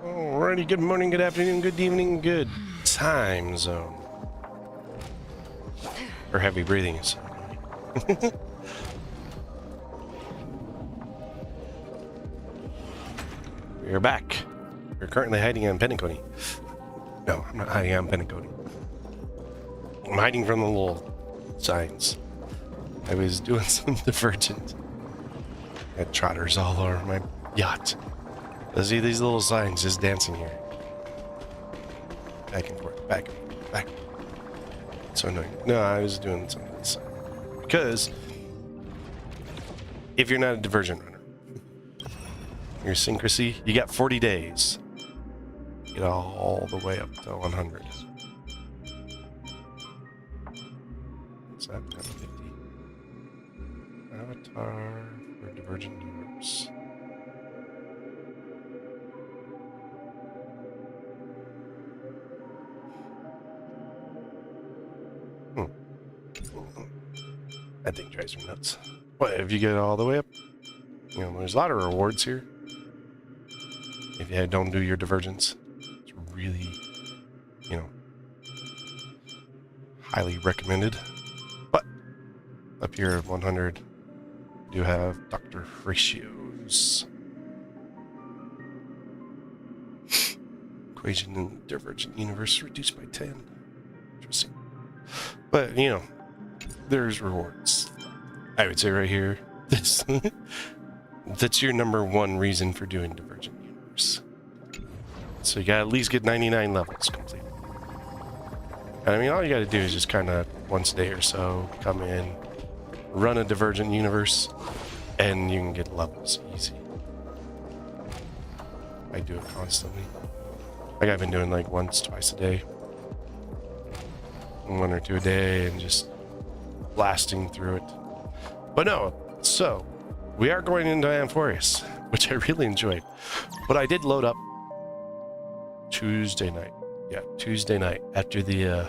Alrighty, good morning, good afternoon, good evening, good time zone. Or heavy breathing is so annoying. We're back. We're currently hiding on Penacony. No, I'm not hiding on Penacony. I'm hiding from the little signs. I was doing some divergent. I had trotters all over my yacht. See these little signs just dancing here. Back and forth, back and forth, back and forth. So annoying. No, I was doing some of this. Because if you're not a divergent runner, your syncrasy, you got 40 days. Get all the way up to 100. What's that? 50. Avatar for divergent universe. That thing drives me nuts. What, if you get all the way up? You know, there's a lot of rewards here. If you don't do your divergence, it's really, you know, highly recommended. But up here at 100, you do have Dr. Ratios. Equation in divergent universe reduced by 10. Interesting. But, you know, there's rewards. I would say right here, this that's your number one reason for doing divergent universe. So you gotta at least get 99 levels complete. And I mean, all you gotta do is just kind of once a day or so come in, run a divergent universe, and you can get levels easy. I do it constantly. Like I've been doing like once, twice a day, 1 or 2 a day, and just blasting through it. But no, so we are going into Amphoreus, which I really enjoyed. But I did load up Tuesday night. Yeah, Tuesday night after the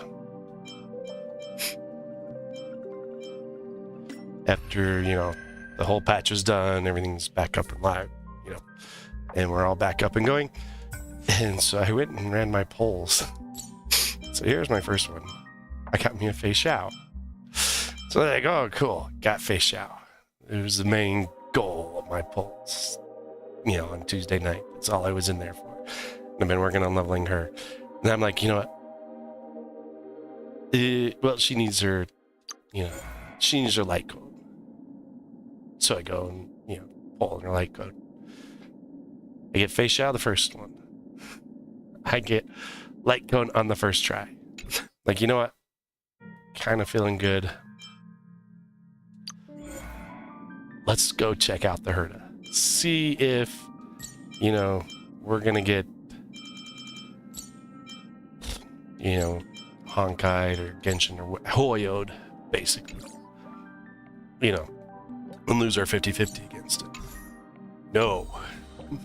after, you know, the whole patch was done, everything's back up and live, you know, and we're all back up and going. And so I went and ran my polls. So here's my first one. I got me a Fei Xiao. So they're like, oh, cool, got Fei Xiao. It was the main goal of my polls, you know, on Tuesday night. That's all I was in there for. And I've been working on leveling her. And I'm like, you know what? Well, she needs her, you know, she needs her light code. So I go and, you know, pull in her light code. I get Fei Xiao the first one. I get light code on the first try. Like, you know what? Kind of feeling good. Let's go check out the Herda. See if, you know, we're going to get, you know, Honkai or Genshin or Hoyoed, basically. You know, and lose our 50-50 against it. No.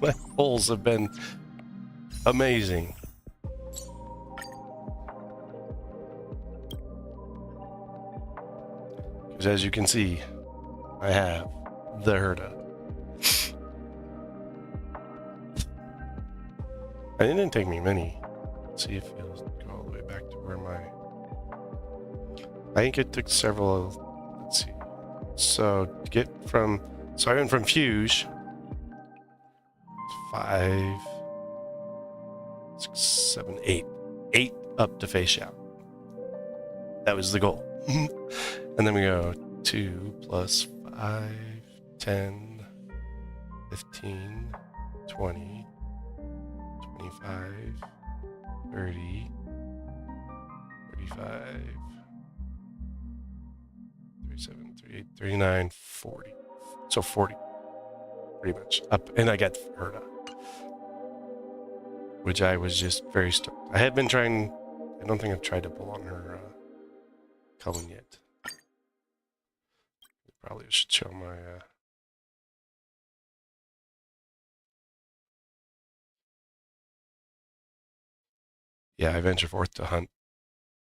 My polls have been amazing. Because as you can see, I have the Herda. And it didn't take me many. Let's see if it'll go all the way back to where my... I think it took several... Let's see. So, to get from... So I went from Fuge... 5... 6, 7, 8. 8 up to Fei Xiao. That was the goal. And then we go 2 plus 5, 10, 15, 20, 25, 30, 35, 37, 38, 39, 40. So 40, pretty much. Up, and I got Herda, which I was just very stoked. I had been trying, I don't think I've tried to pull on her Cullen yet. Probably should show my... Yeah, I venture forth to hunt.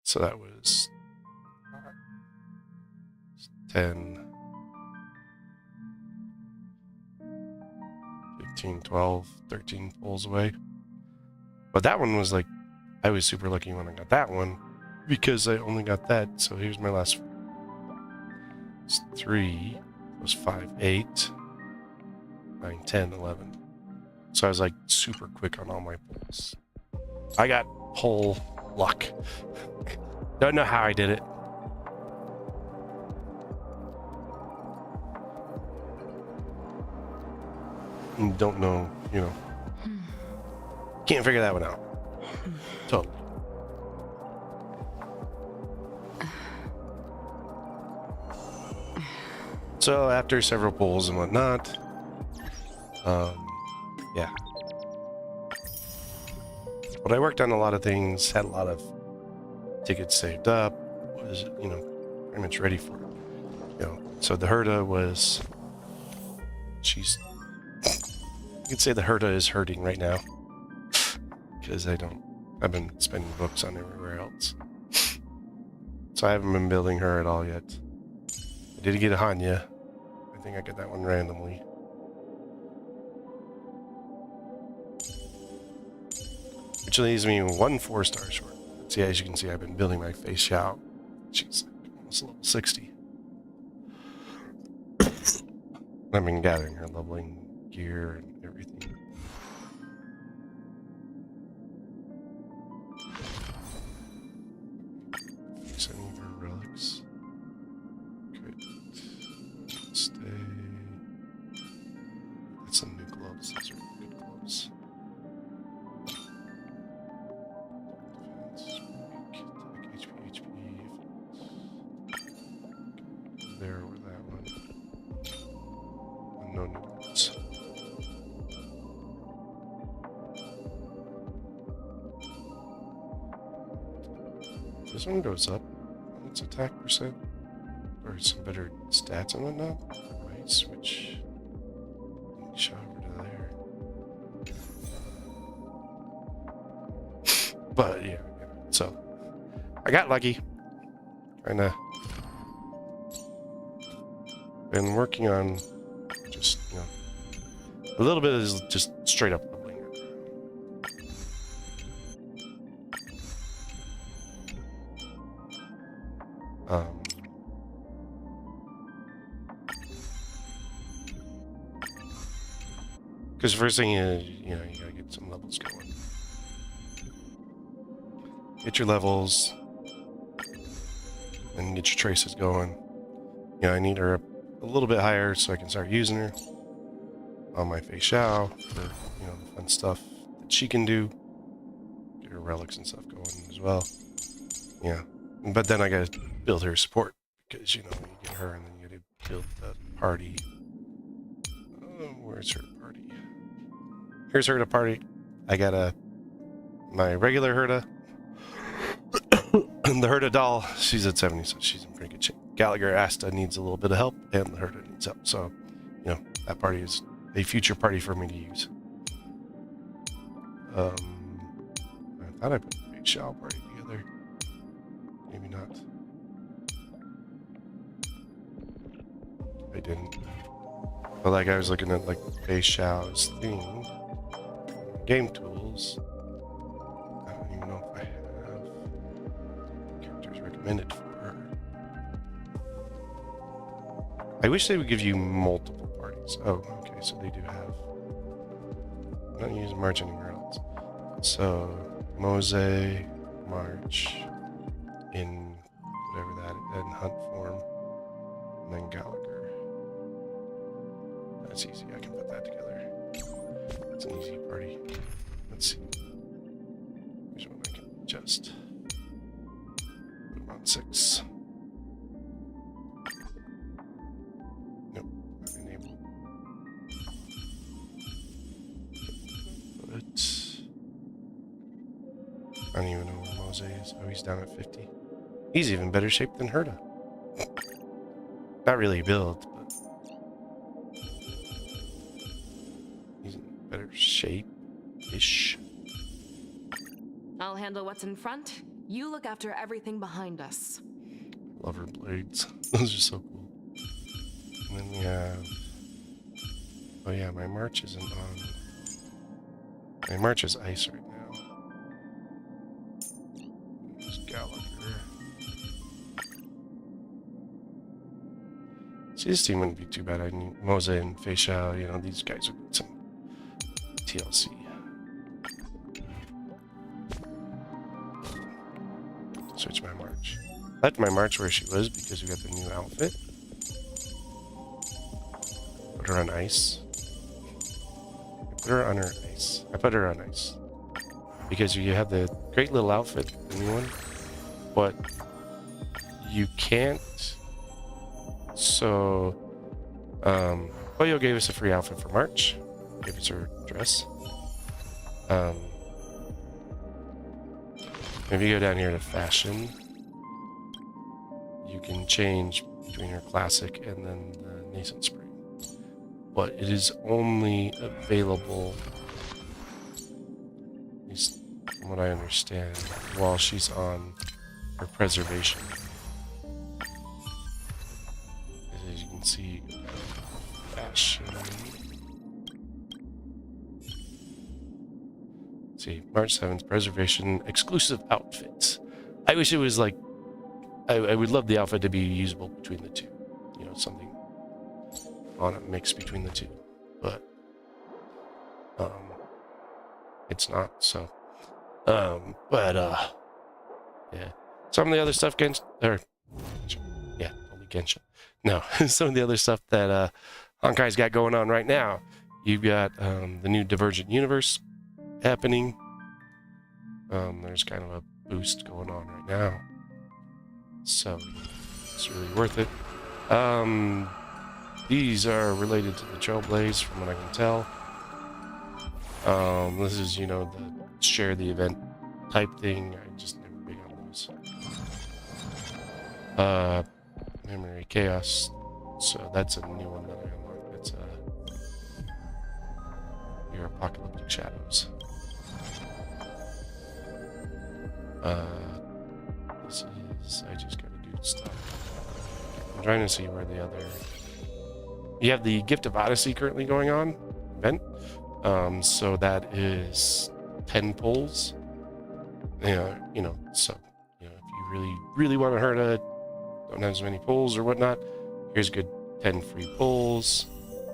So that was 10, 15, 12, 13 pulls away. But that one was like, I was super lucky when I got that one because I only got that. So here's my last. It's 3, plus 5, 8, 9, 10, 11. So I was like super quick on all my pulls. I got pull luck. Don't know how I did it. Don't know, you know. Can't figure that one out. Totally. So after several pulls and whatnot, yeah. But I worked on a lot of things, had a lot of tickets saved up, was, you know, pretty much ready for it. You know, so the Herda was, she's, you could say the Herda is hurting right now because I've been spending books on everywhere else. So I haven't been building her at all yet. I did get a Hanya. I think I got that one randomly. Which leaves me 1 4-star short. See, as you can see, I've been building my face Xiao. She's almost level 60. I've been gathering her leveling gear and everything. Sending her relics. Good. Stay. That's some new gloves. Those are good gloves. Defense, weak, attack, HP. There or that one. No new ones. This one goes up on its attack percent, or some better stats and whatnot. I might switch shot over to there. But yeah, so I got lucky. Kinda been working on just, you know, a little bit is just straight up leveling it. Because first thing is, you know, you gotta get some levels going. Get your levels, and get your traces going. You know, I need her up a little bit higher so I can start using her on my Fei Xiao for, you know, the fun stuff that she can do. Get her relics and stuff going as well. Yeah, but then I gotta build her support because, you know, you get her and then you gotta build the party. Where's her party? Here's Herda party. I got my regular Herda. And the Herda doll, she's at 70, so she's in pretty good shape. Gallagher Asta needs a little bit of help, and the Herda needs help. So, you know, that party is a future party for me to use. I thought I put the big Shao party together. Maybe not. I didn't. But like I was looking at like Fei Xiao's thing. Game tools. I don't even know if I have characters recommended for her. I wish they would give you multiple parties. Oh, okay, so they do have. I'm not using March anywhere else. So Mose, March, in whatever that in hunt form, and then Gallagher. That's easy. I can put that together. It's an easy party. Let's see. Here's one I can adjust. 6. Nope, not enabled. But I don't even know where Mose is. Oh, he's down at 50. He's even better shape than Herda. Not really built, but he's in better shape-ish. I'll handle what's in front. You look after everything behind us. Love her blades. Those are so cool. And then we have... Oh yeah, my march isn't on. My march is ice right now. There's Gallagher. See, this team wouldn't be too bad. I need Mose and Facial, you know, these guys would get some TLC. Switch my march. I left my march where she was because we got the new outfit. Put her on ice. Put her on her ice. I put her on ice. Because you have the great little outfit, the new one. But you can't. So, Koyo gave us a free outfit for March. Gave us her dress. If you go down here to fashion, you can change between her classic and then the nascent spring. But it is only available, at least from what I understand, while she's on her preservation. As you can see, fashion. See, March 7th, preservation, exclusive outfits. I wish it was like, I would love the outfit to be usable between the two. You know, something on a mix between the two. But, it's not, so. Yeah. Some of the other stuff, yeah, only Genshin. No, some of the other stuff that, Honkai's got going on right now. You've got, the new Divergent Universe happening. There's kind of a boost going on right now, so it's really worth it. These are related to the Trailblaze from what I can tell. This is, you know, the share the event type thing. I just never big on those. Memory Chaos, so that's a new one that I unlocked. That's your Apocalyptic Shadows. This is, I just gotta do stuff. I'm trying to see where the other... You have the Gift of Odyssey currently going on, event. So that is 10 pulls. Yeah, you know, so, you know, if you really want to hurt it, don't have as many pulls or whatnot, here's good 10 free pulls.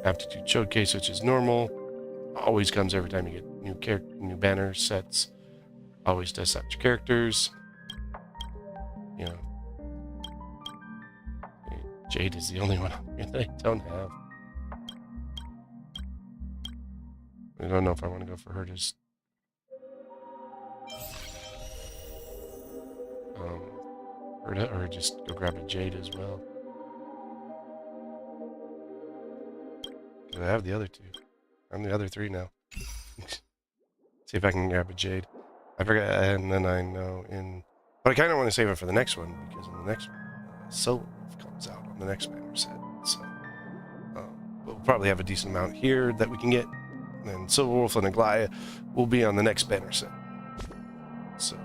Aptitude Showcase, which is normal. Always comes every time you get new banner sets. Always does out your characters. You know. Jade is the only one that I don't have. I don't know if I want to go for her to or just go grab a Jade as well. I have the other two. I'm the other three now. See if I can grab a Jade. I forgot, and then I know but I kind of want to save it for the next one, because in the next one, Solo comes out on the next banner set. So, we'll probably have a decent amount here that we can get, and Silver Wolf and Aglaia will be on the next banner set. So,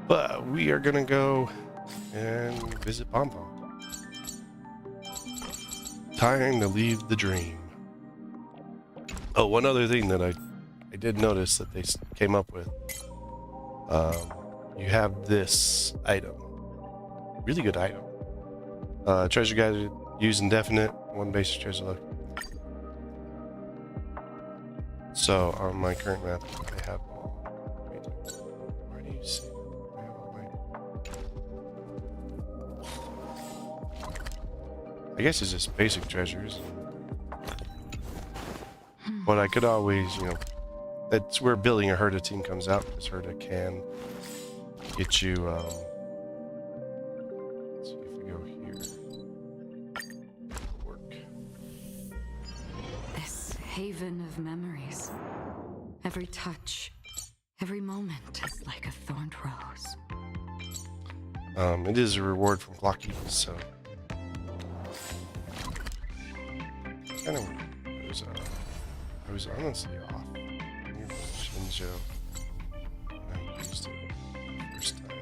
but we are gonna go and visit Pom Pom. Time to leave the dream. Oh, one other thing that I did notice that they came up with. You have this item. Really good item. Treasure guide, use indefinite, 1 basic treasure look. So on my current map, I have all. Where do you see? I guess it's just basic treasures. But I could always, you know, that's where building a Herda team comes out, because Herda can get you haven of memories. Every touch, every moment is like a thorned rose. It is a reward from Glocky, so kind of I was honestly off. Near Shinjo. I used it the first time.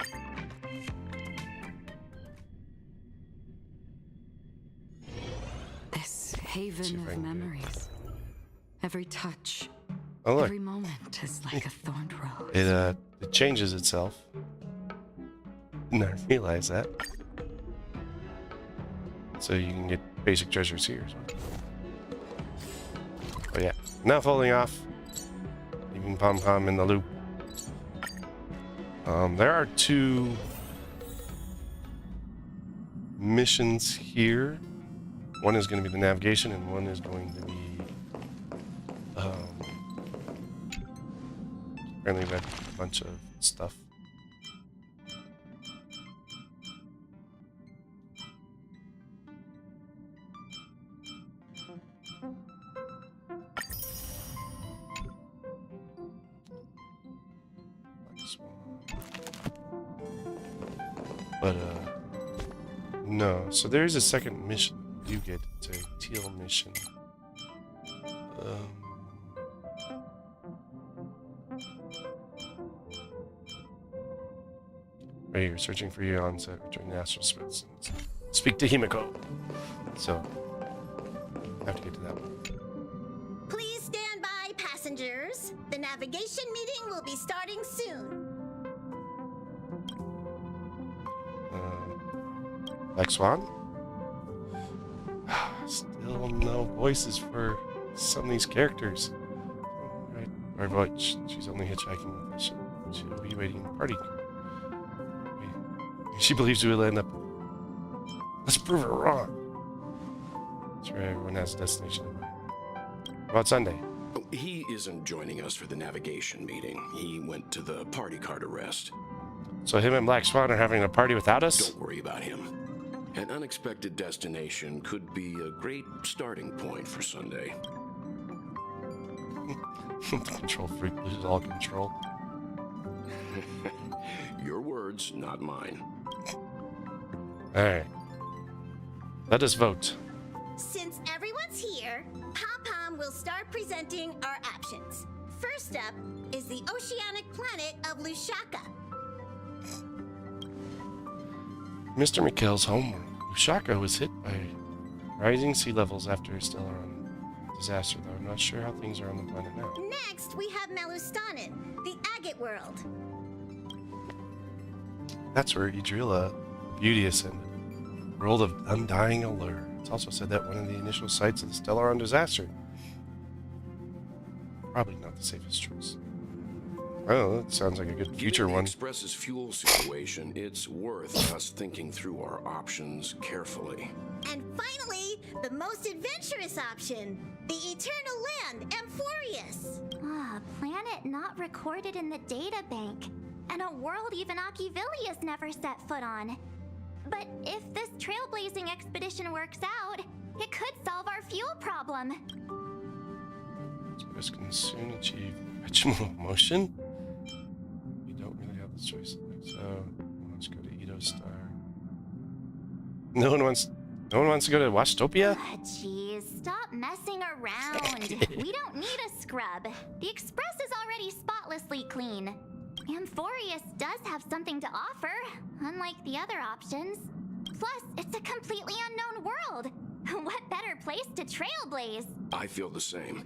This haven of memories. Every touch, Oh look, every moment is like a thorned rose. it changes itself. Didn't I realize that? So you can get basic treasures here as well. But yeah, now falling off. Leaving Pom Pom in the loop. There are 2 missions here. One is going to be the navigation, and one is going to be apparently we have a bunch of stuff. But no. So there is a second mission you get. It's a teal mission. Right here, searching for your onset, return to astral space. Speak to Himiko. So, I have to get to that one. Please stand by, passengers. The navigation meeting will be starting soon. Black Swan? Still no voices for some of these characters. Right. Our voice, she's only hitchhiking with us. She'll be waiting in the party. She believes we will end up. Let's prove her wrong. That's right, everyone has a destination in mind. What about Sunday? He isn't joining us for the navigation meeting. He went to the party car to rest. So him and Black Swan are having a party without us? Don't worry about him. An unexpected destination could be a great starting point for Sunday. The control freak loses all control. Your words, not mine. Alright. Let us vote. Since everyone's here, Pom Pom will start presenting our options. First up is the oceanic planet of Lushaka. Mr. McKell's homeworld. Lushaka was hit by rising sea levels after a stellar disaster, though I'm not sure how things are on the planet now. Next, we have Melustanin, the agate world. That's where Idrilla, Beauty, ascended. World of undying allure. It's also said that one of the initial sites of the Stellaron disaster. Probably not the safest choice. Oh, that sounds like a good future Given the one. Express's fuel situation, it's worth us thinking through our options carefully. And finally, the most adventurous option, the eternal land, Amphoreus. Ah, a planet not recorded in the data bank, and a world even Akivilius never set foot on. But if this trailblazing expedition works out, it could solve our fuel problem. Express can soon achieve perpetual motion. You don't really have this choice. So let's go to Edo Star. No one wants to go to Washtopia? Ah, jeez, stop messing around. We don't need a scrub. The Express is already spotlessly clean. Amphoreus does have something to offer, unlike the other options. Plus, it's a completely unknown world. What better place to trailblaze? I feel the same.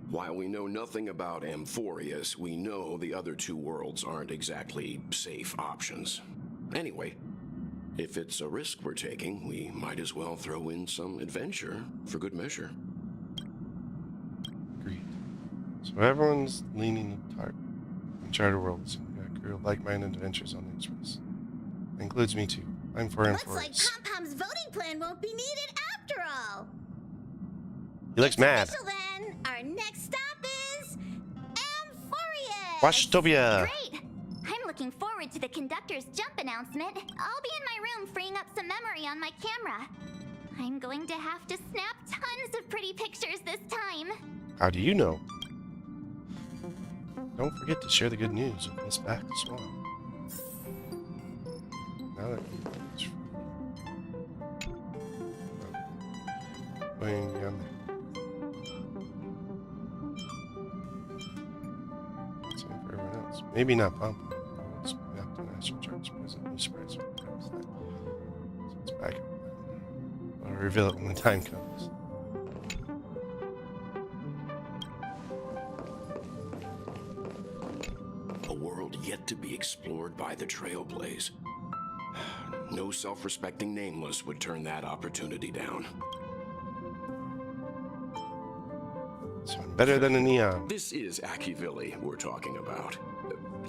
While we know nothing about Amphoreus, we know the other 2 worlds aren't exactly safe options. Anyway, if it's a risk we're taking, we might as well throw in some adventure for good measure. Agreed. So everyone's leaning toward Charter Worlds. A crew of like-minded adventures on the Express. That includes me too. I'm for Looks like Amphoreus. Pom Pom's voting plan won't be needed after all. He looks mad. Official then, our next stop is Amphoreus. Washtopia! Great! I'm looking forward to the conductor's jump announcement. I'll be in my room freeing up some memory on my camera. I'm going to have to snap tons of pretty pictures this time. How do you know? Don't forget to share the good news with Miss Back to Swan. Now that it's going beyond there. Same for everyone else. Maybe not Pom Pom. It's mapped on Astral Charts presently spreads from across that. So it's back. I'll reveal it when the time comes. A world yet to be explored by the Trailblaze. No self-respecting nameless would turn that opportunity down. So I'm better than a neon. This is Akivili we're talking about.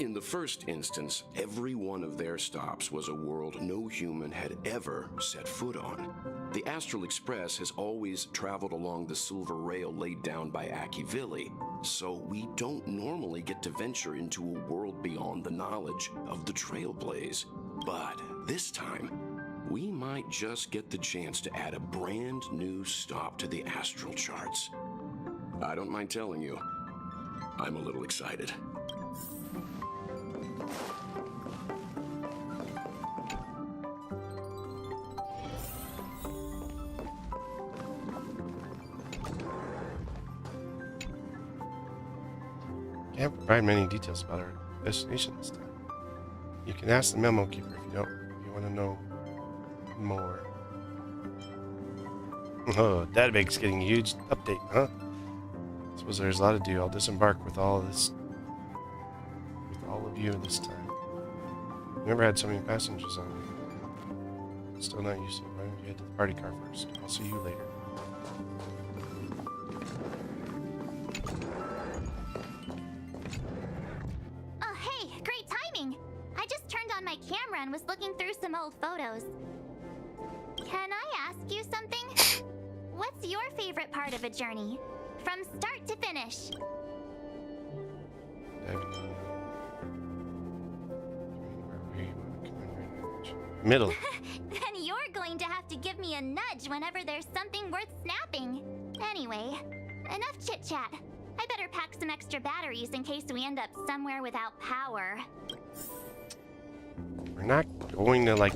In the first instance, every one of their stops was a world no human had ever set foot on. The Astral Express has always traveled along the silver rail laid down by Akivili, so we don't normally get to venture into a world beyond the knowledge of the Trailblaze. But this time, we might just get the chance to add a brand new stop to the Astral Charts. I don't mind telling you, I'm a little excited. Can't provide many details about our destination this time. You can ask the memo keeper if you want to know more. Oh, Databank's getting a huge update, huh? Suppose there's a lot to do. I'll disembark with all of this, with all of you this time. Never had so many passengers on me. Still not used to it. Why don't you head to the party car first? I'll see you later. Oh, hey, great timing! I just turned on my camera and was looking through some old photos. Can I ask you something? What's your favorite part of a journey? From start to finish. Middle. Then you're going to have to give me a nudge whenever there's something worth snapping. Anyway, enough chit-chat. I better pack some extra batteries in case we end up somewhere without power. We're not going to, like...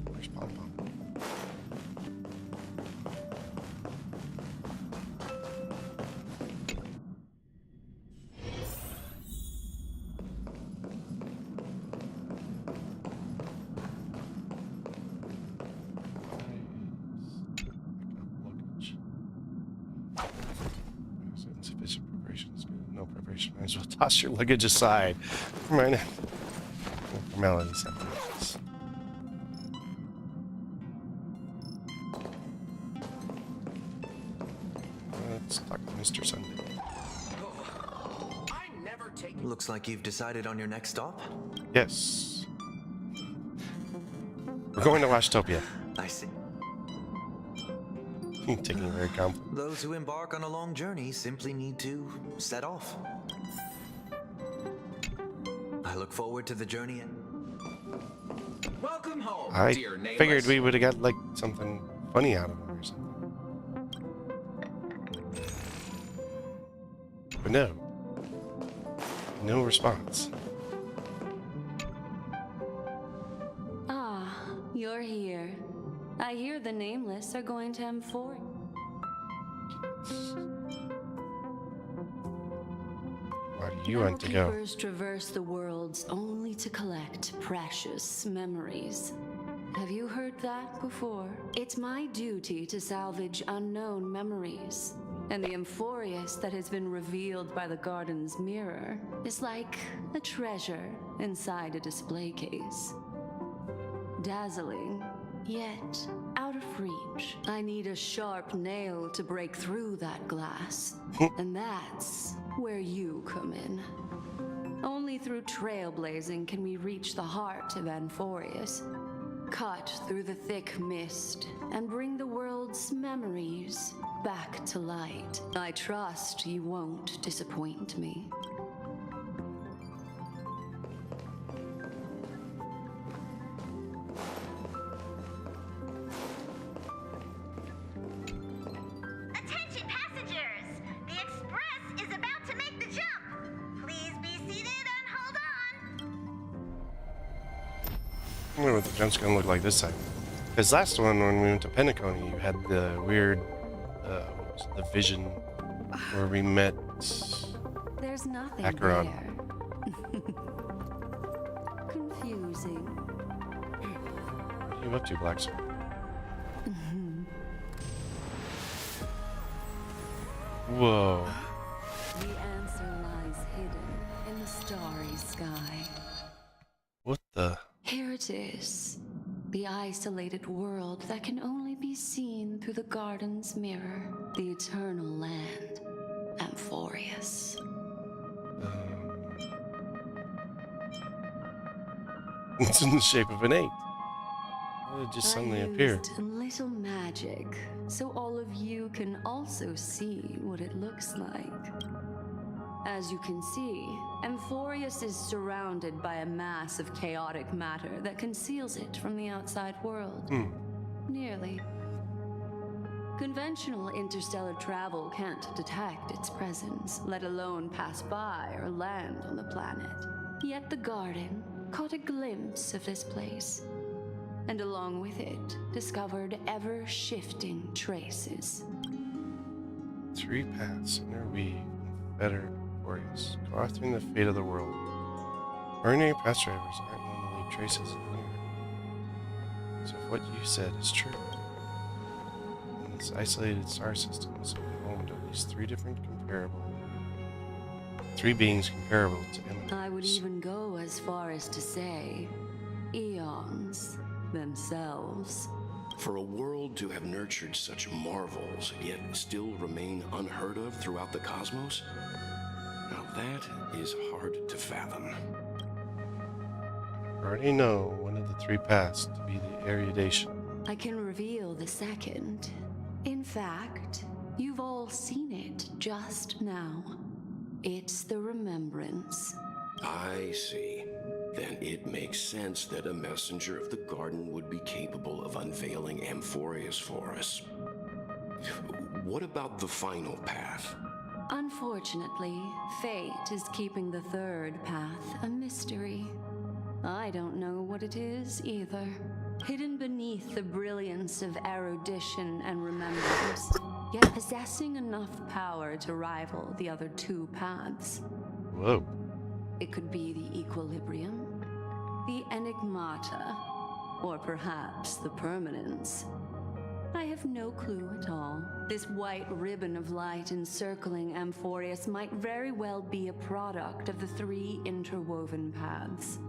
Where's Pom Pom? Insufficient preparation is good. No preparation. Might as well toss your luggage aside. Right now. Formalities after this. Let's talk to Mr. Sunday. Looks like you've decided on your next stop. Yes. We're going to Washtopia. I see. Taking it very calm. Those who embark on a long journey simply need to set off. I look forward to the journey. Welcome home, I dear nameless. figured we would have got like something funny out of it or something. But no. No response. Ah, you're here. I hear the Nameless are going to Amphoreus. Why do you want to go? Keepers traverse the worlds only to collect precious memories. Have you heard that before? It's my duty to salvage unknown memories. And the Amphoreus that has been revealed by the garden's mirror is like a treasure inside a display case. Dazzling, yet out of reach. I need a sharp nail to break through that glass. And that's where you come in. Only through trailblazing can we reach the heart of Amphoreus. Cut through the thick mist and bring the world's memories back to light. I trust you won't disappoint me. I wonder what the jump's gonna look like this time. Because last one, when we went to Penacony, you had the weird, what was it, the vision where we met. There's nothing Acheron. there. Confusing. What are you up to, Black Sword? Whoa. The answer lies hidden in the starry sky. What the? Here it is. The isolated world that can only be seen through the garden's mirror. The eternal land. Amphoreus. It's in the shape of an 8. How did it just suddenly appear? I used a little magic, so all of you can also see what it looks like. As you can see, Amphoreus is surrounded by a mass of chaotic matter that conceals it from the outside world. Nearly. Conventional interstellar travel can't detect its presence, let alone pass by or land on the planet. Yet the garden caught a glimpse of this place, and along with it, discovered ever-shifting traces. 3 paths interweave, better Amphoreus, co-authoring the fate of the world. Ordinary path drivers aren't known to leave traces in the mirror. So if what you said is true, then this isolated star system is home to at least 3 different comparable, 3 beings comparable to eminence. I would even go as far as to say, eons themselves. For a world to have nurtured such marvels, yet still remain unheard of throughout the cosmos? Now that is hard to fathom. I already know one of the 3 paths to be the erudition. I can reveal the second. In fact, you've all seen it just now. It's the remembrance. I see. Then it makes sense that a messenger of the garden would be capable of unveiling Amphoreus for us. What about the final path? Unfortunately, fate is keeping the third path a mystery. I don't know what it is either. Hidden beneath the brilliance of erudition and remembrance, yet possessing enough power to rival the other 2 paths. Whoa. It could be the equilibrium, the enigmata, or perhaps the permanence. I have no clue at all. This white ribbon of light encircling Amphoreus might very well be a product of the 3 interwoven paths.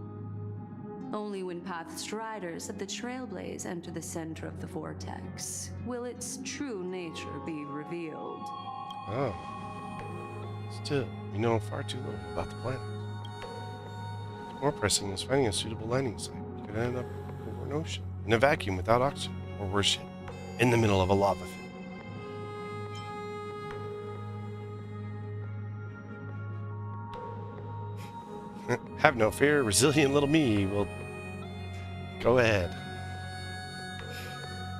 Only when path striders of the Trailblaze enter the center of the vortex will its true nature be revealed. Oh. Still, we know far too little about the planet. More pressing is finding a suitable landing site. We could end up over an ocean, in a vacuum without oxygen, or worse yet, in the middle of a lava field. Have no fear, resilient little me will go ahead.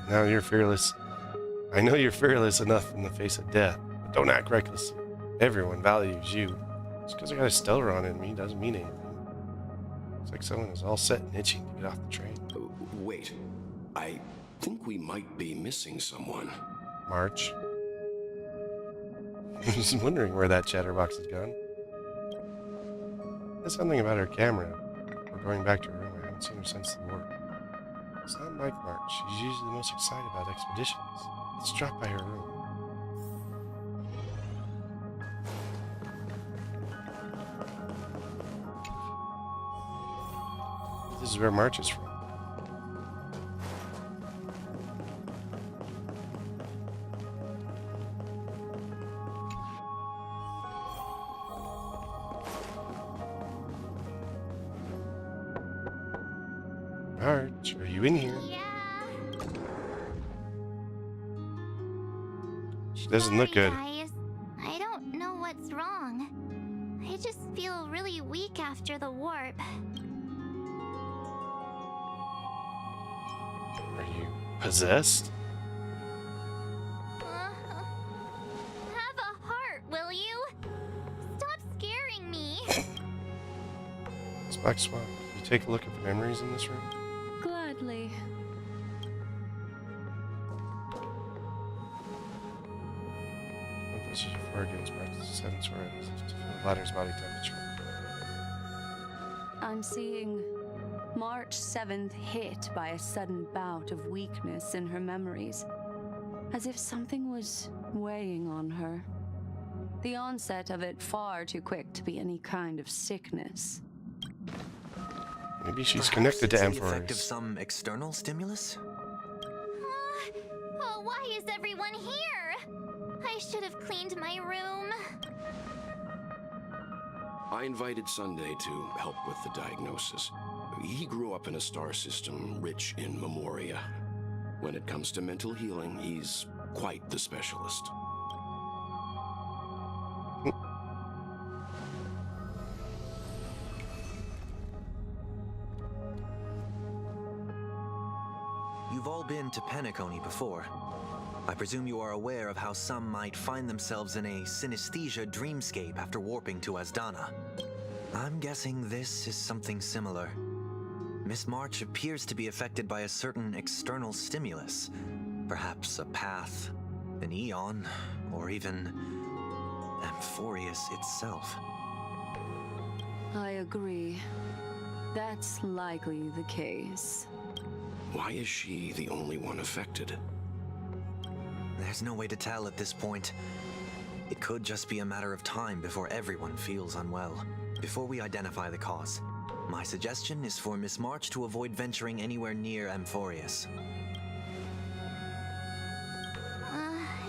Now you're fearless. I know you're fearless enough in the face of death, but don't act recklessly. Everyone values you. Just because I got a stellar on it in me doesn't mean anything. It's like someone is all set and itching to get off the train. Wait, I think we might be missing someone. March. I was wondering where that chatterbox has gone. There's something about her camera. We're going back to her room. I haven't seen her since the war. It's not like March. She's usually the most excited about expeditions. Let's drop by her room. This is where March is from. March, are you in here? Yeah. She doesn't look good. Guys, I don't know what's wrong. I just feel really weak after the warp. Are you possessed? Have a heart, will you? Stop scaring me. Black Swan, you take a look at the memories in this room? Hardly. One pushes you forward against March's 7th sword to feel the ladder's body temperature. I'm seeing March 7th hit by a sudden bout of weakness in her memories, as if something was weighing on her. The onset of it far too quick to be any kind of sickness. Maybe she's Perhaps connected to it's the effect of Amphoreus. some external stimulus? Oh, why is everyone here? I should have cleaned my room. I invited Sunday to help with the diagnosis. He grew up in a star system rich in memoria. When it comes to mental healing, he's quite the specialist. You've all been to Penacony before. I presume you are aware of how some might find themselves in a synesthesia dreamscape after warping to Asdana. I'm guessing this is something similar. Miss March appears to be affected by a certain external stimulus. Perhaps a path, an eon, or even Amphoreus itself. I agree. That's likely the case. Why is she the only one affected? There's no way to tell at this point. It could just be a matter of time before everyone feels unwell. Before we identify the cause, my suggestion is for Miss March to avoid venturing anywhere near Amphoreus.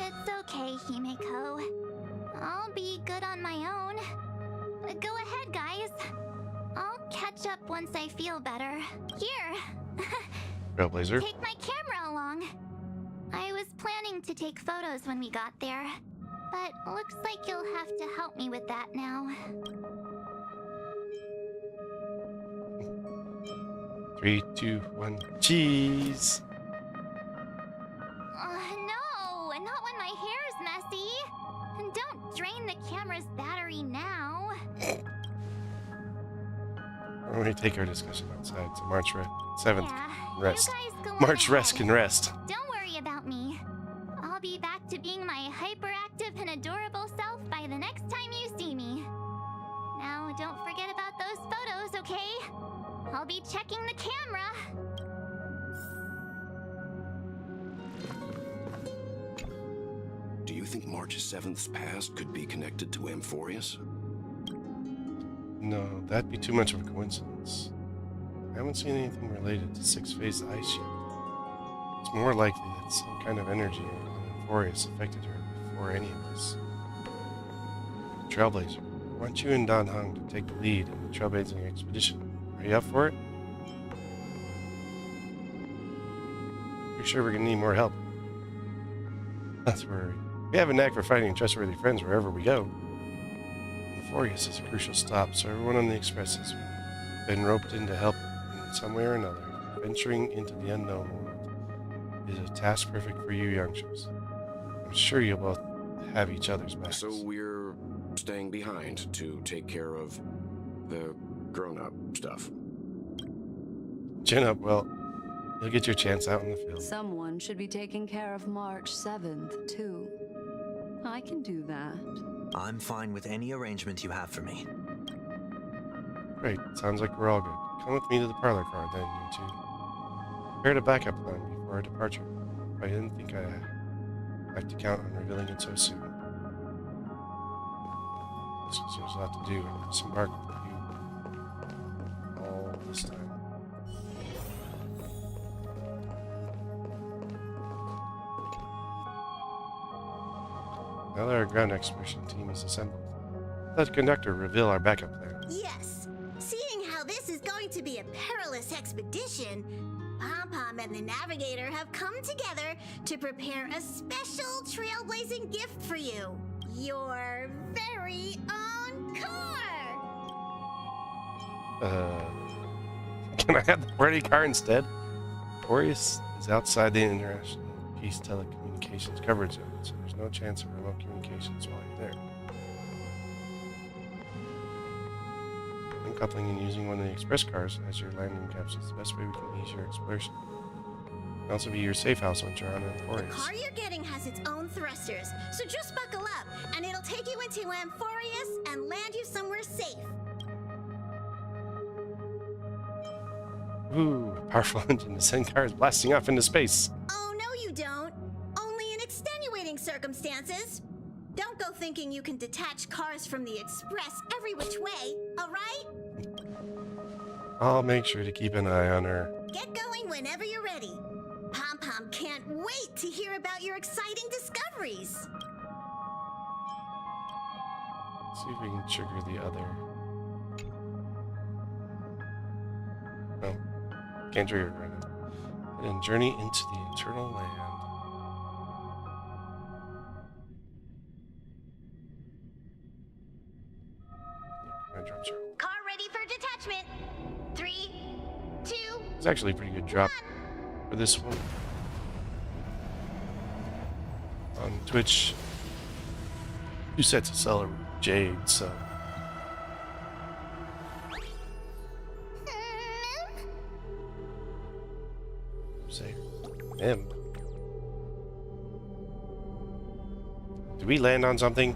It's okay, Himeko. I'll be good on my own. Go ahead, guys. I'll catch up once I feel better. Here. Trailblazer. Take my camera along. I was planning to take photos when we got there, but looks like you'll have to help me with that now. 3, 2, 1, cheese! No, not when my hair's messy. And don't drain the camera's battery now. We're going to take our discussion outside, so March 7th. Yeah, Rest. you guys go on March ahead. rest can rest. Don't worry about me. I'll be back to being my hyperactive and adorable self by the next time you see me. Now, don't forget about those photos, okay? I'll be checking the camera. Do you think March's 7th past could be connected to Amphoreus? No, that'd be too much of a coincidence. I haven't seen anything related to six-phase ice yet. It's more likely that some kind of energy on Amphoreus affected her before any of us. Trailblazer, I want you and Dan Heng to take the lead in the trailblazing expedition. Are you up for it? Pretty sure we're gonna need more help. That's worried. We have a knack for finding trustworthy friends wherever we go. Amphoreus is a crucial stop, so everyone on the Express has been roped in to help in some way or another. Venturing into the unknown world is a task perfect for you youngsters. I'm sure you'll both have each other's backs. So we're staying behind to take care of the grown-up stuff. Chin up, well, you'll get your chance out in the field. Someone should be taking care of March 7th, too. I can do that. I'm fine with any arrangement you have for me. Great, sounds like we're all good. Come with me to the parlor car then, you two. Prepared a backup plan before our departure. I didn't think I'd like to count on revealing it so soon. There's a lot to do and disembark with you all this time. Now that our ground expedition team is assembled, let the conductor reveal our backup plan. Yes. Seeing how this is going to be a perilous expedition, Pom-Pom and the Navigator have come together to prepare a special trailblazing gift for you. Your very own car! Can I have the party car instead? Amphoreus is outside the International Peace Telecommunications coverage zone, so there's no chance of remote communications while you're there. uncoupling and using one of the express cars as your landing capsules is the best way we can ease your exploration. It can also be your safe house once you're on The Amphoreus. car you're getting has its own thrusters, so just buckle up, and it'll take you into Amphoreus and land you somewhere safe. Ooh, powerful engine to send cars blasting off into space. Oh, no you don't. Only in extenuating circumstances. Don't go thinking you can detach cars from the express every which way, alright? I'll make sure to keep an eye on her. Get going whenever you're ready. Pom Pom can't wait to hear about your exciting discoveries. See if we can trigger the other. No, can't trigger it right now. And journey into the eternal land. My drums are. Car ready for detachment. 3, 2, It's actually a pretty good drop for this one. On Twitch, 2 sets of Cellar Jade, so. Say, him. Did we land on something?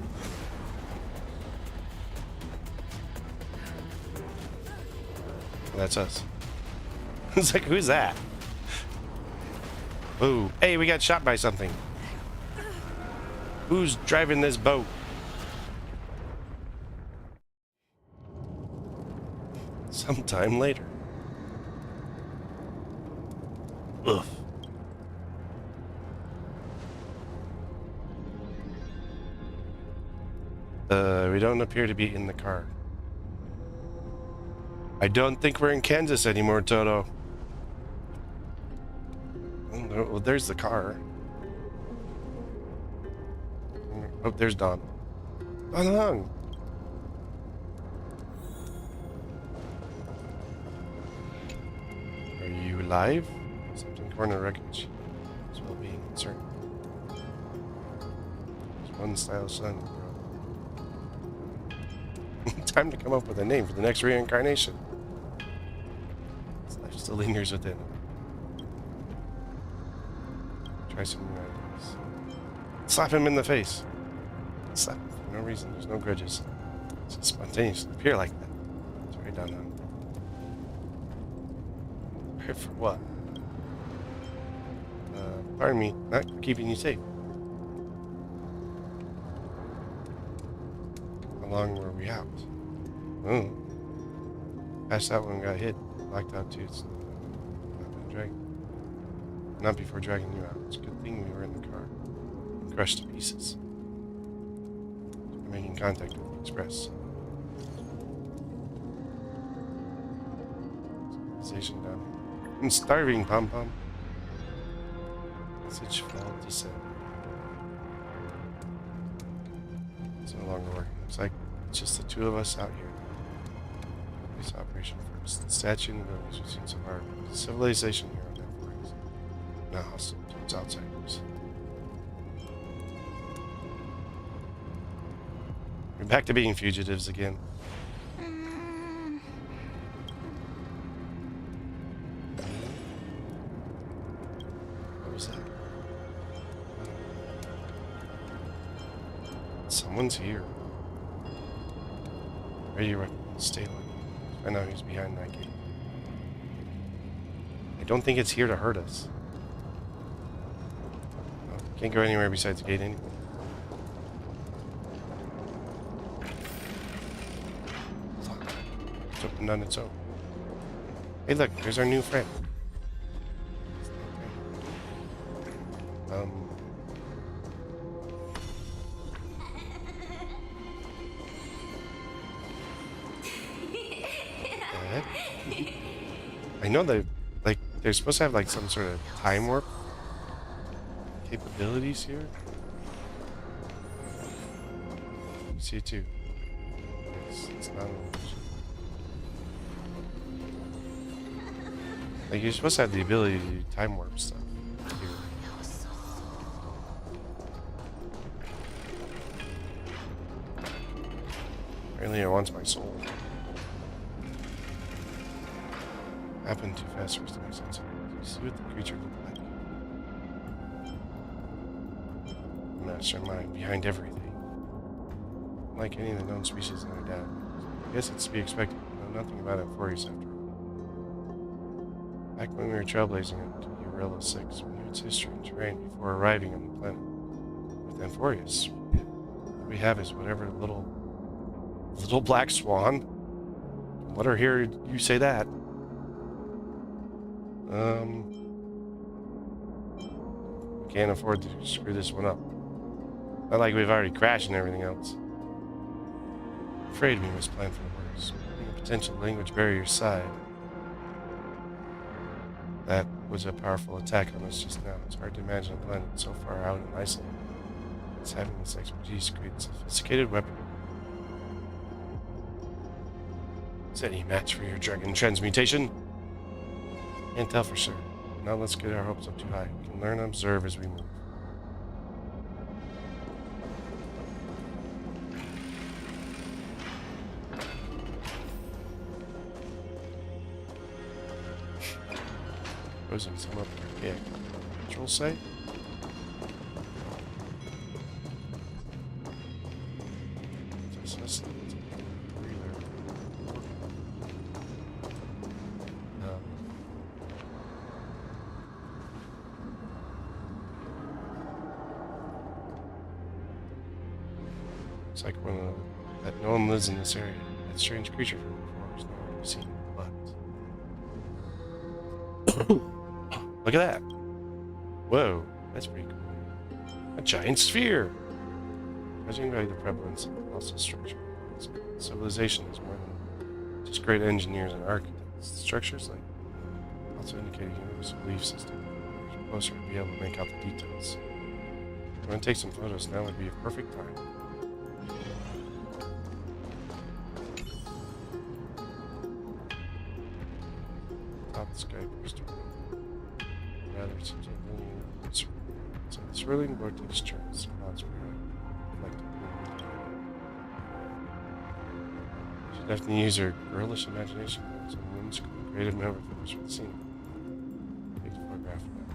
That's us. It's like, who's that? Ooh, hey, we got shot by something. Who's driving this boat? Sometime later. Ugh. We don't appear to be in the car. I don't think we're in Kansas anymore, Toto. Well, there's the car. Oh, there's Don. Don. Are you alive? Something corner wreckage. As well being concerned. There's one style son. Time to come up with a name for the next reincarnation. His life still lingers within him. Try some new ideas. Slap him in the face. Slap him for no reason. There's no grudges. Just spontaneously appear like that. It's very down on. Prepare for what? Pardon me, not keeping you safe. How long were we out? Oh. Passed out when we got hit. Blacked out too. It's not been dragged. Not before dragging you out. It's a good thing we were in the car. Crushed to pieces. We're making contact with the Express. Civilization down here. I'm starving, Pom Pom. Message failed to send. It's no longer working. Looks like it's just the two of us out here. This operation first. The statue and the buildings we've seen so far. Civilization here on that place. Now hostile towards outsiders. We're back to being fugitives again. What was that? Someone's here. Radio weapon, stay low. I know who's behind that gate. I don't think it's here to hurt us. Oh, can't go anywhere besides the gate anyway. It's opened on its own. Hey look, there's our new friend. I know that, like, they're supposed to have, like, some sort of time warp capabilities here. You see it too. It's not an illusion. Like, you're supposed to have the ability to do time warp stuff here. Apparently it wants my soul. Happened too fast for us to make sense of it. See what the creature looked like. Mastermind behind everything. Like any of the known species in our data. I guess it's to be expected. We know nothing about Amphoreus after all. Back when we were trailblazing into Urella 6, we knew its history and terrain before arriving on the planet. With Amphoreus, what we have is whatever little black swan. Let her hear you say that. We can't afford to screw this one up. Not like we've already crashed and everything else. I'm afraid we must plan for the worst. Putting a potential language barrier aside, that was a powerful attack on us just now. It's hard to imagine a planet so far out and isolated. It's having this expertise create a sophisticated weapon. Is any match for your dragon transmutation? Can't tell for sure. Now let's get our hopes up too high. We can learn and observe as we move. Posing some up there. Yeah. Control site? It's like one of that no one lives in this area. That strange creature from before is nowhere to be seen but. Look at that! Whoa, that's pretty cool. A giant sphere! Judging by the prevalence of also structure, civilization is more than just great engineers and architects. Structures like also indicate a universal belief system. We're closer to be able to make out the details. We're going to take some photos now would be a perfect time. Top the sky first. Rather, it seems like so the swirling vortex turns clouds reflected. You should definitely use your girlish imagination. Some whimsical, creative metaphors for the scene. Take a photograph of that.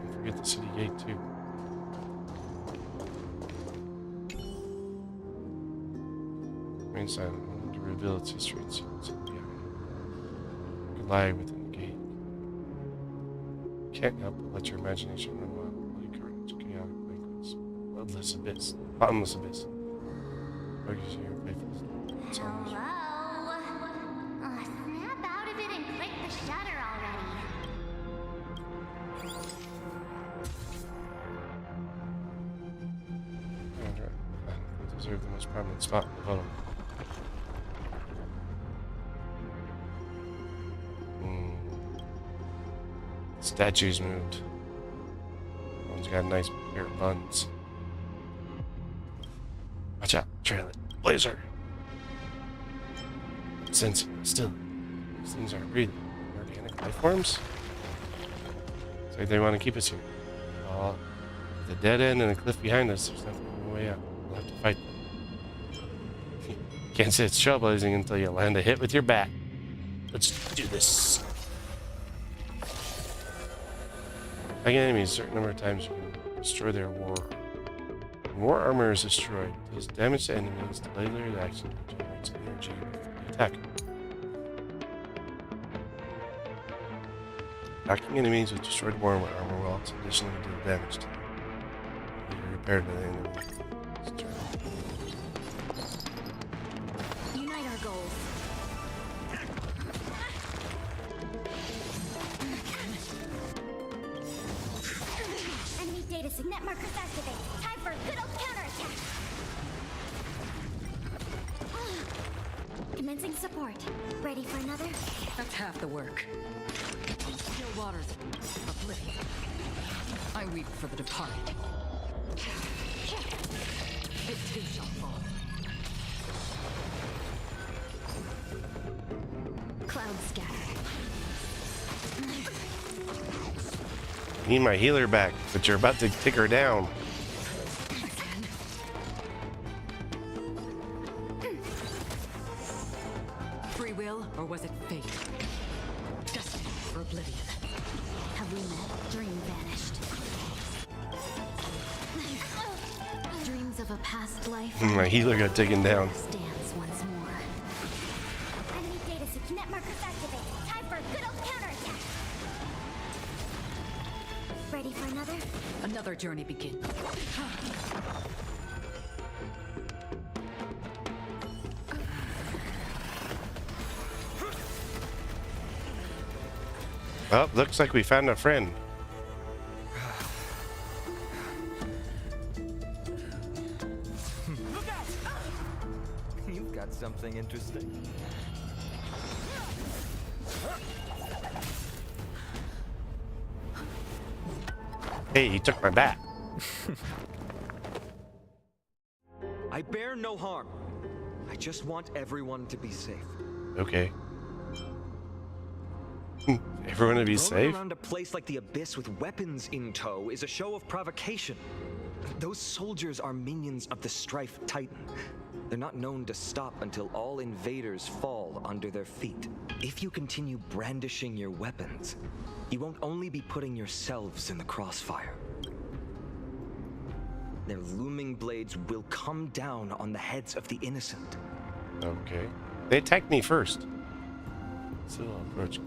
Don't forget the city gate too. Remain silent. To reveal its history and secrets behind it. Could lie within the gate. Can't help but let your imagination run wild. Bloody carnage, chaotic banquets, bloodless abyss, bottomless abyss. Focus your faithfulness. Hello? Snap out of it and click the shutter already. We deserve the most prominent spot in the photo. Statues moved. One's got a nice pair of buns. Watch out, trail it. Blazer! Sensing, still. These things aren't breathing. Organic life forms? It's like they want to keep us here. Oh, the dead end and the cliff behind us, there's nothing way out. We'll have to fight them. Can't say it's trailblazing until you land a hit with your bat. Let's do this. Like enemies, a certain number of times you can destroy their war. When war armor is destroyed, it does damage to enemies, delay their reaction, and generates energy with the attack. Attacking enemies with destroyed war armor will also additionally deal damage to them. Be repaired by the enemy. Unite our goals. Enemy data signet markers activate. Time for a good old counterattack. Commencing support. Ready for another? That's half the work. Still waters. Oblivion. I weep for the departed. It too shall fall. Cloud scattered. Need my healer back, but you're about to take her down. Free will, or was it fate? Destined for oblivion. Have we met? Dream vanished. Dreams of a past life. My healer got taken down. Stands once more. Enemy data seek net markers activated. Time for a good old counterattack. Ready for another? Another journey begins. Well, looks like we found a friend. You've got something interesting. Hey, he took my bat. I bear no harm. I just want everyone to be safe. Okay. Everyone to be Roaming safe? around a place like the Abyss with weapons in tow is a show of provocation. Those soldiers are minions of the Strife Titan. They're not known to stop until all invaders fall under their feet. If you continue brandishing your weapons, you won't only be putting yourselves in the crossfire. Their looming blades will come down on the heads of the innocent. Okay. They attacked me first. Still approach.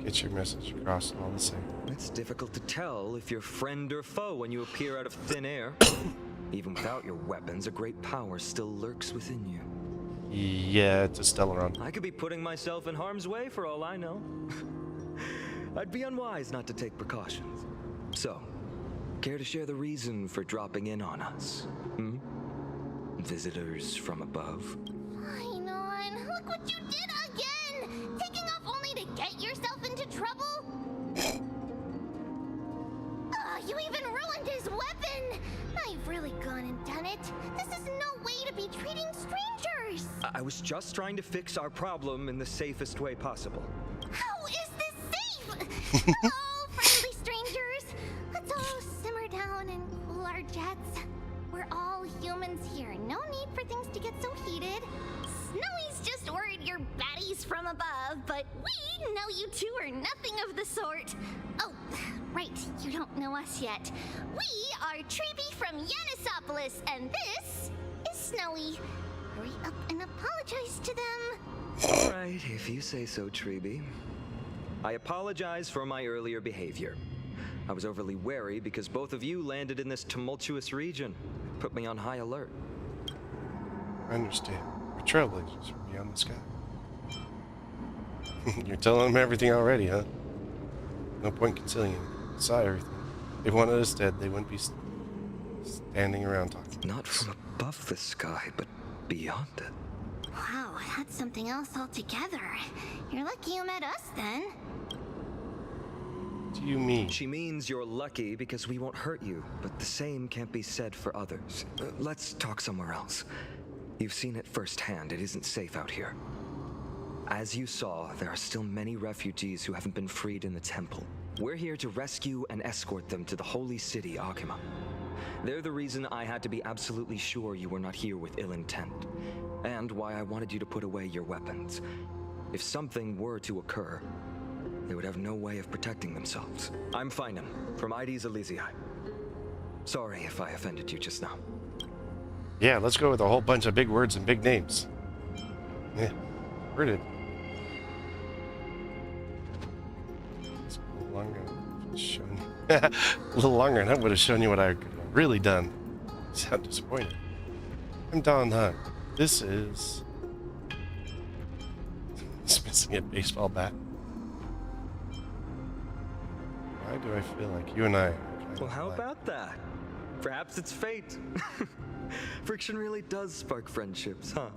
Get your message across all the same. It's difficult to tell if you're friend or foe when you appear out of thin air. Even without your weapons, a great power still lurks within you. Yeah, it's a Stellaron. I could be putting myself in harm's way for all I know. I'd be unwise not to take precautions. So, care to share the reason for dropping in on us? Hmm? Visitors from above? Fine on. Look what you did again! Taking off only to get yourself into trouble? You even ruined his weapon! I've really gone and done it. This is no way to be treating strangers! I was just trying to fix our problem in the safest way possible. How is this safe? Oh, friendly strangers! Let's all simmer down and cool our jets. We're all humans here. No need for things to get so heated. Snowy's just worried you're baddies from above, but we know you two are nothing of the sort. Oh, right, you don't know us yet. We are Treeby from Yanisopolis, and this is Snowy. Hurry up and apologize to them. All right, if you say so, Treeby. I apologize for my earlier behavior. I was overly wary because both of you landed in this tumultuous region. Put me on high alert. I understand. We're trailblazers from beyond the sky. You're telling them everything already, huh? No point concealing it. Saw everything. If they wanted us dead, they wouldn't be standing around talking. Not from above the sky, but beyond it. Wow, that's something else altogether. You're lucky you met us then. What do you mean? She means you're lucky because we won't hurt you, but the same can't be said for others. Let's talk somewhere else. You've seen it firsthand. It isn't safe out here. As you saw, there are still many refugees who haven't been freed in the temple. We're here to rescue and escort them to the holy city, Akima. They're the reason I had to be absolutely sure you were not here with ill intent, and why I wanted you to put away your weapons. If something were to occur, they would have no way of protecting themselves. I'm Finam, from Ides Elysiae. Sorry if I offended you just now. Yeah, let's go with a whole bunch of big words and big names. Yeah, heard it. It's a little longer. A little longer, and that would have shown you what I could have really done. You sound disappointed. I'm Don Hunt. This is... He's missing a baseball bat. Why do I feel like you and I are trying Well, to how lie? about that? Perhaps it's fate. Friction really does spark friendships, huh?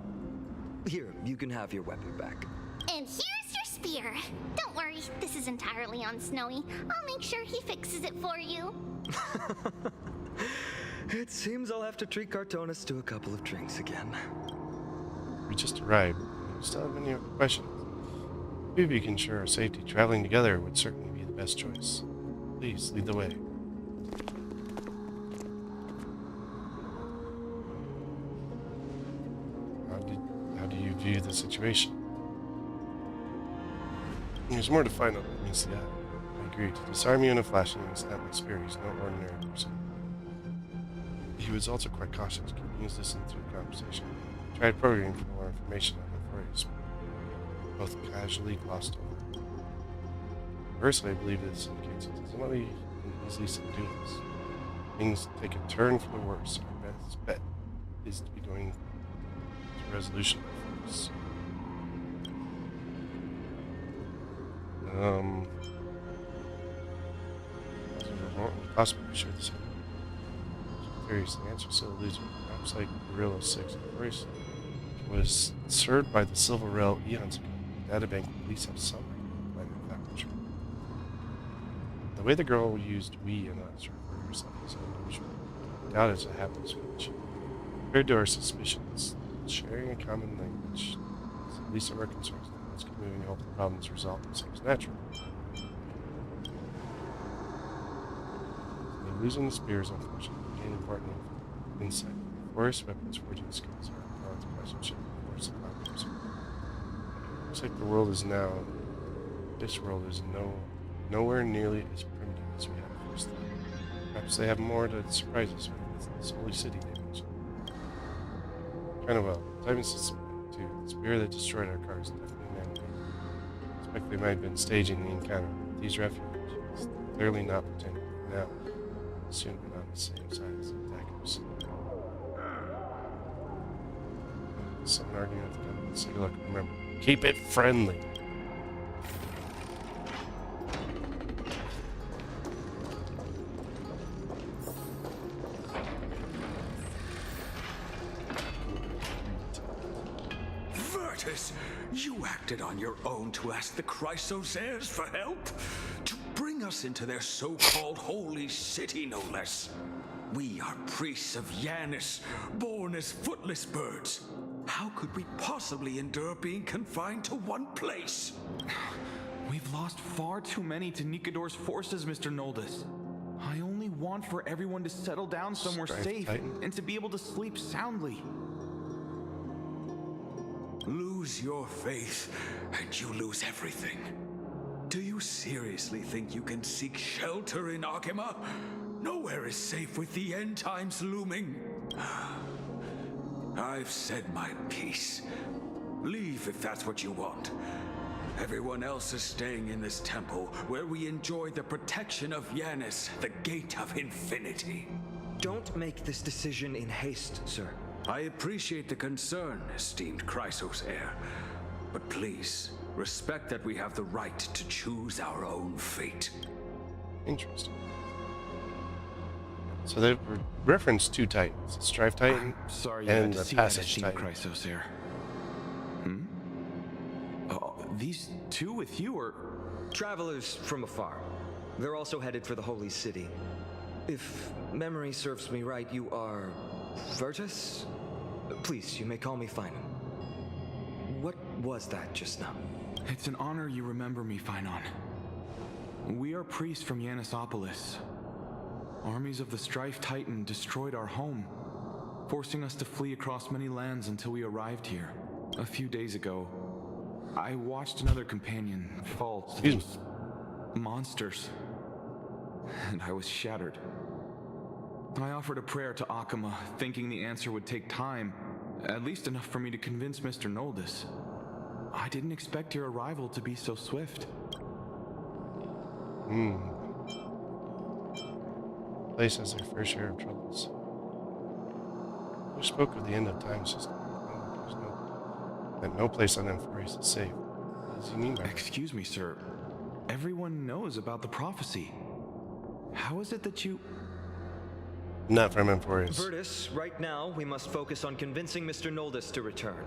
Here, you can have your weapon back. And here's your spear. Don't worry, this is entirely on Snowy. I'll make sure he fixes it for you. It seems I'll have to treat Cartonis to a couple of drinks again. We just arrived. We still have any questions? If you can ensure our safety, traveling together would certainly be the best choice. Please, lead the way. How do you view the situation? There's more to find out what means to that. I agree. To disarm you in a flash and snap my spear, he's no ordinary person. He was also quite cautious, keeping his distance through the conversation. Tried probing for more information on Amphoreus, both casually glossed over. Personally, I believe this indicates that somebody can easily subdue us. Things take a turn for the worse. Our best bet is to be going to resolution by force. Possibly share the same. Curious, the answer still eludes me. Perhaps like Gorilla 6, Amphoreus was served by the Silver Rail eons ago. The databank would at least have some record of that true. The way the girl used we and us to refer to herself is unusual. I doubt it's a habit switch. Compared to our suspicions, sharing a common language is at least of our concerns. Let's keep moving and hope the problems resolve themselves naturally. Losing the spear is unfortunate. Gain important insight. Forest weapons forging skills are bronze craftsmanship and force suppliers. Looks like the world is now. This world is nowhere nearly as primitive as we had first thought. Perhaps they have more to surprise us with this holy city they mentioned. Kind of well. Simon says too. The spear that destroyed our cars is definitely man-made. I suspect they might have been staging the encounter. These refugees clearly not pretending now. Soon been on the same side as the attackers. Someone arguing with the gun. Let's take a look. Remember, keep it friendly. Virtus, you acted on your own to ask the Chrysos heirs for help? To bring us into their so-called holy city, no less. We are priests of Yanis, born as footless birds. How could we possibly endure being confined to one place? We've lost far too many to Nikador's forces, Mr. Noldus. I only want for everyone to settle down somewhere safe and to be able to sleep soundly. Lose your faith, and you lose everything. Do you seriously think you can seek shelter in Akima? Nowhere is safe with the end times looming. I've said my piece. Leave if that's what you want. Everyone else is staying in this temple, where we enjoy the protection of Yanis, the Gate of Infinity. Don't make this decision in haste, sir. I appreciate the concern, esteemed Chrysos heir. But please, respect that we have the right to choose our own fate. Interesting. So they've referenced two titans, the Strife Titan Sorry, and the Passage Titan. Chrysos here. These two with you are Travelers from afar. They're also headed for the Holy City. If memory serves me right, you are Virtus? Please, you may call me Finon. What was that just now? It's an honor you remember me, Finon. We are priests from Yanisopolis. Armies of the Strife Titan destroyed our home, forcing us to flee across many lands until we arrived here. A few days ago, I watched another companion fall to those monsters, and I was shattered. I offered a prayer to Akima, thinking the answer would take time, at least enough for me to convince Mr. Noldus. I didn't expect your arrival to be so swift. Place has their fair share of troubles. Who spoke of the end of time system? That no place on Amphoreus is safe. What does he mean by that? Excuse me, sir. Everyone knows about the prophecy. How is it that you... Not from Amphoreus. Virtus, right now we must focus on convincing Mr. Noldus to return.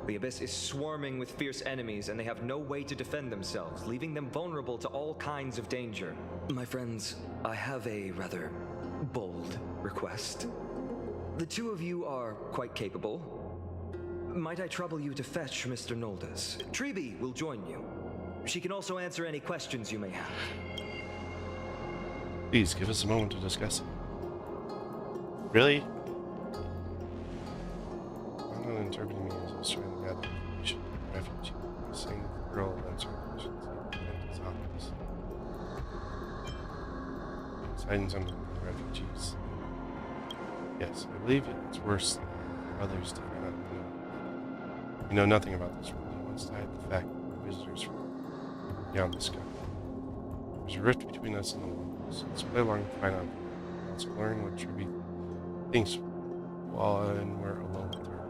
The Abyss is swarming with fierce enemies, and they have no way to defend themselves, leaving them vulnerable to all kinds of danger. My friends, I have a rather bold request. The two of you are quite capable. Might I trouble you to fetch Mr. Noldus? Treeby will join you. She can also answer any questions you may have. Please give us a moment to discuss it. Really? I'm not interpreting me as I was trying to gather information from the refugee. I was saying that the girl will answer questions. Titans under the refugees. Yes, I believe it's worse for others to find out. You know nothing about this world. He wants to hide the fact that visitors from beyond the sky. There's a rift between us and the world, so let's play along and find out. Let's learn what Tribby thinks while we're alone with her.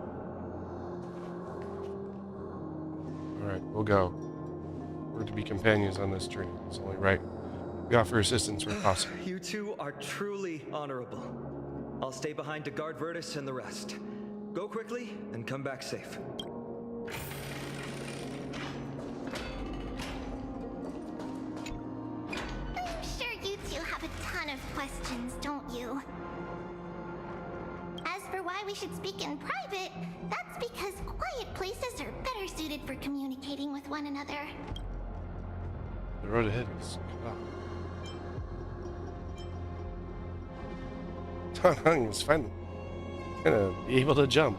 Alright, we'll go. We're to be companions on this journey. It's only right. We offer assistance where possible. You two are truly honorable. I'll stay behind to guard Virtus and the rest. Go quickly and come back safe. I'm sure you two have a ton of questions, don't you? As for why we should speak in private, that's because quiet places are better suited for communicating with one another. The road ahead is cut off. He was finally gonna be able to jump.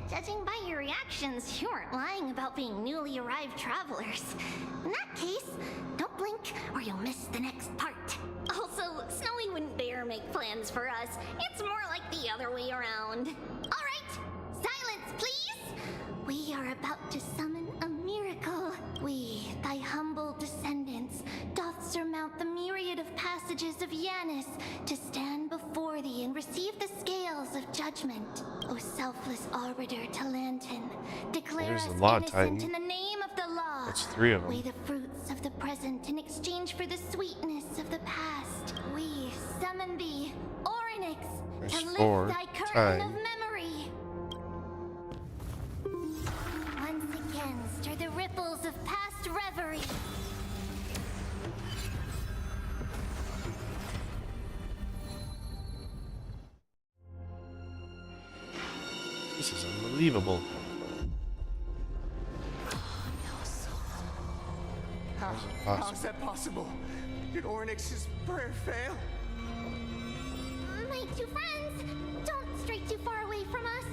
Judging by your reactions, you aren't lying about being newly arrived travelers. In that case, don't blink or you'll miss the next part. Also, Snowy wouldn't dare make plans for us. It's more like the other way around. All right, silence, please. We are about to summon a miracle. We, thy humble descendants, doth surmount the myriad of passages of Yanis to stand before thee and receive the scales of judgment. O selfless arbiter Talantin, declare There's us the law, innocent Titan. in the name of the law. That's 3 of them. Weigh the fruits of the present in exchange for the sweetness of the past. We summon thee, Orynyx, There's to lift 4 thy curtain Time. of memory. Once again, stir the ripples of past reverie. This is unbelievable. How How's it possible? is that possible? Did Orynyx's prayer fail? My two friends, don't stray too far away from us.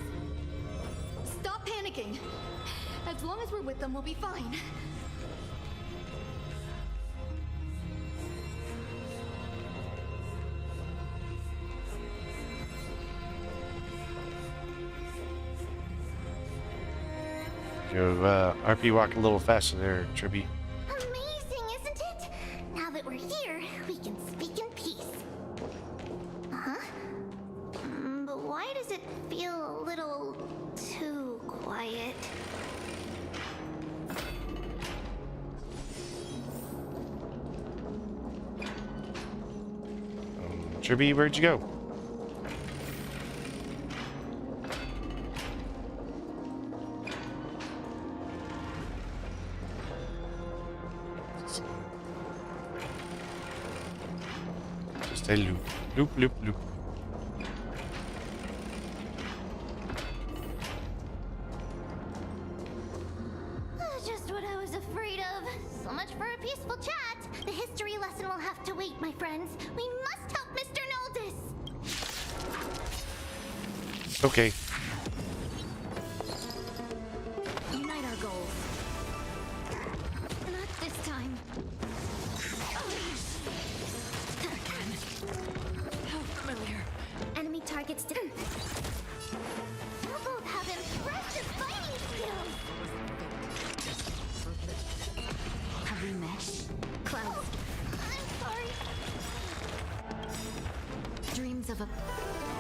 Stop panicking. As long as we're with them, we'll be fine. You RP walk a little faster there, Tribby. Amazing, isn't it? Now that we're here, we can speak in peace. Uh-huh. But why does it feel a little too quiet? Tribby, where'd you go? Just a loop. Loop, loop, loop. Just what I was afraid of. So much for a peaceful chat. The history lesson will have to wait, my friends. We must help Mr. Noldus. Okay. Unite our goals. Not this time. Again. How familiar. Enemy targets to... You both have impressive fighting skills. Have we met? Close. I'm sorry. Dreams of a...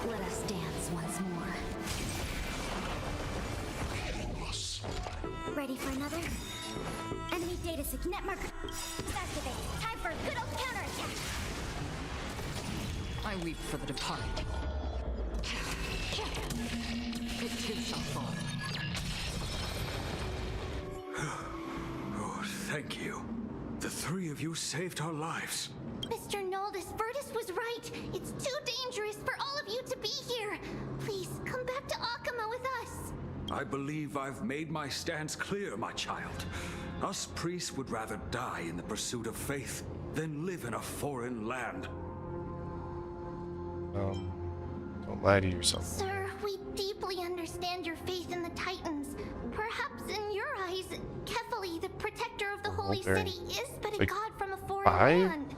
Let us dance once more. Ready for another? Enemy data signet marker. Activate. Time for a good old counterattack. I weep for the departed. It too shall fall. Oh, thank you. The 3 of you saved our lives. Mr. Noldus, Virtus was right. It's too dangerous for all of you to be here. Please, come back to Akama with us. I believe I've made my stance clear, my child. Us priests would rather die in the pursuit of faith than live in a foreign land. Don't lie to yourself. Sir, we deeply understand your faith in the Titans. Perhaps in your eyes, Kefali, the protector of the holy Baron. city, is but a Like god from a foreign 5? land.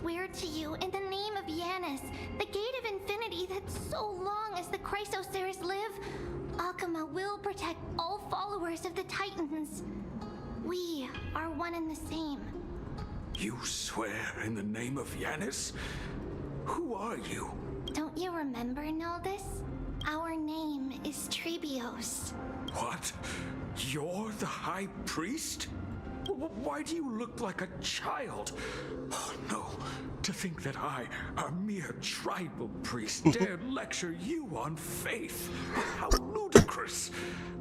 swear to you in the name of Yanis, the Gate of Infinity that so long as the Chrysoceres live, Akama will protect all followers of the Titans. We are one and the same. You swear in the name of Yanis? Who are you? Don't you remember, Naldus? Our name is Trebios. What? You're the High Priest? Why do you look like a child? Oh no, to think that I, a mere tribal priest, dare lecture you on faith. How ludicrous.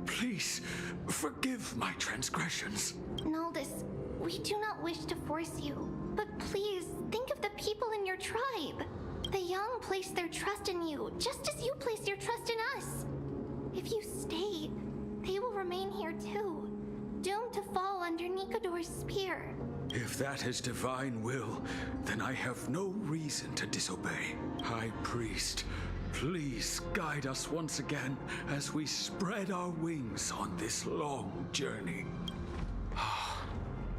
Please, forgive my transgressions. Naldus, we do not wish to force you, but please think of the people in your tribe. The young place their trust in you, just as you place your trust in us. If you stay, they will remain here too, doomed to fall under Nikodor's spear. If that is divine will, then I have no reason to disobey. High Priest, please guide us once again as we spread our wings on this long journey.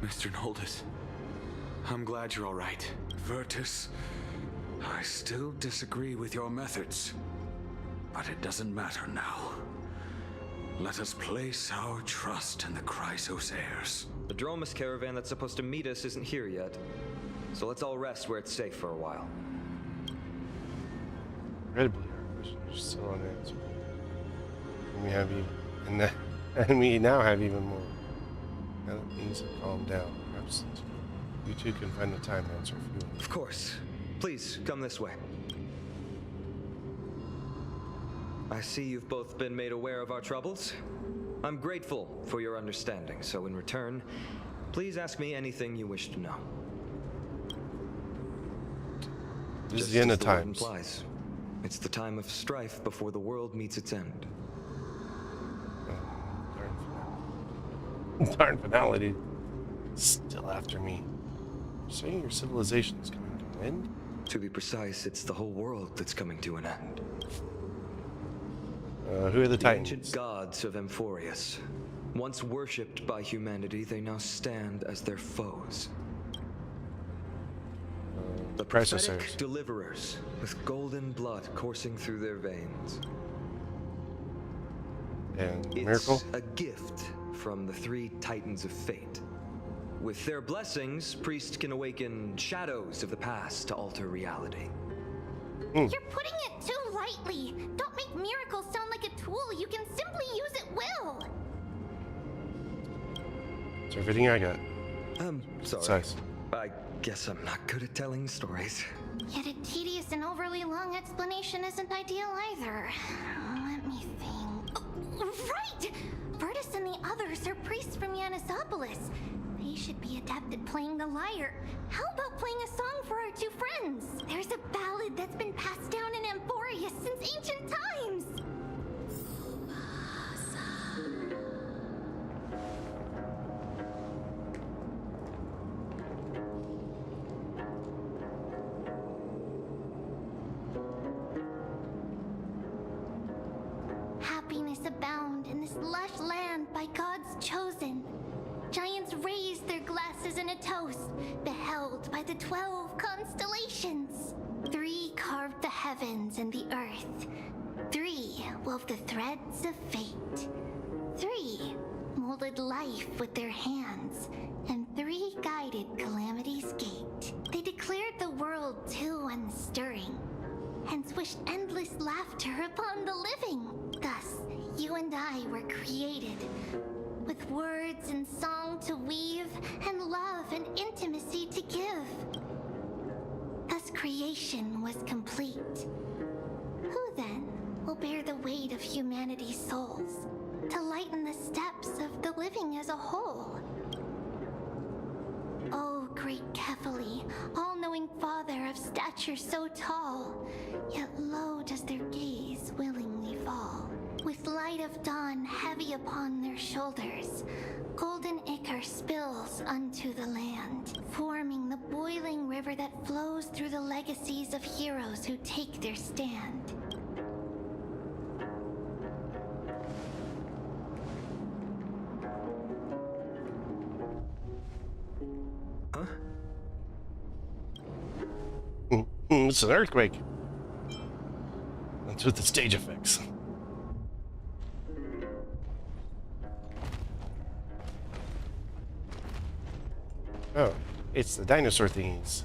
Mr. Naldus, I'm glad you're all right. Virtus, I still disagree with your methods, but it doesn't matter now. Let us place our trust in the Chrysoceres. The Dromus caravan that's supposed to meet us isn't here yet, so let's all rest where it's safe for a while. Incredibly, our questions are still unanswered. And we have even, and we now have even more. Now that things have calmed down, perhaps you two can find the time to answer a few. Of course. Please, come this way. I see you've both been made aware of our troubles. I'm grateful for your understanding, so in return, please ask me anything you wish to know. This is Just the end as of the word times. implies, it's the time of strife before the world meets its end. Darn finality. Still after me. You're saying your civilization is coming to an end? To be precise, it's the whole world that's coming to an end. Who are the The Titans? ancient gods of Amphoreus. Once worshipped by humanity, they now stand as their foes. The prophetic Chrysoceres. deliverers, with golden blood coursing through their veins. And It's Miracle? a gift from the three Titans of Fate. With their blessings, priests can awaken shadows of the past to alter reality. You're putting it too lightly. Don't make miracles sound like a tool you can simply use at will. That's everything I got. Sorry. Size. I guess I'm not good at telling stories. Yet a tedious and overly long explanation isn't ideal either. Let me think. Oh, right! Virtus and the others are priests from Yanisopolis. They should be adept at playing the lyre. How about playing a song for our two friends? There's a ballad that's been passed down in Amphoreus since ancient times. Happiness abound in this lush land by God's chosen. Giants raised their glasses in a toast, beheld by the 12 constellations. 3 carved the heavens and the earth. 3 wove the threads of fate. 3 molded life with their hands. And 3 guided calamity's gate. They declared the world too unstirring, hence wished endless laughter upon the living. Thus, you and I were created, with words and song to weave, and love and intimacy to give. Thus creation was complete. Who then will bear the weight of humanity's souls, to lighten the steps of the living as a whole? O great Kephali, all-knowing father of stature so tall, yet low does their gaze willingly fall. With light of dawn heavy upon their shoulders, golden ichor spills unto the land, forming the boiling river that flows through the legacies of heroes who take their stand. Huh? It's an earthquake. That's with the stage effects. Oh, it's the dinosaur thingies.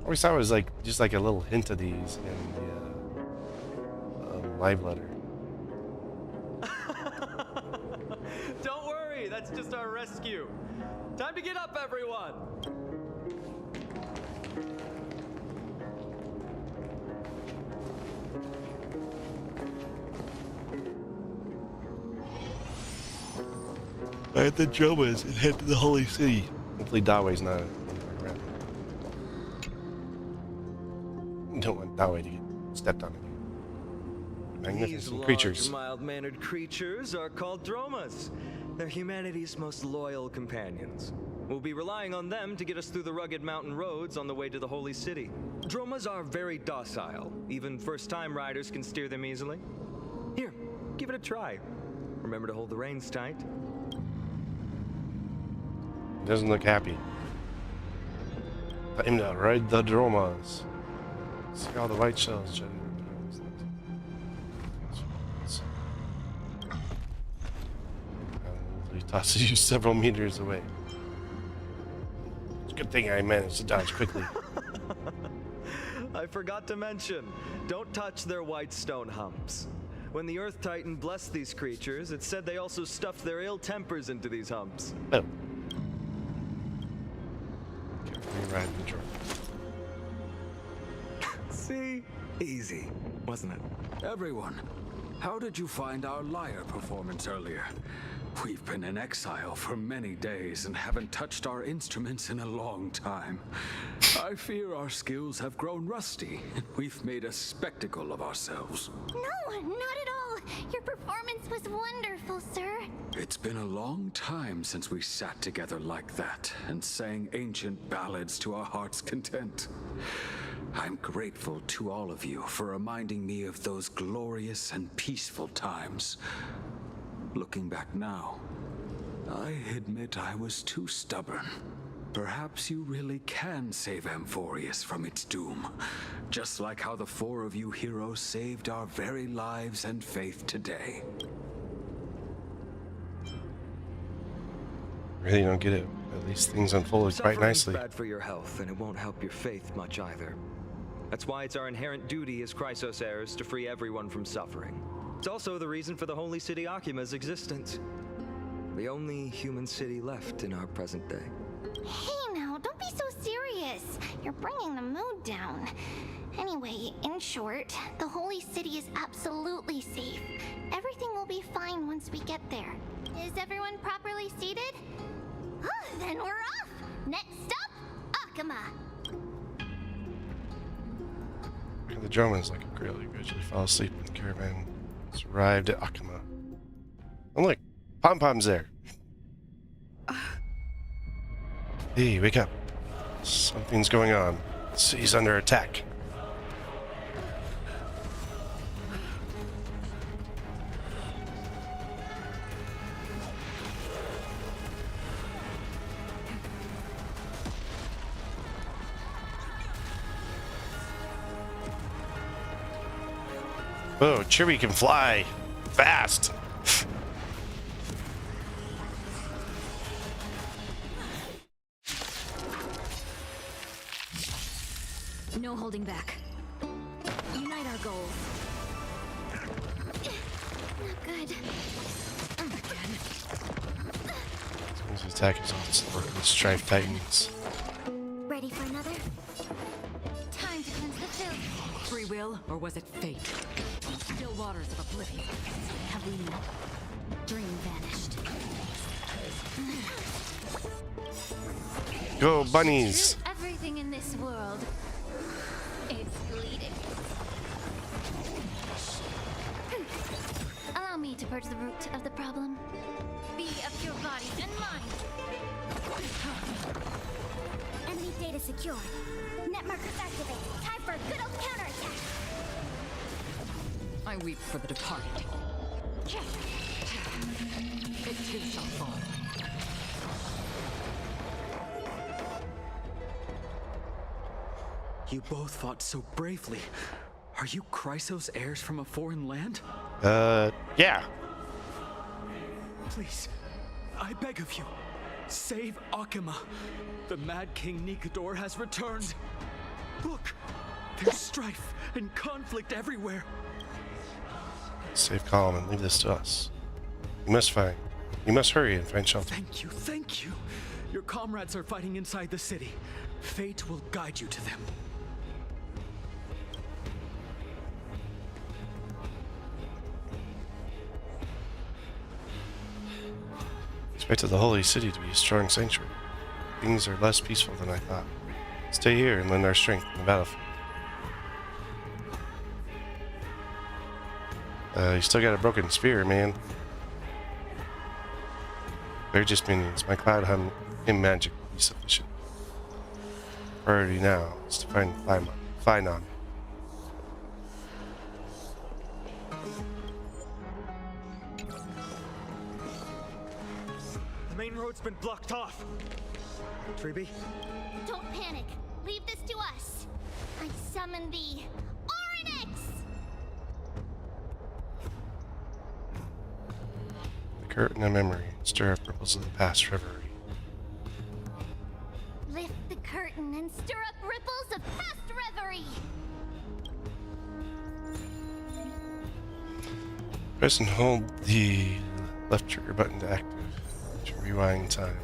I always thought it was like just like a little hint of these in the live letter. Don't worry, that's just our rescue. Time to get up, everyone. I had the Jomas and head to the Holy City. Hopefully Dawei's not around. Don't want Dawei to get stepped on again. These Magnificent creatures. mild-mannered creatures are called dromas. They're humanity's most loyal companions. We'll be relying on them to get us through the rugged mountain roads on the way to the Holy City. Dromas are very docile. Even first-time riders can steer them easily. Here, give it a try. Remember to hold the reins tight. Doesn't look happy. Time to ride the dromas. See all the white shells. He tosses you several meters away. It's a good thing I managed to dodge quickly. I forgot to mention, don't touch their white stone humps. When the Earth Titan blessed these creatures, it said they also stuffed their ill tempers into these humps. Oh. Carefully ride the drone. See? Easy, wasn't it? Everyone, how did you find our lyre performance earlier? We've been in exile for many days and haven't touched our instruments in a long time. I fear our skills have grown rusty, and we've made a spectacle of ourselves. No, not at all. Your performance was wonderful, sir. It's been a long time since we sat together like that and sang ancient ballads to our heart's content. I'm grateful to all of you for reminding me of those glorious and peaceful times. Looking back now, I admit I was too stubborn. Perhaps you really can save Amphoreus from its doom, just like how the four of you heroes saved our very lives and faith today. Really don't get it. At least things unfolded quite Suffering's nicely. bad for your health, and it won't help your faith much either. That's why it's our inherent duty as Chrysos heirs to free everyone from suffering. It's also the reason for the Holy City Akima's existence. The only human city left in our present day. Hey now, don't be so serious. You're bringing the mood down. Anyway, in short, the Holy City is absolutely safe. Everything will be fine once we get there. Is everyone properly seated? Then we're off! Next stop, Akima! The Droman's like a grill. You usually fall asleep when the caravan has arrived at Akima. Oh look, Pom Pom's there. Hey, wake up. Something's going on. The city's under attack. Oh, Chewie can fly fast. No holding back. Unite our goals. Not good. His attack is on working with Strife Titans. Ready for another? Time to cleanse the filth. Free will, or was it fate? Still waters of oblivion. Have we met? Dream vanished. Go, bunnies! Everything in this world. It's bleeding. Allow me to purge the root of the problem. Be of your body and mind. Enemy data secure. Net markers activated. Time for a good old counterattack. I weep for the departed. It too shall fall. It too shall fall. You both fought so bravely. Are you Chrysos heirs from a foreign land? Yeah. Please, I beg of you, save Akima. The Mad King Nikador has returned. Look, there's strife and conflict everywhere. Save calm and leave this to us. You must hurry and find shelter. Thank you, thank you. Your comrades are fighting inside the city. Fate will guide you to them. Expected the holy city to be a strong sanctuary. Things are less peaceful than I thought. Stay here and lend our strength in the battlefield. You still got a broken spear, man. They're just minions. My cloud hunt and magic will be sufficient. Priority now is to find Finon. The main road's been blocked off. Treeby? Don't panic. Leave this to us. I summon the Oryx! The curtain of memory. Stir up ripples of the past reverie. Lift the curtain and stir up ripples of past reverie. Press and hold the left trigger button to active to rewind time.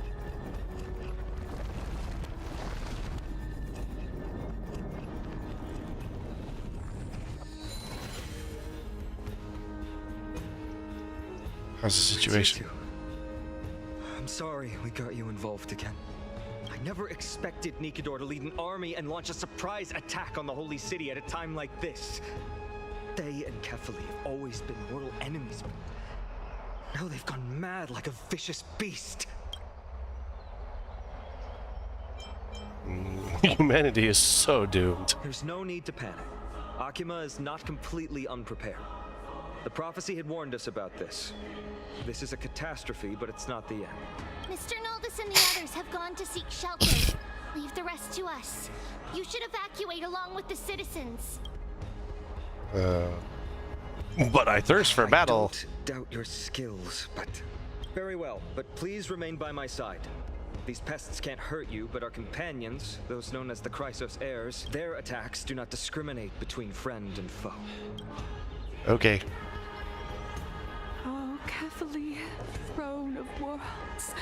How's the situation? I'm sorry we got you involved again. I never expected Nikador to lead an army and launch a surprise attack on the Holy City at a time like this. They and Kefali have always been mortal enemies, but now they've gone mad like a vicious beast. Humanity is so doomed. There's no need to panic. Akima is not completely unprepared. The prophecy had warned us about this. This is a catastrophe, but it's not the end. Mr. Noldus and the others have gone to seek shelter. Leave the rest to us. You should evacuate along with the citizens. But I thirst for battle. I don't doubt your skills, but... Very well, but please remain by my side. These pests can't hurt you, but our companions, those known as the Chrysos heirs, their attacks do not discriminate between friend and foe. Okay. Oh, Kefali, throne of worlds,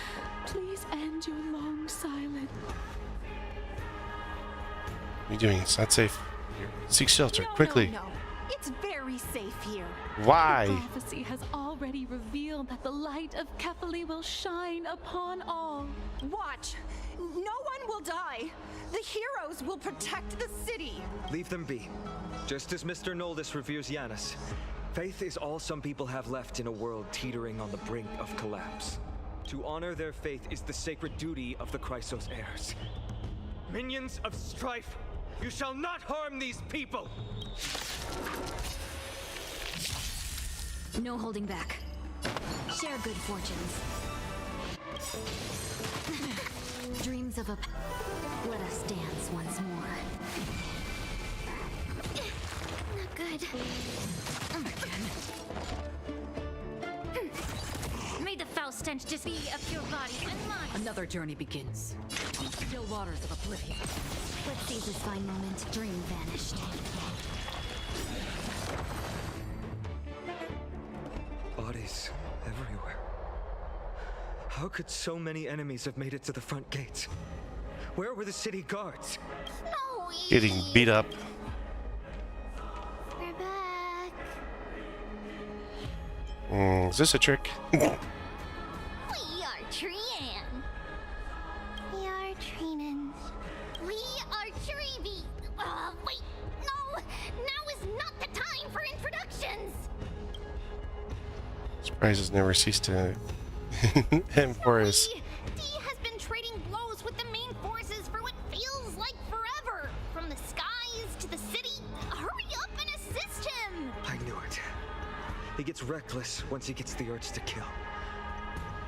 please end your long silence. What are you doing? It's not safe. Here. Seek shelter, quickly. No. It's very safe here. Why? The prophecy has already revealed that the light of Kefali will shine upon all. Watch! No one will die! The heroes will protect the city! Leave them be. Just as Mr. Noldus reveres Yanis, faith is all some people have left in a world teetering on the brink of collapse. To honor their faith is the sacred duty of the Chrysos heirs. Minions of strife, you shall not harm these people! No holding back. Share good fortunes. Dreams of a... Let us dance once more. Not good. Again. May the foul stench just be of your body and mine. Another journey begins. Still waters of oblivion. Let's seize this fine moment. Dream vanished. Bodies everywhere. How could so many enemies have made it to the front gates? Where were the city guards? No, Getting beat up. We're back. Is this a trick? We are Trian. We are Trinans. We are Treeby. Wait, no! Now is not the time for introductions! Surprises never cease to Amphoreus. D has been trading blows with the main forces for what feels like forever. From the skies to the city. Hurry up and assist him! I knew it. He gets reckless once he gets the urge to kill.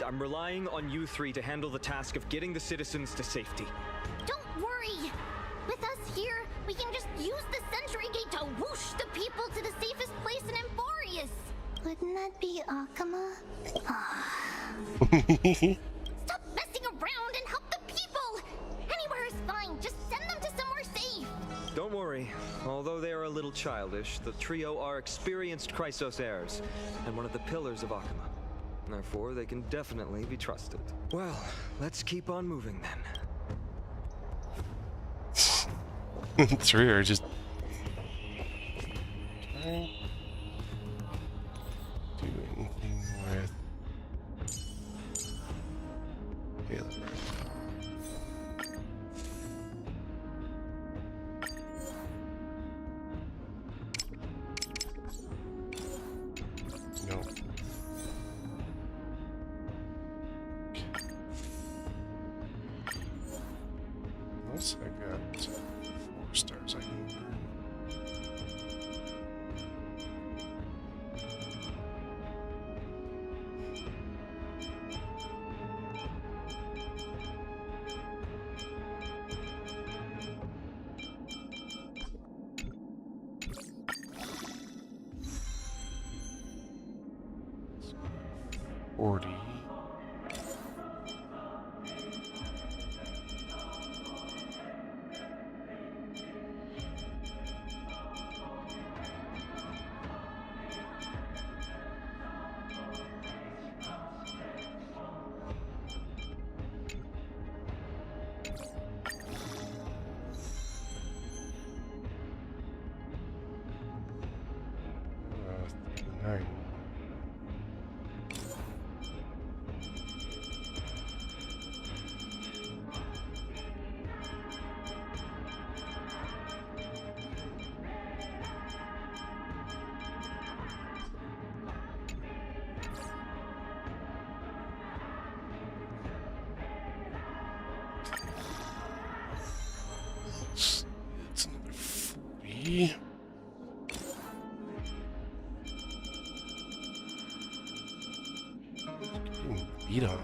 I'm relying on you three to handle the task of getting the citizens to safety. Don't worry. With us here, we can just use the Sentry Gate to whoosh the people to the safest place in Amphoreus. Wouldn't that be Akama? Stop messing around and help the people! Anywhere is fine, just send them to somewhere safe! Don't worry. Although they are a little childish, the trio are experienced Chrysos heirs, and one of the pillars of Akama. Therefore, they can definitely be trusted. Well, let's keep on moving then. Three are just... Can I do anything with... Caleb? No. Unless I got 4 stars I can earn. 40. Nine. It's another 40. Beat on.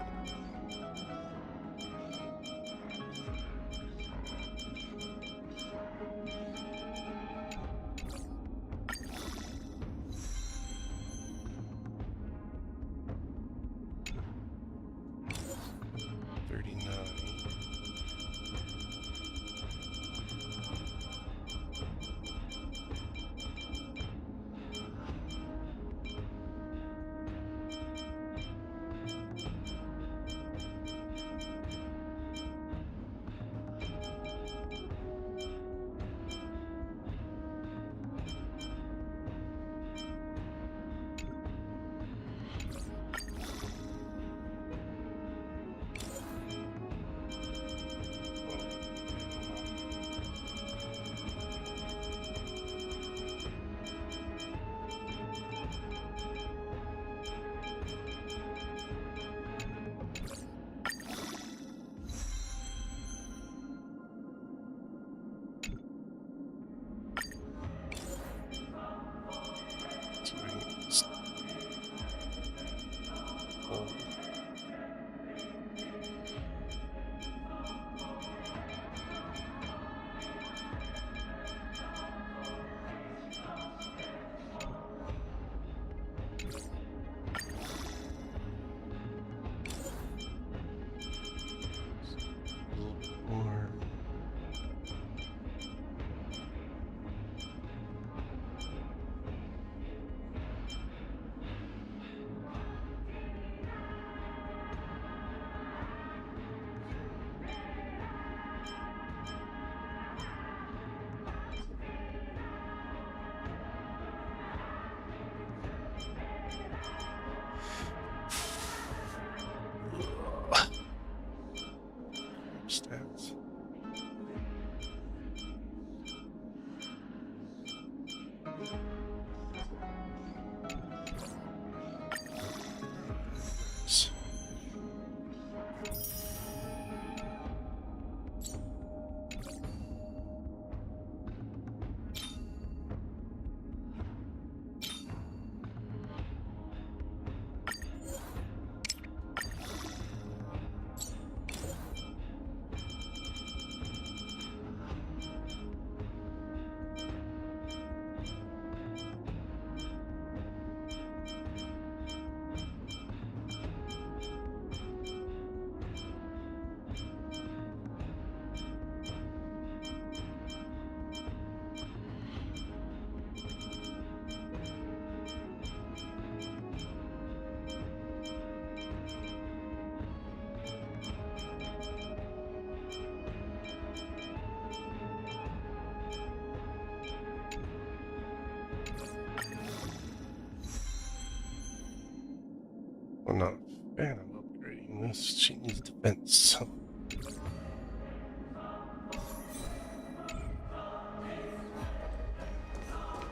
Well, not a fan of upgrading this. She needs defense. So.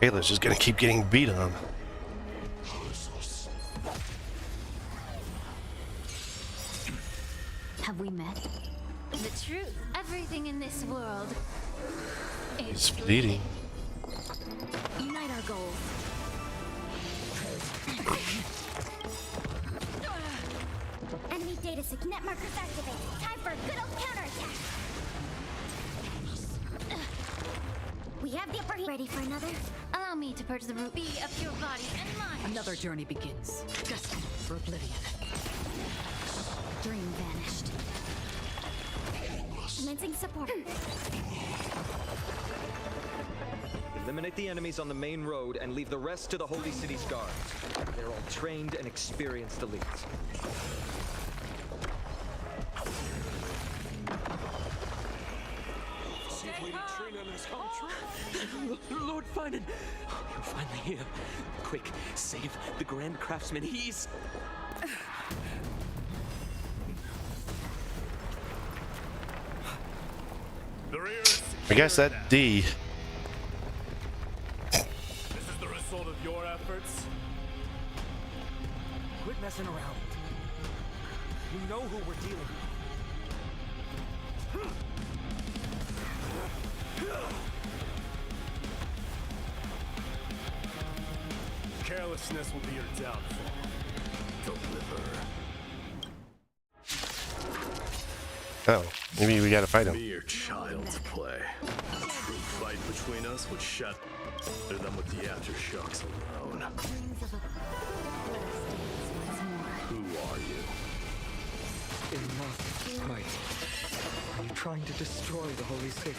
Ayla's just gonna keep getting beat on. Have we met? The truth. Everything in this world. It's bleeding. Unite our goals. Enemy data sig net markers activated. Time for a good old counterattack. We have the upper hand. Ready for another? Allow me to purge the root. Be of your body and mind. Another journey begins. Destined for oblivion. Dream vanished. Commencing support. Eliminate the enemies on the main road and leave the rest to the Holy City's guards. They're all trained and experienced elites. Lord Finan! You're finally here. Quick, save the Grand Craftsman. He's... I guess that D. This is the result of your efforts. Quit messing around. You know who we're dealing with. Carelessness will be your downfall. Deliver. Oh, maybe we gotta fight him. Mere child's play. A true fight between us would shatter them with the aftershocks alone. Who are you? Enough, Mighty. Are you trying to destroy the Holy City?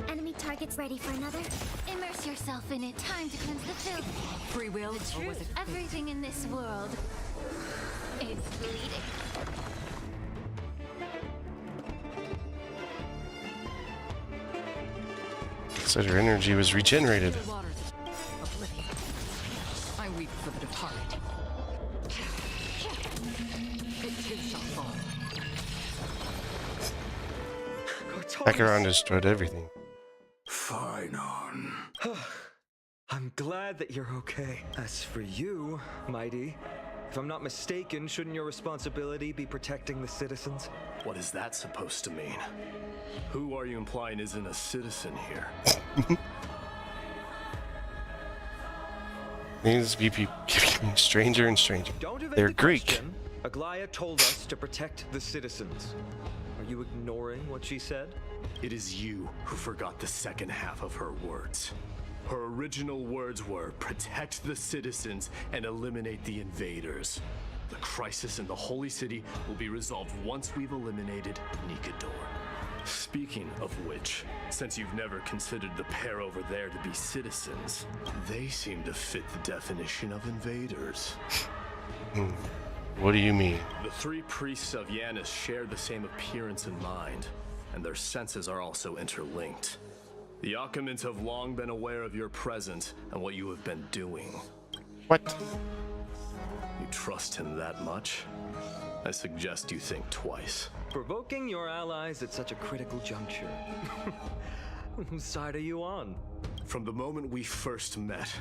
Enemy targets ready for another? Immerse yourself in it. Time to cleanse the filth. Free will, The or was truth. it Everything in this world. It's bleeding. Said her energy was regenerated. Still waters of oblivion. I weep for the departed. It too shall fall. Acheron destroyed everything. Finan. I'm glad that you're okay. As for you, Mighty, if I'm not mistaken, shouldn't your responsibility be protecting the citizens? What is that supposed to mean? Who are you implying isn't a citizen here? These be getting stranger and stranger. Don't evade They're the Greek. question. Aglaia told us to protect the citizens. Are you ignoring what she said? It is you who forgot the second half of her words. Her original words were, protect the citizens and eliminate the invaders. The crisis in the Holy City will be resolved once we've eliminated Nikador. Speaking of which, since you've never considered the pair over there to be citizens, they seem to fit the definition of invaders. What do you mean? The three priests of Yanis share the same appearance and mind, and their senses are also interlinked. The Achaemins have long been aware of your presence and what you have been doing. What? You trust him that much? I suggest you think twice. Provoking your allies at such a critical juncture. Whose side are you on? From the moment we first met,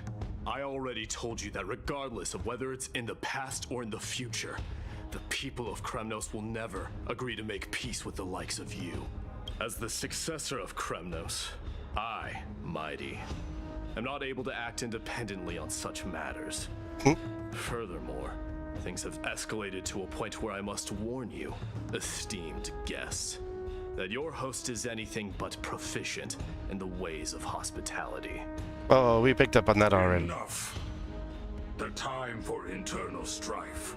I already told you that regardless of whether it's in the past or in the future, the people of Kremnos will never agree to make peace with the likes of you. As the successor of Kremnos, I, Mighty, am not able to act independently on such matters. Furthermore, things have escalated to a point where I must warn you, esteemed guests, that your host is anything but proficient in the ways of hospitality. Oh, we picked up on that already. Enough. The time for internal strife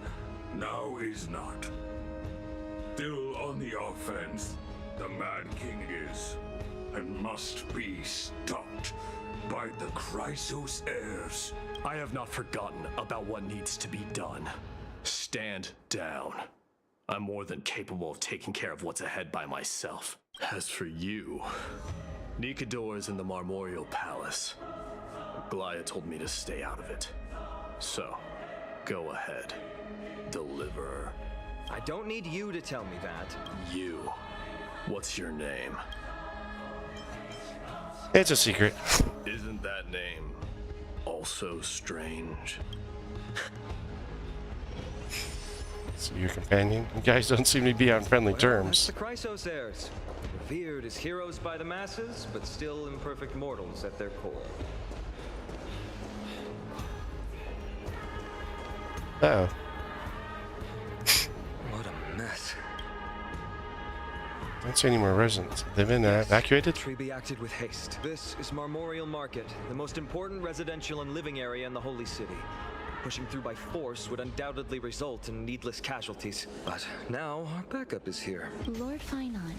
now is not. Still on the offense, the Mad King is, and must be stopped by the Chrysos heirs. I have not forgotten about what needs to be done. Stand down. I'm more than capable of taking care of what's ahead by myself. As for you, Nikador is in the Marmorial Palace. Aglaia told me to stay out of it. So, Go ahead. Deliver. I don't need you to tell me that. You. What's your name? It's a secret. Isn't that name also strange? So your companion? You guys don't seem to be on friendly terms. That's the Chrysos heirs. Revered as heroes by the masses, but still imperfect mortals at their core. Uh-oh. What a mess. Don't see any more residents. They've been evacuated? Tree be acted with haste. This is Marmorial Market, the most important residential and living area in the Holy City. Pushing through by force would undoubtedly result in needless casualties. But now our backup is here. Lord Finon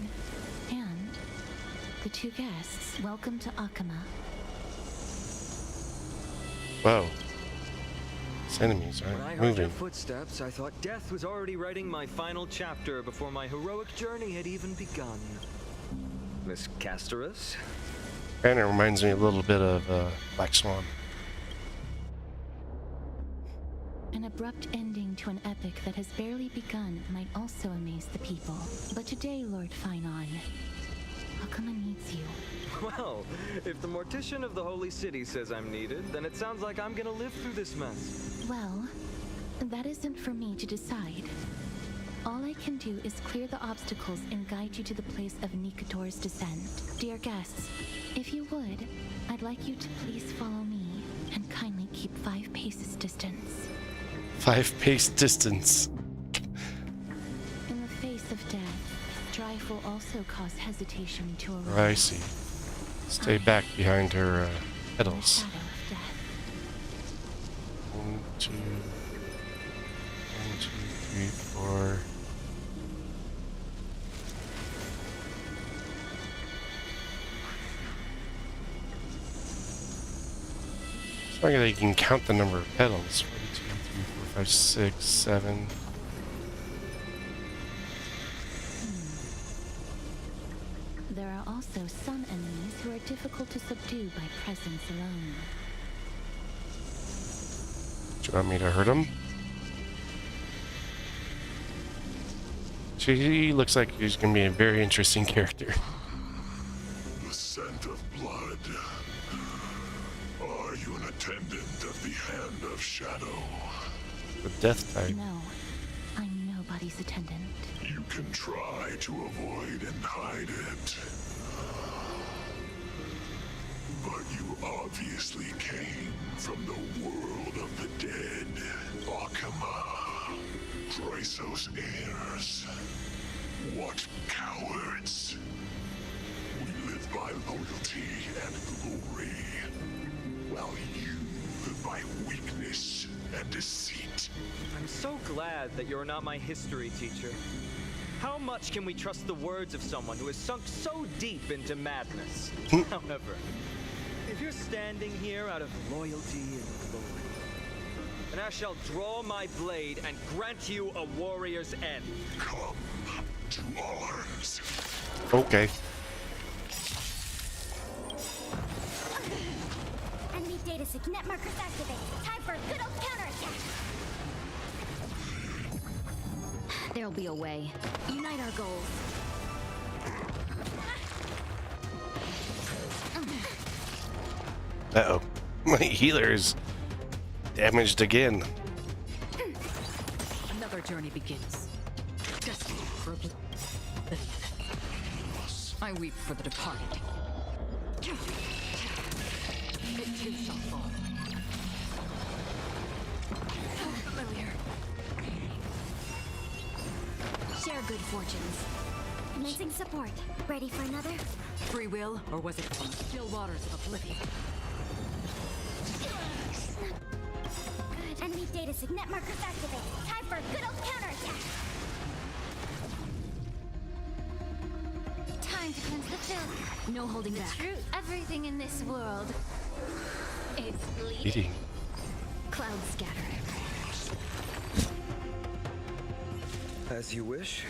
and the two guests, welcome to Akama. Whoa. These enemies When I aren't heard your moving. footsteps, I thought Death was already writing my final chapter before my heroic journey had even begun. Miss Castorus? Kinda reminds me a little bit of Black Swan. An abrupt ending to an epic that has barely begun might also amaze the people. But today, Lord Finon, Akama needs you. Well, if the mortician of the Holy City says I'm needed, then it sounds like I'm gonna live through this mess. Well, that isn't for me to decide. All I can do is clear the obstacles and guide you to the place of Nikator's descent. Dear guests, if you would, I'd like you to please follow me and kindly keep 5 paces distance. 5-pace distance. In the face of death, strife will also cause hesitation to arise. I see. Stay back behind her pedals. Shadow of death. 1, 2, 3, 4. It's not like you can count the number of pedals. 1, 2, 3, 4, 5, 6, 7. There are also some enemies who are difficult to subdue by presence alone. Do you want me to hurt him? She looks like she's going to be a very interesting character. The scent of blood. Are you an attendant of the Hand of Shadow? The death type. No, I'm nobody's attendant. You can try to avoid and hide it. But you obviously came from the world of the dead. Akama. Chrysos heirs. What cowards. We live by loyalty and glory, while you live by weakness and deceit. I'm so glad that you're not my history teacher. How much can we trust the words of someone who has sunk so deep into madness? However, if you're standing here out of loyalty and glory, then I shall draw my blade and grant you a warrior's end. Come to arms. Okay. Enemy data signet markers activate. Time for a good old counterattack. There'll be a way. Unite our goals. Uh-oh. My healer is damaged again. Another journey begins. Destined for oblivion. I weep for the departed. It too shall fall. So familiar. Share good fortunes. Commencing support. Ready for another? Free will, or was it from the still waters of oblivion? Good. Enemy data signet markers activate. Time for a good old counterattack. Time to cleanse the filth. No holding back. Truth. Everything in this world. It's bleeding. Eating. Clouds scattered. As you wish.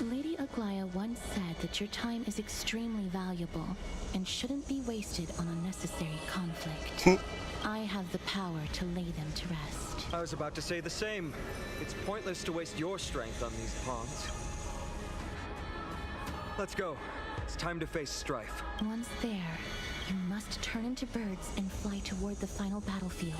Lady Aglaya once said that your time is extremely valuable and shouldn't be wasted on unnecessary conflict. I have the power to lay them to rest. I was about to say the same. It's pointless to waste your strength on these pawns. Let's go. It's time to face strife. Once there, you must turn into birds and fly toward the final battlefield.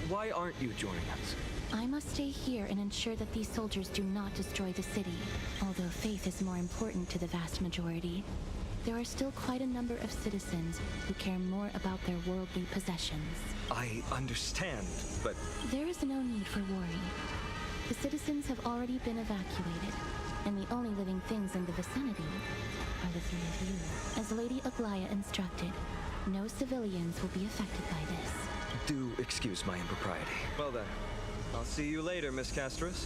Why aren't you joining us? I must stay here and ensure that these soldiers do not destroy the city. Although faith is more important to the vast majority, there are still quite a number of citizens who care more about their worldly possessions. I understand, but... There is no need for worry. The citizens have already been evacuated, and the only living things in the vicinity are the three of you. As Lady Aglaya instructed, no civilians will be affected by this. Do excuse my impropriety. Well then, I'll see you later, Miss Castris.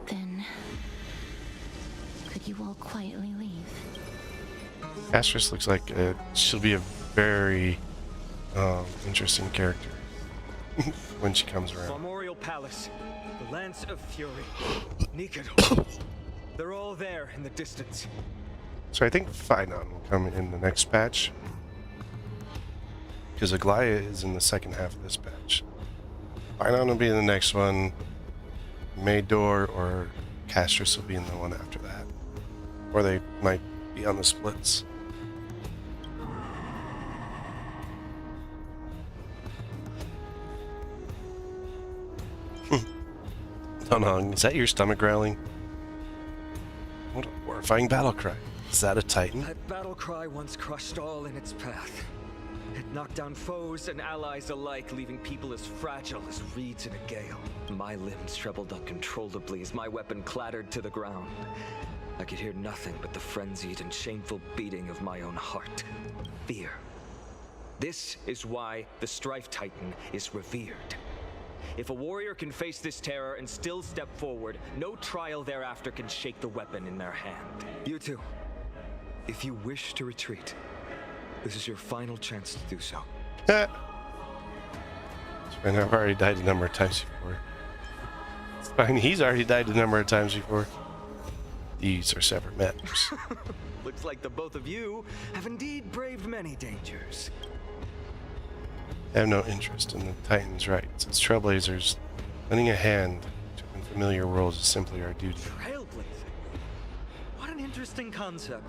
Then, could you all quietly leave? Castris looks like she'll be a very interesting character when she comes around. Memorial Palace, the Lance of Fury, Nicator. They're all there in the distance. So I think Phynon will come in the next patch, because Aglaya is in the second half of this patch. Phynon will be in the next one. Maydor or Castris will be in the one after that. Or they might be on the splits. Dunhung, is that your stomach growling? What a horrifying battle cry. Is that a Titan? That battle cry once crushed all in its path. It knocked down foes and allies alike, leaving people as fragile as reeds in a gale. My limbs trembled uncontrollably as my weapon clattered to the ground. I could hear nothing but the frenzied and shameful beating of my own heart. Fear. This is why the Strife Titan is revered. If a warrior can face this terror and still step forward, no trial thereafter can shake the weapon in their hand. You two, if you wish to retreat, this is your final chance to do so. And I've already died a number of times before. It's fine, he's already died a number of times before. These are separate matters. Looks like the both of you have indeed braved many dangers. I have no interest in the Titan's rights. As trailblazers, lending a hand to unfamiliar worlds is simply our duty. Trailblazing? What an interesting concept.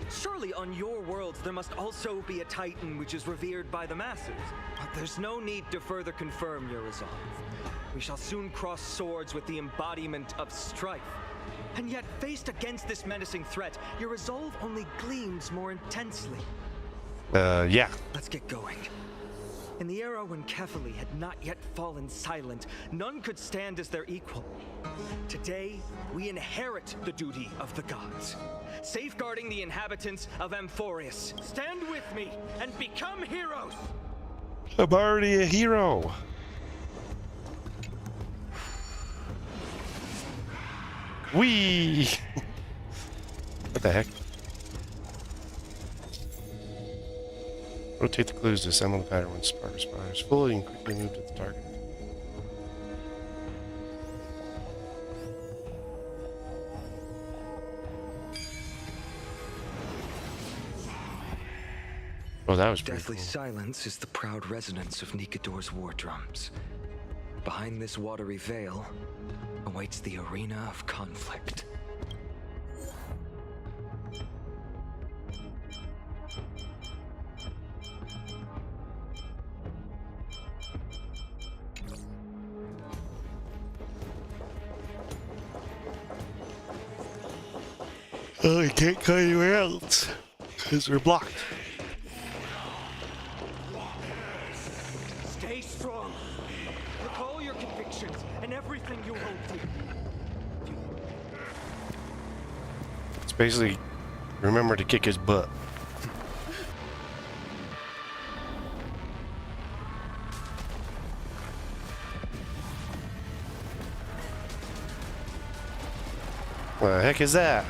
Surely on your worlds there must also be a Titan which is revered by the masses. But there's no need to further confirm your resolve. We shall soon cross swords with the embodiment of strife. And yet, faced against this menacing threat, your resolve only gleams more intensely. Yeah. Let's get going. In the era when Kefali had not yet fallen silent, none could stand as their equal. Today, we inherit the duty of the gods, safeguarding the inhabitants of Amphoreus. Stand with me and become heroes! I'm already a hero! Whee! What the heck? Rotate the clues to assemble the pattern when spark responders fully and quickly move to the target. Oh, that was pretty Deathly cool. silence is the proud resonance of Nicator's war drums. Behind this watery veil awaits the arena of conflict. Oh, I can't go anywhere else because we're blocked. Stay strong. Recall your convictions and everything you hold dear. It's basically remember to kick his butt. What the heck is that?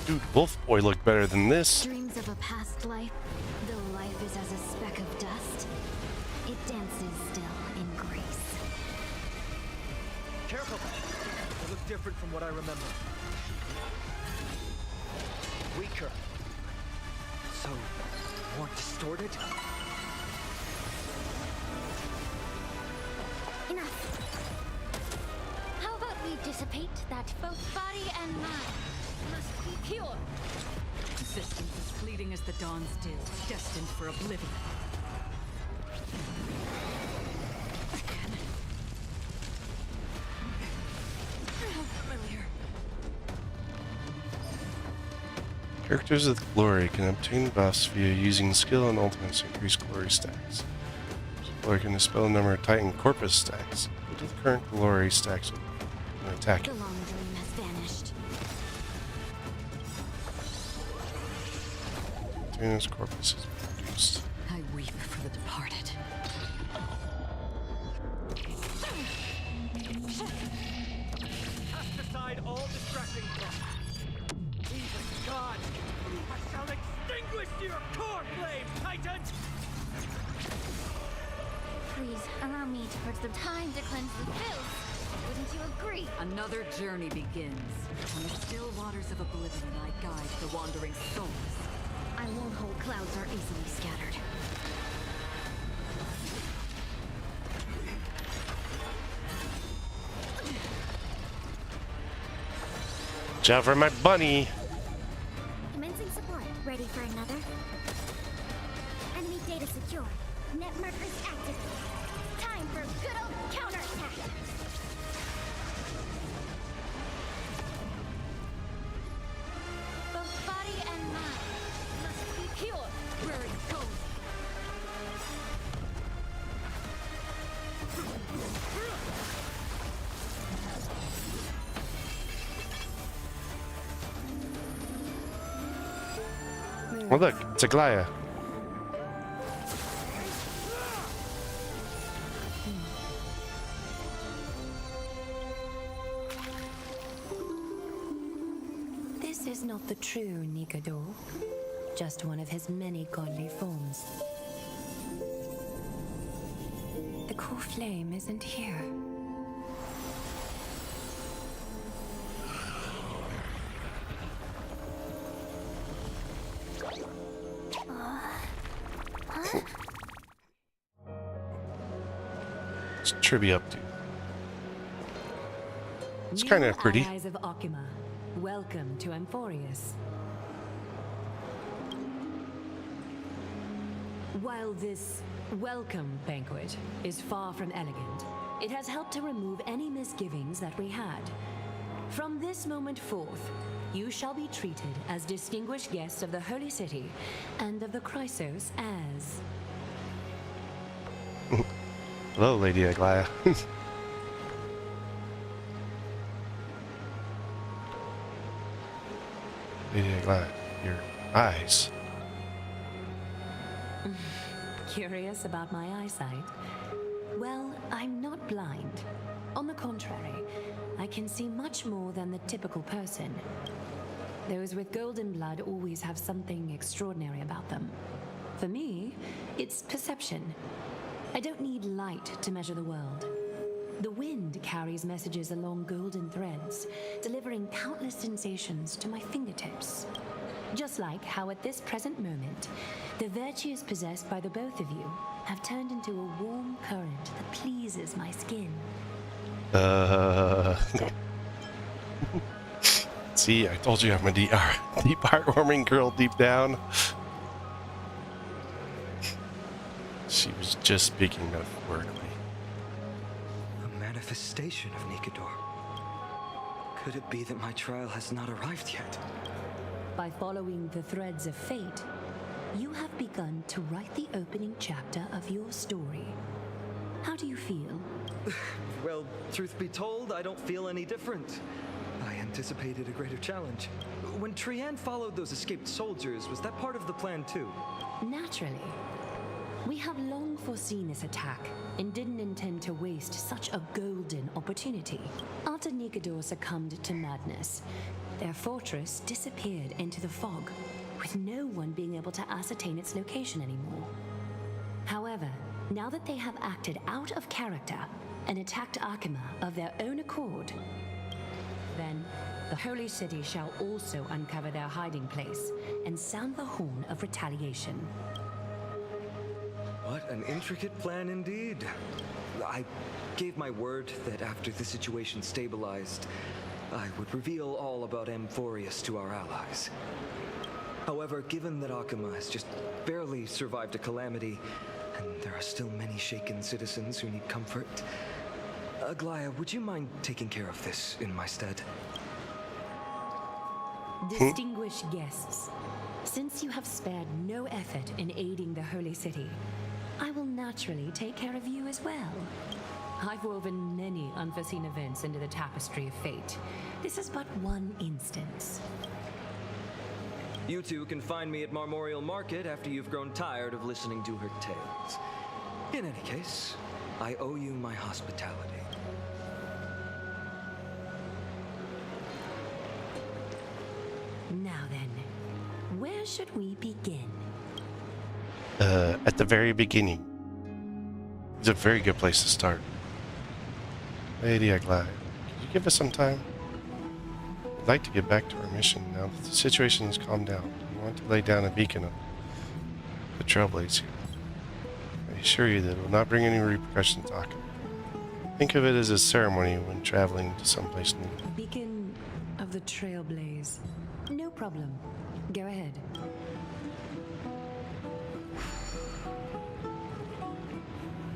Dude, Wolf Boy looked better than this. Dreams of a past life, though life is as a speck of dust. It dances still in grace. Careful! They look different from what I remember. Weaker. So, more distorted? Enough. How about we dissipate that both body and mind must be pure? Existence as fleeting as the dawn's dew, destined for oblivion. How familiar. Characters with glory can obtain buffs via using skill and ultimates to increase glory stacks. Glory can dispel a number of Titan corpus stacks. Go to the current glory stacks and attack The it. long dream has vanished. Titan's corpus has been reduced. I weep for the departed. Cast aside all distracting thoughts. Even God, I shall extinguish your core flame, Titan! Please allow me to put some time to cleanse the filth. Wouldn't you agree? Another journey begins. On the still waters of oblivion, I guide the wandering souls. I won't hold clouds are easily scattered. Watch out for my bunny! Commencing support. Ready for another? Enemy data secure. Net markers activated. Time for good old counterattack. Both body and mind must be pure. Where it goes. Oh look, it's a Glaya. This is not the true Nikador, just one of his many godly forms. The core flame isn't here. What's Tribby up to? It's kind of pretty. Allies of Okima, welcome to Amphoreus. While this welcome banquet is far from elegant, it has helped to remove any misgivings that we had. From this moment forth, you shall be treated as distinguished guests of the Holy City and of the Chrysos as... Hello, Lady Aglaya. Lady Aglaya, your eyes. Curious about my eyesight? Well, I'm not blind. On the contrary, I can see much more than the typical person. Those with golden blood always have something extraordinary about them. For me, it's perception. I don't need light to measure the world. The wind carries messages along golden threads, delivering countless sensations to my fingertips. Just like how at this present moment, the virtues possessed by the both of you have turned into a warm current that pleases my skin. See, I told you I'm a deep heartwarming girl deep down. She was just speaking metaphorically. A manifestation of Nikador. Could it be that my trial has not arrived yet? By following the threads of fate, you have begun to write the opening chapter of your story. How do you feel? Well, truth be told, I don't feel any different. I anticipated a greater challenge. When Trian followed those escaped soldiers, was that part of the plan too? Naturally. We have long foreseen this attack and didn't intend to waste such a golden opportunity. After Nikador succumbed to madness, their fortress disappeared into the fog, with no one being able to ascertain its location anymore. However, Now that they have acted out of character and attacked Arkema of their own accord, then the Holy City shall also uncover their hiding place and sound the horn of retaliation. What an intricate plan indeed. I gave my word that after the situation stabilized, I would reveal all about Amphoreus to our allies. However, given that Arkema has just barely survived a calamity, and there are still many shaken citizens who need comfort, Aglaya, would you mind taking care of this in my stead? Distinguished guests, since you have spared no effort in aiding the Holy City, I will naturally take care of you as well. I've woven many unforeseen events into the tapestry of fate. This is but one instance. You two can find me at Marmorial Market after you've grown tired of listening to her tales. In any case, I owe you my hospitality. Now then, where should we begin? At the very beginning. It's a very good place to start. Lady Aglaya, could you give us some time? I'd like to get back to our mission now that the situation has calmed down. We want to lay down a beacon of the Trailblaze here. I assure you that it will not bring any repercussions to Arkema. Think of it as a ceremony when traveling to someplace new. Beacon of the Trailblaze. No problem. Go ahead.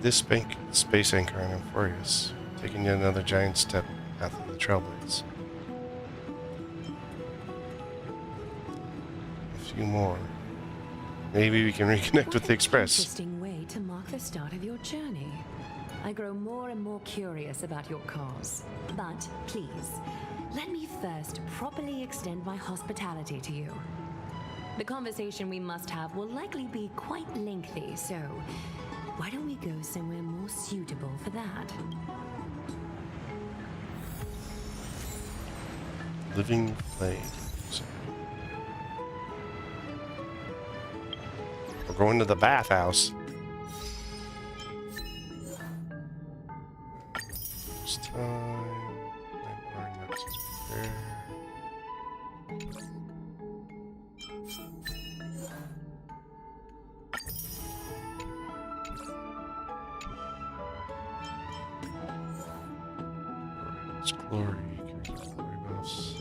This space anchor on Amphoreus, taking yet another giant step path of the Trailblaze. A few more. Maybe we can reconnect with the Express. Interesting way to mark the start of your journey. I grow more and more curious about your cause. But please, let me first properly extend my hospitality to you. The conversation we must have will likely be quite lengthy, so why don't we go somewhere more suitable for that? Living Flames. We're going to the bathhouse. This time. There. It's glory. Glory buffs.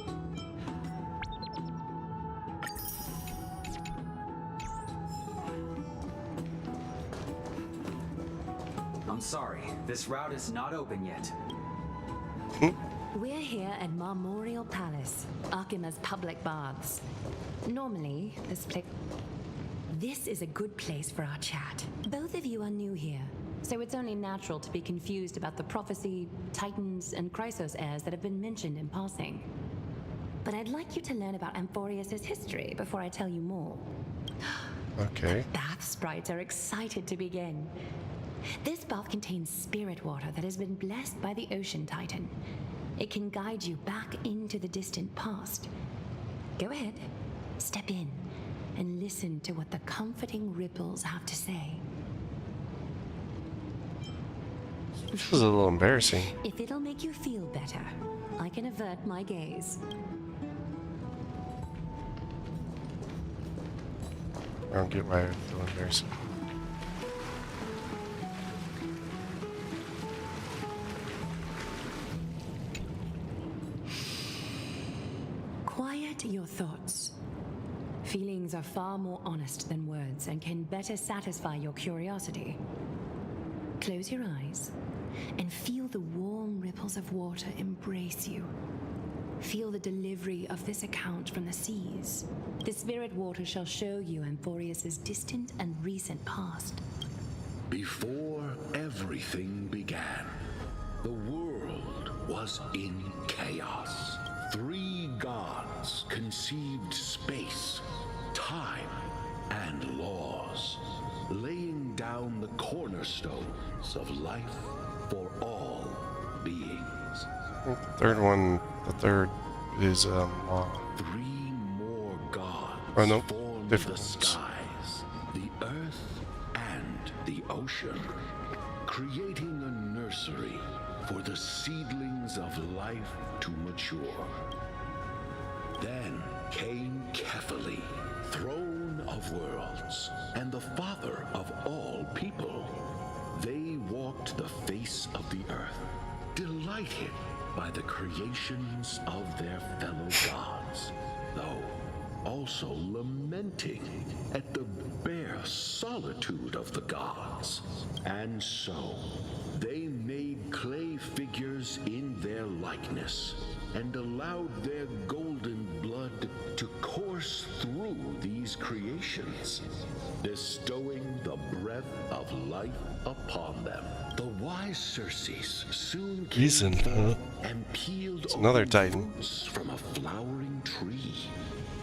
I'm sorry, this route is not open yet. We're here at Marmorial Palace, Arkema's public baths. Normally, this is a good place for our chat. Both of you are new here, so it's only natural to be confused about the prophecy, titans, and Chrysos heirs that have been mentioned in passing. But I'd like you to learn about Amphoreus' history before I tell you more. Okay. Bath sprites are excited to begin. This bath contains spirit water that has been blessed by the ocean titan. It can guide you back into the distant past. Go ahead, step in, and listen to what the comforting ripples have to say. This is a little embarrassing. If it'll make you feel better, I can avert my gaze. I don't get why I feel embarrassing. Quiet your thoughts. Feelings are far more honest than words and can better satisfy your curiosity. Close your eyes and feel the warm ripples of water embrace you. Feel the delivery of this account from the seas. The spirit water shall show you Amphoreus' distant and recent past. Before everything began, the world was in chaos. 3 gods conceived space, time, and laws, laying down the cornerstones of life for all beings. The third is law. 3 more gods oh, no. formed Different the ones. skies, the earth, and the ocean, creating a nursery for the seedlings of life to mature. Then came Kefali, throne of worlds, and the father of all people. They walked the face of the earth, delighted by the creations of their fellow gods, though also lamenting at the bare solitude of the gods. And so they made clay figures in their likeness and allowed their golden blood to course through these creations, bestowing the breath of life upon them. The wise Circes soon came and peeled another Titan fruits from a flowering tree,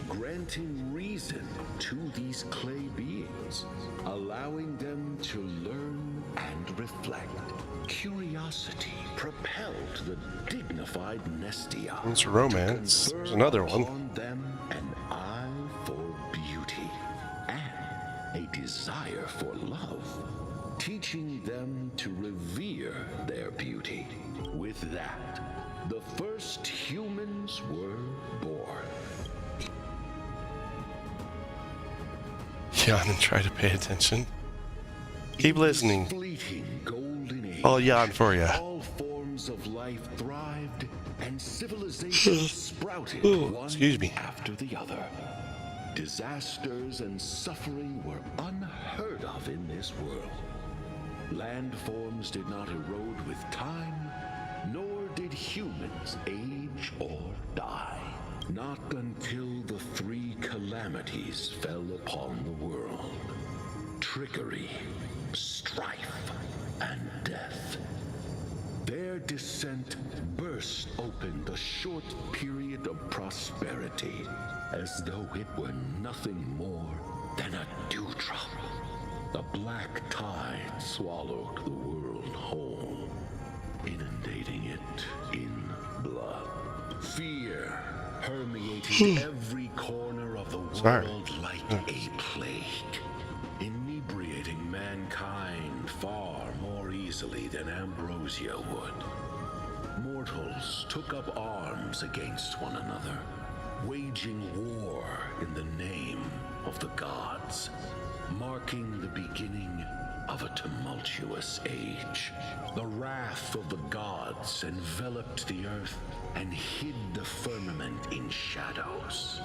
granting reason to these clay beings, allowing them to learn and reflect. Curiosity propelled the dignified Nestia. It's romance. There's another one. On them an eye for beauty and a desire for love, teaching them to revere their beauty. With that, the first humans were born. Yawn and try to pay attention. Keep listening. Fleeting golden age, I'll yawn for you. all forms of life thrived and civilization sprouted Excuse me. after the other. Disasters and suffering were unheard of in this world. Landforms did not erode with time, nor did humans age or die. Not until the three calamities fell upon the world: trickery, strife, and death. Their descent burst open the short period of prosperity, as though it were nothing more than a dewdrop. The black tide swallowed the world whole, inundating it in blood. Fear permeated every corner of the world like a plague, inebriating mankind far more easily than ambrosia would. Mortals took up arms against one another, waging war in the name of the gods, marking the beginning of a tumultuous age. The wrath of the gods enveloped the earth and hid the firmament in shadows,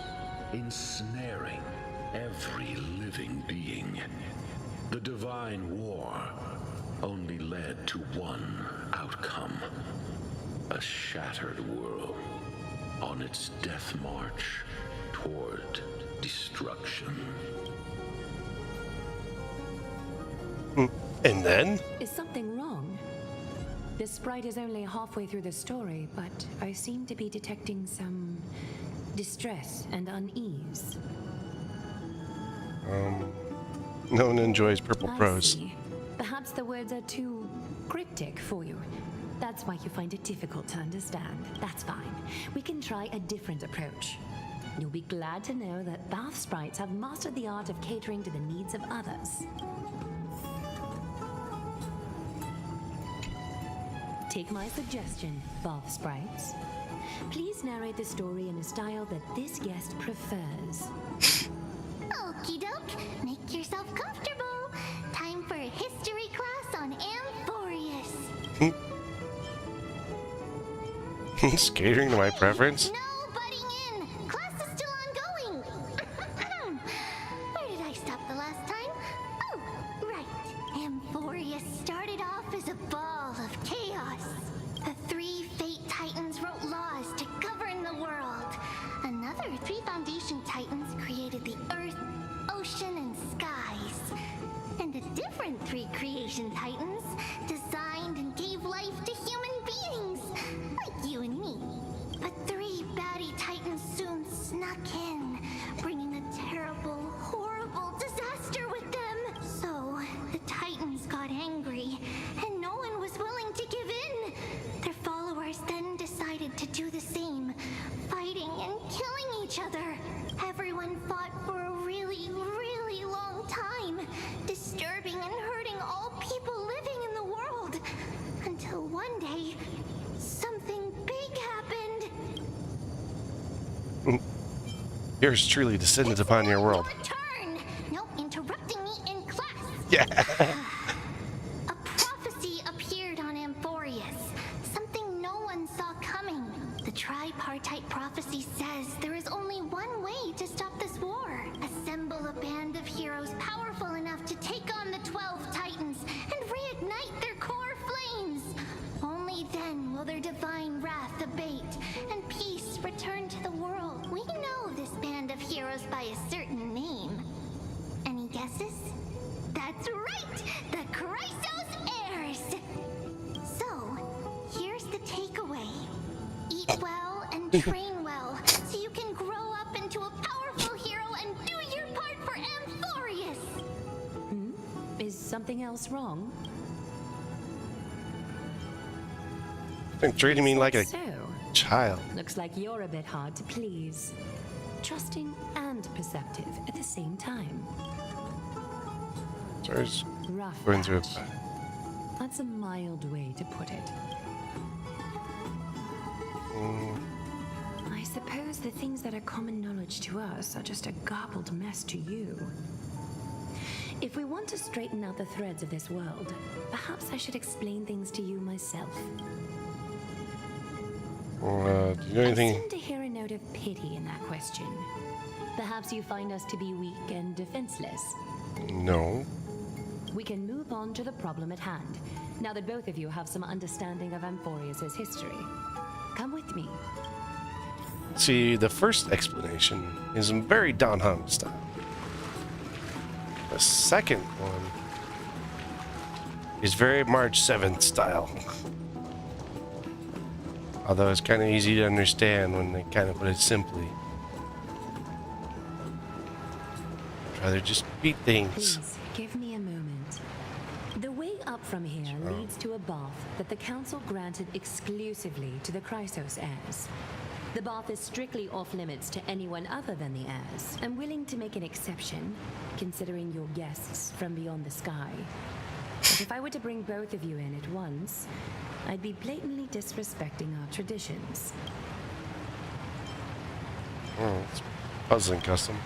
ensnaring every living being. The divine war only led to one outcome: a shattered world on its death march toward destruction. And then? Is something wrong? The sprite is only halfway through the story, but I seem to be detecting some distress and unease. No one enjoys purple I prose. see. Perhaps the words are too cryptic for you. That's why you find it difficult to understand. That's fine. We can try a different approach. You'll be glad to know that bath sprites have mastered the art of catering to the needs of others. Take my suggestion, bath sprites. Please narrate the story in a style that this guest prefers. Okie doke, make yourself comfortable. Time for a history class on Amphoreus. Catering to my preference? No butting in. Class is still ongoing. Where did I stop the last time? Oh, right. Amphoreus started off as a ball of chaos. The three Fate Titans wrote laws to govern the world. Another three Foundation Titans created the earth, ocean, and skies. And the different three Creation Titans designed and gave life to human beings, like you and me. But three baddie Titans soon snuck in, bringing a terrible, horrible disaster with them. So the Titans got angry, and no one was willing to give in. Their followers then decided to do the same, fighting and killing each other. Everyone fought for a really, really long time, disturbing and hurting Yours truly descended upon your world. Turn! No interrupting me in class! Yeah. A prophecy appeared on Amphoreus. Something no one saw coming. The tripartite prophecy says there is only one way to stop this war. Assemble a band of heroes powerful enough to take on the 12 Titans and reignite their core flames. Only then will their divine wrath abate and peace return to the world. We know this band of heroes by a certain name. Any guesses? That's right! The Chrysos Heirs! So, here's the takeaway. Eat well and train well, so you can grow up into a powerful hero and do your part for Amphoreus! Is something else wrong? You're treating me like a So, child. looks like you're a bit hard to please. Trusting and perceptive at the same time. Sorry's Rough going through patch. That's a mild way to put it. I suppose the things that are common knowledge to us are just a garbled mess to you. If we want to straighten out the threads of this world, perhaps I should explain things to you myself. Do you know I anything? seem to hear a note of pity in that question. Perhaps you find us to be weak and defenseless. No. We can move on to the problem at hand, now that both of you have some understanding of Amphoreus' history. Come with me. See, the first explanation is in very Don Hung style. The second one is very March 7th style. Although it's kind of easy to understand when they kind of put it simply. I'd rather just beat things. Please, give me a moment. The way up from here leads to a bath that the Council granted exclusively to the Chrysos heirs. The bath is strictly off-limits to anyone other than the heirs. I'm willing to make an exception, considering you're guests from beyond the sky. But if I were to bring both of you in at once, I'd be blatantly disrespecting our traditions. Oh, it's puzzling custom.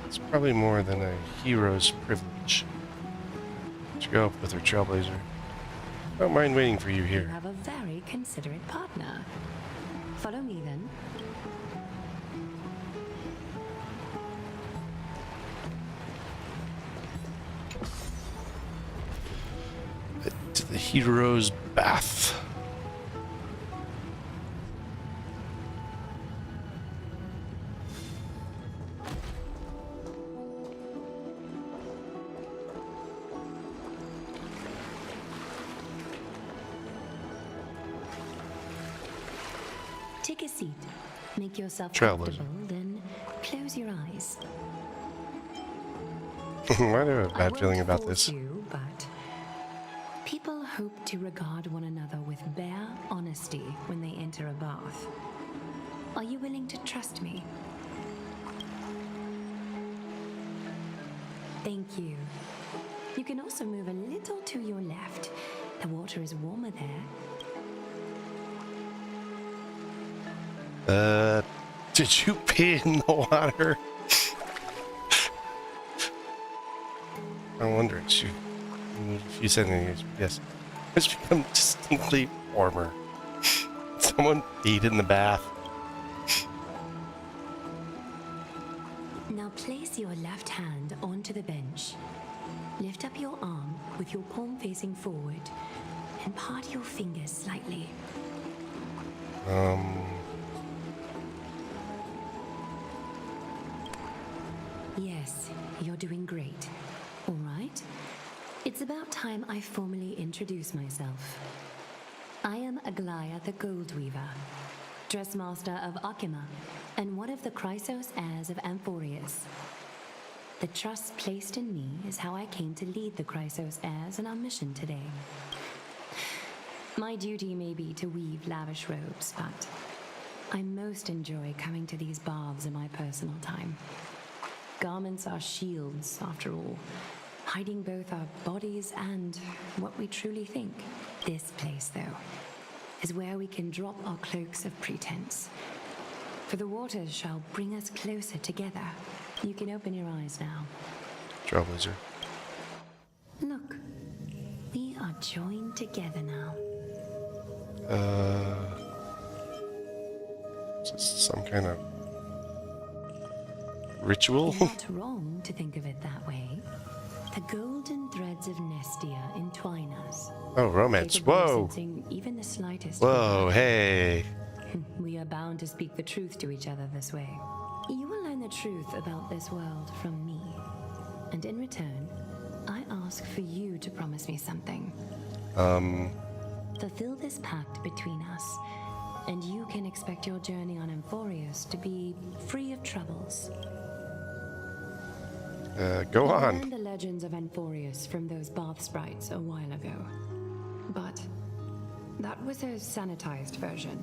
It's probably more than a hero's privilege to go up with her trailblazer. I don't mind waiting for you You here. have a very considerate partner. Follow me then. To the hero's bath. Take a seat. Make yourself Trailblazer. comfortable, then close your eyes. Why do I have a bad feeling about force this? you, but people hope to regard one another with bare honesty when they enter a bath. Are you willing to trust me? Thank you. You can also move a little to your left. The water is warmer there. Did you pee in the water? I wonder if you said anything. Yes. It's become distinctly warmer. Someone peed in the bath. Now place your left hand onto the bench. Lift up your arm with your palm facing forward and part your fingers slightly. Yes, you're doing great. All right. It's about time I formally introduce myself. I am Aglaya the Gold Weaver, Dressmaster of Akima, and one of the Chrysos heirs of Amphoreus. The trust placed in me is how I came to lead the Chrysos heirs in our mission today. My duty may be to weave lavish robes, but I most enjoy coming to these baths in my personal time. Garments are shields, after all, hiding both our bodies and what we truly think. This place, though, is where we can drop our cloaks of pretense For the waters shall bring us closer together. You can open your eyes now. Trailblazer. Look, we are joined together now. Is this some kind of ritual? Not wrong to think of it that way. The golden threads of Nestia entwine us. Oh, romance. Capable of Whoa. sensing even the slightest. Whoa, hey. We are bound to speak the truth to each other this way. You will learn the truth about this world from me. And in return, I ask for you to promise me something. Fulfill this pact between us, and you can expect your journey on Amphoreus to be free of troubles. Go I on. learned the legends of Amphoreus from those bath sprites a while ago. But that was a sanitized version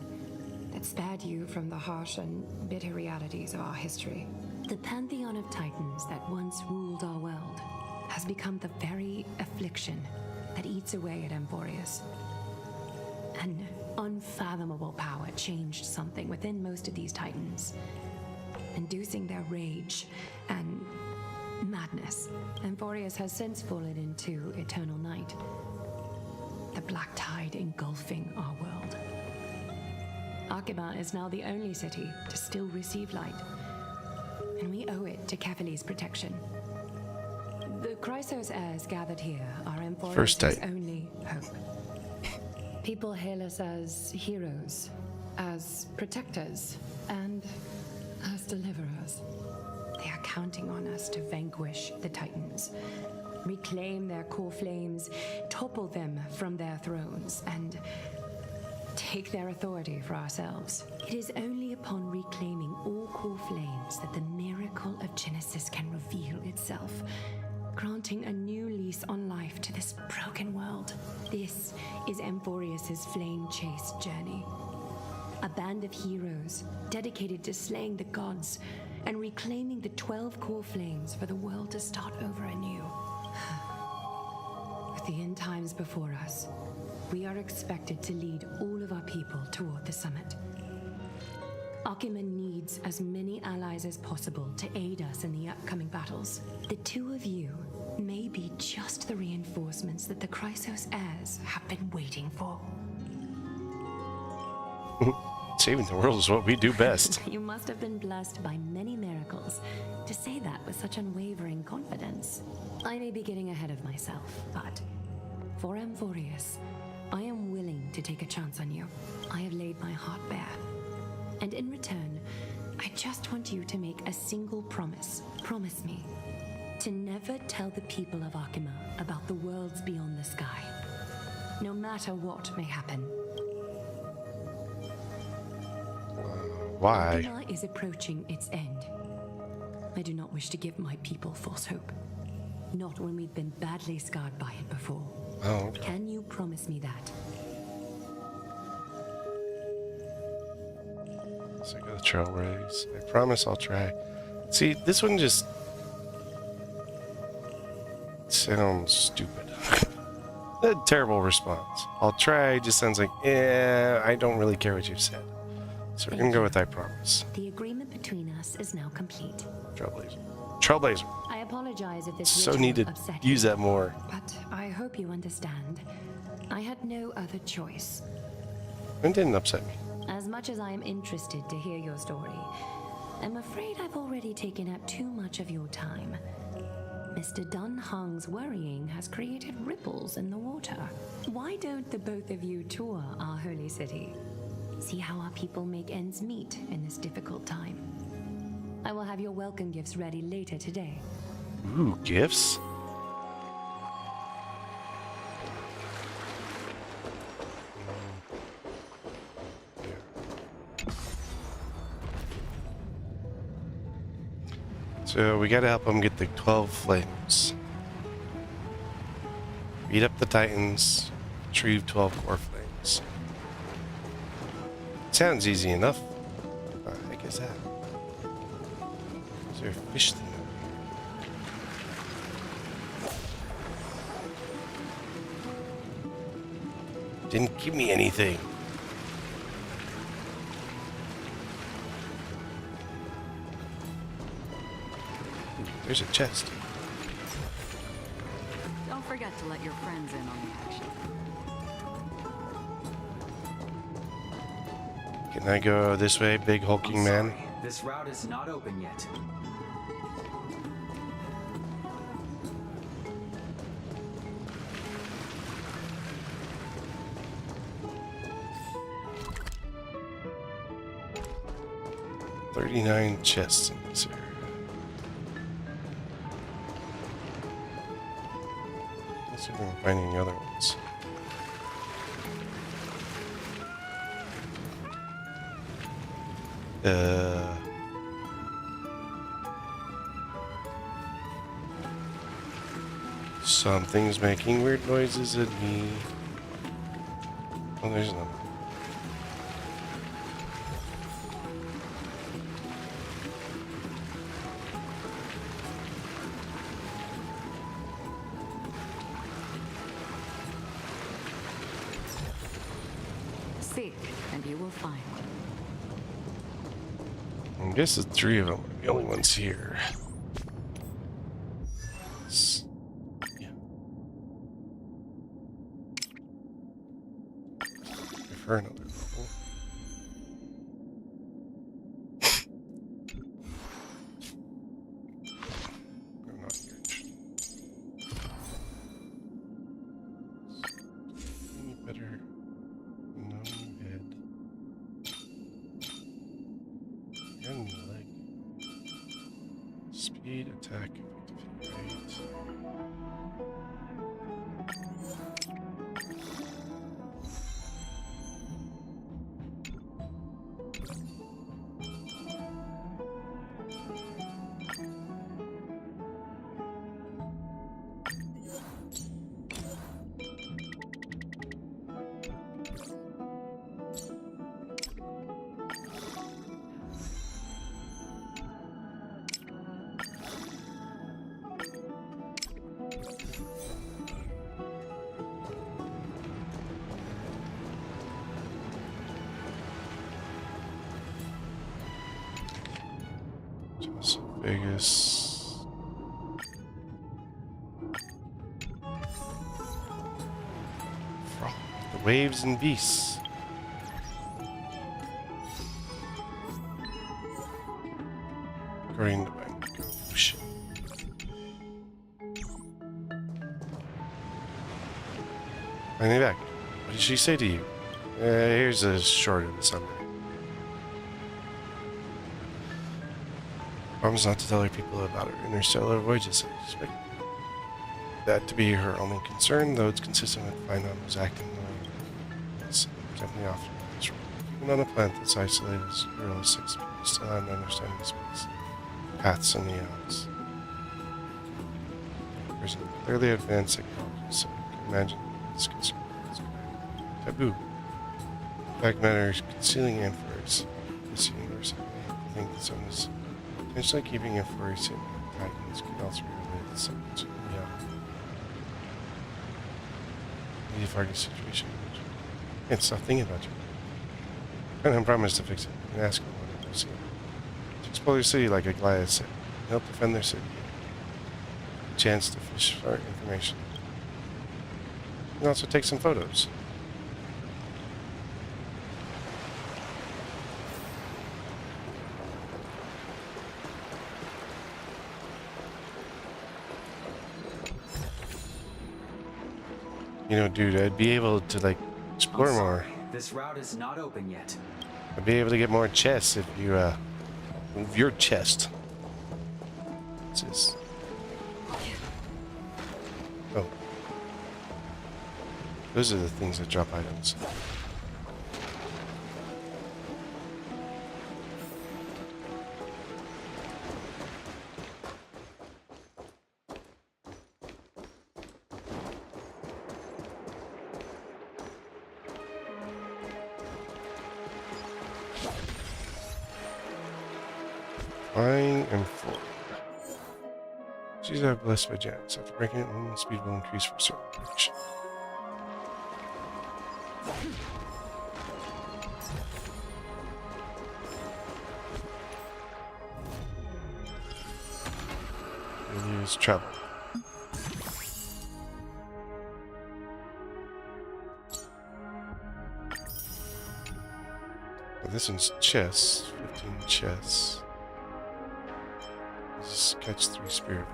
that spared you from the harsh and bitter realities of our history. The pantheon of titans that once ruled our world has become the very affliction that eats away at Amphoreus. An unfathomable power changed something within most of these titans, inducing their rage and madness. Amphoreus has since fallen into eternal night, the black tide engulfing our world. Arkema is now the only city to still receive light, and we owe it to Kefali's protection. The Chrysos heirs gathered here are Amphoreus' only hope. People hail us as heroes, as protectors, and as deliverers. They are counting on us to vanquish the Titans, reclaim their core flames, topple them from their thrones, and take their authority for ourselves. It is only upon reclaiming all core flames that the miracle of Genesis can reveal itself, granting a new lease on life to this broken world. This is Amphoreus' flame chase journey. A band of heroes dedicated to slaying the gods and reclaiming the 12 core flames for the world to start over anew. With the end times before us, we are expected to lead all of our people toward the summit. Arkema needs as many allies as possible to aid us in the upcoming battles. The two of you may be just the reinforcements that the Chrysos heirs have been waiting for. Saving the world is what we do best. You must have been blessed by many miracles to say that with such unwavering confidence. I may be getting ahead of myself, but for Amphoreus, I am willing to take a chance on you. I have laid my heart bare. And in return, I just want you to make a single promise. Promise me to never tell the people of Arkema about the worlds beyond the sky, no matter what may happen. Why? Arkema is approaching its end. I do not wish to give my people false hope. Not when we've been badly scarred by it before. Oh, okay. Can you promise me that? So I got the trail race. I promise I'll try. See, this one just sounds stupid. A terrible response. I'll try just sounds like, I don't really care what you've said. So we're gonna go with I promise. The agreement between us is now complete. Trailblazer. Trailblazer. I apologize if this So ritual need to upset use you, that more. but I hope you understand. I had no other choice. It didn't upset me. As much as I am interested to hear your story, I'm afraid I've already taken up too much of your time. Mr. Dun Hung's worrying has created ripples in the water. Why don't the both of you tour our holy city? See how our people make ends meet in this difficult time. I will have your welcome gifts ready later today. Ooh, gifts? So we gotta help them get the 12 flames. Beat up the Titans, retrieve 12 core flames. Sounds easy enough. What the heck is that? Is there a fish thing? Didn't give me anything. Ooh, there's a chest. Don't forget to let your friends in on the action. Can I go this way, big hulking man? This route is not open yet. $39 chests in this area. Let's see if we can find any other ones. Something's making weird noises at me. Oh, there's another. Seek, and you will find. I guess the three of them are the only ones here. Yeah. Give her another level. I'm not here. Any better? No head. And leg. Speed, attack, effectivity rate. Las Vegas. Frolic, the waves and beasts. According to my ocean. Finally back. What did she say to you? Here's a short of the summary. Promise not to tell her people about her interstellar voyages. I expect that to be her only concern, though it's consistent with Finon acting the way it's gently off. Even on a planet that's isolated as early 6, people still have an understanding of space, paths, and eons. There's a clearly advanced technology, so you can imagine this concern is taboo. The fact matter is concealing Amphoreus. This universe, I think the sun is potentially keeping Amphoreus in Titans can also be related to something to the Fargus situation. Can't stop thinking about you. And I promise to fix it. And ask him when I see him. To explore your city like a Goliath said. Help defend their city. A chance to fish for information. And also take some photos. You know, dude, I'd be able to, like, explore more. This route is not open yet. I'd be able to get more chests if you, move your chest. What's this? Oh. Those are the things that drop items. Flying and forward. She's blessed by Janus. After breaking it, the speed will increase for a certain direction. Really is trouble. Well, this one's chess. 15 chess. Just catch 3 spirit.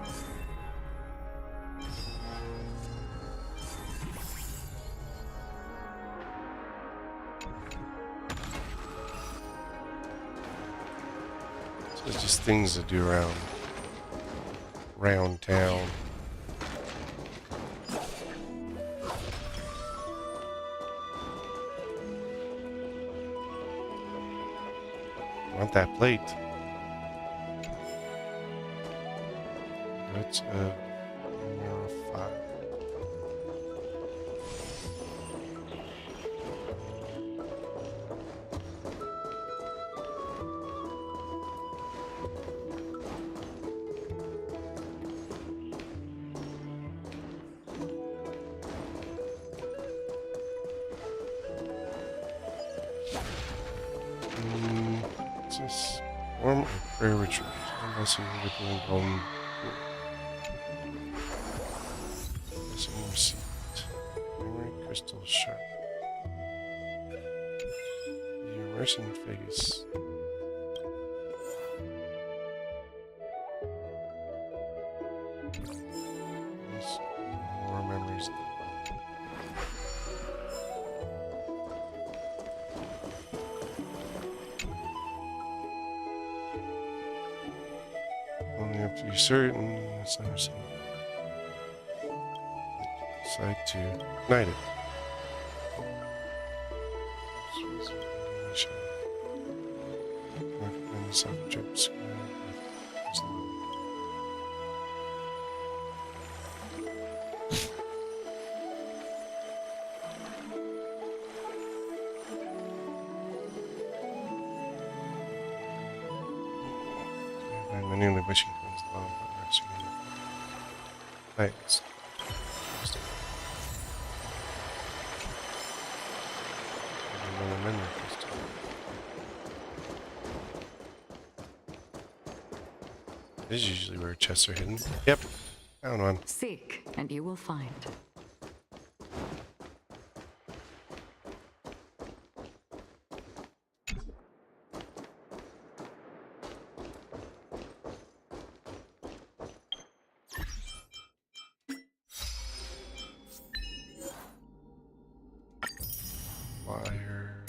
So it's just things to do around town. Want that plate? That's a 5. Just warm or prayer rituals. Unless you with the golden some more seed. Memory crystal sharp. The immersion phase. More memories. Only up to you certain, it's never seen. Decide to ignite it. Self-trips. Many only wishing comes along, but resting in it. Thanks. Another memory crystal. This is usually where chests are hidden. Yep, found one. Seek, and you will find. Wire.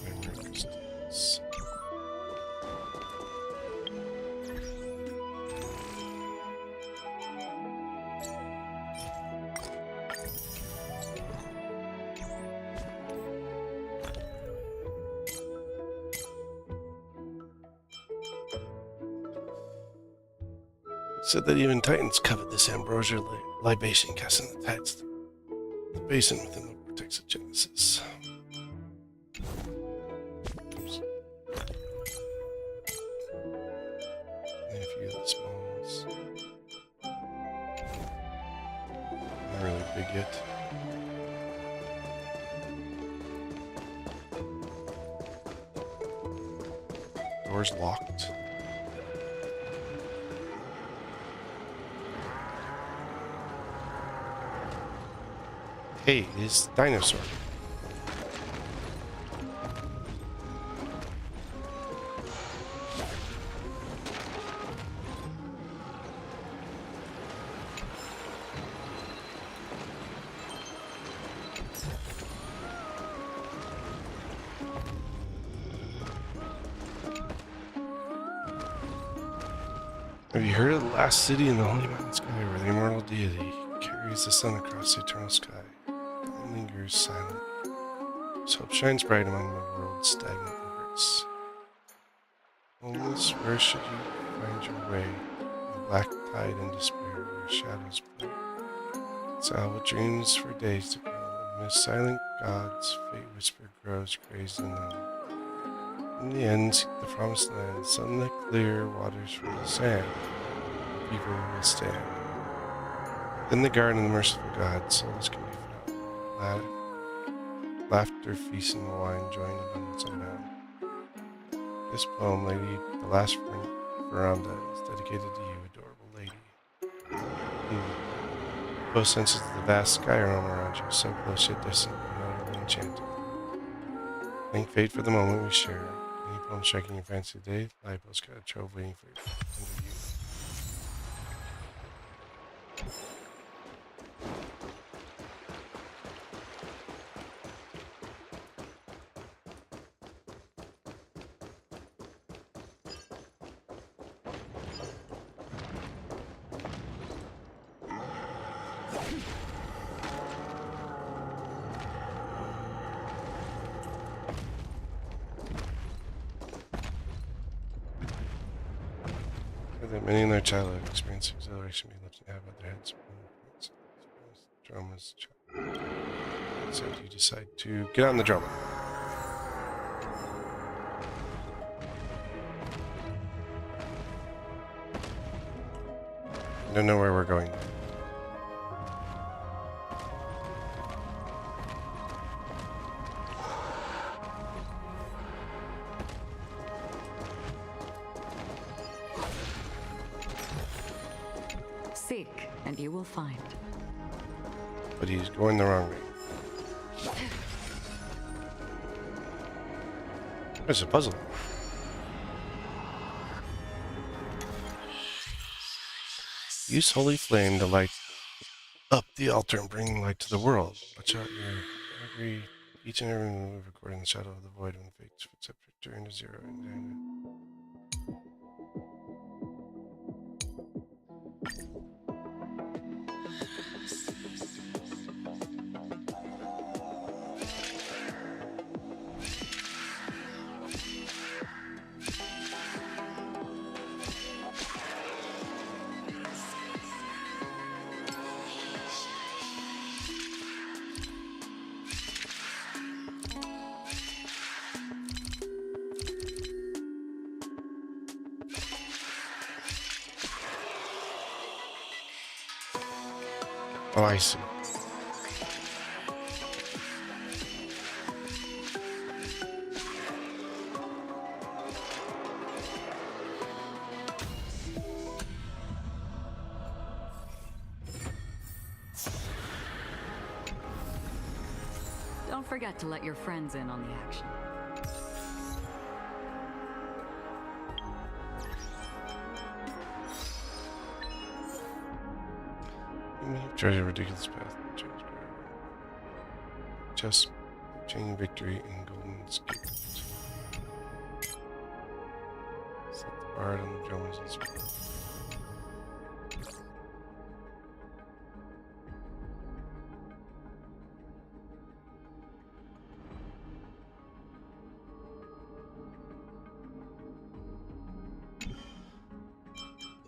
Memory crystals. It said that even Titans covet this ambrosia libation cast in the tides. The basin within the vortex of Genesis. Oops. And a few of the small ones. Not really big yet. Door's locked. Hey, this dinosaur. Have you heard of the last city in the Holy Mountain Sky where the immortal deity carries the sun across the eternal sky? Lingers silent. His hope shines bright among the world's stagnant rivers. Homeless, where should you find your way? In black tide and despair, where shadows play. Exile with dreams for days to come. Amidst silent gods, fate whisper grows crazed and numb. In the end, seek the promised land, sunlit clear, waters from the sand. People will stand. In the garden of the merciful God, souls can be laughter, feast, and wine, joy, and abundance unbound. This poem, Lady, the last veranda is dedicated to you, adorable lady. Both senses of the vast sky realm around you, so close yet distant, not utterly enchanting. Thank fate for the moment we share. Any poem striking your fancy today? Lipo's got a trove waiting for you. That many in their childhood experience exhilaration be lifting out of their heads. Drama's so you decide to get on the drama. I don't know where we're going. Seek, and you will find. But he's going the wrong way. There's a puzzle. Use holy flame to light up the altar and bring light to the world. Watch out each and every move according to the shadow of the void when fate's footsteps return to zero. Oh, I see. Don't forget to let your friends in on the action. Treasure a ridiculous path. Just chain victory in golden escape. Set the bard on the drummers and speed.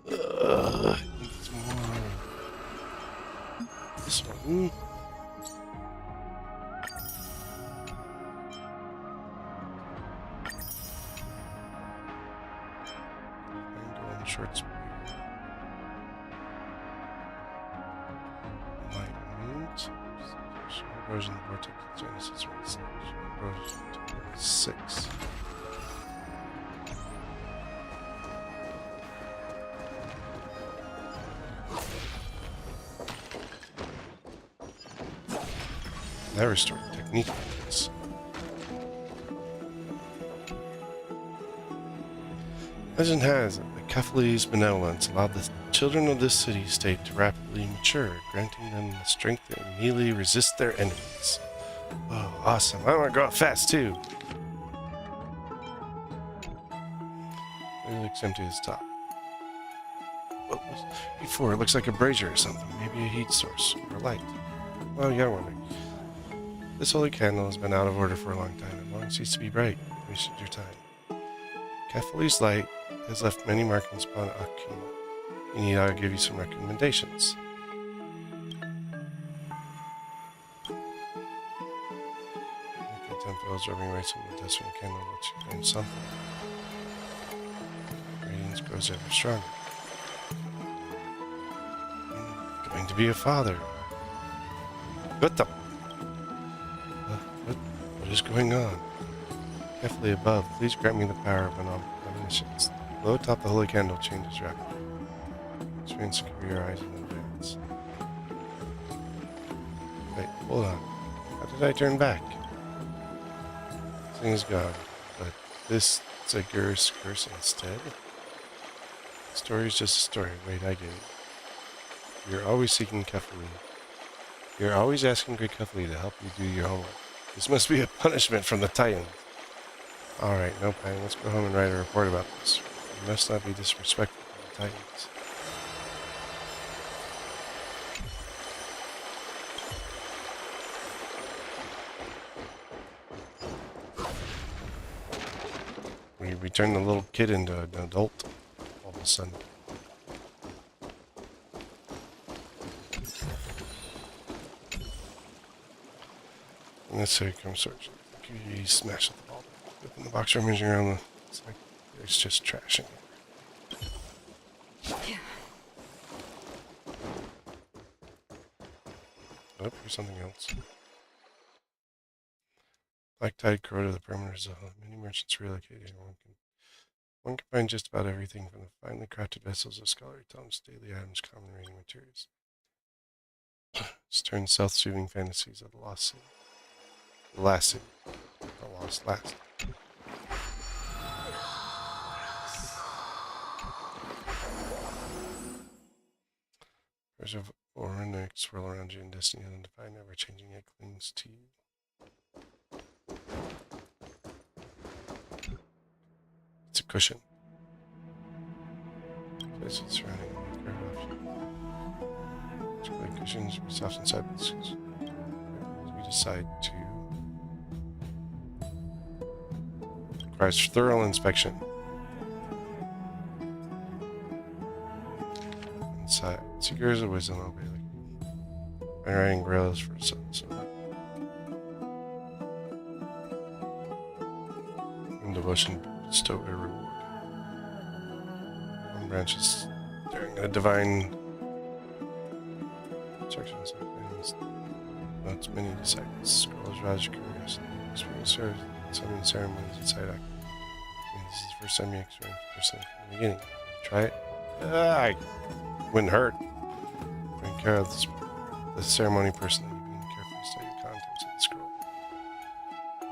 Needs more. This one. And go on short speed. Enlightenment. Erosion of the vortex. Genesis. Erosion to 6. That restored technique points. Legend has it that Kephales's benevolence allowed the children of this city-state to rapidly mature, granting them the strength to immediately resist their enemies. Oh, awesome. I want to go up fast, too. It looks empty at the top. What was before? It looks like a brazier or something. Maybe a heat source or light. Well, you're wondering. This holy candle has been out of order for a long time. It long ceased to be bright. You wasted your time. Kephales's light has left many markings upon Akima. You need I'll give you some recommendations. The temples rubbing right on the dust from the candle lets you find something. Radiance grows ever stronger. I'm going to be a father. What the? What is going on? Carefully above, please grant me the power of an omniscience. Low atop the holy candle changes rapidly. Experience to cover your eyes in advance. Wait, hold on. How did I turn back? This thing is gone, but this Zagur's curse instead? The story is just a story. Wait, I get it. You're always seeking Kefali. You're always asking Great Kefali to help you do your homework. This must be a punishment from the Titans. Alright, no panic. Let's go home and write a report about this. You must not be disrespectful to the Titans. We turn the little kid into an adult all of a sudden. Necessary come search. You smash the ball. Open the box rummaging around the. It's like there's just trash in here. Oh, here's something else. Black tide corroded the perimeter zone. Many merchants relocated. One can find just about everything from the finely crafted vessels of scholarly tomes, daily items, common reading materials. Stern self-soothing fantasies of the lost city. The last city. The lost last. There's a Orenic swirl around you, and destiny undefined, never changing, yet clings to you. It's a cushion. Place it surrounding the option. Cushions will be soft inside, but we decide to. Requires thorough inspection. Inside. Secures of wisdom, obey. My writing rails for sun. In devotion, bestow a reward. One branch is during a divine instructions of things. Notes many disciples. Scrolls rise your curiosity. Experience serves summoning ceremonies inside Akuma. This is the first time you experience person from the beginning. Try it. I wouldn't hurt. Bring care of the ceremony personally. You can carefully study the contents of the scroll.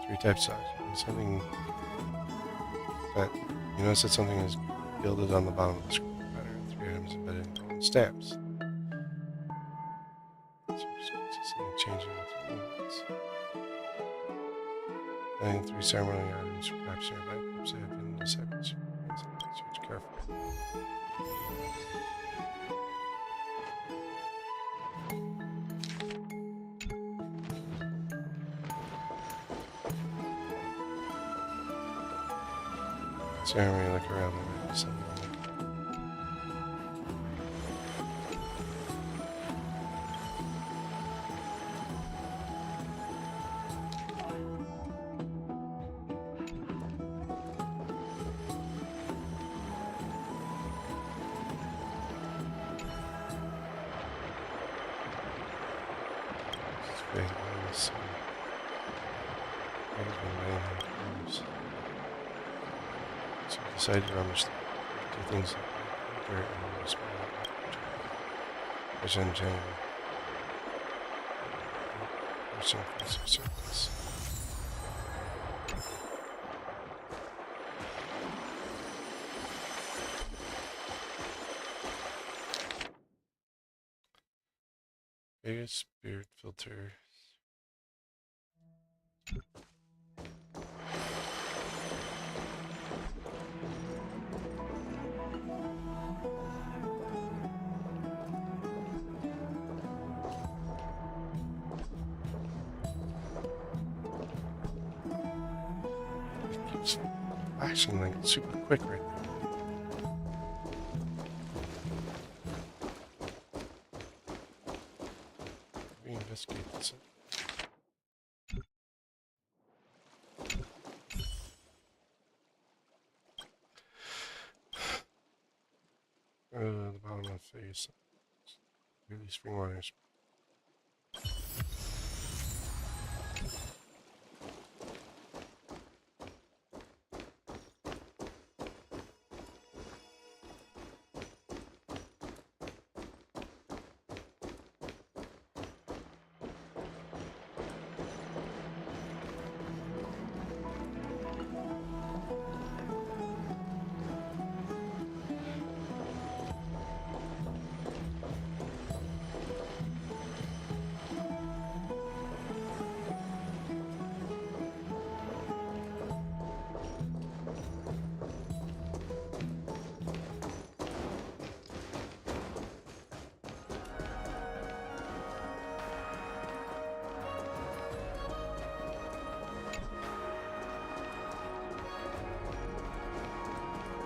3 types of something that you notice that something is gilded on the bottom of the scroll. Pattern 3 items embedded in golden stamps. So changing with movements. Adding 3 ceremony items perhaps nearby groups that have been disciples. Search carefully. Ceremony, look around there, maybe something like decided to rummage 2 things dirt and small which in general some surface. Biggest spirit filter. Flashing like super quick right now. Reinvestigate this. The bottom of the face. Really spring waters.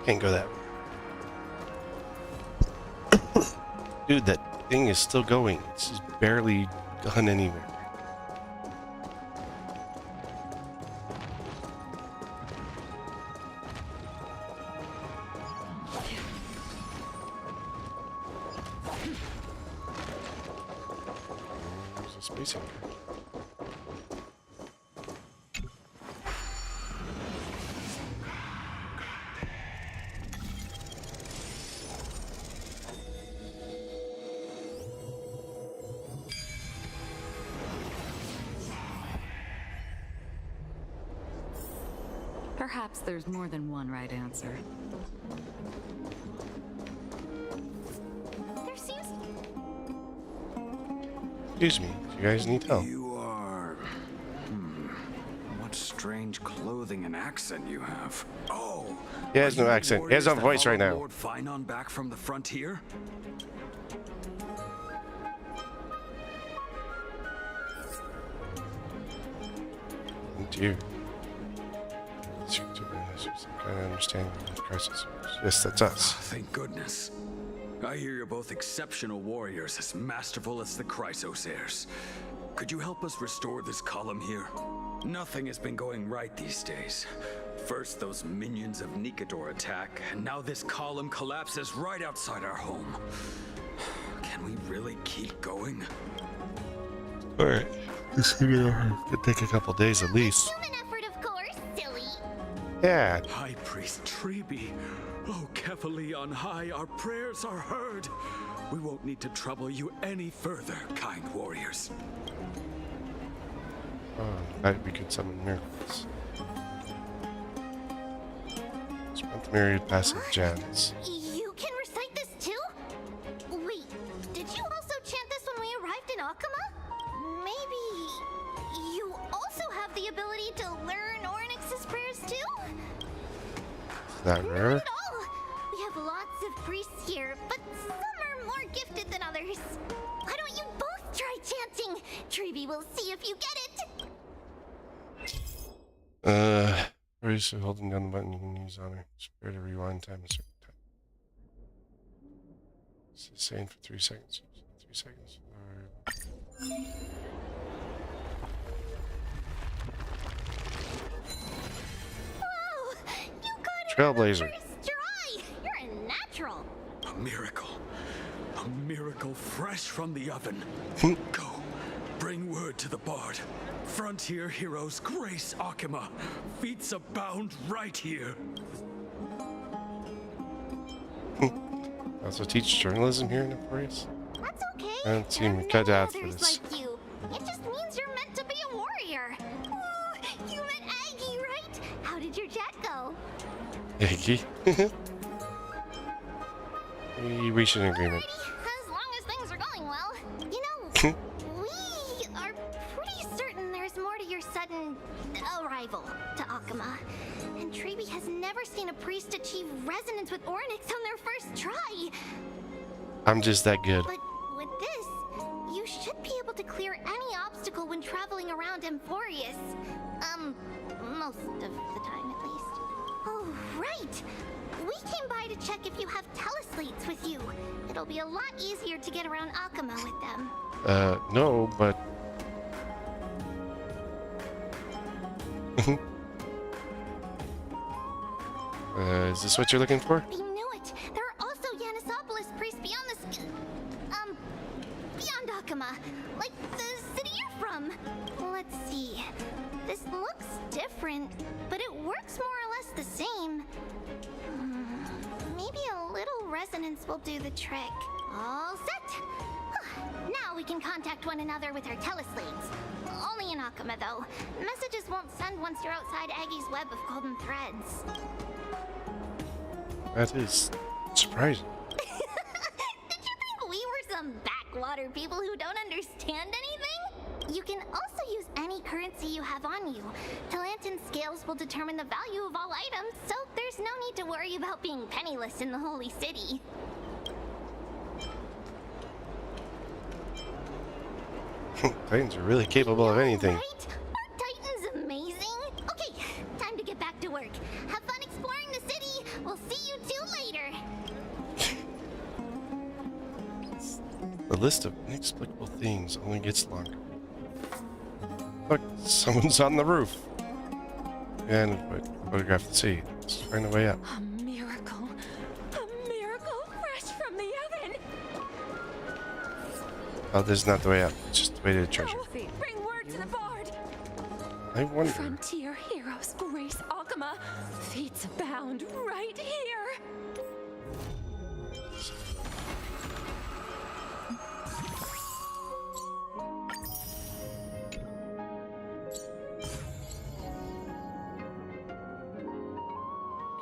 Can't go that way. Dude, that thing is still going. It's just barely gone anywhere. There's a space anchor. Perhaps there's more than one right answer. There seems... Excuse me, do you guys need help? You are... What strange clothing and accent you have. Oh! He has no accent. He has no voice right now. Lord Finon back from the frontier? Oh dear. I understand the crisis. Yes, that's us. Thank goodness. I hear you're both exceptional warriors, as masterful as the Chrysosairs. Could you help us restore this column here? Nothing has been going right these days. First those minions of Nicator attack, and now this column collapses right outside our home. Can we really keep going? Alright. This video could take a couple days at least. Yeah. High Priest Treeby. Oh, Kefali on high, our prayers are heard. We won't need to trouble you any further, kind warriors. Oh, glad we could summon miracles. Spent myriad passive gems. You can recite this too? Wait, did you also chant this when we arrived in Akama? Maybe you also have the ability to learn Ornyx's prayers too? Is that rare? Not at all. We have lots of priests here, but some are more gifted than others. Why don't you both try chanting? Treeby will see if you get it. Where is it? Holding down the button you can use honor. Spare to rewind time a certain time. It's the same for 3 seconds. 3 seconds. Wow! You got Trailblazer. Dry! You're a natural. A miracle. A miracle fresh from the oven. Go. Bring word to the bard. Frontier heroes grace Akama. Feats abound right here. Also teach journalism here in Amphoreus? That's okay. I don't seem cut out for this. Like you. It just means you're meant to be a warrior. Oh, you met Aggie, right? How did your jet go? Aggie? We reached an agreement. As long as things are going well. You know, we are pretty certain there's more to your sudden arrival to Akama. And Treeby has never seen a priest achieve resonance with Ornyx on their first try. I'm just that good. But with this, you should be able to clear any obstacle when traveling around Amphoreus. Most of the time at least. Oh, right! We came by to check if you have teleslates with you. It'll be a lot easier to get around Akama with them. No, but... is this what you're looking for? I knew it! There are also Yanisopolis priests beyond the beyond Akama. Like the city you're from. Let's see. This looks different, but it works more or less the same. Maybe a little resonance will do the trick. All set! Now we can contact one another with our teleslates. Only in Akama, though. Messages won't send once you're outside Aggie's web of golden threads. That is surprising. Did you think we were some backwater people who don't understand anything? You can also use any currency you have on you. Talantan scales will determine the value of all items, so there's no need to worry about being penniless in the Holy City. Titans are really capable of anything. Right? Aren't Titans amazing? Okay, time to get back to work. Have fun exploring the city. We'll see you The list of inexplicable things only gets longer. Look, someone's on the roof. And photograph the sea. Let's find a way up. A miracle fresh from the oven. Oh, this is not the way up. It's just the way to the treasure. Bring word to the bard. I wonder. Frontier heroes grace Akama. Feats abound right here.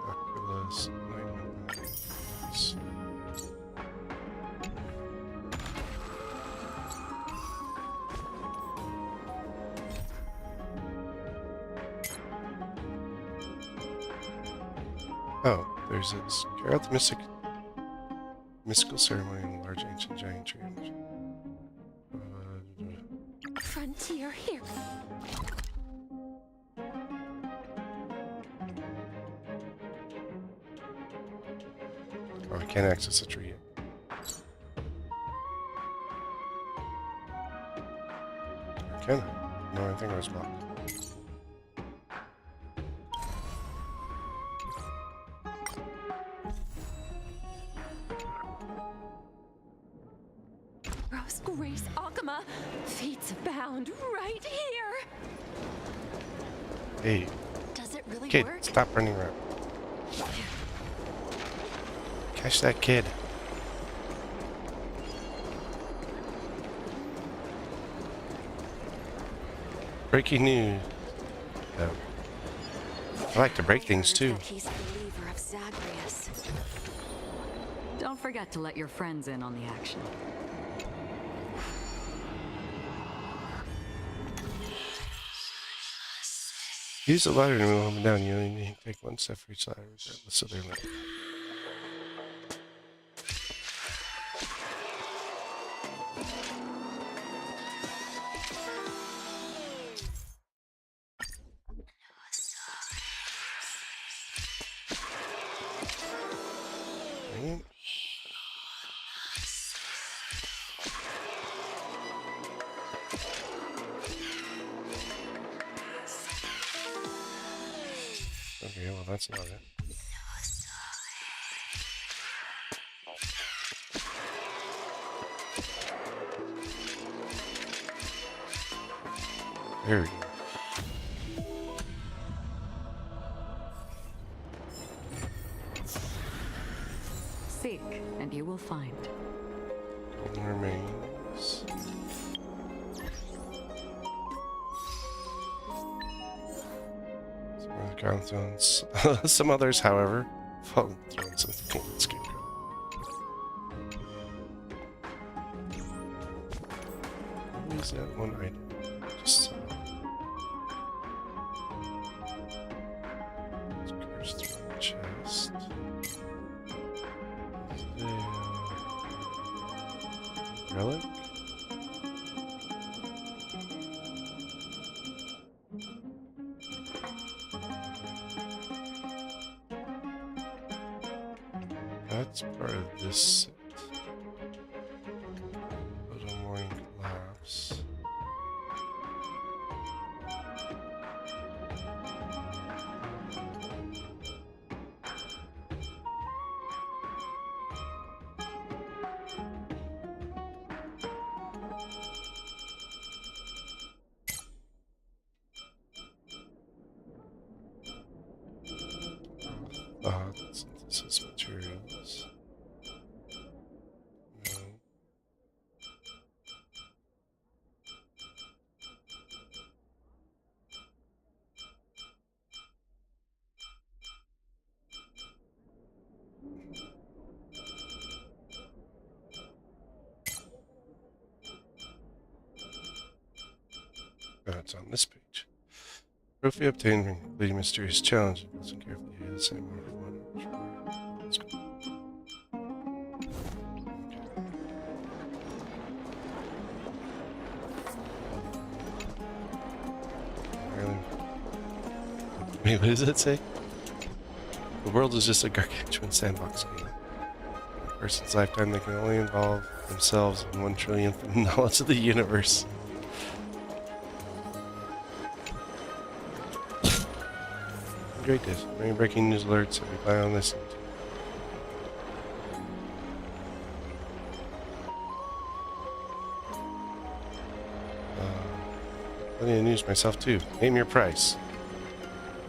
Calculus. Oh, there's this. Carry out the mystical ceremony in a large ancient giant tree. Frontier here. Oh, I can't access the tree yet. Or can I? No, I think I was blocked. Grace Akama. Feats abound right here. Hey. Does it really Kid, work? stop running around. Catch that kid. Breaking news. Oh. I like to break things too. He's a believer of Zagreus. Don't forget to let your friends in on the action. Use the ladder to move up and down. You only need to take one step for each ladder, regardless of their length. Okay, well that's not it. There we go. Seek, and you will find. Golden remains. Some other crown thrones. Some others, however, fallen thrones of the golden scarecrow. What is that one item? Just cursed throne chest. Relic? That's part of this set. Little morning collapse. Synthesis materials. No. Oh, it's on this page. Trophy obtained from completing mysterious challenge. Listen carefully. The same one for one. Let's go. Really? Wait, what does that say? The world is just a gargantuan sandbox game. person's lifetime, they can only involve themselves in 1/trillionth of knowledge of the universe. Great this. Many breaking news alerts that we plan on listening to. Plenty of news myself too. Name your price.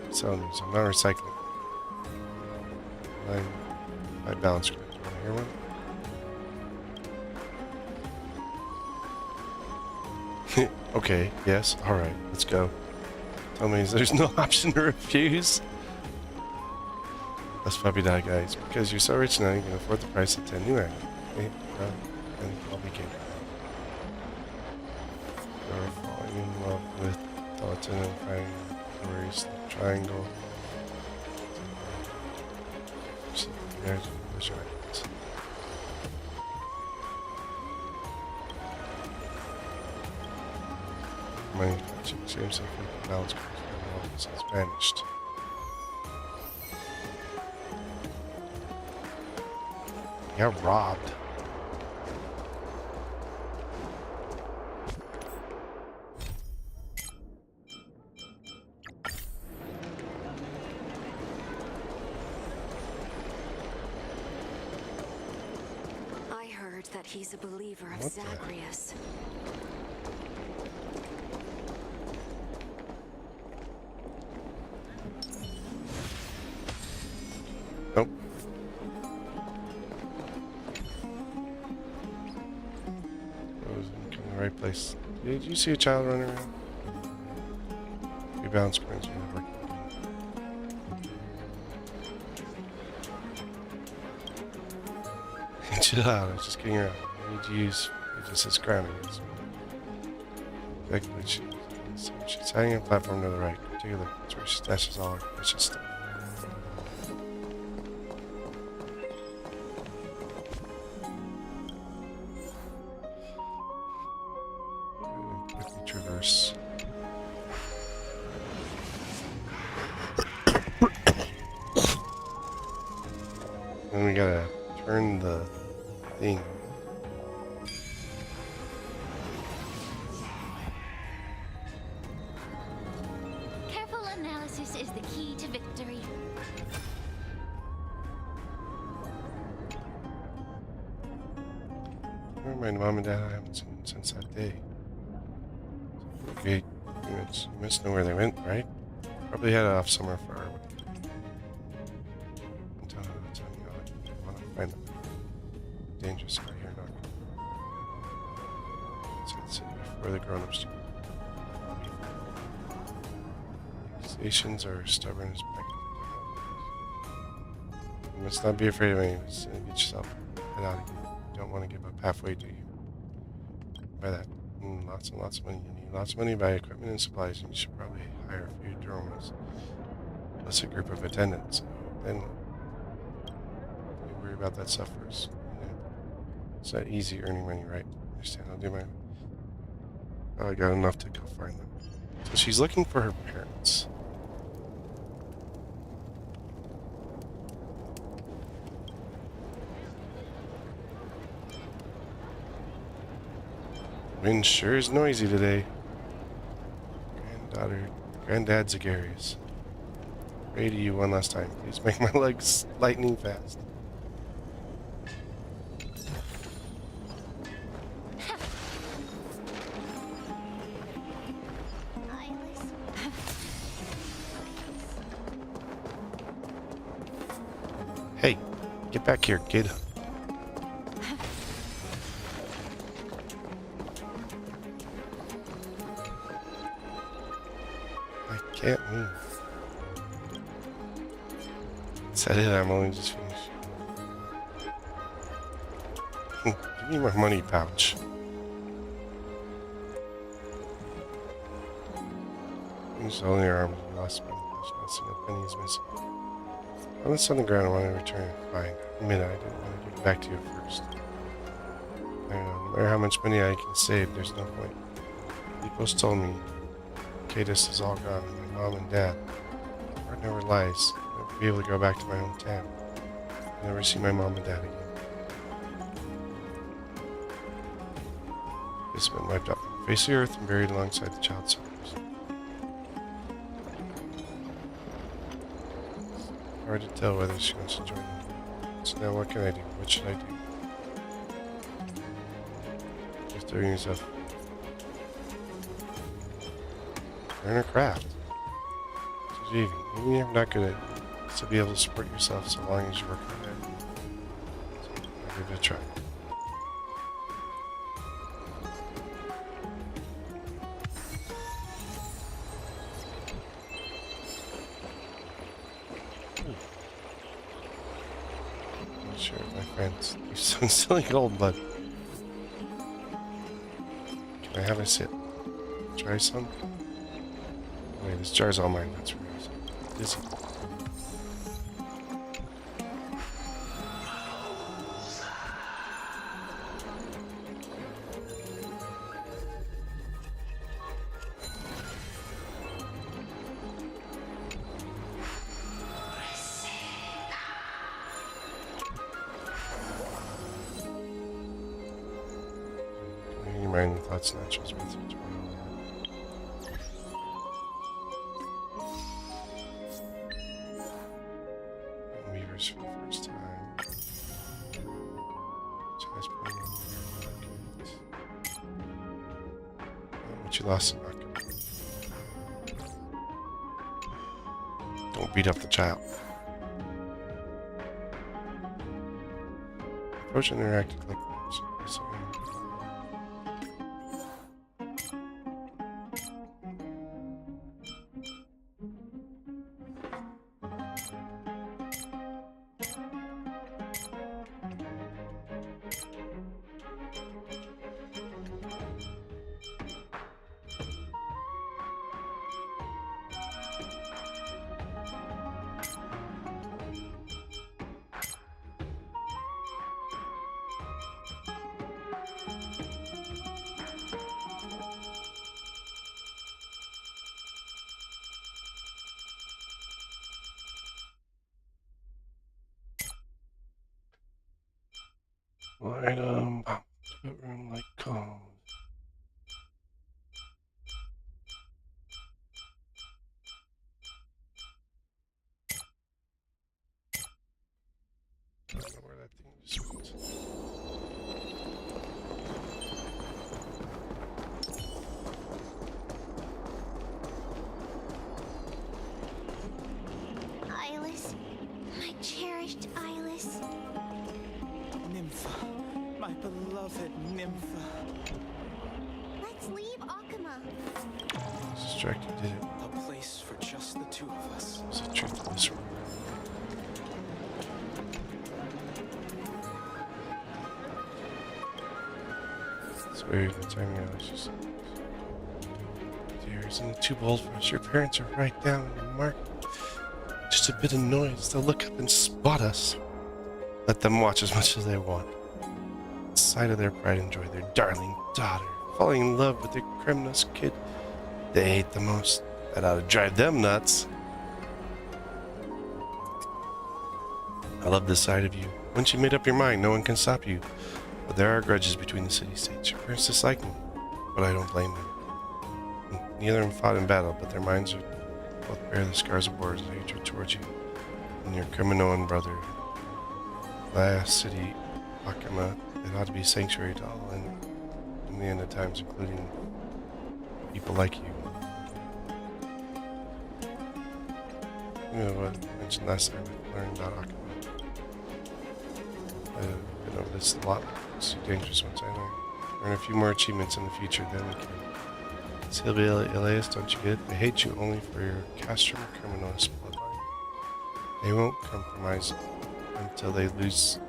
Selling news. I'm not recycling. My balance grid. You want to hear one? Okay. Yes. All right. Let's go. Tell me there's no option to refuse. Let's puppy die, guys. Because you're so rich now, you can afford the price of 10 new items. Okay? And I'll begin. You're falling in love with Dalton and finding worries the triangle. Money touching seems like the balance has vanished. Got robbed. I heard that he's a believer of What the? Zagreus. Nope. I was in the right place. Did you see a child running around? Your balance points are not working. Chill out, I was just kidding around. I need to use it just as grounding. She's hiding on a platform to the right. Take a look. That's where she stashes all her precious stuff. Quickly traverse. Then we gotta turn the thing. Careful analysis is the key to victory. Never mind, Mom and Dad, I haven't seen them since that day. Okay, you must know where they went, right? Probably headed off somewhere far away. Until you know, I want to find them. Dangerous out here, not. Let's get the city before the grown-ups do. Stations are stubborn as back. You must not be afraid of anything. Just get yourself head out again. You don't want to give up halfway, do you? By that, lots and lots of money. You need lots of money to buy equipment and supplies, and you should probably hire a few drones. Plus a group of attendants. Then we worry about that stuff first. You know, it's not easy earning money, right? Understand? I'll do my. I got enough to go find them. So she's looking for her parents. Wind sure is noisy today. Granddad Zagreus. Pray to you one last time. Please make my legs lightning fast. Hey, get back here, kid. Can't move. Is that it? I'm only just finished. Give me my money pouch. Use only your arms. We lost money. There's not a single penny is missing. Well, it's on the ground. I want to return it. Fine. Admit I didn't want to give it back to you first. I don't know. No matter how much money I can save, there's no point. People told me Cadus is all gone. Mom and Dad. Heart never lies. I'll be able to go back to my hometown. I'll never see my mom and dad again. It's been wiped out from the face of the earth and buried alongside the child's sorrows. Hard to tell whether she wants to join them. So now what can I do? What should I do? Just doing yourself. Learn a craft. Even if you're not good at it, still be able to support yourself so long as you work on it. So I'll give it a try. Not sure if my friends. You're so silly gold, bud. Can I have a sip? Try some? Wait, this jar's all mine. That's right. Dizzy. Your mind and thoughts naturals with it. Weavers for the first time. What you lost in Akira. Don't beat up the child. Approach and interact like this. Item, room like calm. I don't know where that thing just went. Eyeless, my cherished Eyeless. Nympha, my beloved Nympha. Let's leave Akuma. Distracted, did it? A place for just the two of us. Is it truth in this room? It's weird, the timing of this just... Dear, isn't it too bold for us? Your parents are right down in the market. Just a bit of noise, they'll look up and spot us. Let them watch as much as they want. The sight of their pride and joy, their darling daughter, falling in love with their Kremnos kid they hate the most. That ought to drive them nuts. I love this side of you. Once you made up your mind, no one can stop you. But there are grudges between the city-states. Your parents dislike me, but I don't blame them. Neither of them fought in battle, but their minds are both bear the scars of wars and hatred towards you and your Kremnoan brother. Last city, Akuma, it ought to be a sanctuary to all, and in the end of times, including people like you. You know what I mentioned last time I learned about Akuma. I've been over this a lot. It's too dangerous once I learn a few more achievements in the future, then we can. Sylvia Elias, don't you get it? They hate you only for your castrum criminalist bloodline. They won't compromise until they lose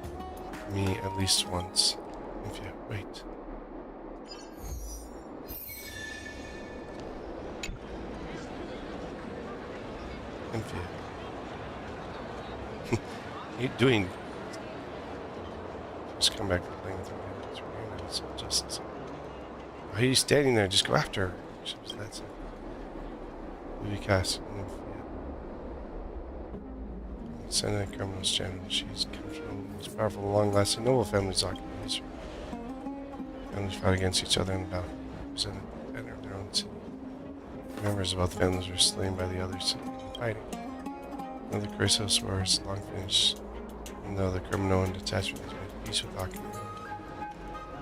me at least once. If you wait. Infia. What are you doing? Just come back to playing with her. It's justice. Why are you standing there? Just go after her. That's it. Movie cast. Senate criminal channel. She's comfortable, most powerful, long-lasting, noble family document history. families fought against each other in the battle, represented the banner of their own city. Members of both families were slain by the others in fighting. Now the Chrysos War is long finished, even though the Cremanoan detachment has made peace with Akuma.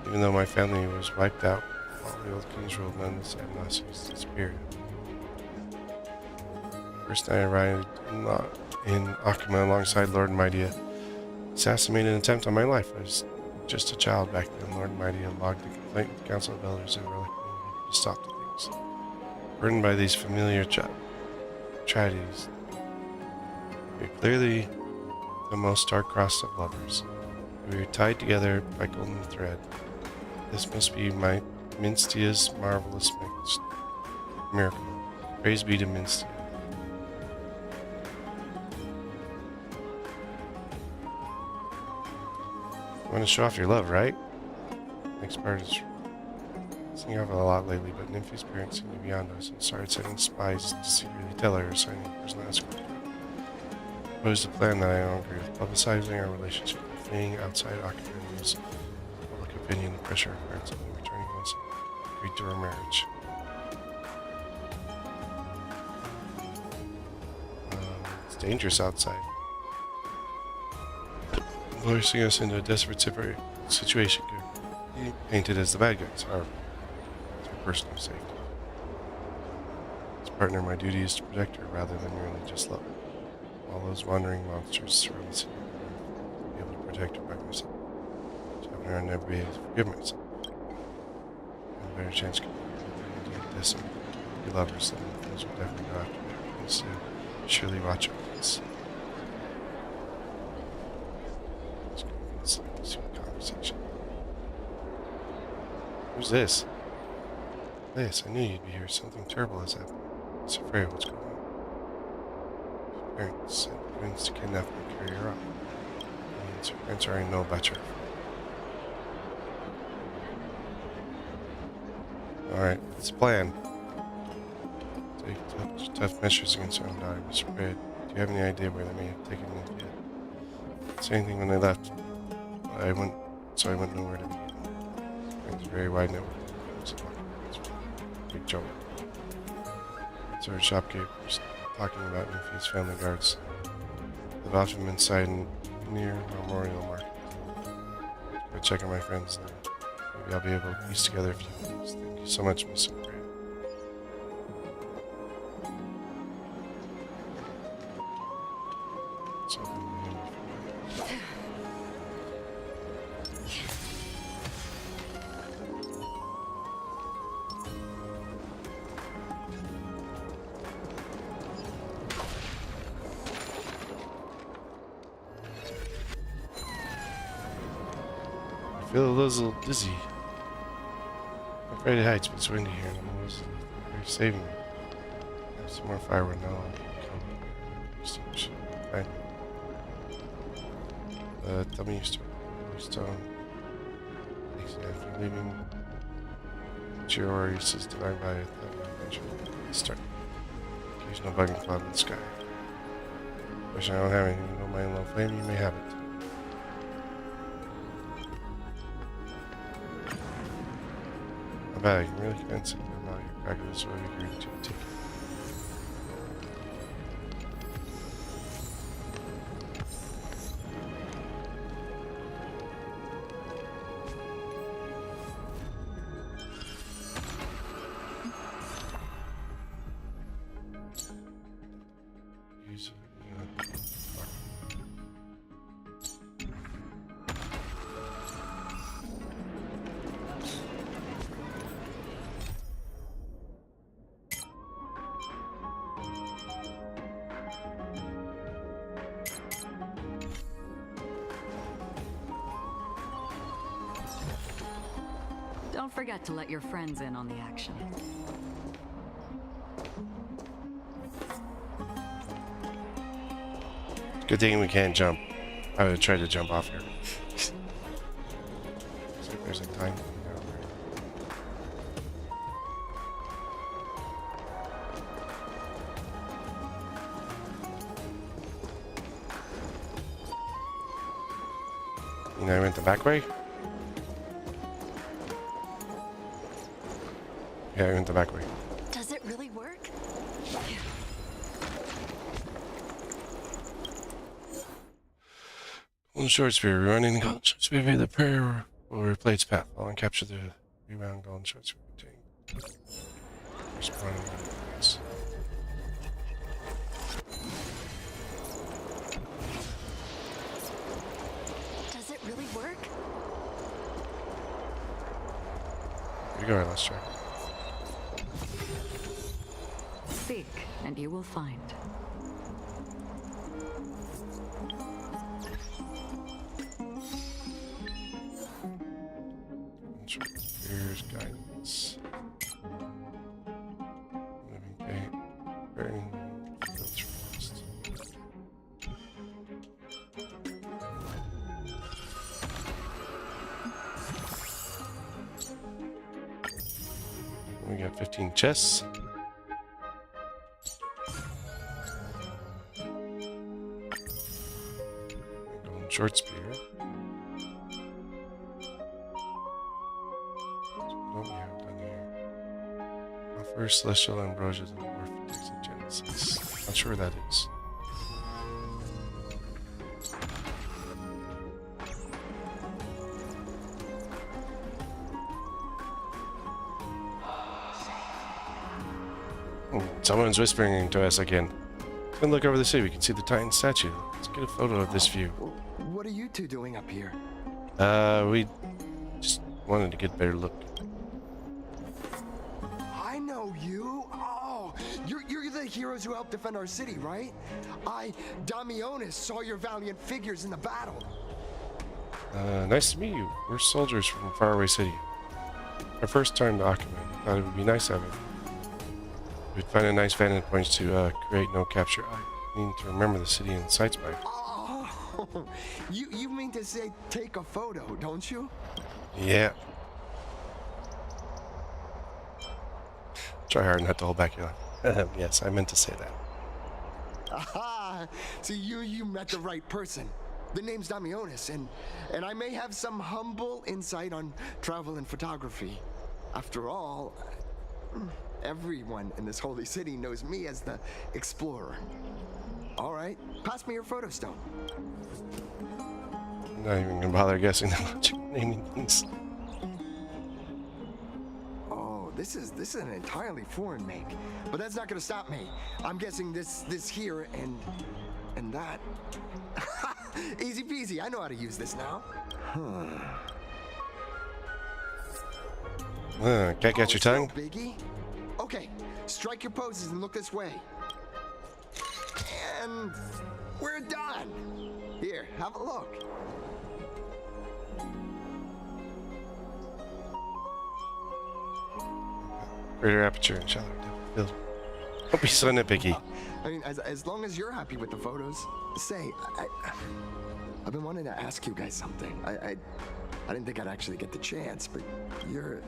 Even though my family was wiped out, all the old kings ruled, none of the animosities disappeared. First night I arrived in Akuma alongside Lord Mightia. Assassinated an attempt on my life. I was just a child back then. Lord Mightia logged a complaint with the Council of Elders and were looking to stop the things. Burdened by these familiar tragedies, we are clearly the most star-crossed of lovers. We are tied together by golden thread. This must be my Minstia's marvelous miracle. Praise be to Minstia. You want to show off your love, right? Next part is seeing off a lot lately, but Nymphia's parents seem to be on us and started sending spies to secretly tell her assigning a personal escort. I proposed a plan that I don't agree with, publicizing our relationship, fleeing outside Akuma news, public opinion, the pressure of parents, and returning once agreed to our marriage. It's dangerous outside. Forcing us into a desperate situation, painted as the bad guys, however, it's my personal safety. As partner, my duty is to protect her rather than merely just love her. All those wandering monsters surround the city, I'll be able to protect her by myself. To have her never be able to forgive myself. And a better chance to this and be lovers than those who definitely go after me. Instead, surely watch over us. Conversation. Who's this? Liz, I knew you'd be here. Something terrible has happened. I was afraid of what's going on. Her parents sent twins to kidnap her and carry her off. That means her parents already know about her. Alright, let's plan. Take tough measures against her own daughter, Mr. Red. Do you have any idea where they may have taken me yet? Same thing when they left. I went nowhere to begin. It was a very wide network. It's a big trouble. So our shopkeepers talking about Nymphia's family guards. They've often been sighted near Memorial Market. Go check on my friends now. Maybe I'll be able to piece together a few things. Thank you so much, Miss O'Brien. I feel a little dizzy. I'm afraid of heights, but it's windy here, and I'm always saving me. I have some more firewood now. I'll come extinguish it. Tell me your story. Stone. After leaving Amphoreus is divided by that adventure. Let's start. There's no bugging cloud in the sky. Wish I don't have anything. You know my own flame, you may have it. I bet I can really convince him that now you're back to this way we agreed to take. Don't forget to let your friends in on the action. Good thing we can't jump. I would have tried to jump off here. See if there's a time down there. You know, I went the back way? Yeah, I went the back way. Does it really work? Golden Short Spear. Running the Golden Short Spear via the prayer will replay its path. While and capture the rebound Golden Short Spear. Respawning. Does it really work? Here we go, let's try. Seek, and you will find. Here's guidance. Living gate. Burning. Filter frost. We got 15 chests. Golden short spear. What do we have done here? Offer celestial ambrosia to the dwarf for takes of Genesis. Not sure what that is. Someone's whispering to us again. Let's go look over the city. We can see the Titan statue. Let's get a photo of this view. What are you two doing up here? We just wanted to get a better look. I know you. Oh, you're the heroes who helped defend our city, right? Damionis, saw your valiant figures in the battle. Nice to meet you. We're soldiers from a faraway city. Our first time to Akuma. Thought it would be nice to have it. We'd find a nice vantage point to create no capture. I need to remember the city and sights by. Oh, you mean to say take a photo, don't you? Yeah. Try hard not to hold back your laugh. Yes, I meant to say that. Aha! So you met the right person. The name's Damionis, and I may have some humble insight on travel and photography. After all, everyone in this holy city knows me as the explorer. All right, pass me your photo stone. I'm not even gonna bother guessing how much you're naming things. Oh, this is an entirely foreign make, but that's not gonna stop me. I'm guessing this here and that. Easy peasy. I know how to use this now. Can't get your tongue. Biggie. Okay, strike your poses and look this way. And we're done. Here, have a look. Greater aperture and shallower depth of field. Don't be so nitpicky. I mean, as long as you're happy with the photos. Say, I've been wanting to ask you guys something. I didn't think I'd actually get the chance, but you're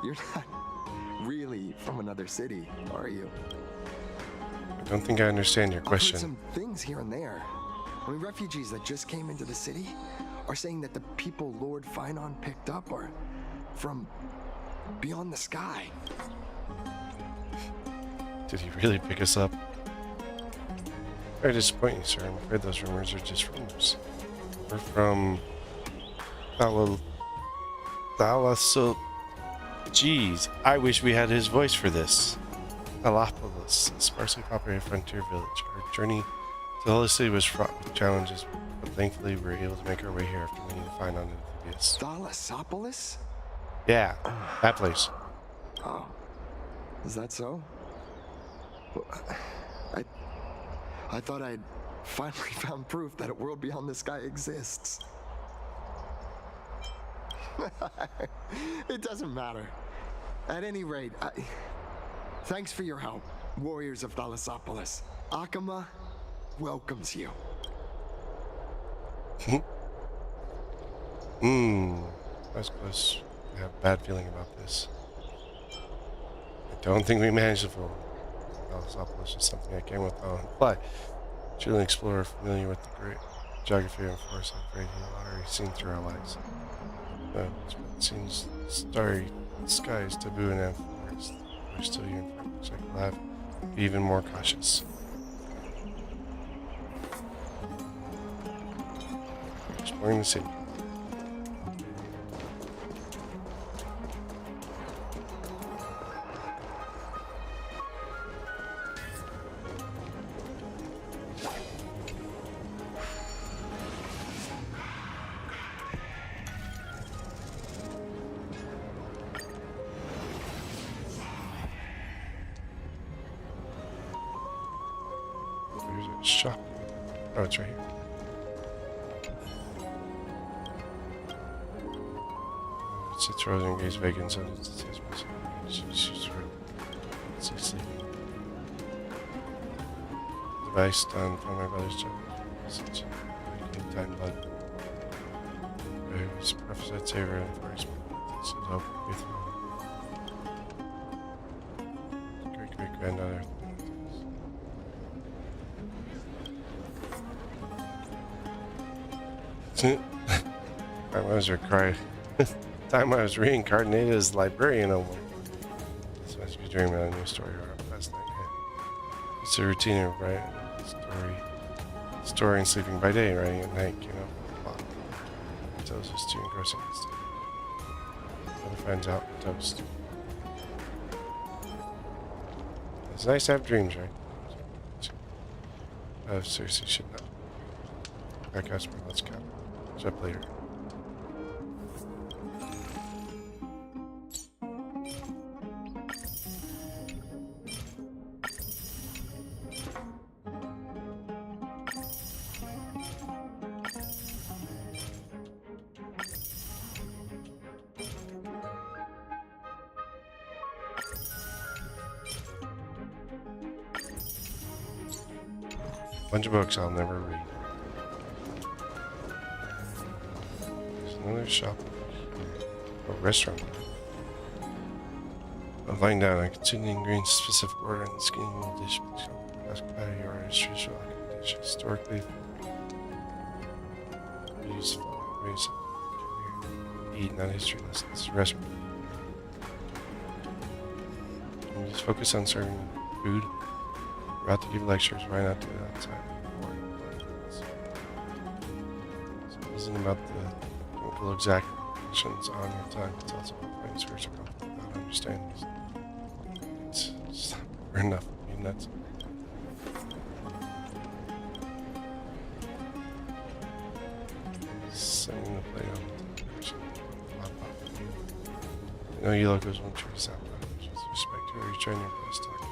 not really from another city, are you? I don't think I understand your question. I've heard some things here and there. I mean, refugees that just came into the city are saying that the people Lord Finon picked up are from beyond the sky. Did he really pick us up? Very disappointing, sir. I'm afraid those rumors are just rumors. We're from Thalasso. Jeez, I wish we had his voice for this. Thalapolis, a sparsely populated frontier village. Our journey to the holy city was fraught with challenges, but thankfully we were able to make our way here after meeting the Finon and Amphibious. Thalassopolis? Yeah, that place. Oh, is that so? Well, I thought I'd finally found proof that a world beyond the sky exists. It doesn't matter. At any rate, thanks for your help, warriors of Thalassopolis. Akuma welcomes you. I suppose I have a bad feeling about this. I don't think we managed to fool. Thalassopolis is something I came with on. But truly an explorer familiar with the great geography and force, I'm afraid he'll already seen through our lives. It seems starry Skies, taboo, and Amphoreus. We're still here in front, so we'll have to be even more cautious. Exploring the city. There's a shop. Oh, it's right here. Sits rose and gaze vacant, so it's she's sleeping. Device done from my brother's job. Such a time blood. It was prophesied savior and forest. This is hope with great granddaughter. I was required. Time I was reincarnated as librarian almost. So I was dreaming about a new story last night. Yeah. It's a routine of writing story and sleeping by day, writing at night, you know. Wow. Until it's just too engrossing instead. Mother finds out, toast. It's nice to have dreams, right? I seriously should not. Back customer, let's go. Catch up later. Bunch of books I'll never read. There's another shop. A restaurant. I'm lying down. I consume the ingredients specific order and the skin will dish. Ask about your artistry, dish. Historically, use ways of eat, not history lessons. Restaurant. Can you just focus on serving food? We're about to give lectures. Why not do it outside? So it isn't about the chemical exactions on your tongue. It's also about finding spiritual comfort without understanding. It's just not enough. I mean, that's setting the plate on the I know you locals won't treat us out. With respect to what you're trying your best to talk about.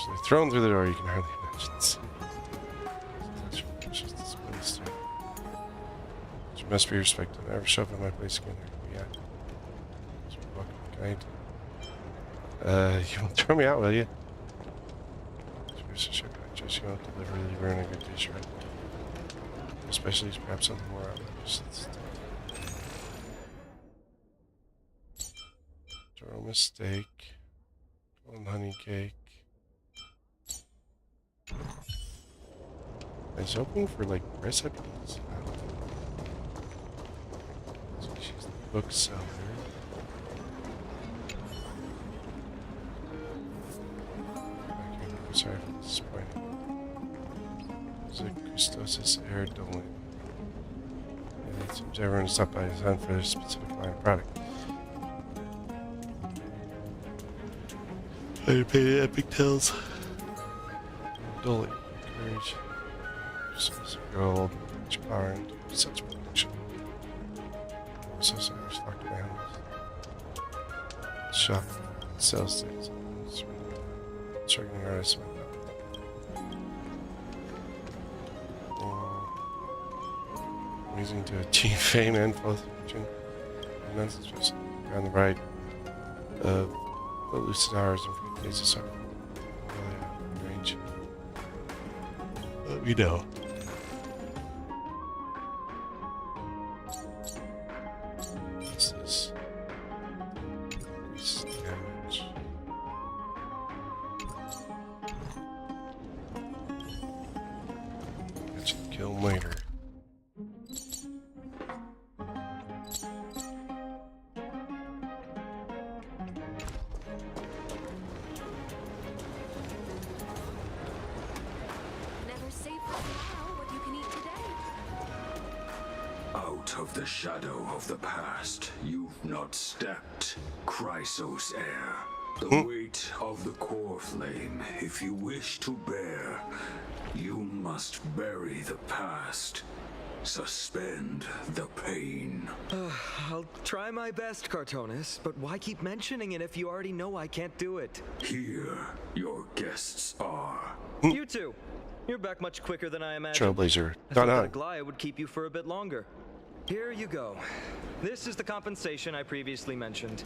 They're thrown through the door, you can hardly imagine. You must be respected. Never show up at my place again. Yeah. Can you won't throw me out, will you? Just you won't deliver in a good dish, right? Especially perhaps something more outlandish. Aroma steak. One honey cake. I was hoping for like recipes. She's the bookseller. I'm sorry for disappointing. It's like Christos' hair doling. And it seems everyone stopped by his hunt for a specific line of product. I paid epic tales. Dolly, courage. Gold, power, and such production. So sorry, I was locked in my house. Shop sells things. Struggling artists like that. Amazing to achieve fame and fortune. Especially on the right of the lucid hours and free days of sorrow. Really range. Let me know. What's this? Increase damage. Catch and kill later. out of the shadow of the past, you've not stepped Chrysos Air. The weight of the core flame, if you wish to bear, you must bury the past. Suspend the pain. I'll try my best, Cartonis, but why keep mentioning it if you already know I can't do it? Here, your guests are. You two. You're back much quicker than I imagined. Trailblazer. I thought Done. that Glaya would keep you for a bit longer. Here you go. This is the compensation I previously mentioned.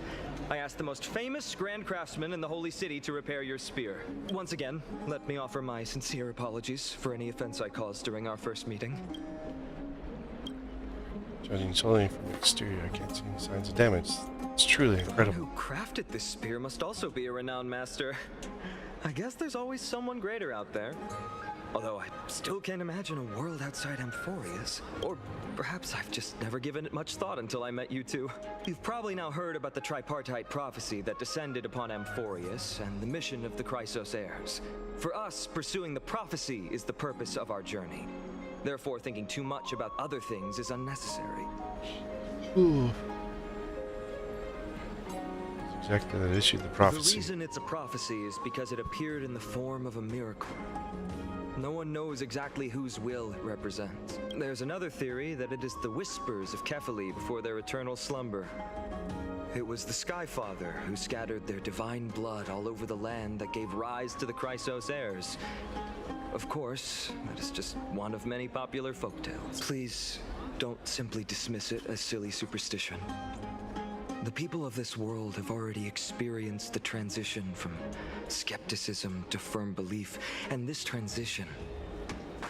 I asked the most famous Grand Craftsman in the Holy City to repair your spear. Once again, let me offer my sincere apologies for any offense I caused during our first meeting. Judging solely from the exterior, I can't see any signs of damage. It's truly incredible. Who crafted this spear must also be a renowned master. I guess there's always someone greater out there. Although I still can't imagine a world outside Amphoreus. Or perhaps I've just never given it much thought until I met you two. You've probably now heard about the tripartite prophecy that descended upon Amphoreus and the mission of the Chrysos heirs. For us, pursuing the prophecy is the purpose of our journey. Therefore, thinking too much about other things is unnecessary. Ooh. Exactly that issue, the prophecy. The reason it's a prophecy is because it appeared in the form of a miracle. No one knows exactly whose will it represents. There's another theory that it is the whispers of Kefali before their eternal slumber. It was the Skyfather who scattered their divine blood all over the land that gave rise to the Chrysos heirs. Of course, that is just one of many popular folktales. Please, don't simply dismiss it as silly superstition. The people of this world have already experienced the transition from skepticism to firm belief, and this transition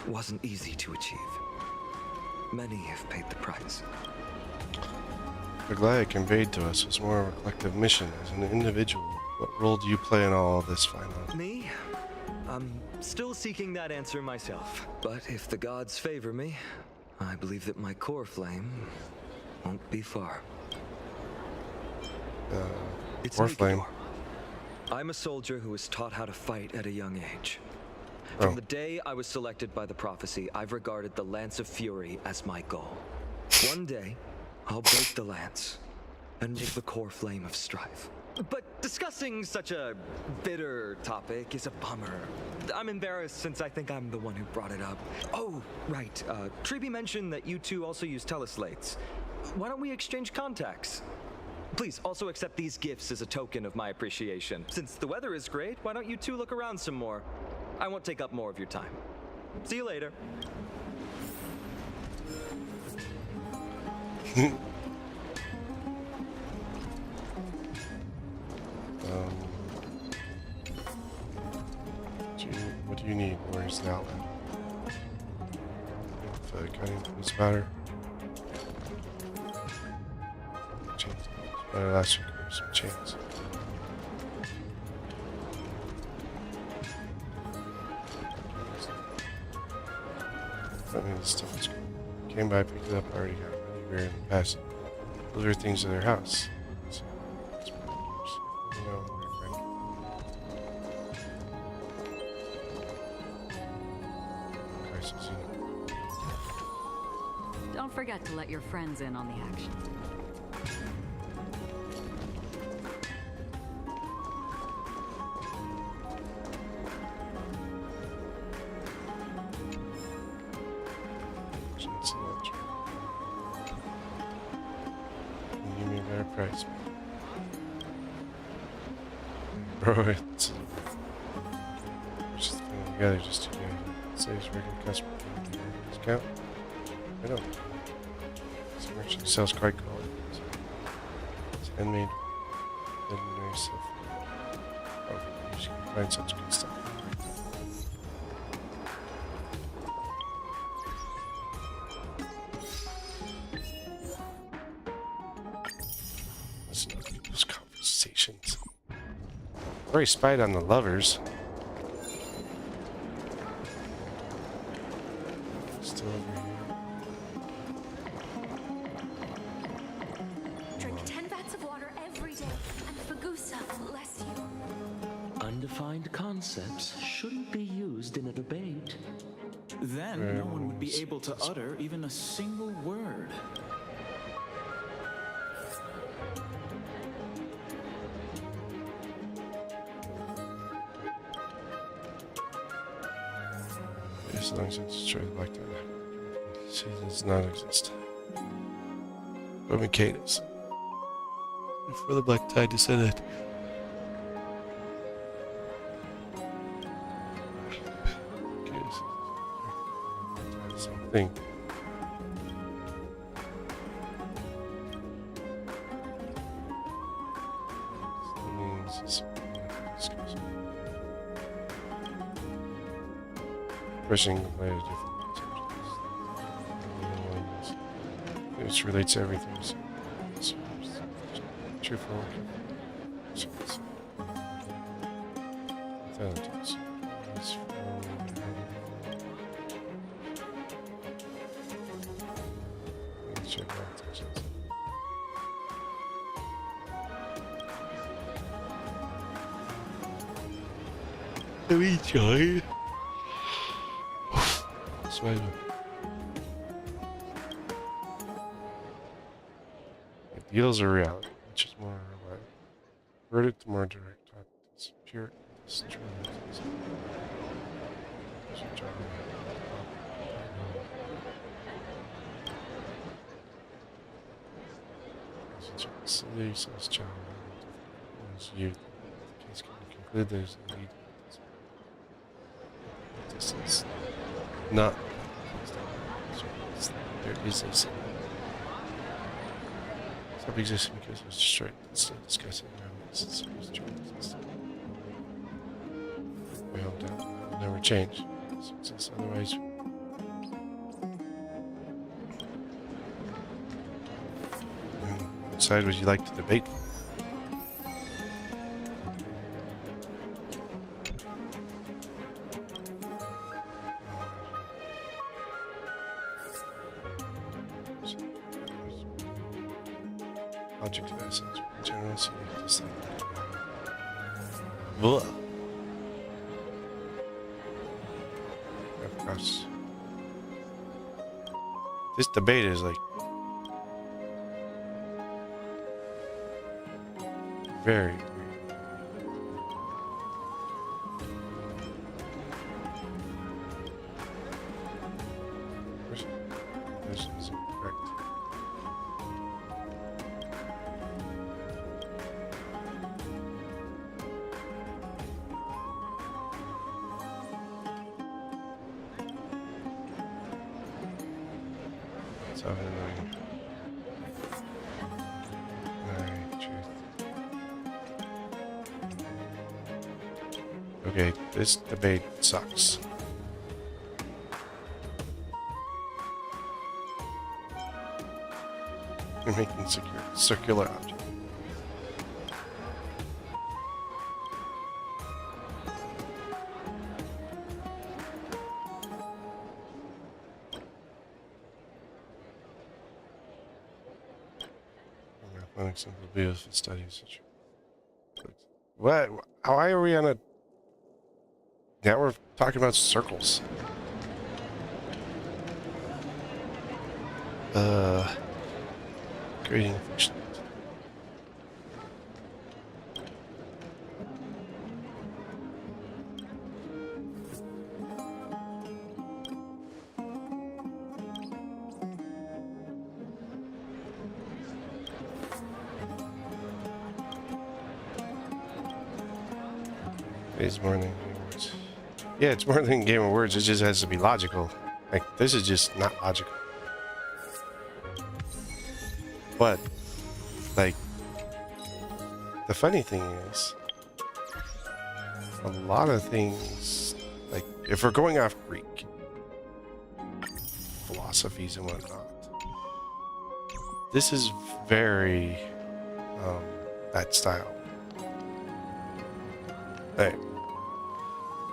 wasn't easy to achieve. Many have paid the price. The Glaya conveyed to us was more of a collective mission as an individual. What role do you play in all of this, Phainon? Me? I'm still seeking that answer myself. But if the gods favor me, I believe that my core flame won't be far. It's Core flame. Nicanor. I'm a soldier who was taught how to fight at a young age. From the day I was selected by the prophecy, I've regarded the Lance of Fury as my goal. One day, I'll break the lance and make the core flame of strife. But discussing such a bitter topic is a bummer. I'm embarrassed since I think I'm the one who brought it up. Oh, right. Treeby mentioned that you two also use teleslates. Why don't we exchange contacts? Please also accept these gifts as a token of my appreciation. Since the weather is great, why don't you two look around some more? I won't take up more of your time. See you later. What do you need? Where's the outlet? The cutting piece matter. Chains. Last week there were some chains. I mean, this stuff is good. Came by, picked it up, already got ready, very in the past. Those are things of their house. So, that's what it is. You know, my friend. Crisis, you know. Don't forget to let your friends in on the action. Give me a better price, bro. It's just putting together just to saves regular customer discount. I don't. This merchant sells quite quality. It's handmade, legendary stuff. Oh, you can find such good stuff. Let's not get those conversations. Already spied on the lovers. Still over here. Drink 10 vats of water every day, and Fagusa bless you. Undefined concepts shouldn't be used in a debate. Then no one would be able to utter even a single word. As long as it destroys the black tide. See, does not exist. Roman cadence. Before the black tide descended. Okay, same thing. Pushing the play different. It relates to everything. So true for all. Intelligence. Let me try. Smile. Ideals are reality, which is more reliable. Verdict more direct. It's pure. It's true. Silly, so it's child. As you case can conclude there's a need. This is not. There is a sin. Stop existing because it was destroyed. Instead of discussing around this, it's true. My hometown will never change. Success otherwise. What side would you like to debate? Object of essence, general seeing this thing. Blah. Of course. This debate is like very weird. This is incorrect. So annoying. Alright, truth. Okay, this debate sucks. You're making circular object. Mathematics and beautiful studies. What? Why are we on a... Now we're talking about circles. Creating fiction. It's more than Game of Words. Yeah, it's more than Game of Words. It just has to be logical. Like, this is just not logical. But, like, the funny thing is, a lot of things, like, if we're going off Greek philosophies and whatnot, this is very that style. Alright.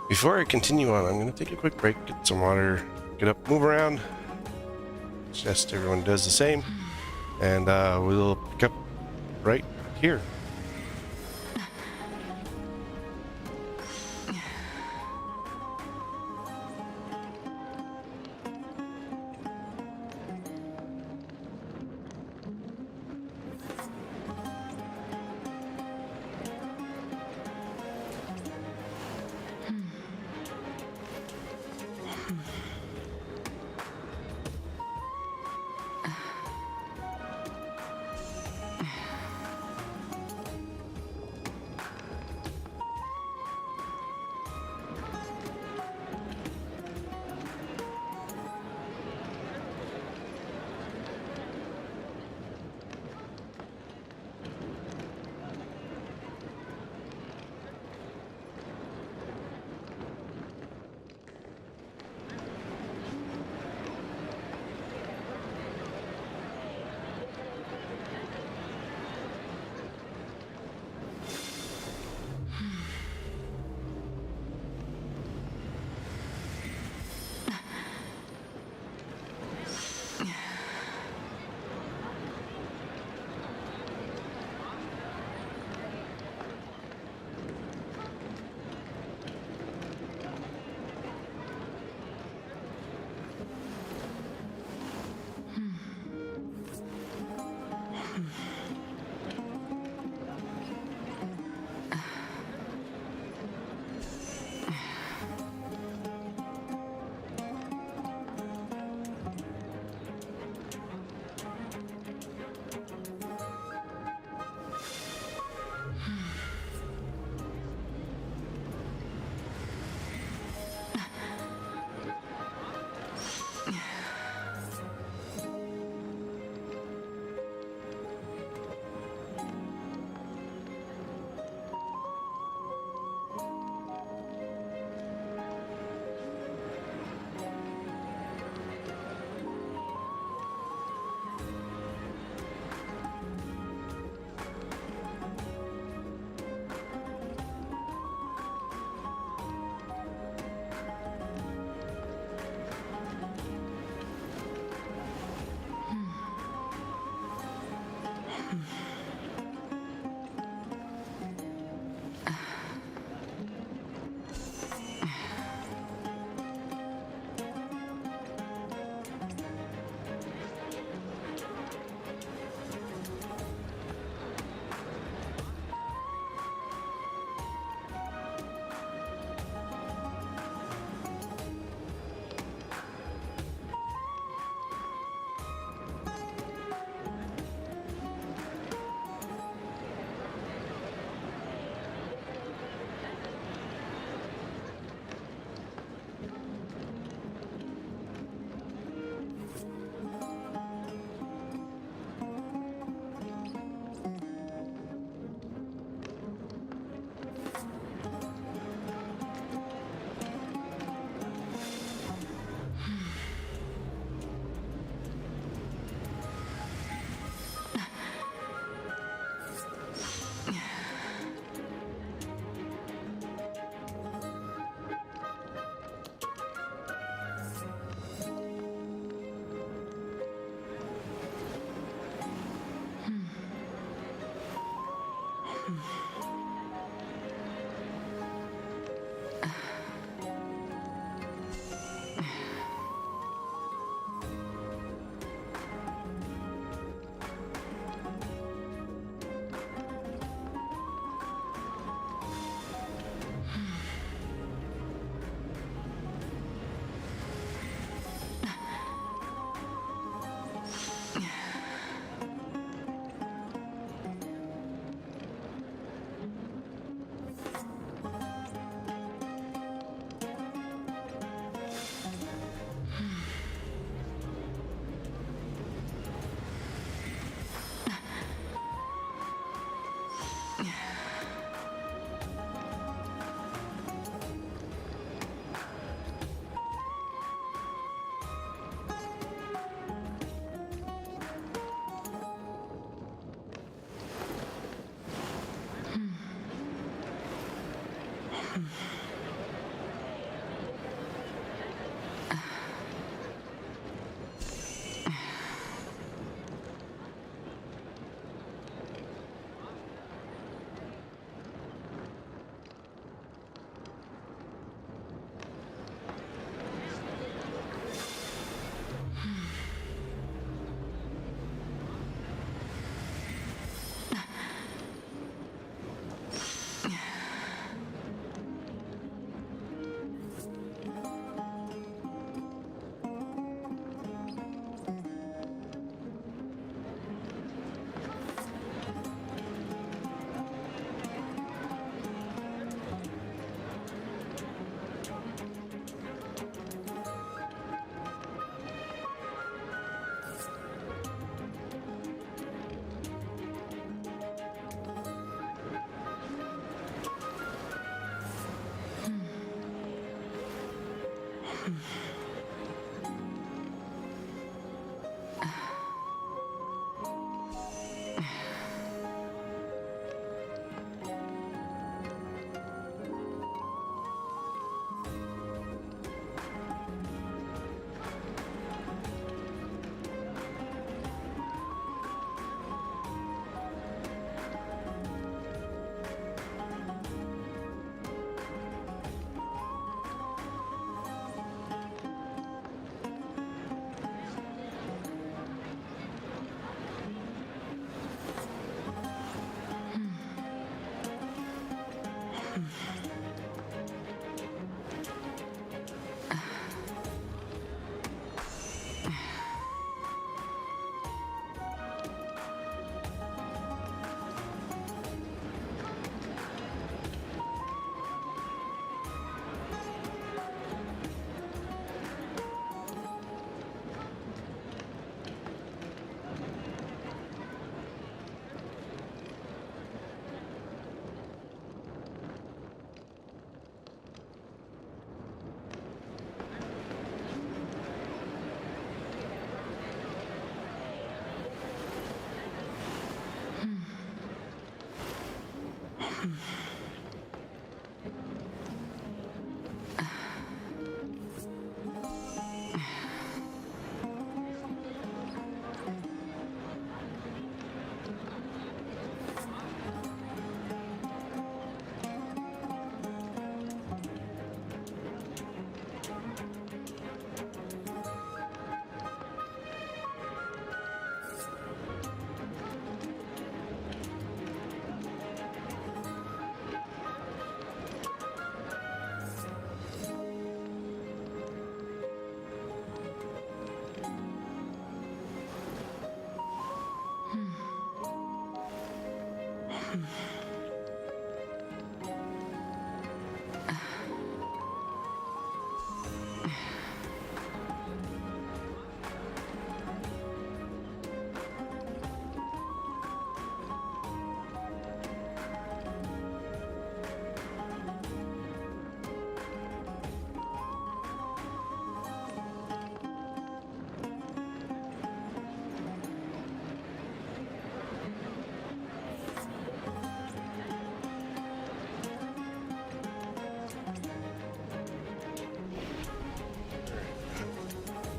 Before I continue on, I'm going to take a quick break, get some water, get up, move around. Suggest everyone does the same. And we'll pick up right here.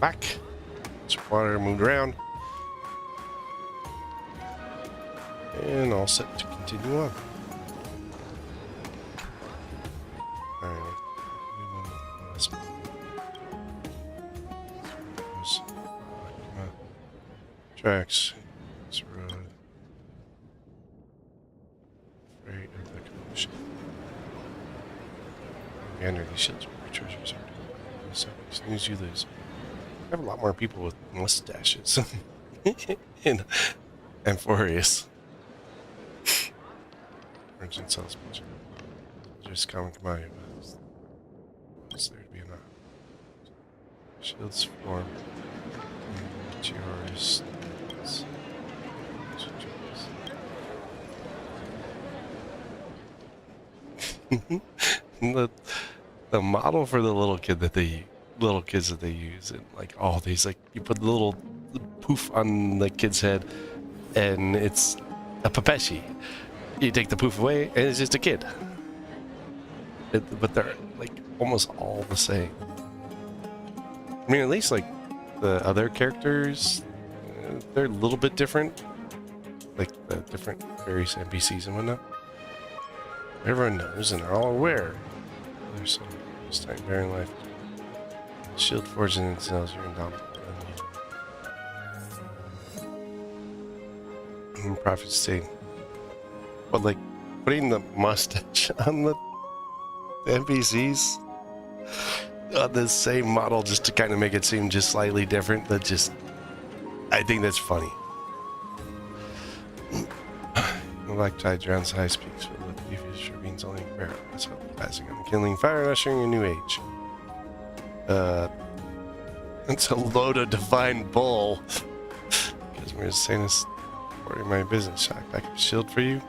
Back. Some water moved around. And all set to continue on. Alright. Tracks. This road. Freight of the commotion. Under these shields where treasures are. So, snooze you lose. I have a lot more people with mustaches in Amphoreus. Merchant sells much. Just common commodity. What's there to be enough? Shields form. Meteors. The model for the little kids that they use, and like all these, like you put the little poof on the kid's head and it's a Papeshi. You take the poof away and it's just a kid. But they're like almost all the same. I mean, at least like the other characters, they're a little bit different, like the different various NPCs and whatnot. Everyone knows and they're all aware. There's some time bearing life. Shield forging and cells, you're indomitable. Prophet state. But like putting the mustache on the NPCs on this same model just to kind of make it seem just slightly different, that just, I think that's funny. The black tide drowns high peaks for the previous ravines only rare. That's how passing on the killing fire and ushering a new age. It's a load of divine bull. Because we're saying this for my business. Shock back a shield for you.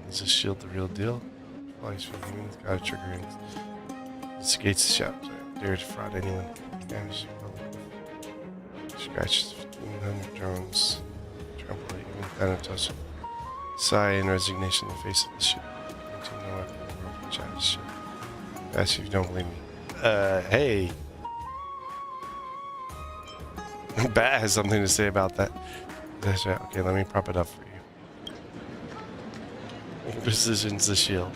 Is this shield the real deal? Police for leaving without triggering. Instigates the shout. Dare to defraud anyone. Damage the public. Scratches 1,500 drones. Trample even Thanatos. Sigh in resignation in the face of the ship. Continue no weapon in the world can challenge the ship. Ask if you don't believe me. Hey. Bat has something to say about that. That's right. Okay, let me prop it up for you. Positions the shield.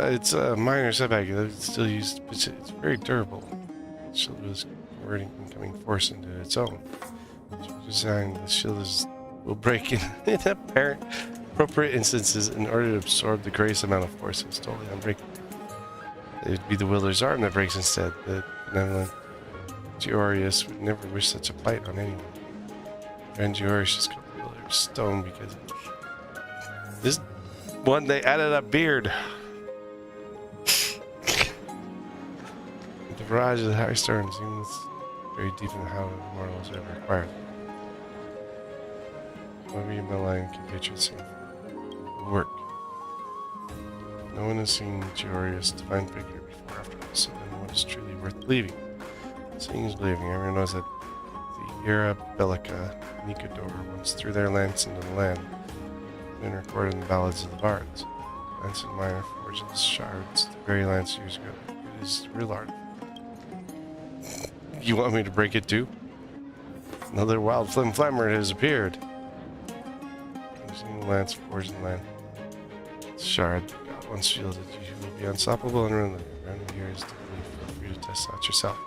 It's a minor setback. It's still used, but it's very durable. The shield is converting incoming force into its own. Design the shield will break in appropriate instances in order to absorb the greatest amount of force. It's totally unbreakable. It would be the wielder's arm that breaks instead. The benevolent Amphoreus would never wish such a plight on anyone. Amphoreus just called the wielder's stone because this one they added a beard. The barrage of the high stern seems very deep in how the mortal is ever acquired. Whatever you malign can get you same work. No one has seen Amphoreus' divine figure before after this, so then what is truly worth believing? Seeing is believing. Everyone knows that the Era Bellica Nicador once threw their lance into the land. Been recorded in the ballads of the bards. Lance and minor forges shards, the very lance years ago. It is real art. You want me to break it too? Another wild flammer has appeared. I've seen the lance forged in land. Shard, God once shielded, you will be unstoppable and ruined. Around here is the belief. Feel free to test out yourself.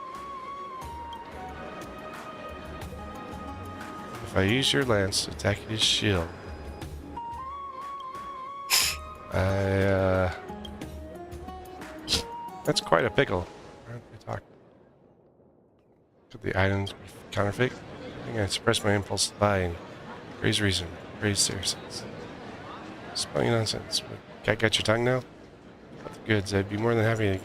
If I use your lance to attack his shield, that's quite a pickle. Why don't we talk? Could the items be counterfeit? I think I suppressed my impulse to buy and praise reason, praise Saracens. Spelling nonsense. Got your tongue now? Got the goods. I'd be more than happy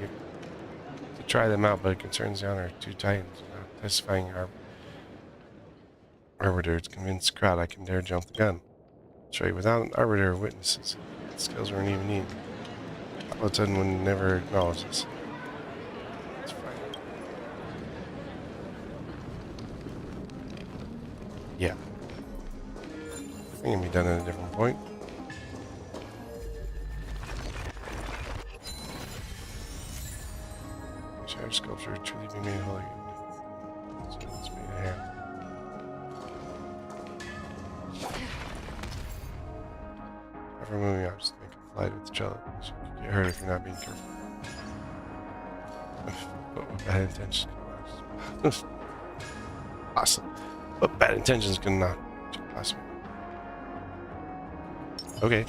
to try them out, but it concerns the honor of two titans. Testifying arbiter to convince the crowd I can dare jump the gun. That's right, without an arbiter of witnesses, the skills weren't even needed. Paladin would never acknowledge this. It's fine. Yeah. I think it can be done at a different point. Shadow sculpture truly be made holy. So it's made of hand. After moving up, just make a flight with the cello. You could get hurt if you're not being careful. But with bad intentions, awesome. But bad intentions can not possible. Okay.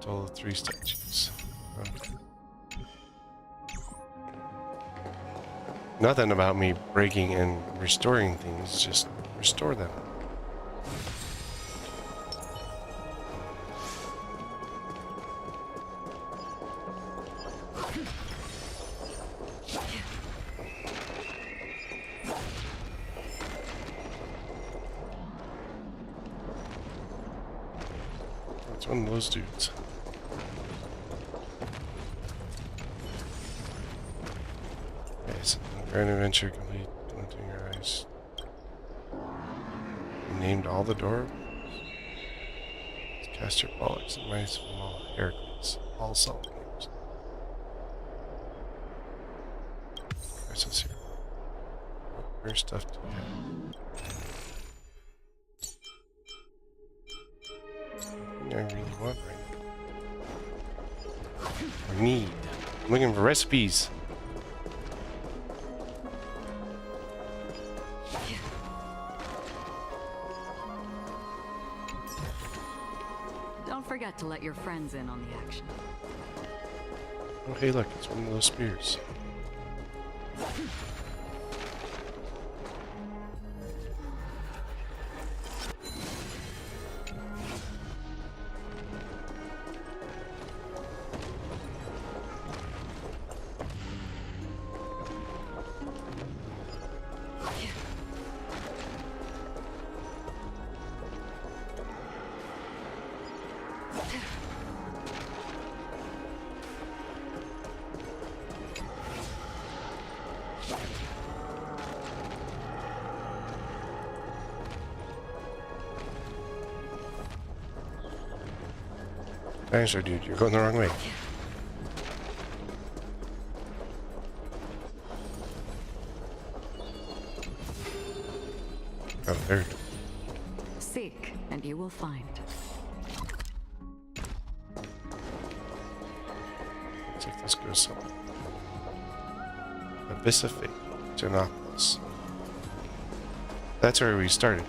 Total of 3 statues. Nothing about me breaking and restoring things, just restore them. It's one of those dudes. Yes, grand adventure complete. Glinting your eyes. You named all the doors. Castor Pollux and Mice from all Heracles. All solid names. What's this here? Rare stuff to get. I really want right now. I need. I'm looking for recipes. Don't forget to let your friends in on the action. Oh, hey, look, it's one of those spears. Dinosaur dude, you're going the wrong way. Oh, there. Seek, and you will find. Looks like this goes somewhere. Abyssific, Genopolis. That's where we started.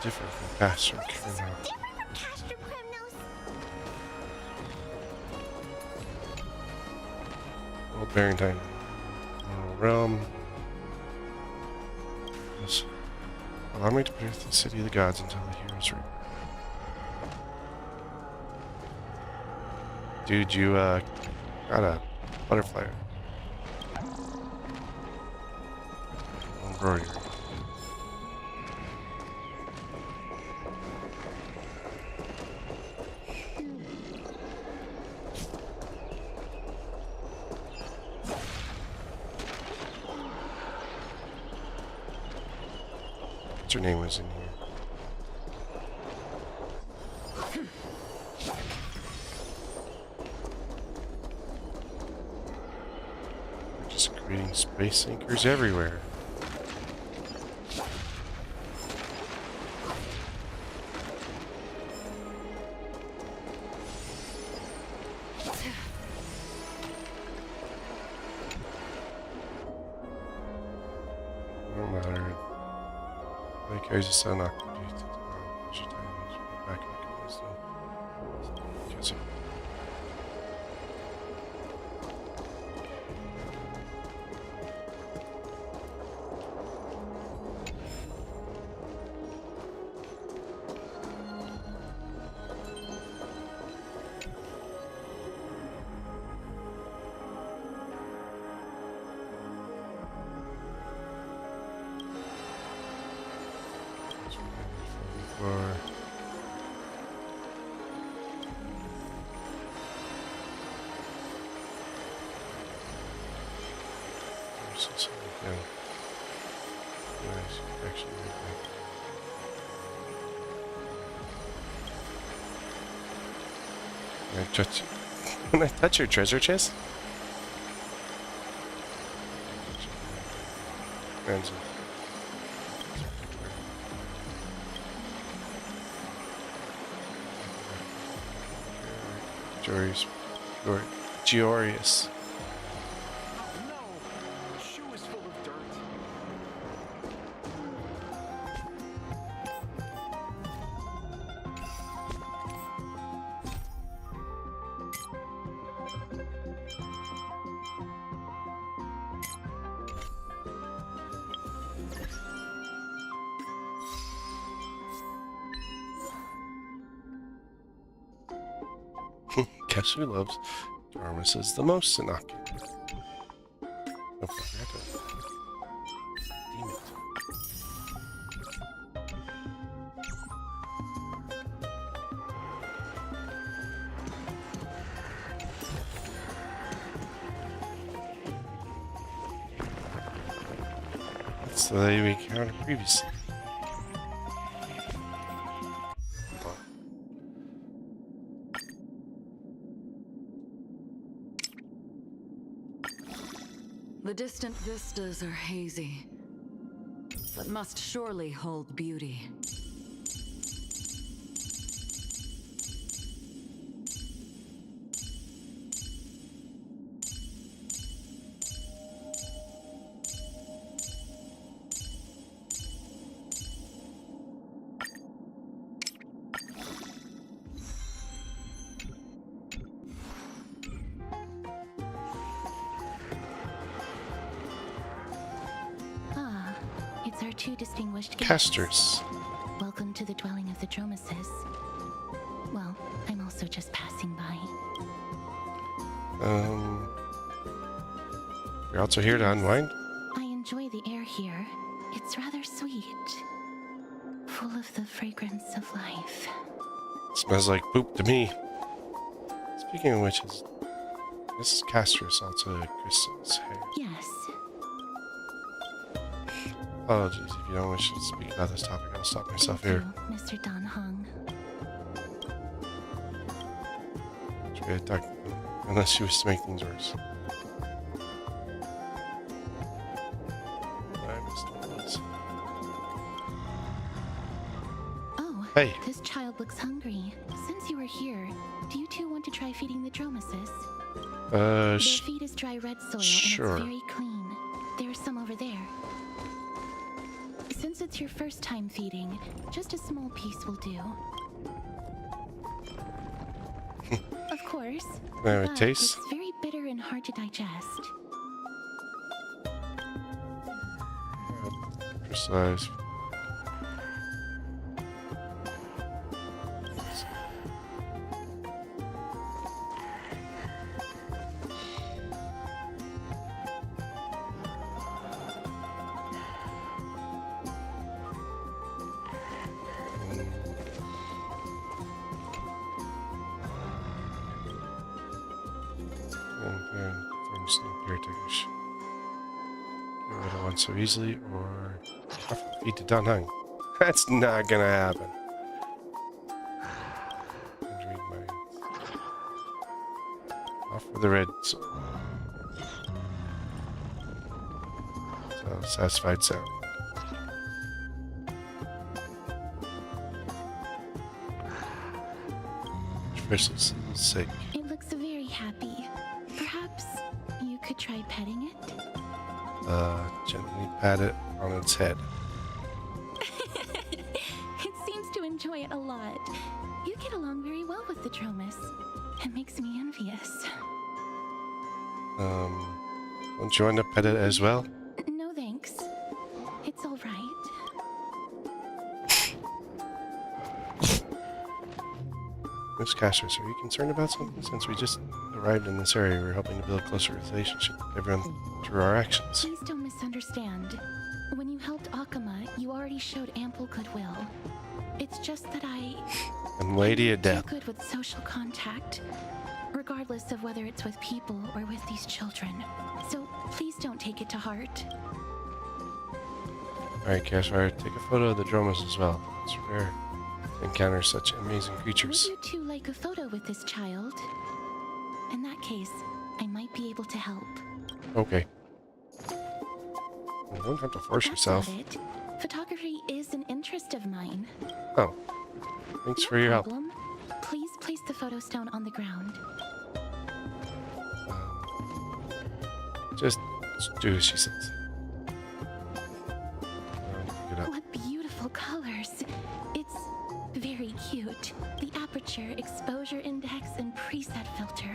Different from Pastor Criminal. Old Barrington realm. Yes. Allow me to protect the city of the gods until the heroes return. Dude, you got a butterfly. Embroidery. Her name was in here. Just creating space sinkers everywhere. No matter. Carries a sun up. Back because Can I touch your treasure chest? Georius. Guess who loves Darmus is the most, Sanaki. Don't forget it. Demon. That's the lady we encountered previously. The distant vistas are hazy, but must surely hold beauty. It's our two distinguished Casters. Welcome to the dwelling of the Dromeses. Well, I'm also just passing by. You're also here to unwind? I enjoy the air here. It's rather sweet. Full of the fragrance of life. Smells like poop to me. Speaking of which, is Mrs. Castris also Crystal's hair? Yes. Apologies if you don't wish to speak about this topic. I'll stop myself here. Mr. Dan Hung. Try to talk, unless you wish to make things worse. Oh, hey. This child looks hungry. Since you are here, do you two want to try feeding the Dromesis? Their feed is dry red soil sure. and it's very clean. There's some over there. Since it's your first time feeding, just a small piece will do. Of course. Now it but tastes. It's very bitter and hard to digest. Precise. So easily, or feed to Don Hung. That's not gonna happen. Off with the red. So satisfied sound. Crystal's sake. It looks very happy. Perhaps you could try petting it? Gently pat it on its head. It seems to enjoy it a lot. You get along very well with the Dromus. It makes me envious. Won't you want to pet it as well? No thanks. It's all right. Miss Castris, are you concerned about something? Since we just arrived in this area, we're hoping to build a closer relationship with everyone through our actions. Please don't misunderstand. When you helped Akama, you already showed ample goodwill. It's just that I'm Lady of too Death. good with social contact, regardless of whether it's with people or with these children. So please don't take it to heart. Alright, Cashfire, take a photo of the Dromus as well. It's rare to encounter such amazing creatures. Would you two like a photo with this child? In that case, I might be able to help. Okay. You don't have to force yourself. That's not it. Photography is an interest of mine. Oh. Thanks for your help. Problem. Please place the photo stone on the ground. Just do as she says. What beautiful colors. It's very cute. The aperture, exposure index, and preset filter.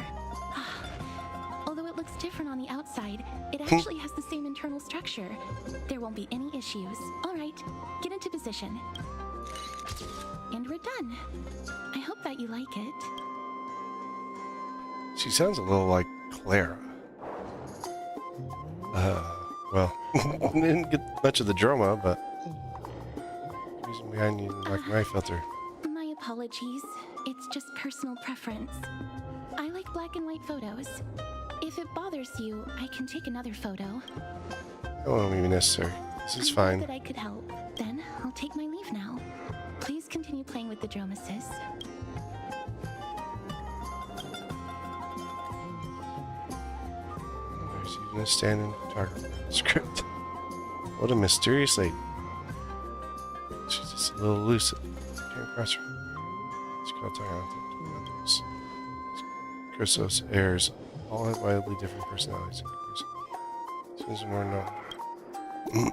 Although it looks different on the outside, it actually has the same internal structure. There won't be any issues. All right, get into position. And we're done. I hope that you like it. She sounds a little like Clara. Well, didn't get much of the drama, but reason behind you like my filter. My apologies. It's just personal preference. I like black and white photos. If it bothers you, I can take another photo. That won't be necessary. This is I'm fine. glad that I could help. Then I'll take my leave now. Please continue playing with the Dromesis. There's even a standing photographer script. What a mysterious lady. She's just a little elusive. Can't cross her. She can't talk out to others. Chrysos heirs all have wildly different personalities. Seems more known.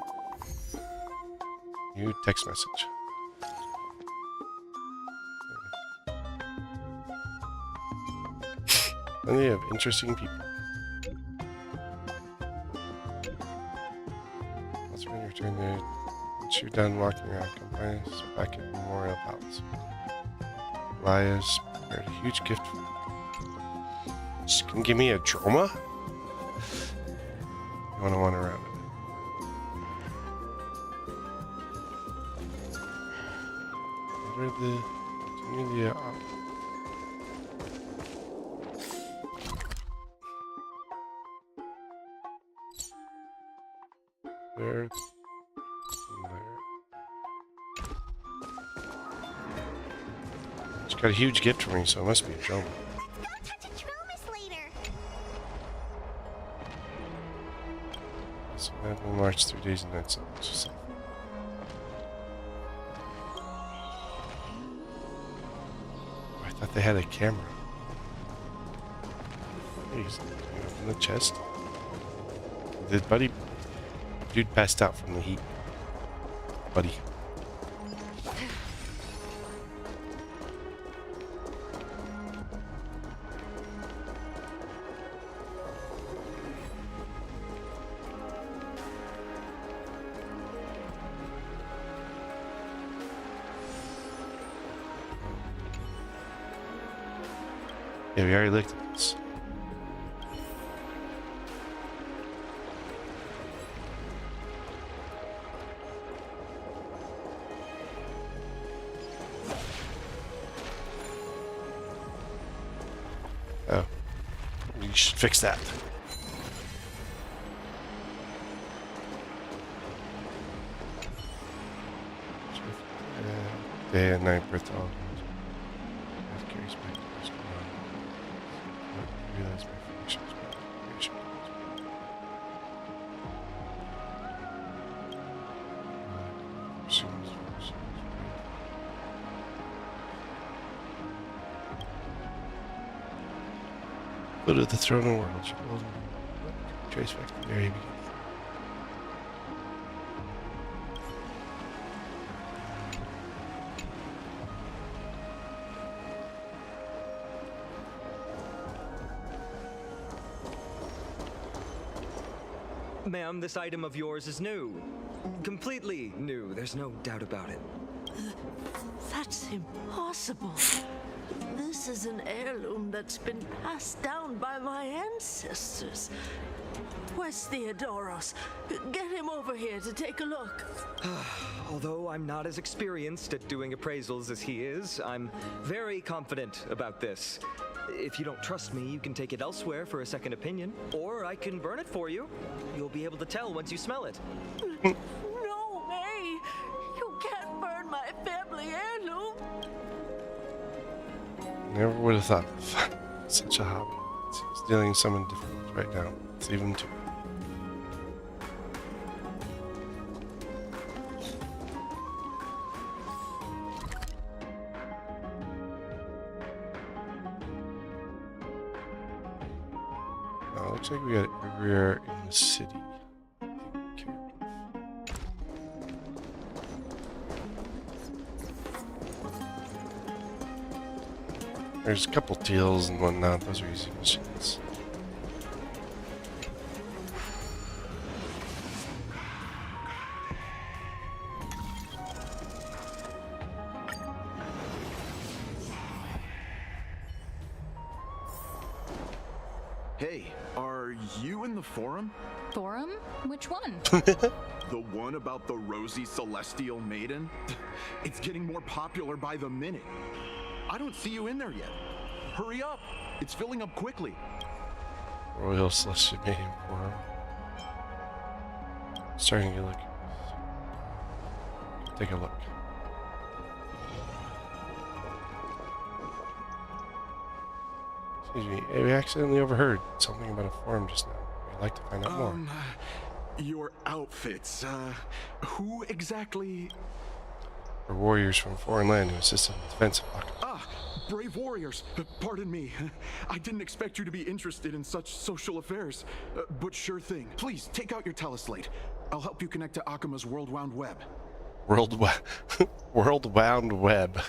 New text message. Plenty of interesting people. That's when you return there. Once you're done walking around, come find us back at Memorial Palace. Elias prepared a huge gift. Just gonna give me a droma? You wanna wander around it. What are the... Continue the... There. It's got a huge gift for me, so it must be a drone. Don't touch a Tromus later. So that will march 3 days and nights. So I thought they had a camera. Please, open the chest. Did buddy? Dude passed out from the heat. Buddy. Yeah, we already looked at this. Oh. We should fix that. Day and night birth all. Realize my functions, my creation. Foot of the throne of the world, trace back to the very beginning. Ma'am, this item of yours is new. Completely new, there's no doubt about it. That's impossible. This is an heirloom that's been passed down by my ancestors. Where's Theodoros? Get him over here to take a look. Although I'm not as experienced at doing appraisals as he is, I'm very confident about this. If you don't trust me, you can take it elsewhere for a second opinion, or I can burn it for you. You'll be able to tell once you smell it. No way! You can't burn my family heirloom! Never would have thought of such a hobby. Stealing someone different right now. Let's leave him to it. Looks like we got it everywhere in the city. There's a couple deals and whatnot. Those are easy missions. Hey, are you in the forum? Forum? Which one? The one about the rosy celestial maiden? It's getting more popular by the minute. I don't see you in there yet. Hurry up. It's filling up quickly. Royal Celestial Maiden Forum. Starting to look. Take a look. Excuse me, we accidentally overheard something about a forum just now. We'd like to find out more. Your outfits, who exactly? For warriors from a foreign land who assist in the defense of Aka. Ah, brave warriors. Pardon me. I didn't expect you to be interested in such social affairs. But sure thing. Please, take out your teleslate. I'll help you connect to Akima's World Wound Web. World Wound Web.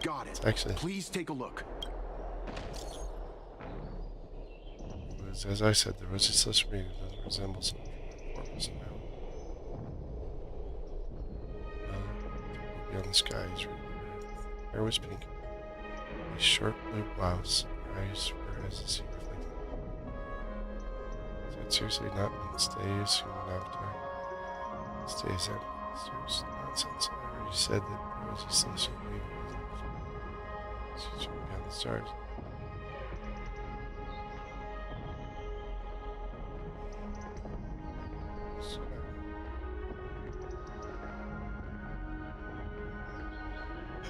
Got it. Actually, please take a look. As I said, there was a such meeting that doesn't resemble something. beyond the skies. Hair was pink. A short blue blouse. Her eyes were as the sea reflected. So it's seriously not mean stays human avatar. Stays out. Serious nonsense. I already said that there was a celestial being. She's from beyond the stars.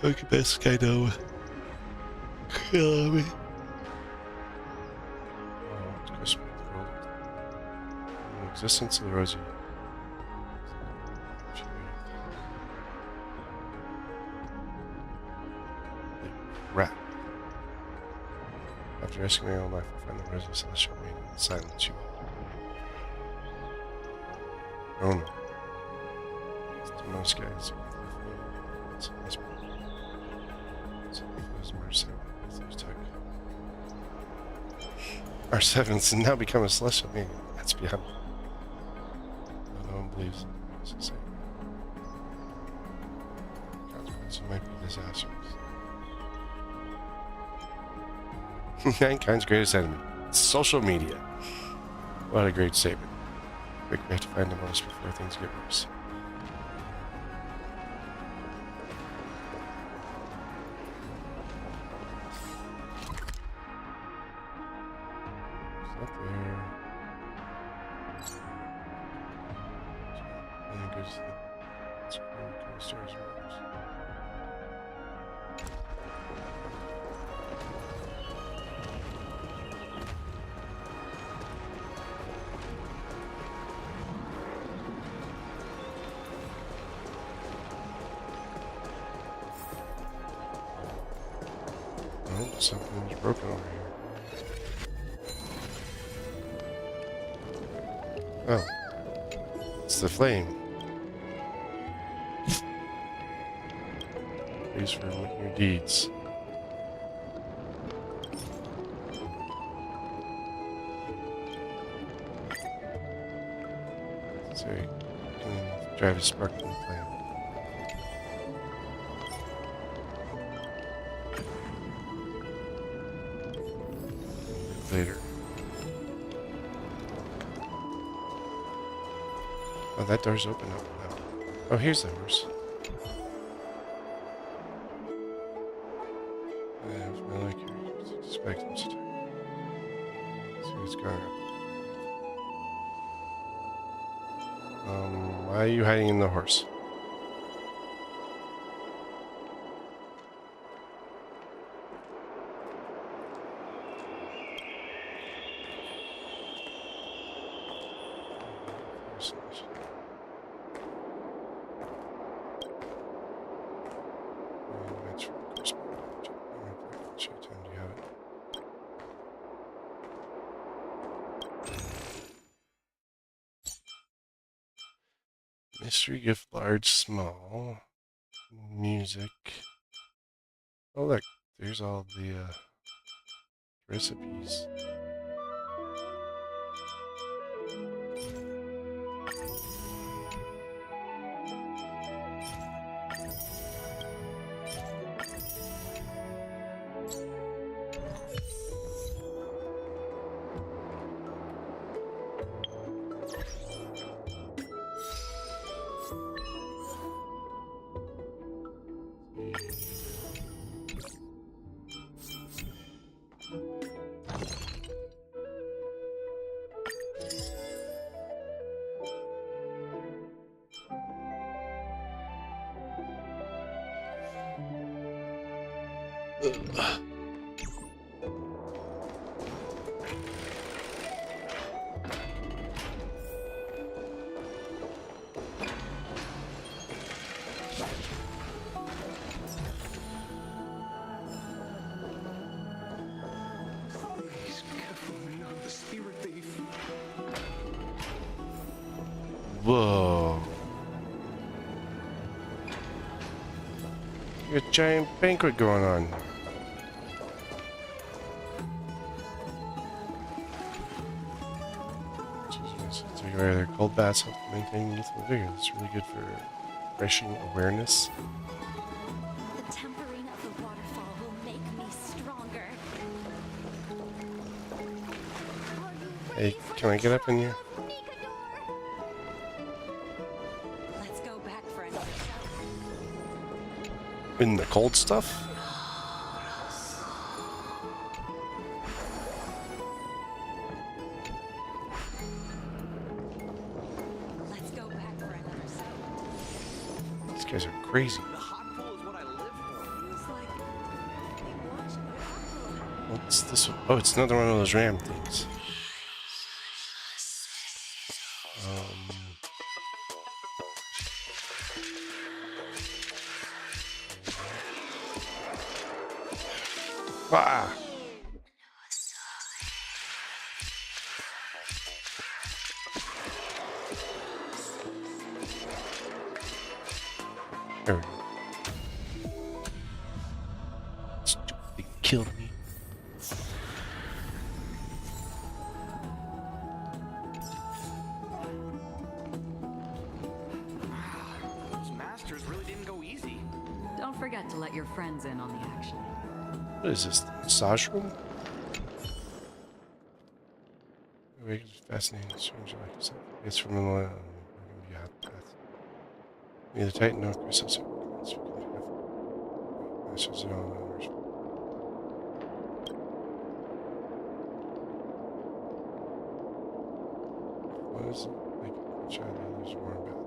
Okay, best I know. Kill me. Oh, it's Christmas. The world. The existence of the rosy. Rat. After risking my own life, I find the rosy celestial maiden in the silence you. Oh no. It's the most guys. Our seventh and now become a celestial being. That's beyond. No one believes it's the same. Consequences might be disastrous. Mankind's greatest enemy. Social media. What a great statement. Quick, we have to find the most before things get worse. Something's broken over here. Oh. It's the flame. Please for your deeds. So you can drive a sparkling flame. Later. Oh, that door's open up now. Oh, here's the horse. I have no like you expect him to. See what's going on. Why are you hiding in the horse? Mystery gift, large, small. Music. Oh, look. There's all the recipes. Whoa. You got a giant banquet going on. So their cold baths help maintain youthful vigor. It's really good for refreshing awareness. Hey, can I get up in here? Let's go back for another In the cold stuff? Let's go back for another These guys are crazy. What's this one? Oh, it's another one of those ram things. Ah! There we go. They killed me. Those masters really didn't go easy. Don't forget to let your friends in on the action. What is this? The massage room? Fascinating, strange like it's from the neither Titan nor Chrysos. What is it? Like a child others more about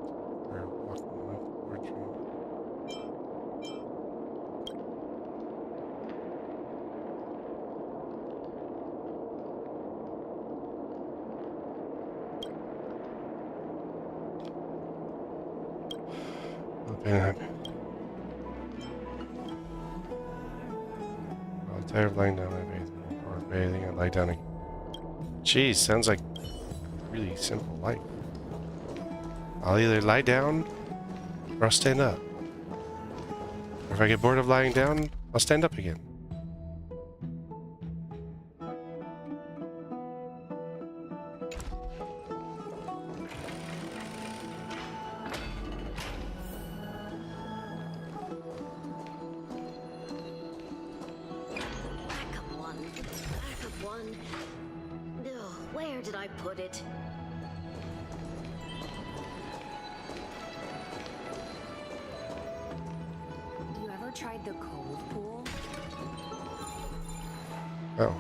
or walking up or dream. I'm tired of lying down. I bathe or bathing. I lie down again. Jeez, sounds like a really simple life. I'll either lie down or I'll stand up. Or if I get bored of lying down, I'll stand up again. Where did I put it? You ever tried the cold pool? Oh.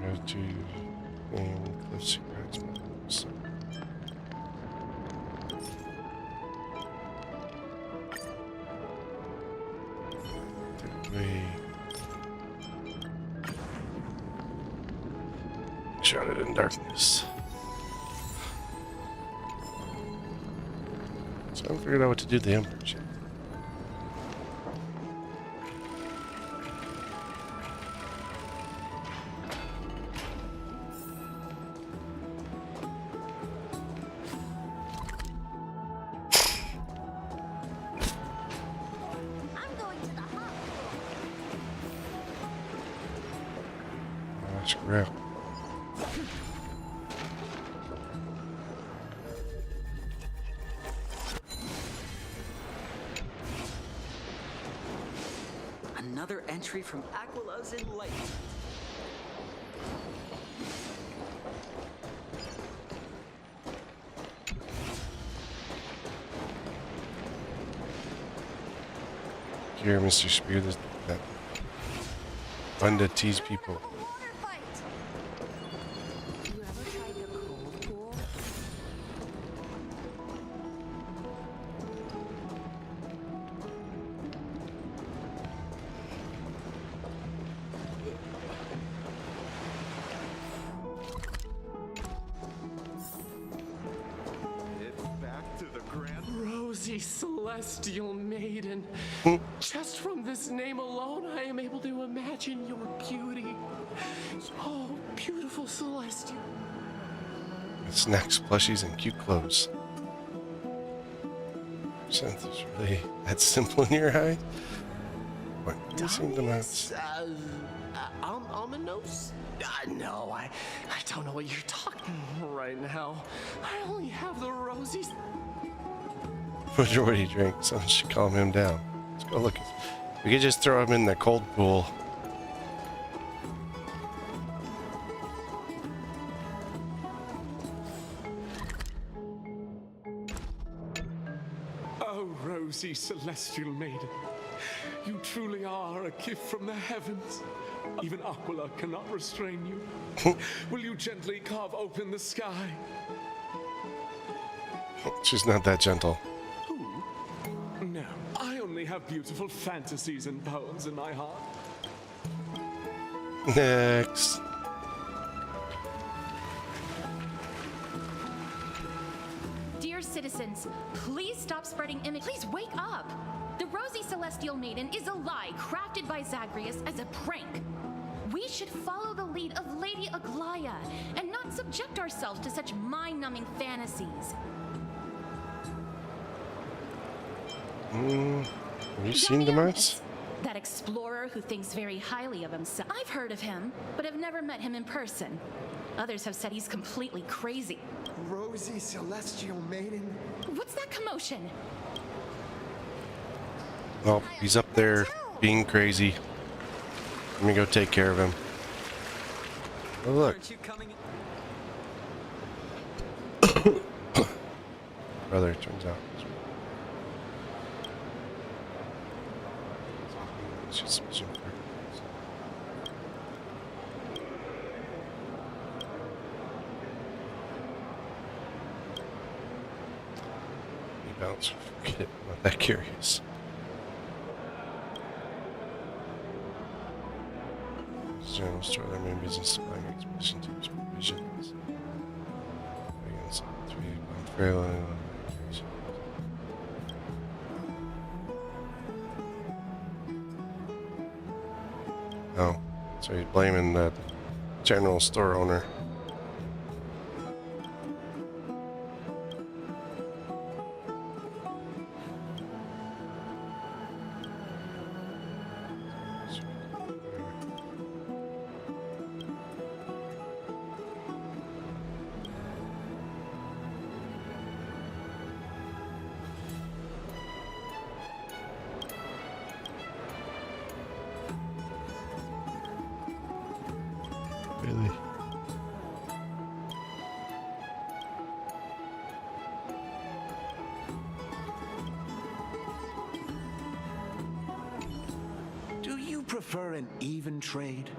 Gratitude and cliff secrets. Shrouded in darkness. So I haven't figured out what to do with the embers yet. Screw out. Another entry from Aquila's Enlightenment. Here, Mr. Spear, that fun to tease people. Rosy Celestial Maiden. Just from this name alone, I am able to imagine your beauty. Oh, beautiful Celestial. Snacks, plushies, and cute clothes. Sense is really that simple in your eye? What? You seem to match. Ominous? No, I don't know what you're talking right now. I only have the rosies. Majority drink. Someone should calm him down. Let's go look. We could just throw him in the cold pool. Oh, rosy celestial maiden, you truly are a gift from the heavens. Even Aquila cannot restrain you. Will you gently carve open the sky? She's not that gentle. No, I only have beautiful fantasies and poems in my heart. Next. Dear citizens, please stop spreading images. Please wake up! The Rosy Celestial Maiden is a lie crafted by Zagreus as a prank. We should follow the lead of Lady Aglaya and not subject ourselves to such mind-numbing fantasies. Have you seen the mouse? That explorer who thinks very highly of himself. I've heard of him, but have never met him in person. Others have said he's completely crazy. Rosy Celestial Maiden? What's that commotion? Well, he's up there being crazy. Let me go take care of him. Oh, look. Brother, it turns out. It's just super. He bounced. Forget it. I'm not that curious. General store their main business supplying expedition teams provisions. Against 3 Rail. Oh, so he's blaming the general store owner. Really? Do you prefer an even trade,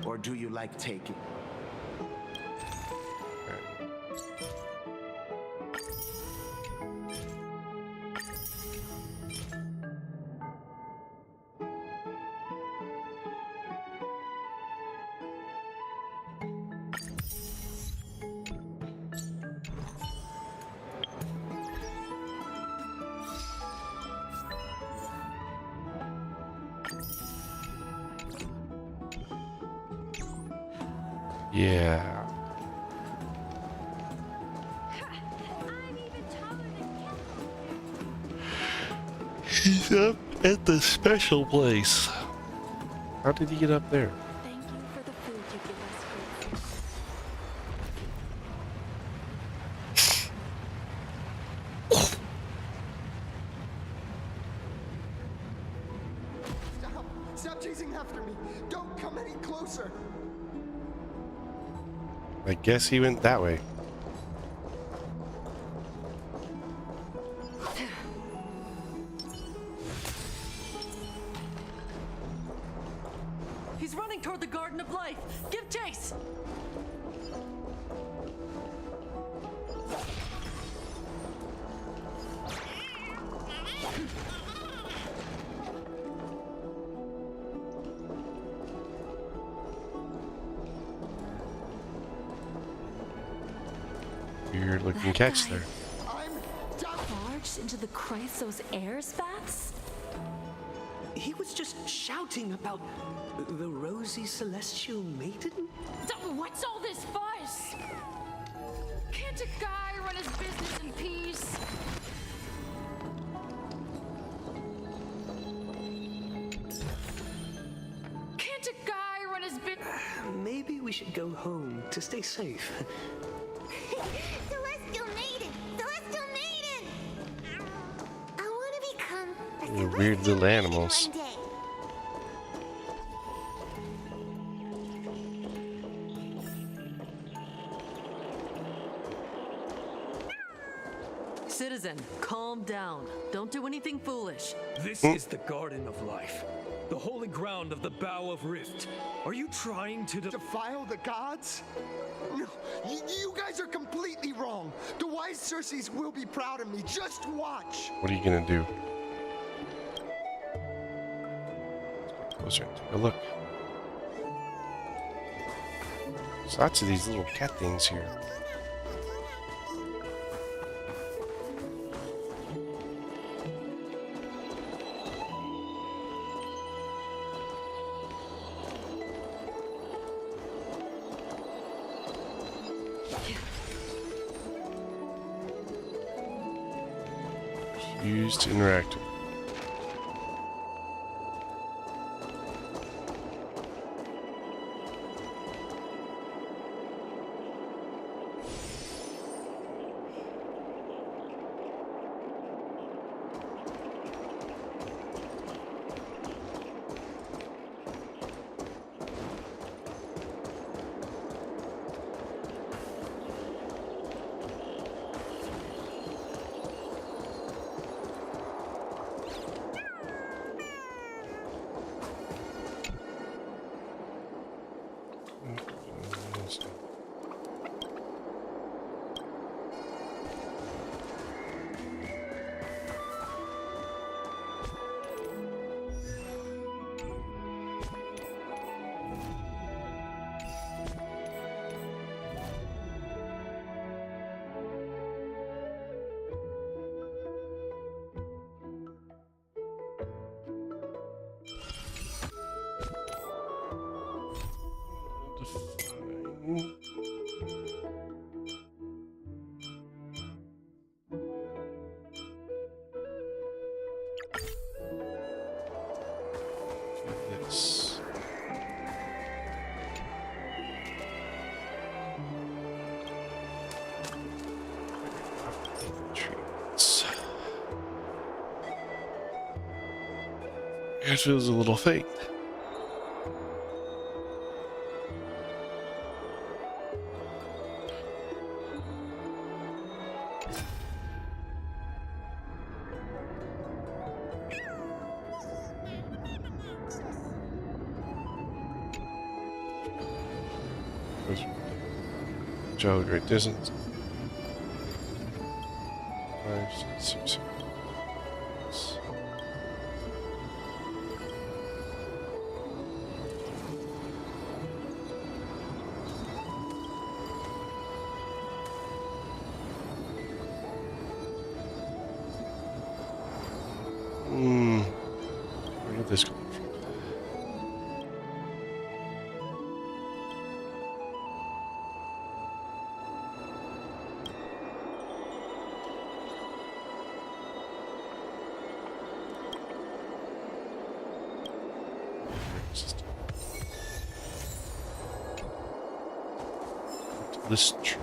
or do you like taking? Yeah. He's up at the special place. How did he get up there? Thank you for the food you give us. Stop! Stop chasing after me! Don't come any closer! I guess he went that way. He's running toward the Garden of Life. Give chase. Weird looking catch there. Barged into the Chrysos air spats? He was just shouting about the Rosy Celestial Maiden? What's all this fuss? Can't a guy run his business in peace? Can't a guy run his business? Maybe we should go home to stay safe. Celestial Maiden! Celestial Maiden! I want to become a The weird little animals. Citizen, calm down. Don't do anything foolish. This is the Garden of Life, the holy ground of the Bow of Rift. Are you trying to defile the gods? No, you guys are completely wrong. The wise Circes will be proud of me. Just watch. What are you gonna do? Let's go closer and take a look. There's lots of these little cat things here. Used to interact with. This. Treats. It feels a little fake. Joe, great distance. 5, 6, 6. Where did this come from? This tree.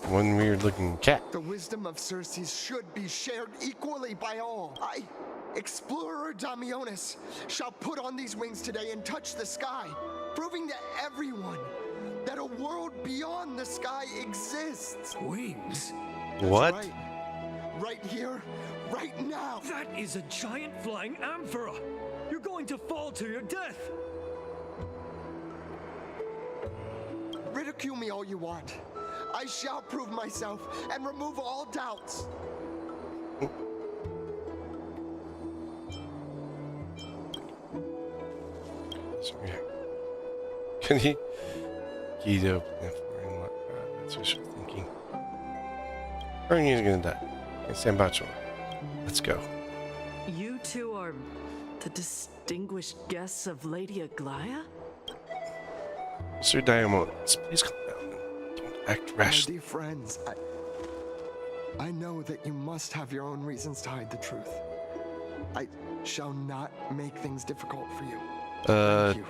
One weird looking cat. The wisdom of Circes should be shared equally by all. I, Explorer Damionis, shall put on these wings today and touch the sky, proving to everyone that a world beyond the sky exists. Wings? What? Right. Right here, right now. That is a giant flying amphora. You're going to fall to your death. Ridicule me all you want. I shall prove myself and remove all doubts. Can he? Guido, that's wishful thinking. Ernie's gonna die. Can't stand Bacho. Let's go. You two are the distinguished guests of Lady Aglaya? Sir Diamonds, please calm down. Don't act rash. My dear friends, I know that you must have your own reasons to hide the truth. I shall not make things difficult for you. Thank you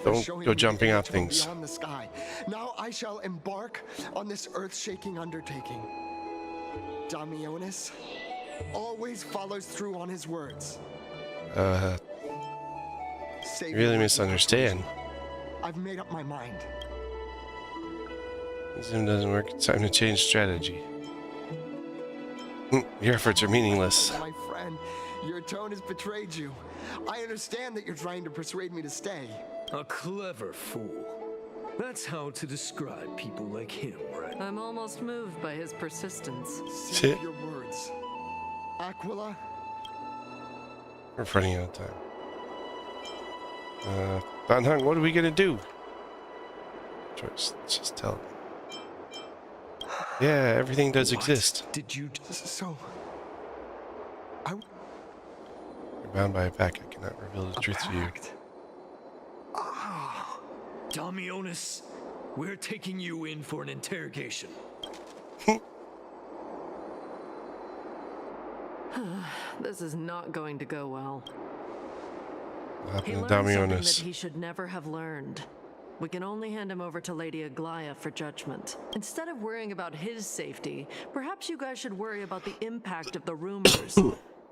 for Don't showing go me the jumping image off from things. beyond the sky. Now I shall embark on this earth-shaking undertaking. Damionis always follows through on his words. You really misunderstand. I've made up my mind. Zoom doesn't work. It's time to change strategy. Your efforts are meaningless. My friend, your tone has betrayed you. I understand that you're trying to persuade me to stay. A clever fool. That's how to describe people like him, right? I'm almost moved by his persistence. Save your words. Aquila? We're running out of time. Don Hung, what are we gonna do? Choice. Let's just tell him. Yeah, everything does exist. Did you so? You're bound by a pact. I cannot reveal the truth to you. Damionis, we're taking you in for an interrogation. This is not going to go well. What He happened learned to something that Damionis? he should never have learned. We can only hand him over to Lady Aglaia for judgment. Instead of worrying about his safety, perhaps you guys should worry about the impact of the rumors.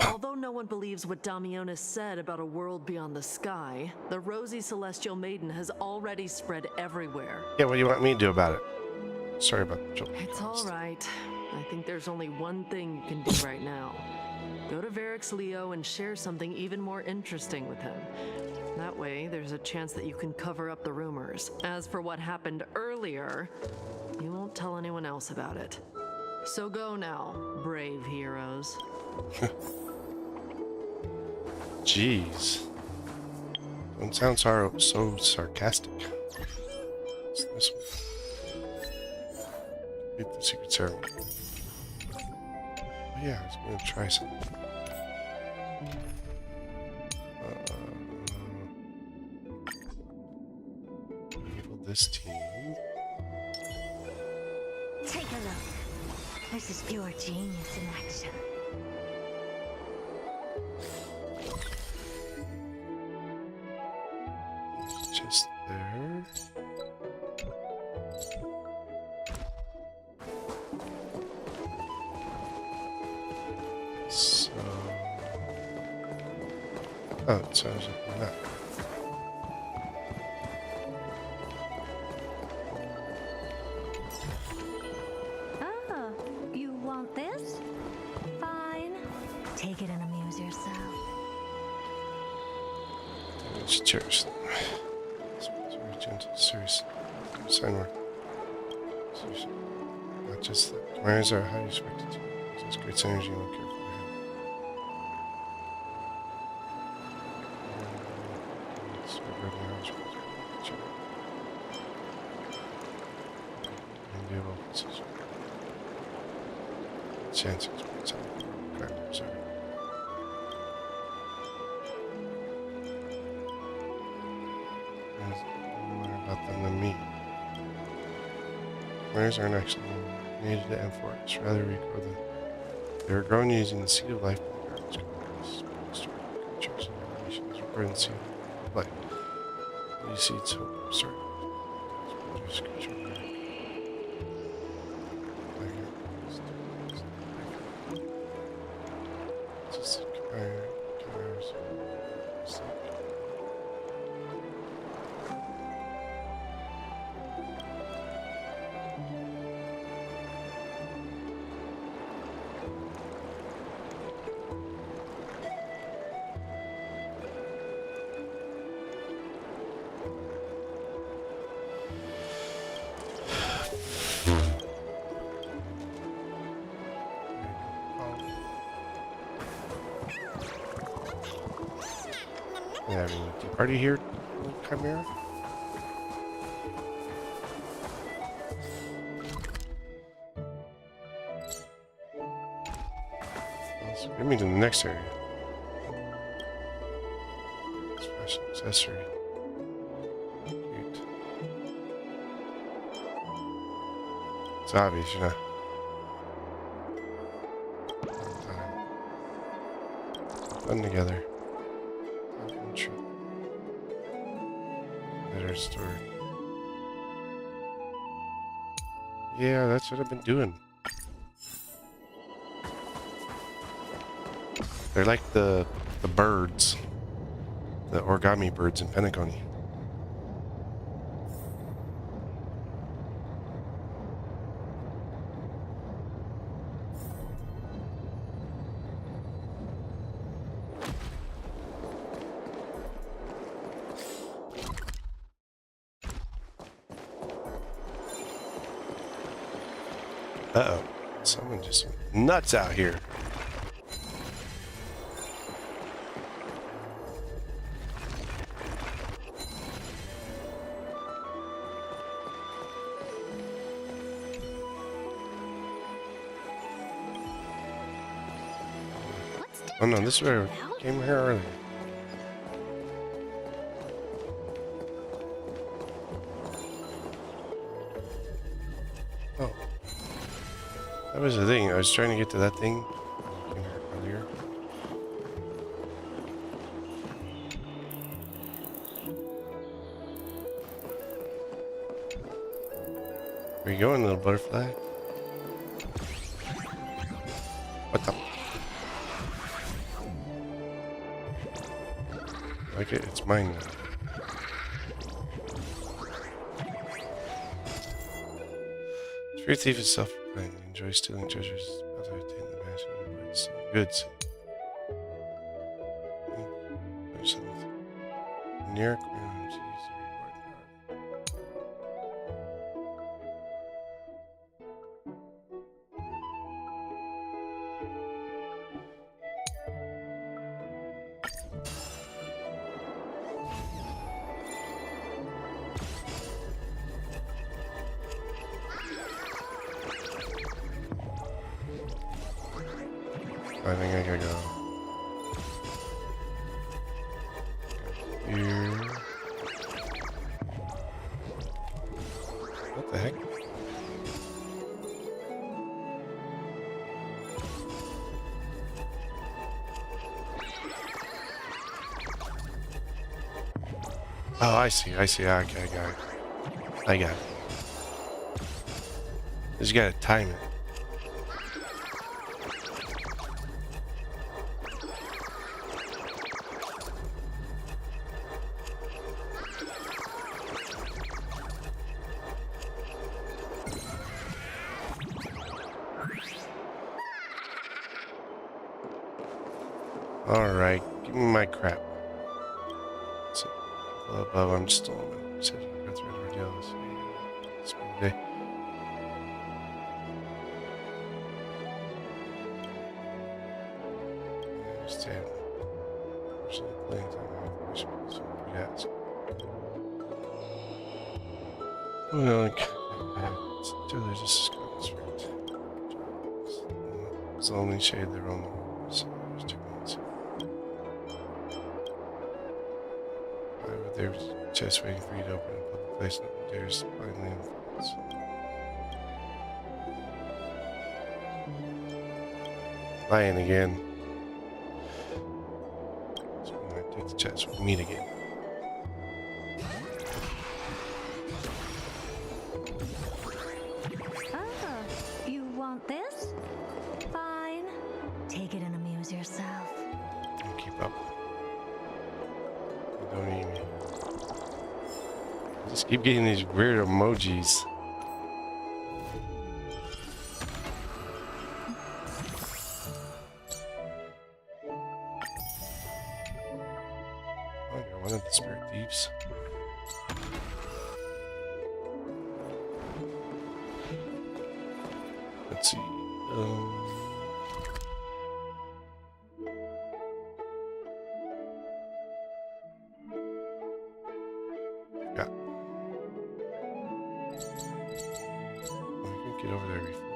Although no one believes what Damionis said about a world beyond the sky, the rosy celestial maiden has already spread everywhere. Yeah, what do you want me to do about it? Sorry about the children. It's all right. I think there's only one thing you can do right now. Go to Varix Leo and share something even more interesting with him. That way, there's a chance that you can cover up the rumors. As for what happened earlier, you won't tell anyone else about it. So go now, brave heroes. Jeez. Don't sound so sarcastic. What's this one? Beat the secret ceremony. Oh yeah, I was gonna try something. Enable this team. Take a look. This is pure genius in action. Just there. So. Oh, it sounds like that. Ah, you want this? Fine. Take it and amuse yourself. Cheers. Very gentle, serious. Sign work. Seriously. Not just that. Commanders are highly respected. Possess great synergy and will care for their hand. Chance experience on crime observer. More about them than me. Commanders aren't actually native to Amphoreus. Rather, we grow them. They are grown using the seed of life from the gardens. Creatures and nations record the seed of life. These seeds hope start. Yeah, I mean, do you party here, Chimera? Let's get me to the next area. It's fashion accessory. Cute. It's obvious, you're not. Fun together. Better store. Yeah, that's what I've been doing. They're like the birds. The origami birds in Pentagon. Uh-oh. Someone just went nuts out here. Oh no, this is where I came here earlier. Oh. That was the thing. I was trying to get to that thing. I came here earlier. Where you going, little butterfly? What the? Okay, it's mine now. True thief is self-proclaimed. He enjoys stealing treasures. About to attain the mansion with some goods. There's something near ground. Use the reward power. I think I gotta go here. What the heck? Oh, I see. Okay, I got it. Just gotta time it. Alright, give me my crap. So, above, I'm still on my set. Go through the ordeal. It's been a day. Understand. Personally playing time. Yes. Well, there's just it's only shade their own walls. There's just waiting for you to open a public place. There's finally influence. Lying again. So I'm gonna take the chance. We'll meet again. Ah, you want this? Fine. Take it and amuse yourself. Don't keep up. Don't eat me. I just keep getting these weird emojis. Oh, you're one of the spirit thieves. Let's see. Yeah. I can get over there before.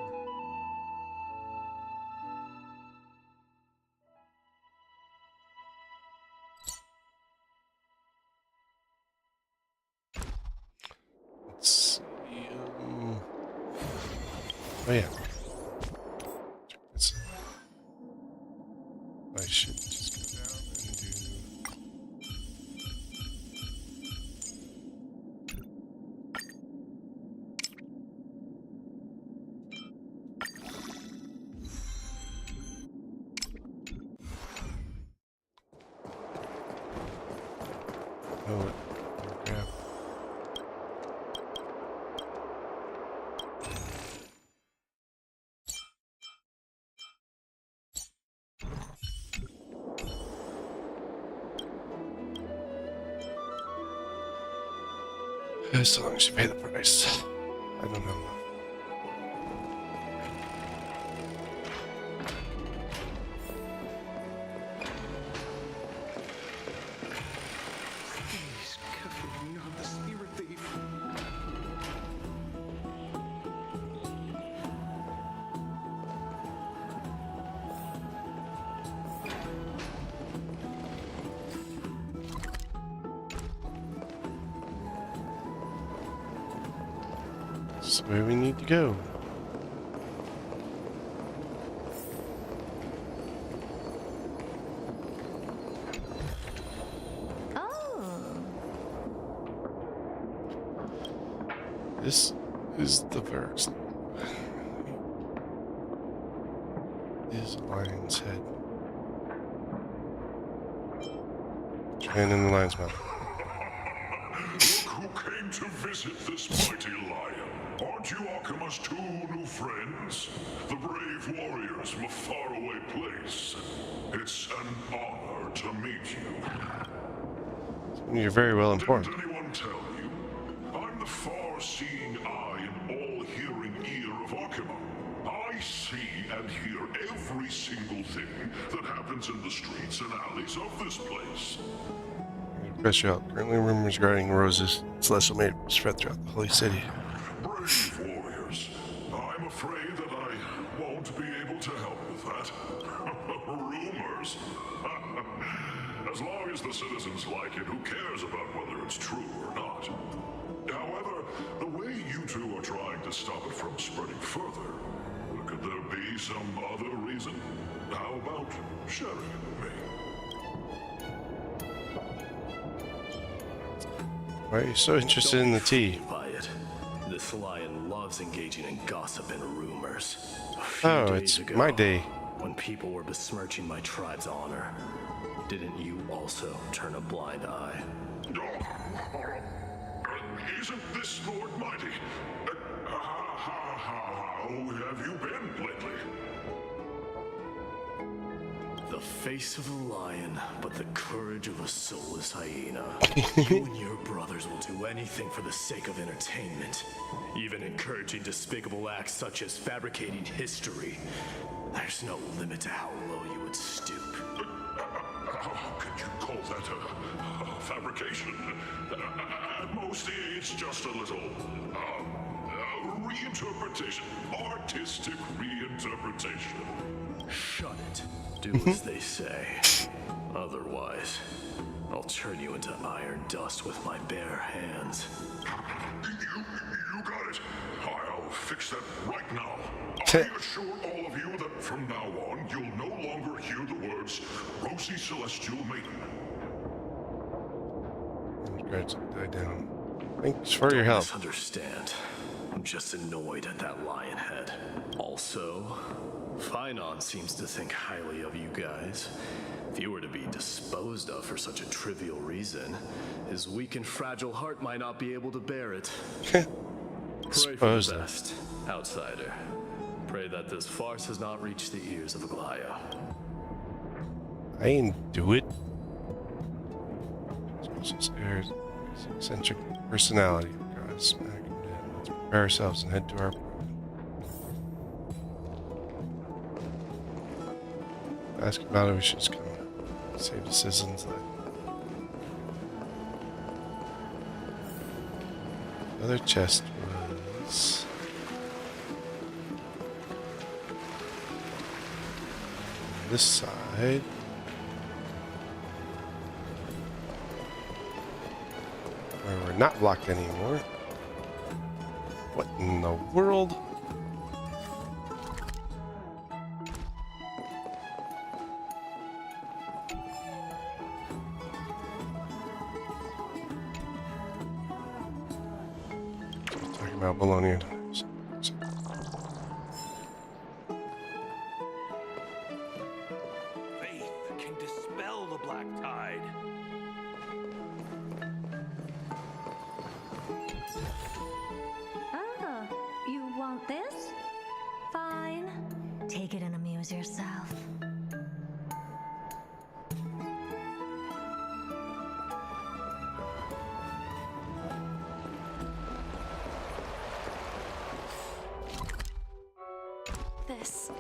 Let's see. Oh yeah. Check this out. I should just go down and do. As long as you pay the price. I don't know. Please, careful, not the spirit thief. This is where we need to go. This is the barracks. Is Lion's Head. And in the lion's mouth. Look who came to visit this mighty lion. Aren't you Akima's two new friends? The brave warriors from a faraway place. It's an honor to meet you. You're very well informed. Didn't anyone tell you? I'm the far-seeing eye and all-hearing ear of Akima. I see and hear every single thing that happens in the streets and alleys of this place. Press you out. Currently, rumors regarding Rose's celestial mate spread throughout the holy city. Brave warriors. I'm afraid that I won't be able to help with that. Rumors? As long as the citizens like it, who cares about whether it's true or not? However, the way you two are trying to stop it from spreading further, could there be some other reason? How about sharing it with me? Why are you so interested in the tea? By it. This lion loves engaging in gossip and rumors. A few Oh, days it's ago, my day. When people were besmirching my tribe's honor, didn't you also turn a blind eye? Isn't this Lord Mighty? How have you been lately? The face of a lion, but the courage of a soulless hyena. You and your brothers will do anything for the sake of entertainment, even encouraging despicable acts such as fabricating history. There's no limit to how low you would stoop. How could you call that a fabrication? At most, it's just a little reinterpretation, artistic reinterpretation. Shut it. Do as they say. Otherwise, I'll turn you into iron dust with my bare hands. You got it. I'll fix that right now. I assure all of you that from now on, you'll no longer hear the words Rosy Celestial Maiden. Regrets die down. Thanks for your help. Don't misunderstand. I'm just annoyed at that lion head. Also, Finon seems to think highly of you guys. If you were to be disposed of for such a trivial reason, his weak and fragile heart might not be able to bear it. Pray for the best, outsider. Pray that this farce has not reached the ears of Aglaya. I ain't do it. Airs eccentric personality. God, smack him dead. Let's prepare ourselves and head to our. Ask about it, we should just come save the citizens. The other chest was. On this side. Where we're not blocked anymore. What in the world? Talking about Bologna. Faith can dispel the black tide. Ah, you want this? Fine. Take it and amuse yourself. like this.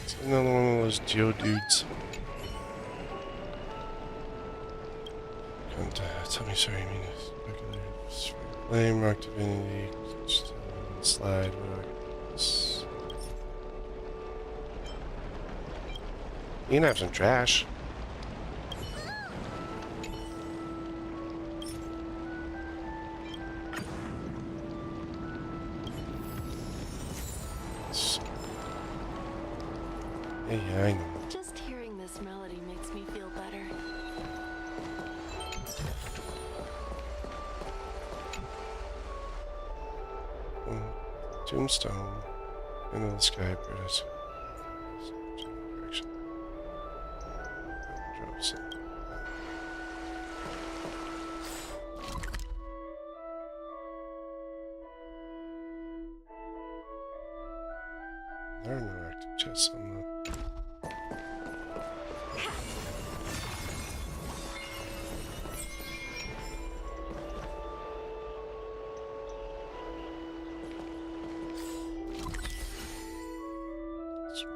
It's another one of those geodudes. Tell me, sorry, I mean, flame, rock divinity, slide, you can have some trash. Yeah, I know. Just hearing this melody makes me feel better. Tombstone into the sky, British. Drops it. There are no active chests on that.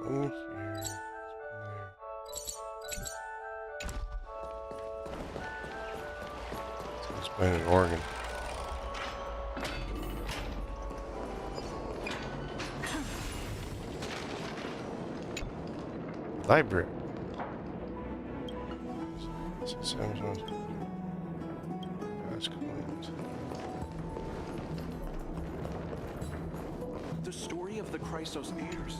One here, one there. Someone's playing an organ. Library. The story of the Chrysos heirs.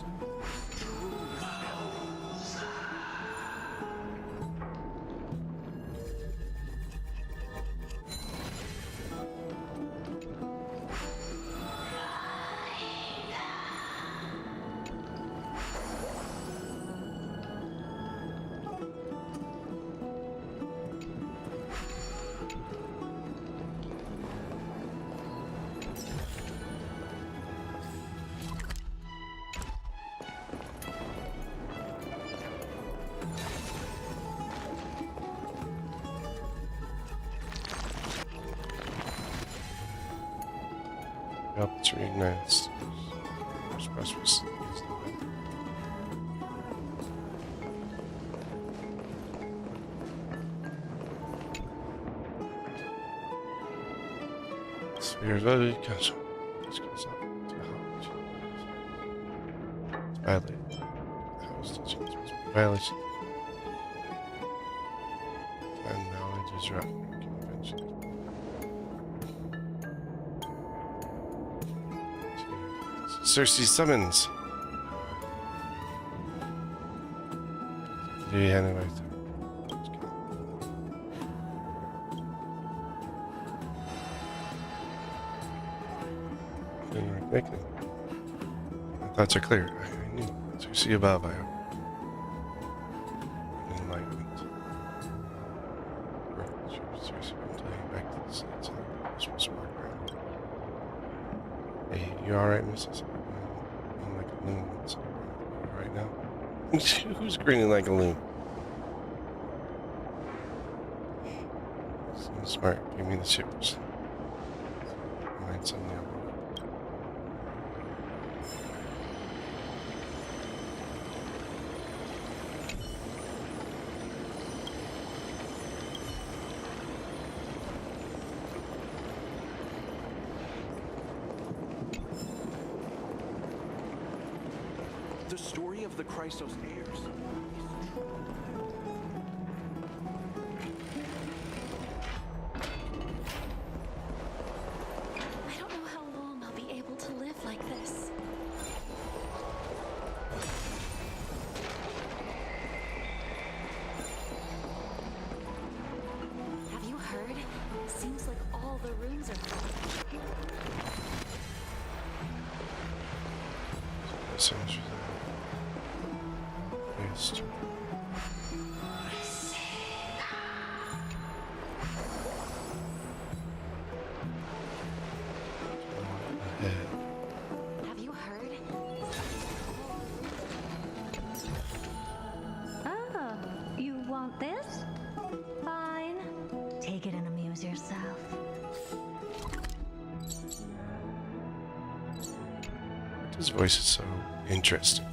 Help to reignite. Spheres of the council. This goes up to how it's violated. House teaching is supposed to be violation. And knowledge is right. Convention. Cersei summons. Do you hand it right there? My thoughts are clear. I knew. Cersei above, I hope. Enlightenment. Cersei, I'm telling you back to the seats. This will spark around. Hey, you alright, Mrs.? I'm like a loon. Right now? Who's grinning like a loon? So smart. Give me the shippers. Find something else. The story of the Chrysos heirs. I don't know how long I'll be able to live like this. Have you heard? Seems like all the rooms are full. Sounds waste. Have you heard? Oh, you want this? Fine. Take it and amuse yourself. His voice is so interesting.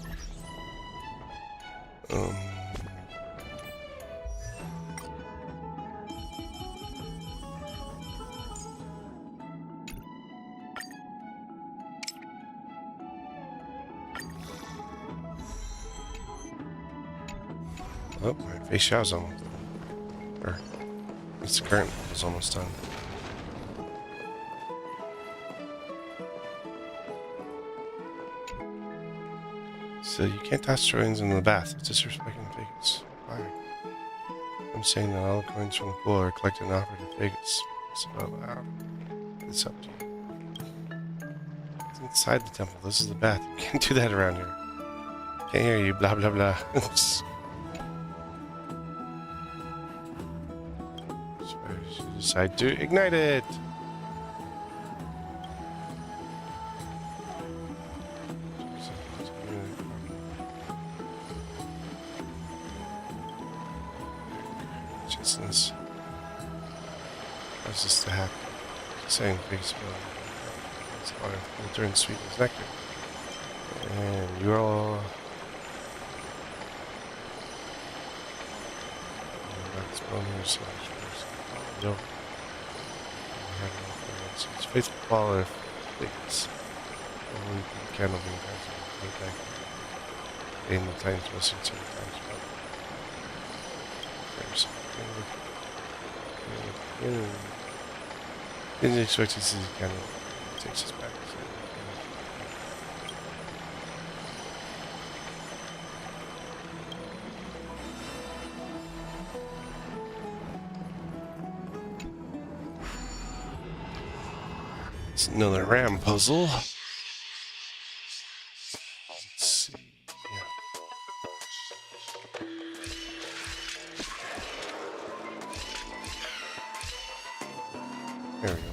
Oh, my face show's almost done. Or, it's the current is almost done. So you can't toss trillions into the bath. It's disrespecting Vegas. Why? I'm saying that all the coins from the pool are collected and offered to Vegas. So it's up to you. It's inside the temple. This is the bath. You can't do that around here. Can't hear you. Blah blah blah. Decide to ignite it. Consciousness. How's this to happen? Saying face it's water will turn sweet as nectar. And you're all that's bonus. No. It's faithful follower of things. Only candle being present back in the times missing sometimes, but there's didn't expect to see the candle. It takes us back. It's another RAM puzzle. Let's see. Yeah. There we go.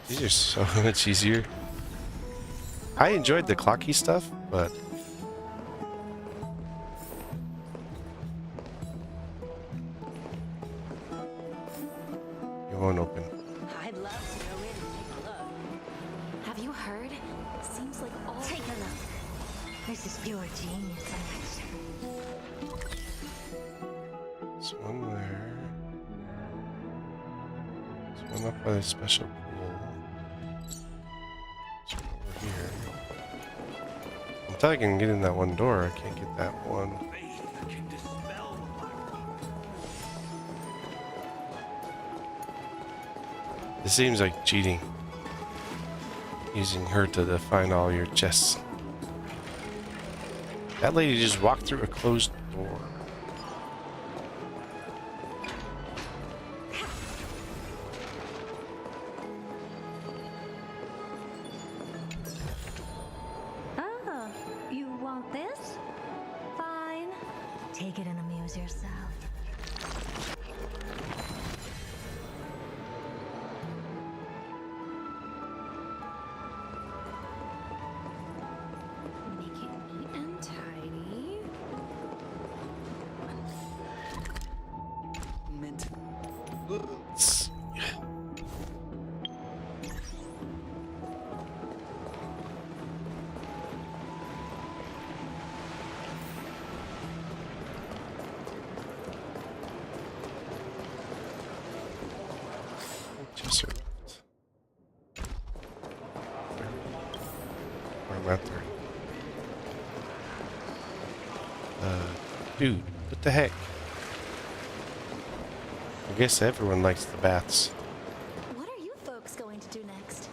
These are so much easier. I enjoyed the clocky stuff, but won't open. I'd love to go in and take a look. Have you heard? Seems like all. Take a look. This is pure genius in action. There's one there. There's one up by the special pool. There's one over here. Until I can get in that one door, I can't get that one. It seems like cheating. Using her to define all your chests. That lady just walked through a closed door. Ah, you want this? Fine. Take it and amuse yourself. Just left. Where am I at there? Dude, what the heck? I guess everyone likes the baths. What are you folks going to do next?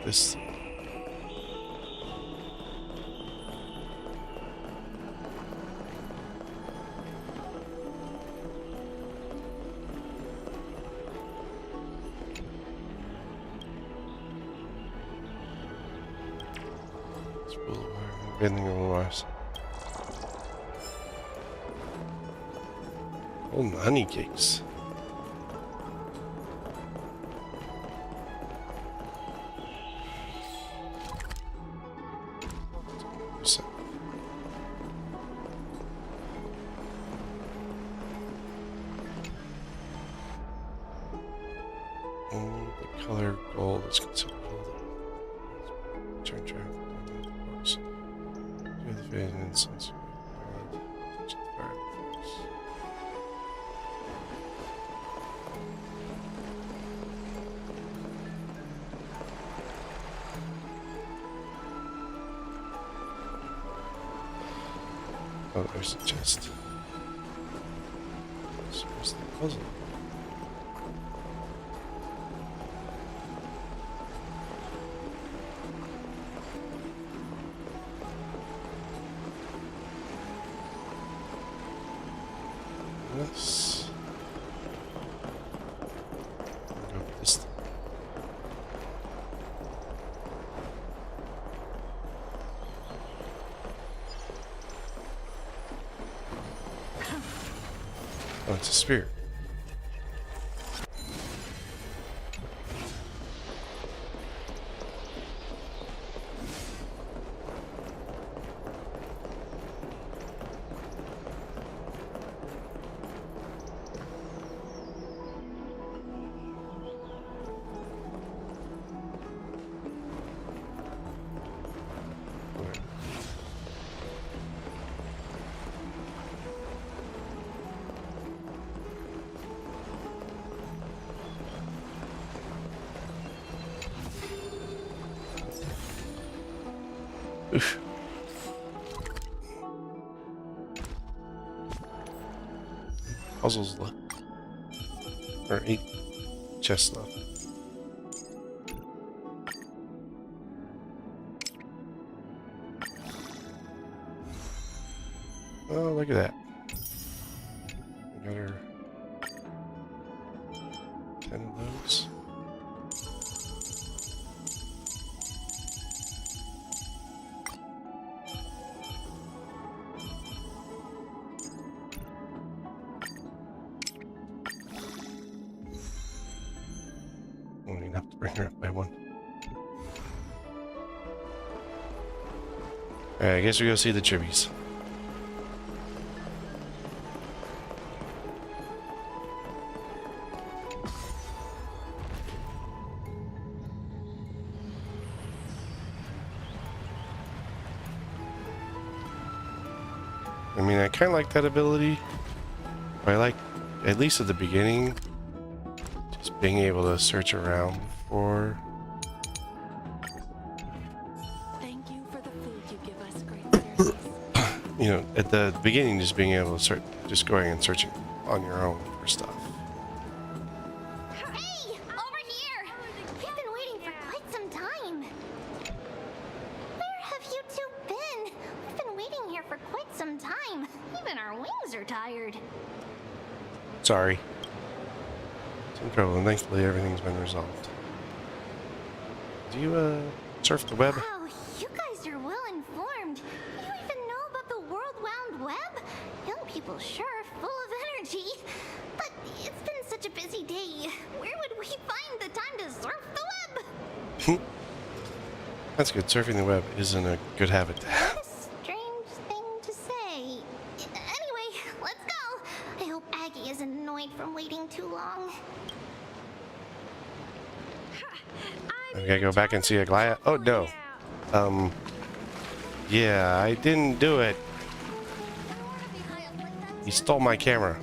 This. Vending otherwise. Oh, honey cakes. Only the color gold is considered gold. Turn track. Do the fade and incense. Oh, there's the chest. So where's the puzzle? Yes. Go with this thing. Oh, it's a spear. Oof. Puzzles left. Or 8 chests left. Oh, look at that. We got her 10 of those. Won't even have to bring her up by one. Alright, I guess we go see the chibbies. I mean, I kind of like that ability. But I like, at least at the beginning, just being able to search around for. Thank you for the food you give us, great Ceres. You know, at the beginning, just being able to start, just going and searching on your own for stuff. Hey, over here! We've been waiting for quite some time. Where have you two been? We've been waiting here for quite some time. Even our wings are tired. Sorry. Some trouble, and thankfully everything's been resolved. Do you, surf the web? Wow, you guys are well informed. You even know about the World Wound Web? Young people sure are full of energy. But it's been such a busy day. Where would we find the time to surf the web? That's good. Surfing the web isn't a good habit to have. What a strange thing to say. Anyway, let's go. I hope Aggie isn't annoyed from waiting too long. We gotta go back and see a Goliath. Oh no. Yeah, I didn't do it. He stole my camera.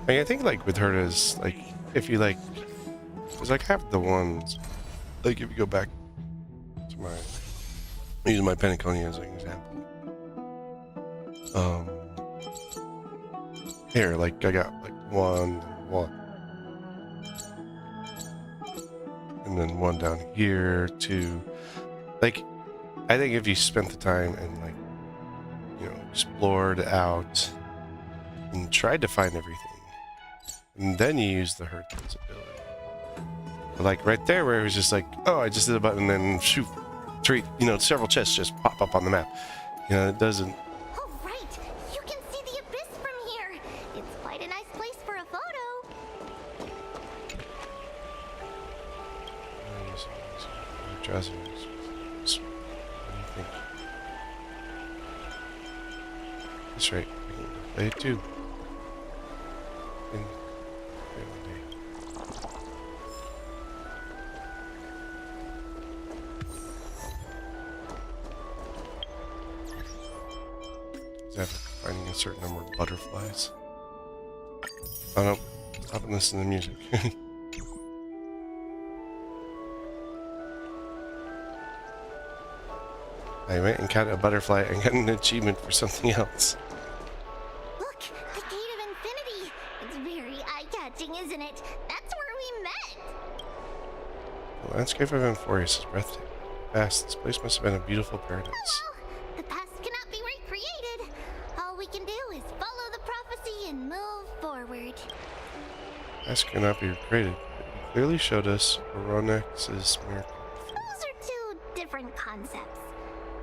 I mean, I think like with her is like if you like, cause like half the ones, like if you go back to my, I'm using my Penacony as an example. Here, like I got like one, and then one down here, 2. Like, I think if you spent the time and like, you know, explored out and tried to find everything, and then you use the Hurricane's ability, Like right there where it was just like, oh, I just did a button and then shoot, several chests just pop up on the map. You know, it doesn't. Oh, right. You can see the abyss from here. It's quite a nice place for a photo. What do you think? That's right. I can play it too. After finding a certain number of butterflies. Oh no, stop and listen to the music. I went and caught a butterfly and got an achievement for something else. Look, the Gate of Infinity. It's very eye-catching, isn't it? That's where we met. The landscape of Amphoreus is breathtaking. Vast, this place must have been a beautiful paradise. The past cannot be recreated. All we can do is follow the prophecy and move forward. Past cannot be recreated. It clearly showed us Oronex's miracle. Those are two different concepts.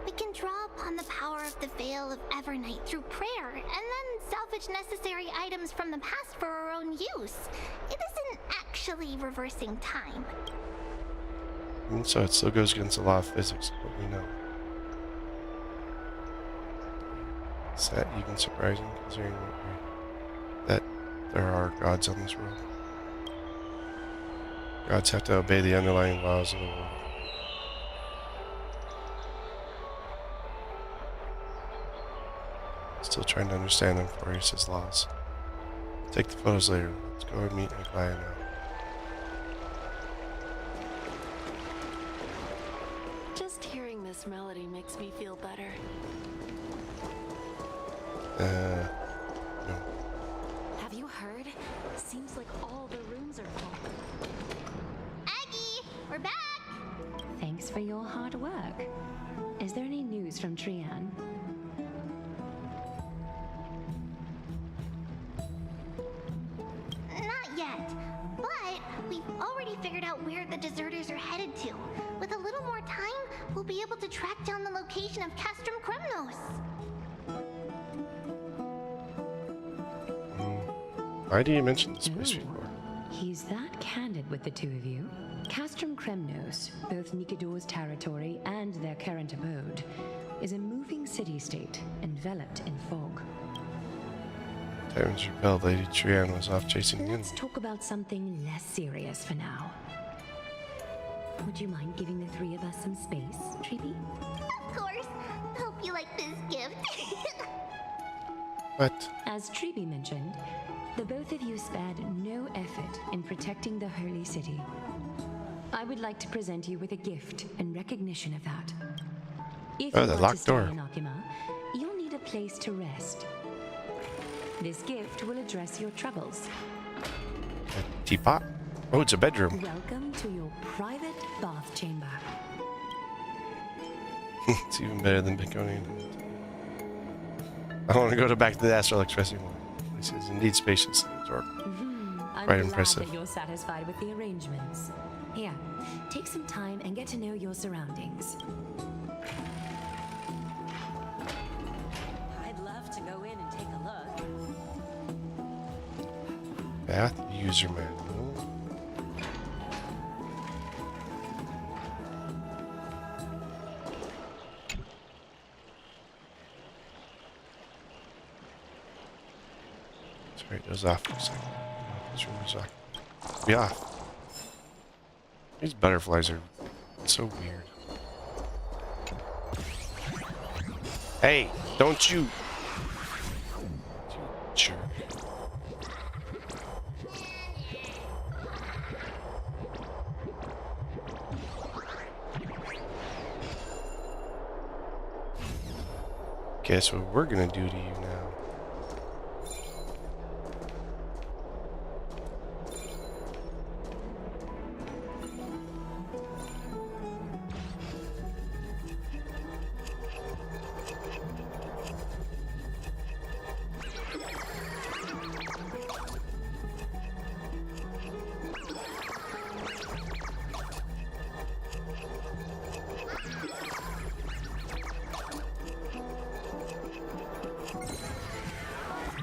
We can draw upon the power of the Veil of Evernight through prayer, and then salvage necessary items from the past for our own use. It isn't actually reversing time. And so it still goes against the law of physics, but we know. Is that even surprising, considering that there are gods on this world? Gods have to obey the underlying laws of the world. Still trying to understand Amphoreus' laws. Take the photos later. Let's go and meet Nikolai now. Just hearing this melody makes me feel better. No. Have you heard? Seems like all the rooms are full. Aggie, we're back! Thanks for your hard work. Is there any news from Trian? Not yet, but we've already figured out where the deserters are headed to. With a little more time, we'll be able to track down the location of Castrum Kremnos. Why do you mention this place before? He's that candid with the two of you. Castrum Kremnos, both Nikidor's territory and their current abode, is a moving city-state enveloped in fog. Tyrants repelled. Lady Trian was off chasing the enemy. Let's talk about something less serious for now. Would you mind giving the three of us some space, Treeby? Of course. Hope you like this gift. What? As Treeby mentioned, the both of you spared no effort in protecting the holy city. I would like to present you with a gift in recognition of that. If Oh, you the want locked to stay door. in Akima, you'll need a place to rest. This gift will address your troubles. A teapot? Oh, it's a bedroom. Welcome to your private bath chamber. It's even better than Baconian. I don't want to go back to the Astral Express anymore. This is indeed spacious and adorable. I'm Quite glad impressive. that you're satisfied with the arrangements. Here, take some time and get to know your surroundings. I'd love to go in and take a look. Bath user manual. That's right, it was off for a second. This room was off. Be off. These butterflies are so weird. Hey, don't you. Jerk. Guess what we're gonna do to you now.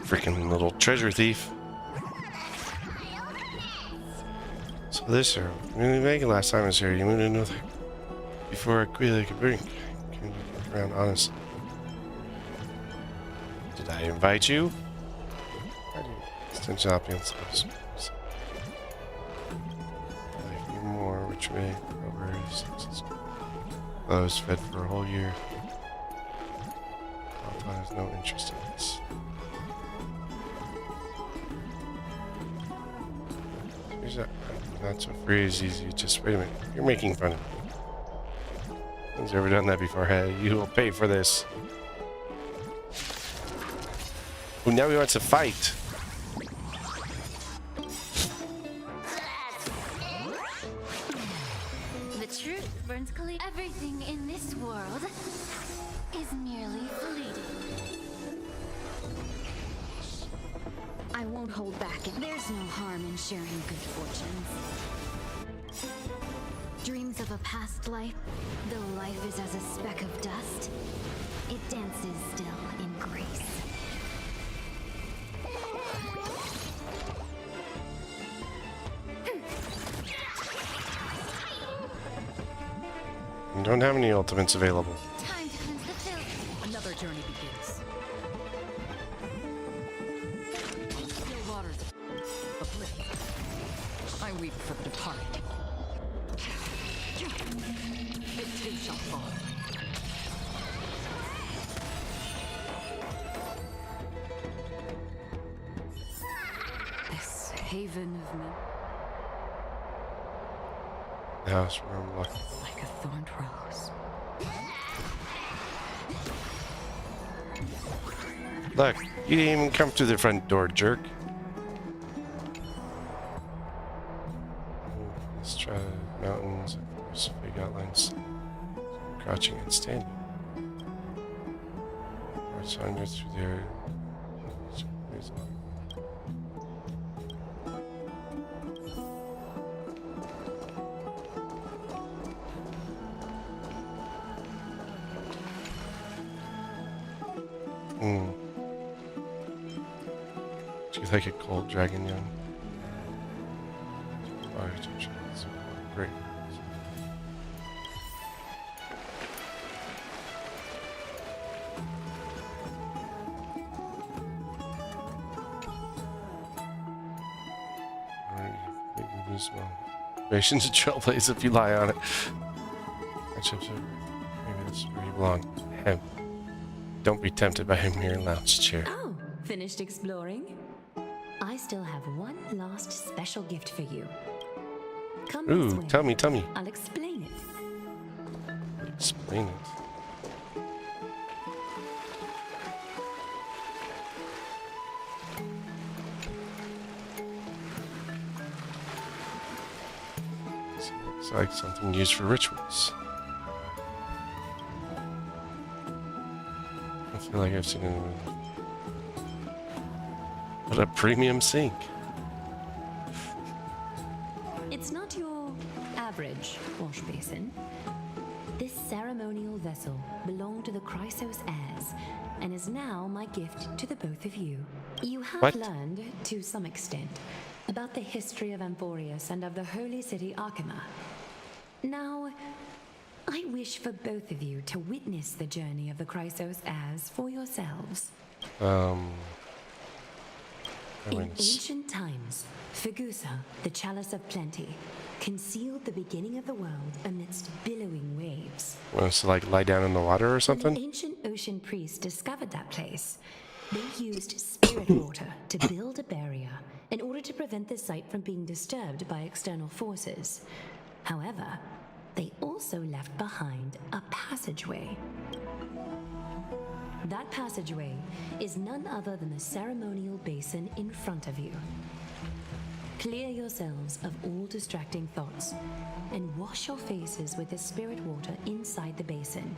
Freaking little treasure thief. So this arrow. Really make it last time I was here. You moved into before I quit like a drink. Can you look around honestly? Did I invite you? I didn't. Extension options. A few more. Which way? Over. Closed. Fed for a whole year. Papa has no interest in this. Here's that. Not so free as easy. Just wait a minute. You're making fun of me. No one's ever done that before. Hey, you will pay for this. Oh, now he wants to fight. The truth burns clear. Everything in this world is merely fleeting. I won't hold back. There's no harm in sharing good fortunes. Dreams of a past life, though life is as a speck of dust, it dances still in grace. You don't have any ultimates available. Time to cleanse the filth. Another journey begins. Still waters. Oblivion. I weep for the departed. It too shall fall. This haven of men. The house room look. Like a thorned rose. Look, you didn't even come through the front door, jerk. Let's try mountains. There's big outlines. Crouching and standing. March hundreds through there. Do you like a cold dragon young? Great. Nation's a trailblazer if you lie on it. Maybe that's where you belong. Him. Don't be tempted by a mere lounge chair. Oh, finished exploring? I still have one last special gift for you. Come this way. Tell me. I'll explain it. Explain it. It's like something used for rituals. I feel like I've seen it. What a premium sink. It's not your average wash basin. This ceremonial vessel belonged to the Chrysos heirs and is now my gift to the both of you. You have learned, to some extent, about the history of Amphoreus and of the holy city Arkema. Now, I wish for both of you to witness the journey of the Chrysos heirs for yourselves. In ancient times, Fegusa, the chalice of plenty, concealed the beginning of the world amidst billowing waves. Want us to like lie down in the water or something? When the ancient ocean priests discovered that place, they used spirit water to build a barrier in order to prevent the site from being disturbed by external forces. However, they also left behind a passageway. That passageway is none other than the ceremonial basin in front of you. Clear yourselves of all distracting thoughts and wash your faces with the spirit water inside the basin.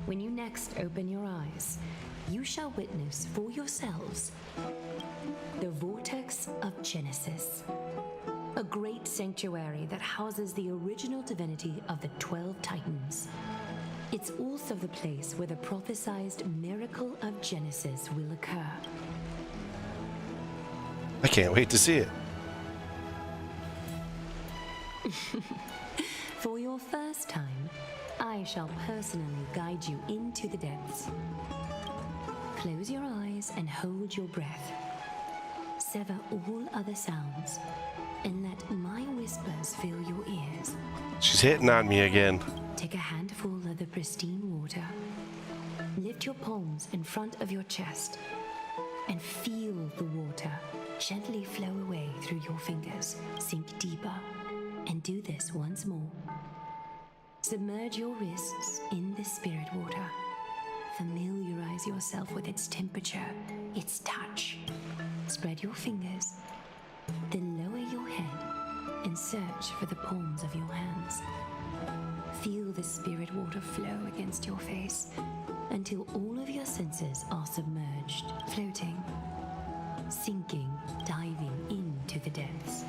When you next open your eyes, you shall witness for yourselves the Vortex of Genesis, a great sanctuary that houses the original divinity of the 12 Titans. It's also the place where the prophesized miracle of Genesis will occur. I can't wait to see it. For your first time, I shall personally guide you into the depths. Close your eyes and hold your breath. Sever all other sounds and let my whispers fill your ears. She's hitting on me again. Take a handful of the pristine water. Lift your palms in front of your chest and feel the water gently flow away through your fingers. Sink deeper and do this once more. Submerge your wrists in the spirit water. Familiarize yourself with its temperature, its touch. Spread your fingers, then lower your head and search for the palms of your hands. Feel the spirit water flow against your face until all of your senses are submerged, floating, sinking, diving into the depths.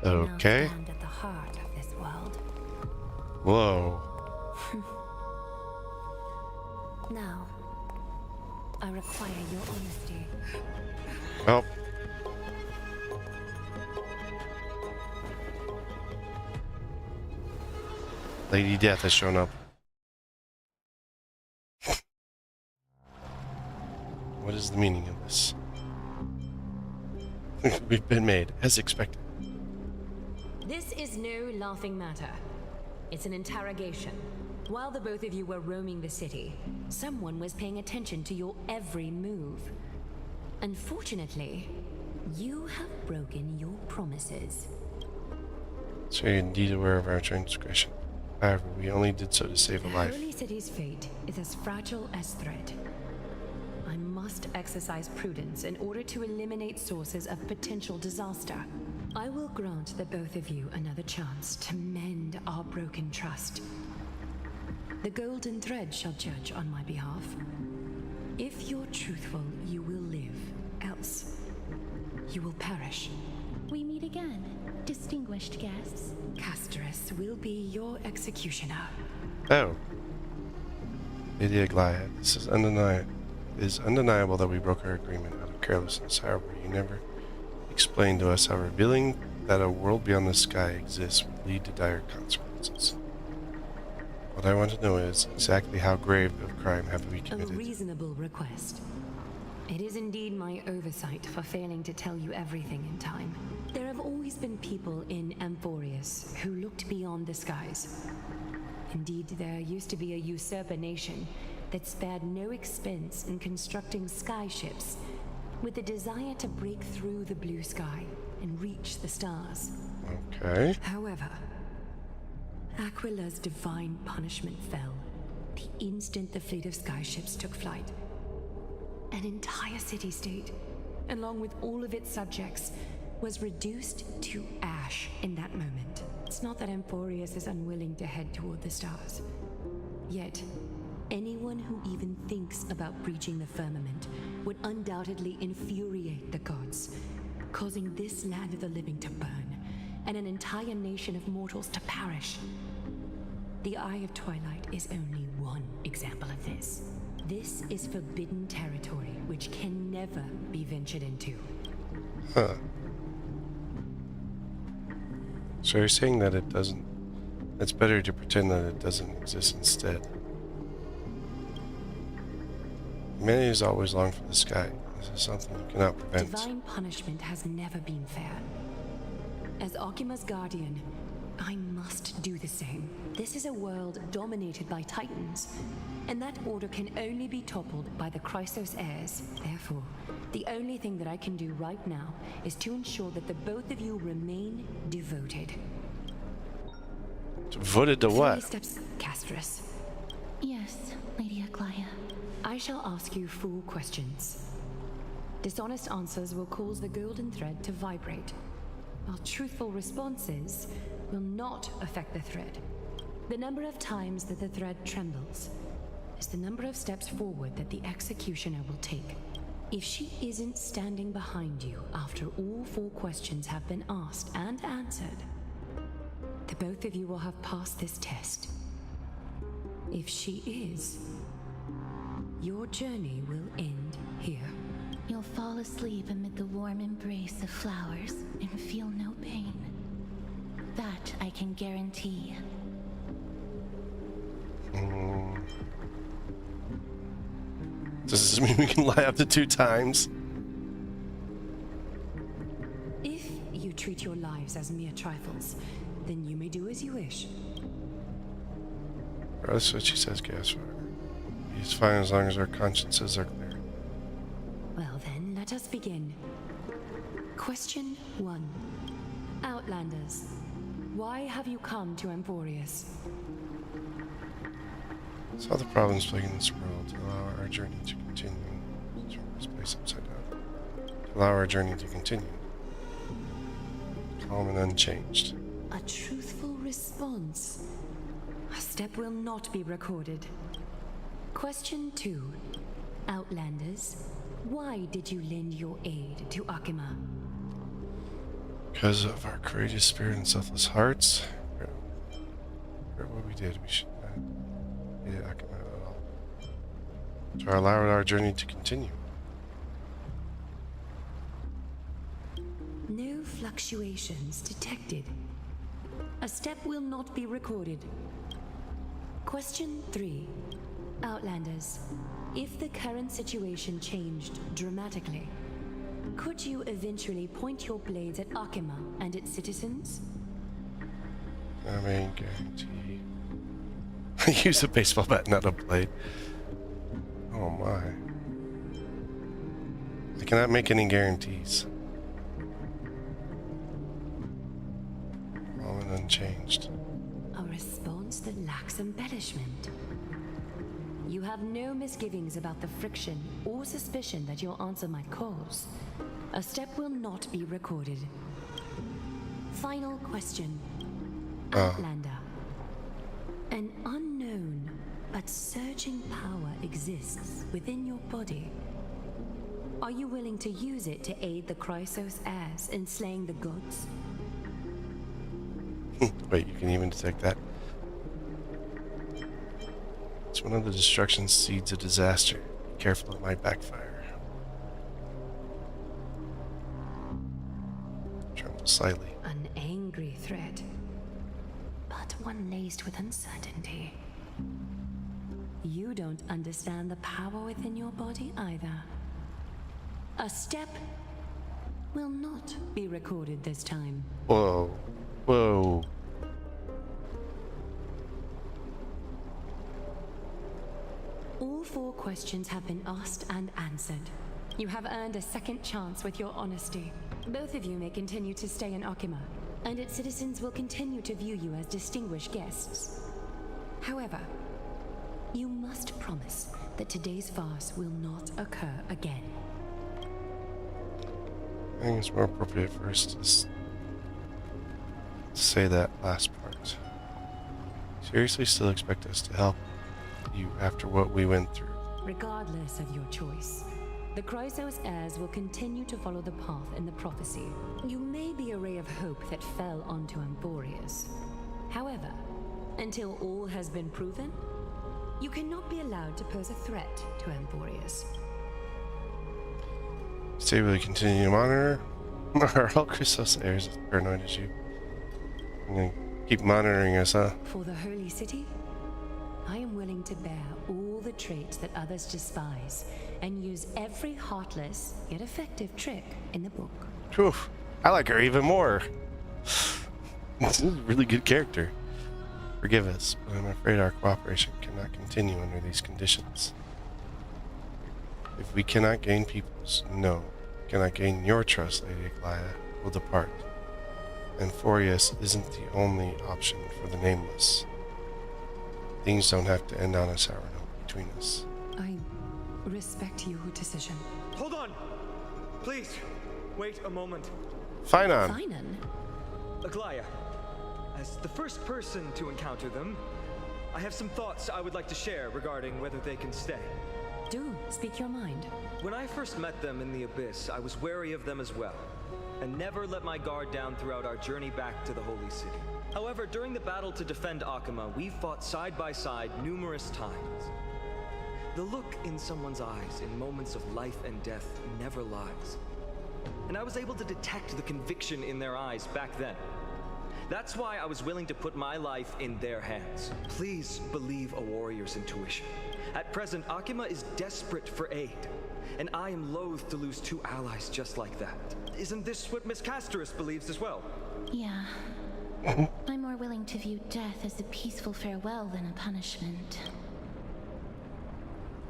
Okay. Now stand at the heart of this world. Whoa. Now, I require your honesty. Oh. Lady Death has shown up. What is the meaning of this? We've been made, as expected. This is no laughing matter. It's an interrogation. While the both of you were roaming the city, someone was paying attention to your every move. Unfortunately, you have broken your promises. So you're indeed aware of our transgression. However, we only did so to save a life. The Holy City's fate is as fragile as thread. I must exercise prudence in order to eliminate sources of potential disaster. I will grant the both of you another chance to mend our broken trust. The golden thread shall judge on my behalf. If you're truthful, you will live. Else, you will perish. We meet again, distinguished guests. Casterus will be your executioner. Oh. Lady Aglaia, this is undeniable. It is undeniable that we broke our agreement out of carelessness. However, you never explained to us how revealing that a world beyond the sky exists would lead to dire consequences. What I want to know is exactly how grave of crime have we committed? A reasonable request. It is indeed my oversight for failing to tell you everything in time. There have always been people in Amphoreus who looked beyond the skies. Indeed, there used to be a usurper nation that spared no expense in constructing skyships with the desire to break through the blue sky and reach the stars. Okay. However, Aquila's divine punishment fell the instant the fleet of skyships took flight. An entire city-state, along with all of its subjects, was reduced to ash in that moment. It's not that Amphoreus is unwilling to head toward the stars. Yet, anyone who even thinks about breaching the firmament would undoubtedly infuriate the gods, causing this land of the living to burn, and an entire nation of mortals to perish. The Eye of Twilight is only one example of this. This is forbidden territory which can never be ventured into. Huh. So you're saying that it doesn't... It's better to pretend that it doesn't exist instead. Humanity has always longed for the sky. This is something you cannot prevent. Divine punishment has never been fair. As Akima's guardian, I must do the same. This is a world dominated by Titans, and that order can only be toppled by the Chrysos heirs. Therefore, the only thing that I can do right now is to ensure that the both of you remain devoted. Devoted to what? 3 steps, Casterus. Yes, Lady Aglaia. I shall ask you 4 questions. Dishonest answers will cause the golden thread to vibrate, while truthful responses will not affect the thread. The number of times that the thread trembles is the number of steps forward that the executioner will take. If she isn't standing behind you after all 4 questions have been asked and answered, the both of you will have passed this test. If she is, your journey will end here. You'll fall asleep amid the warm embrace of flowers and feel no pain. That I can guarantee. Does this mean we can lie up to 2 times? If you treat your lives as mere trifles, then you may do as you wish. That's what she says, Gasfire. He's fine as long as our consciences are clear. Well then, let us begin. Question 1. Outlanders, why have you come to Amphoreus? Saw the problems plaguing this world to allow our journey to continue. Turn this place upside down. To allow our journey to continue. Calm and unchanged. A truthful response. A step will not be recorded. Question 2. Outlanders, why did you lend your aid to Akima? Because of our courageous spirit and selfless hearts. What we did, we should not aid Akima at all. To allow our journey to continue. No fluctuations detected. A step will not be recorded. Question 3. Outlanders, if the current situation changed dramatically, could you eventually point your blades at Akima and its citizens? I mean, guarantee. Use a baseball bat, not a blade. Oh my. I cannot make any guarantees. All and unchanged. A response that lacks embellishment. You have no misgivings about the friction or suspicion that your answer might cause. A step will not be recorded. Final question. Outlander. An unknown but surging power exists within your body. Are you willing to use it to aid the Chrysos heirs in slaying the gods? Wait, you can even detect that? It's one of the destruction seeds of disaster. Be careful, it might backfire. Tremble slightly. An angry threat, but one laced with uncertainty. You don't understand the power within your body either. A step will not be recorded this time. Whoa. Whoa. All 4 questions have been asked and answered. You have earned a second chance with your honesty. Both of you may continue to stay in Akima, and its citizens will continue to view you as distinguished guests. However, you must promise that today's farce will not occur again. I think it's more appropriate first to say that last part. Seriously still expect us to help you after what we went through? Regardless of your choice, the Chrysos heirs will continue to follow the path in the prophecy. You may be a ray of hope that fell onto Amphoreus. However, until all has been proven, you cannot be allowed to pose a threat to Amphoreus. Say will continue to monitor? Are all Chrysos heirs as paranoid as you? I'm gonna keep monitoring us, huh? For the Holy City, I am willing to bear all the traits that others despise and use every heartless yet effective trick in the book. Whew. I like her even more. This is a really good character. Forgive us, but I'm afraid our cooperation cannot continue under these conditions. If we cannot gain people's, cannot gain your trust, Lady Aglaya, will depart. Amphoreus isn't the only option for the Nameless. Things don't have to end on a sour note between us. I respect your decision. Hold on! Please, wait a moment. Finon. Finon? Aglaya, as the first person to encounter them, I have some thoughts I would like to share regarding whether they can stay. Do speak your mind. When I first met them in the Abyss, I was wary of them as well, and never let my guard down throughout our journey back to the Holy City. However, during the battle to defend Akama, we fought side by side numerous times. The look in someone's eyes in moments of life and death never lies. And I was able to detect the conviction in their eyes back then. That's why I was willing to put my life in their hands. Please believe a warrior's intuition. At present, Akama is desperate for aid, and I am loath to lose two allies just like that. Isn't this what Miss Casterus believes as well? Yeah. I'm more willing to view death as a peaceful farewell than a punishment.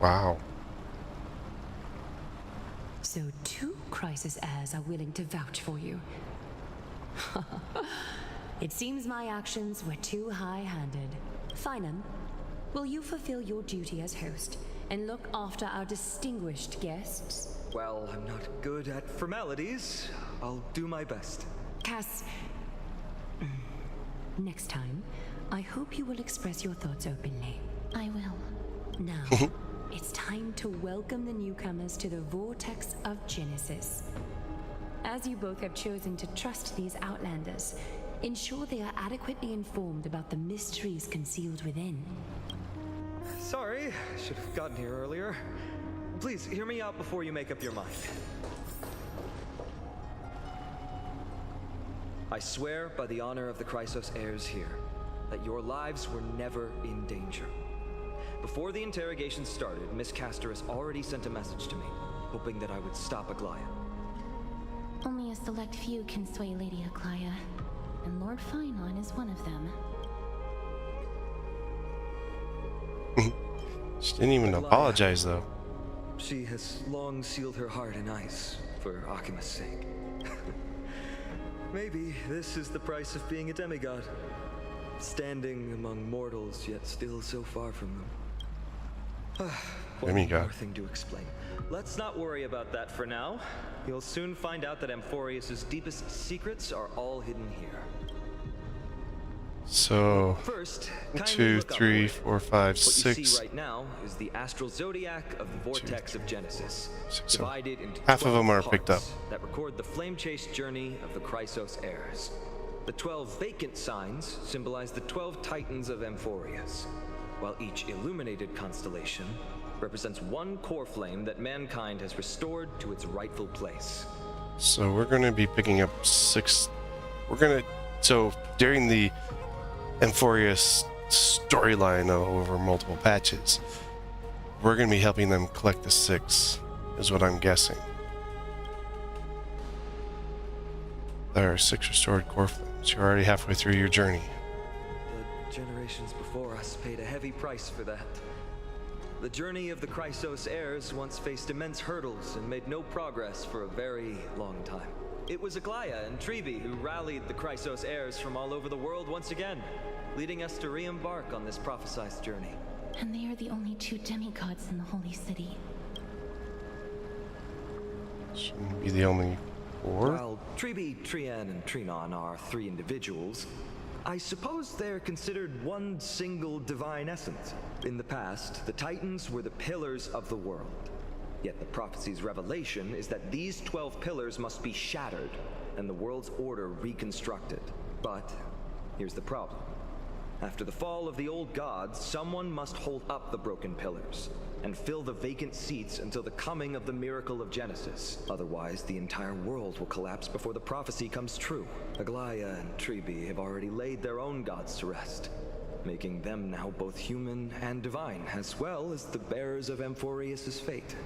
Wow. So 2 Crisis heirs are willing to vouch for you. It seems my actions were too high-handed. Finum, will you fulfill your duty as host and look after our distinguished guests? Well, I'm not good at formalities. I'll do my best. Cass, next time, I hope you will express your thoughts openly. I will. Now, it's time to welcome the newcomers to the Vortex of Genesis. As you both have chosen to trust these Outlanders, ensure they are adequately informed about the mysteries concealed within. Sorry, should have gotten here earlier. Please, hear me out before you make up your mind. I swear by the honor of the Chrysos heirs here, that your lives were never in danger. Before the interrogation started, Miss Casterus already sent a message to me, hoping that I would stop Aglaya. Only a select few can sway Lady Aglaya, and Lord Finon is one of them. She didn't even apologize, though. She has long sealed her heart in ice for Akima's sake. Maybe this is the price of being a demigod. Standing among mortals, yet still so far from them. One more thing to explain. Let's not worry about that for now. You'll soon find out that Amphoreus' deepest secrets are all hidden here. So, First, 2, 3, 4, 5, 6. What you see right now is the astral zodiac of the Vortex of Genesis, divided into half of them are parts picked up. that record the flame chase journey of the Chrysos heirs. The 12 vacant signs symbolize the 12 titans of Amphoreus, while each illuminated constellation represents one core flame that mankind has restored to its rightful place. So we're going to be picking up 6. So during the Amphoreus storyline over multiple patches, we're going to be helping them collect the 6, is what I'm guessing. There are 6 restored core flames. You're already halfway through your journey. The generations before us paid a heavy price for that. The journey of the Chrysos heirs once faced immense hurdles and made no progress for a very long time. It was Aglaya and Trebi who rallied the Chrysos heirs from all over the world once again, leading us to re-embark on this prophesized journey. And they are the only 2 demigods in the Holy City. Shouldn't be the only 4. While Trebi, Trian, and Trinon are 3 individuals, I suppose they're considered one single divine essence. In the past, the Titans were the pillars of the world. Yet the prophecy's revelation is that these 12 pillars must be shattered and the world's order reconstructed. But here's the problem. After the fall of the old gods, someone must hold up the broken pillars and fill the vacant seats until the coming of the miracle of Genesis. Otherwise, the entire world will collapse before the prophecy comes true. Aglaya and Trebi have already laid their own gods to rest, making them now both human and divine, as well as the bearers of Amphoreus' fate.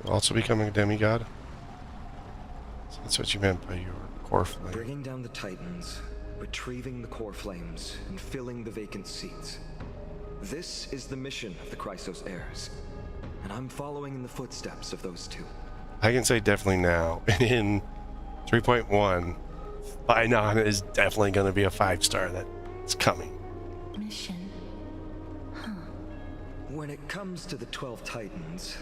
Also becoming a demigod? So that's what you meant by your core flame. Bringing down the Titans, retrieving the core flames, and filling the vacant seats. This is the mission of the Chrysos heirs, and I'm following in the footsteps of those 2. I can say definitely now, in 3.1, Finon is definitely going to be a 5-star that's coming. Mission. When it comes to the 12 Titans,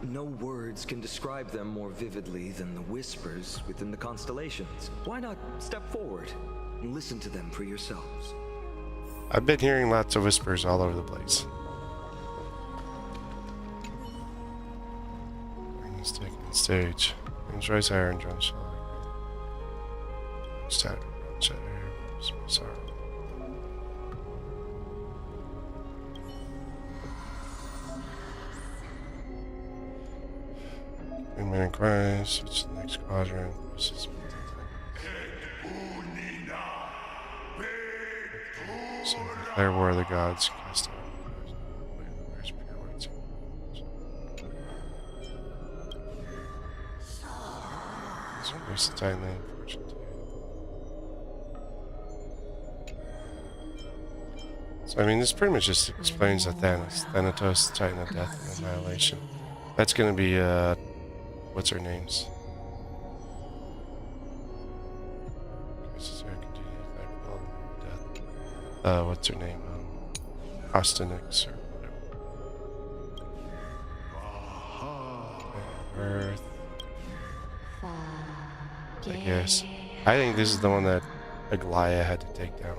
no words can describe them more vividly than the whispers within the constellations. Why not step forward and listen to them for yourselves? I've been hearing lots of whispers all over the place. Let's take on stage. Enjoys iron drum shell. Static shell. Sorry. Green Man inquires. Switch to the next quadrant. So declare war of the gods. Cast out. There's the Titan land, unfortunately. So I mean, this pretty much just explains the Thanatos, Titan of Death and Annihilation. That's gonna be what's her name's? What's her name? Ostenix or whatever. Earth. I guess. I think this is the one that Aglaia had to take down.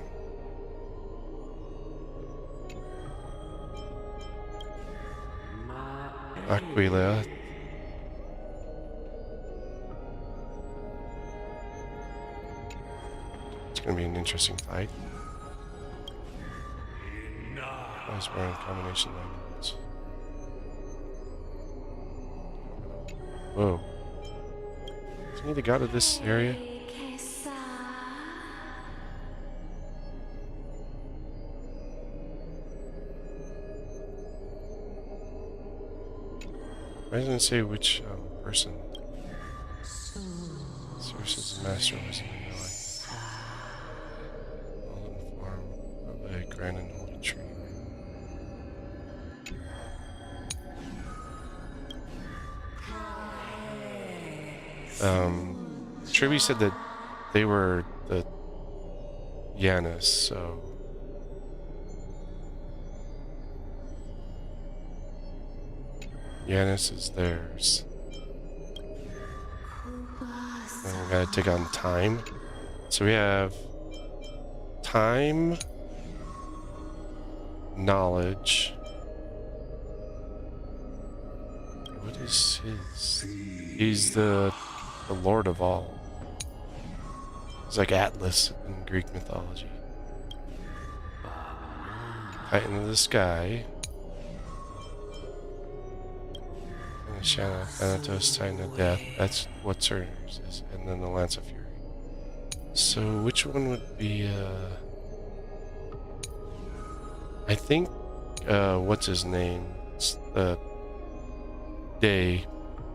Aquila. It's gonna be an interesting fight. I was wearing combination language. Whoa. Isn't he the god of this area? Why doesn't it say which person? Zeus' master was in the life. All in the form of a grand and holy tree. Trivi said that they were the Yanis, so Yanis is theirs. And we gotta take on time. So we have time, knowledge. What is his? He's the Lord of all. He's like Atlas in Greek mythology. Titan of the sky. And the Shadow, Thanatos, Titan of death. That's what Cerner's is. And then the Lance of Fury. So which one would be, I think, what's his name? It's the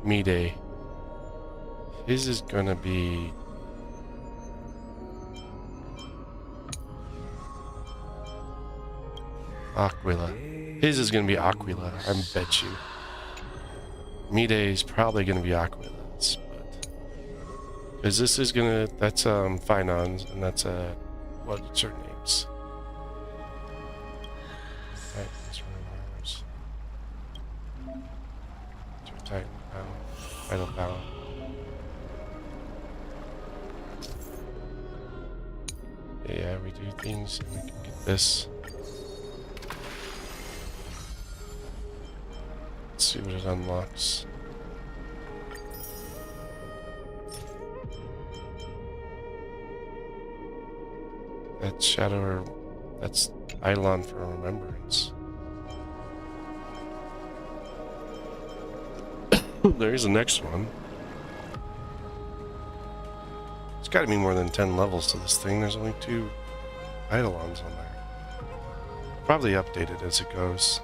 Mide. His is gonna be Aquila. His is gonna be Aquila, I bet you. Mide is probably gonna be Aquila's, but because this is gonna, that's Phinon's, and that's what's her name's? Titans, Rumors. Titan Bound. Idle Bound. Yeah, we do things and we can get this. Let's see what it unlocks. That's Shadow, that's Eidolon for Remembrance. There's the next one. It's got to be more than 10 levels to this thing. There's only 2 Eidolons on there. Probably updated as it goes.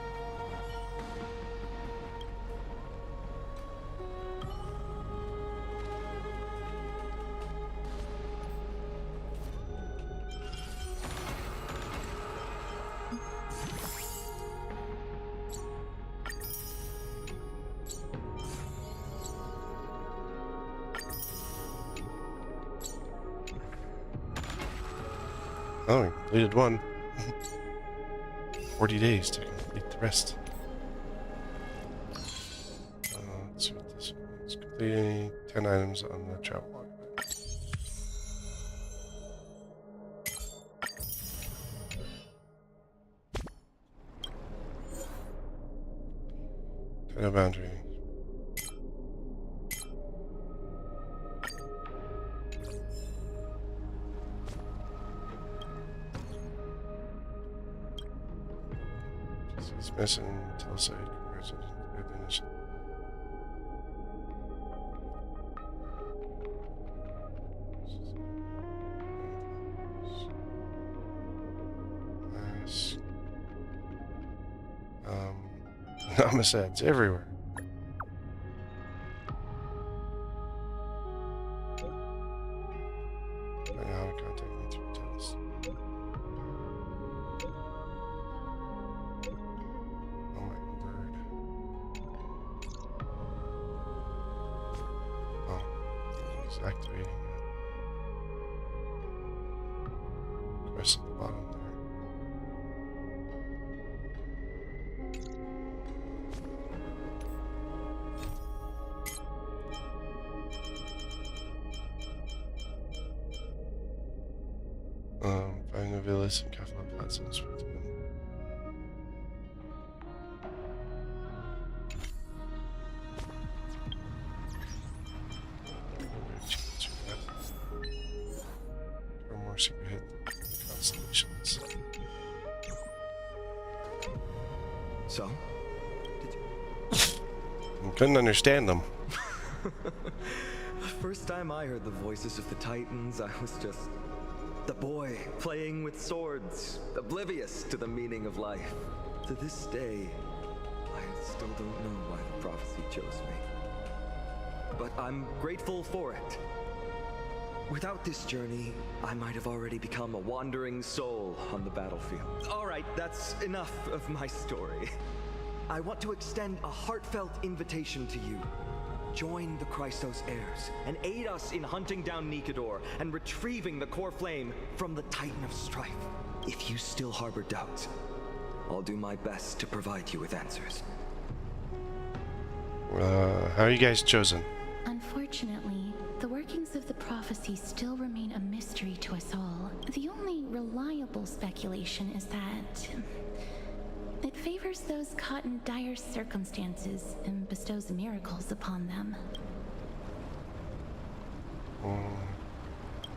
Oh, we completed one. 40 days to complete the rest. Let's see what this one is. Completing 10 items on the travel log. kind of boundary. He's missing Telesite. Homicides everywhere. Find out how to contact me through Telus. Oh my word. Oh, he's activating it. Quest at the bottom there. Find the villas and capital plazas with them. Or more secret hidden constellations. So? I couldn't understand them. The first time I heard the voices of the Titans, I was just the boy playing with swords, oblivious to the meaning of life. To this day, I still don't know why the prophecy chose me. But I'm grateful for it. Without this journey, I might have already become a wandering soul on the battlefield. All right, that's enough of my story. I want to extend a heartfelt invitation to you. Join the Chrysos heirs and aid us in hunting down Nikador and retrieving the core flame from the Titan of Strife. If you still harbor doubts, I'll do my best to provide you with answers. How are you guys chosen? Unfortunately, the workings of the prophecy still remain a mystery to us all. The only reliable speculation is that it favors those caught in dire circumstances and bestows miracles upon them.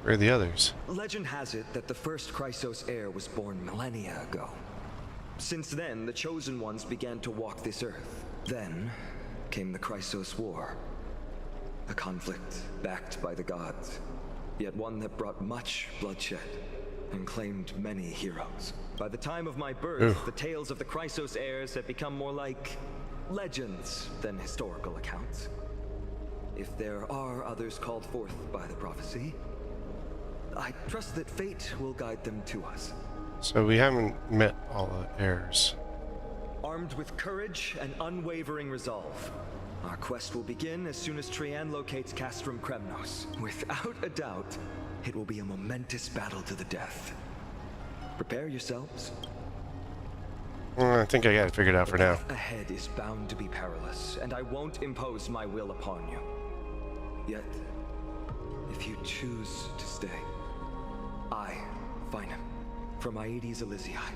Where are the others? Legend has it that the first Chrysos heir was born millennia ago. Since then, the Chosen Ones began to walk this earth. Then came the Chrysos War. A conflict backed by the gods, yet one that brought much bloodshed and claimed many heroes. By the time of my birth, the tales of the Chrysos heirs had become more like legends than historical accounts. If there are others called forth by the prophecy, I trust that fate will guide them to us. So we haven't met all the heirs. Armed with courage and unwavering resolve, our quest will begin as soon as Trian locates Castrum Kremnos. Without a doubt, it will be a momentous battle to the death. Prepare yourselves. I think I got it figured out for now. The path ahead is bound to be perilous, and I won't impose my will upon you. Yet, if you choose to stay, I, Finam, from Aedes Elysiae,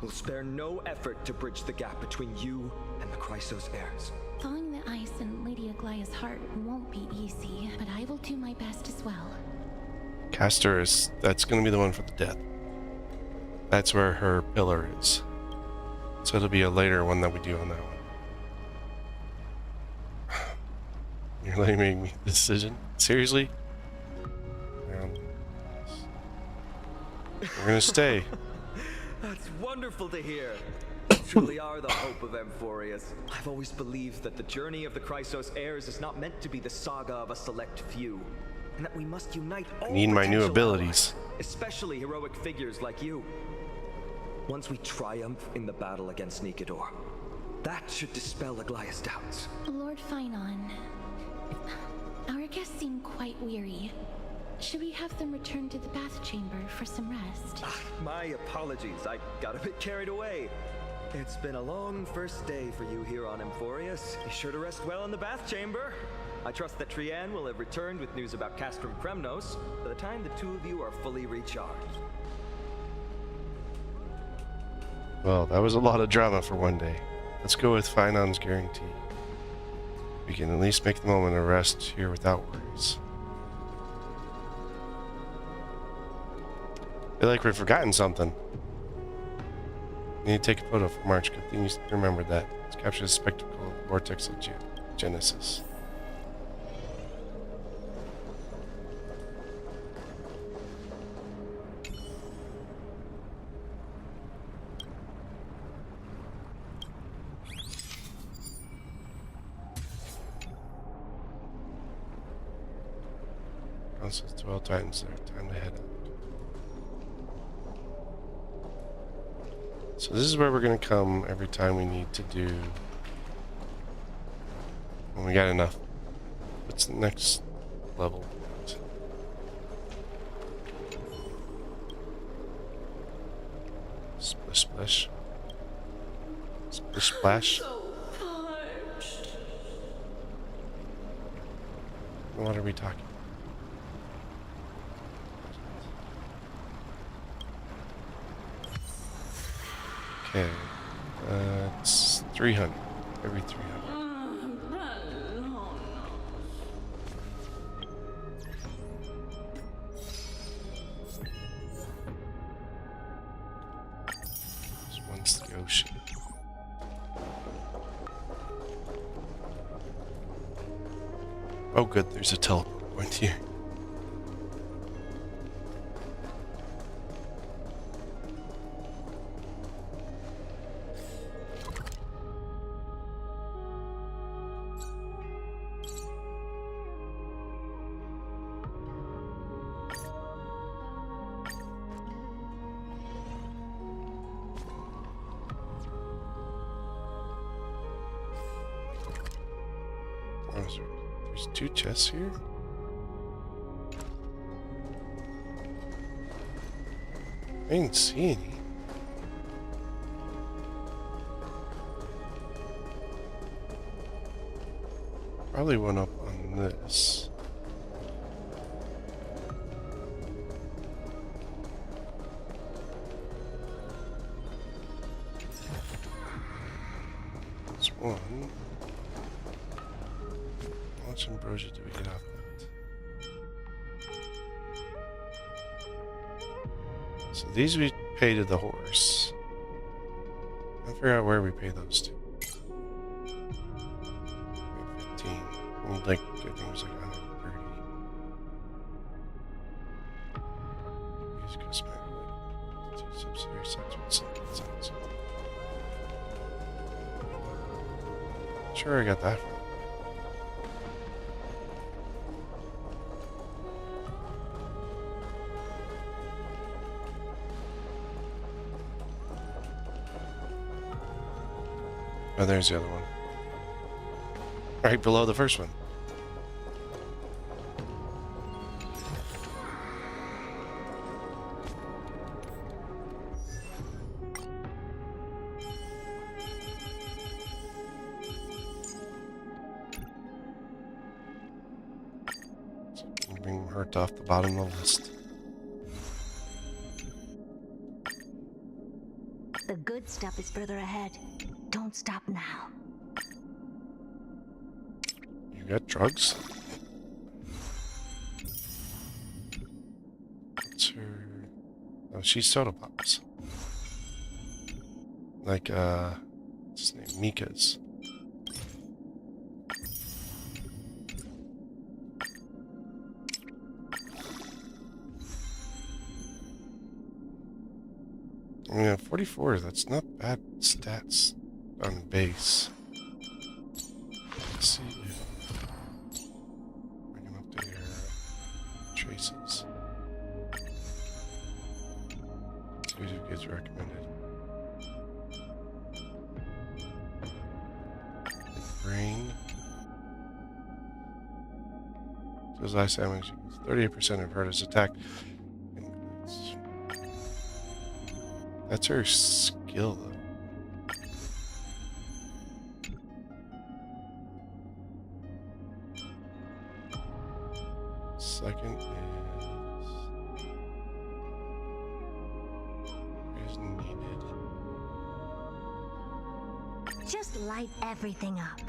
will spare no effort to bridge the gap between you and the Chrysos heirs. Thawing the ice in Lady Aglaya's heart won't be easy, but I will do my best as well. Castor is, that's going to be the one for the death. That's where her pillar is. So it'll be a later one that we do on that one. You're letting me make the decision? Seriously? We're gonna stay. That's wonderful to hear. You truly are the hope of Amphoreus. I've always believed that the journey of the Chrysos heirs is not meant to be the saga of a select few, and that we must unite all I need my new potential abilities. allies, especially heroic figures like you. Once we triumph in the battle against Nikador, that should dispel Aglaya's doubts. Lord Finon, our guests seem quite weary. Should we have them return to the bath chamber for some rest? My apologies, I got a bit carried away. It's been a long first day for you here on Amphoreus. Be sure to rest well in the bath chamber. I trust that Trian will have returned with news about Castrum Kremnos by the time the two of you are fully recharged. Well, that was a lot of drama for one day. Let's go with Finon's guarantee. We can at least make the moment of rest here without worries. I feel like we've forgotten something. We need to take a photo for March. Good thing you remembered that. Let's capture the spectacle of the vortex of Genesis. Says 12 Titans there. Time to head out. So this is where we're going to come every time we need to do... When we got enough. What's the next level? Splish splash. Splish splash. What are we talking? Okay, it's 300. Every 300. This one's the ocean. Oh good, there's a teleport point here. There's 2 chests here. I didn't see any. Probably one up on this. There's one. How much ambrosia do we get off that? So these we pay to the horse. I'll figure out where we pay those to. 15. We need like, I think it was like 130. Use cosmetic, like 2 subsidiary sections. Sure, I got that from. Oh, there's the other one. Right below the first one. Bring Hurt off the bottom of the list. The good stuff is further ahead. Don't stop now. You got drugs? What's her... Oh, she's soda pops. Like, what's his name? Mika's. I mean, 44, that's not bad stats on base. Let's see. Bring him up to your traces. See who gets recommended. Brain. Does last damage. 38% of hurt is attacked. That's her skill, though. Second is needed. Just light everything up.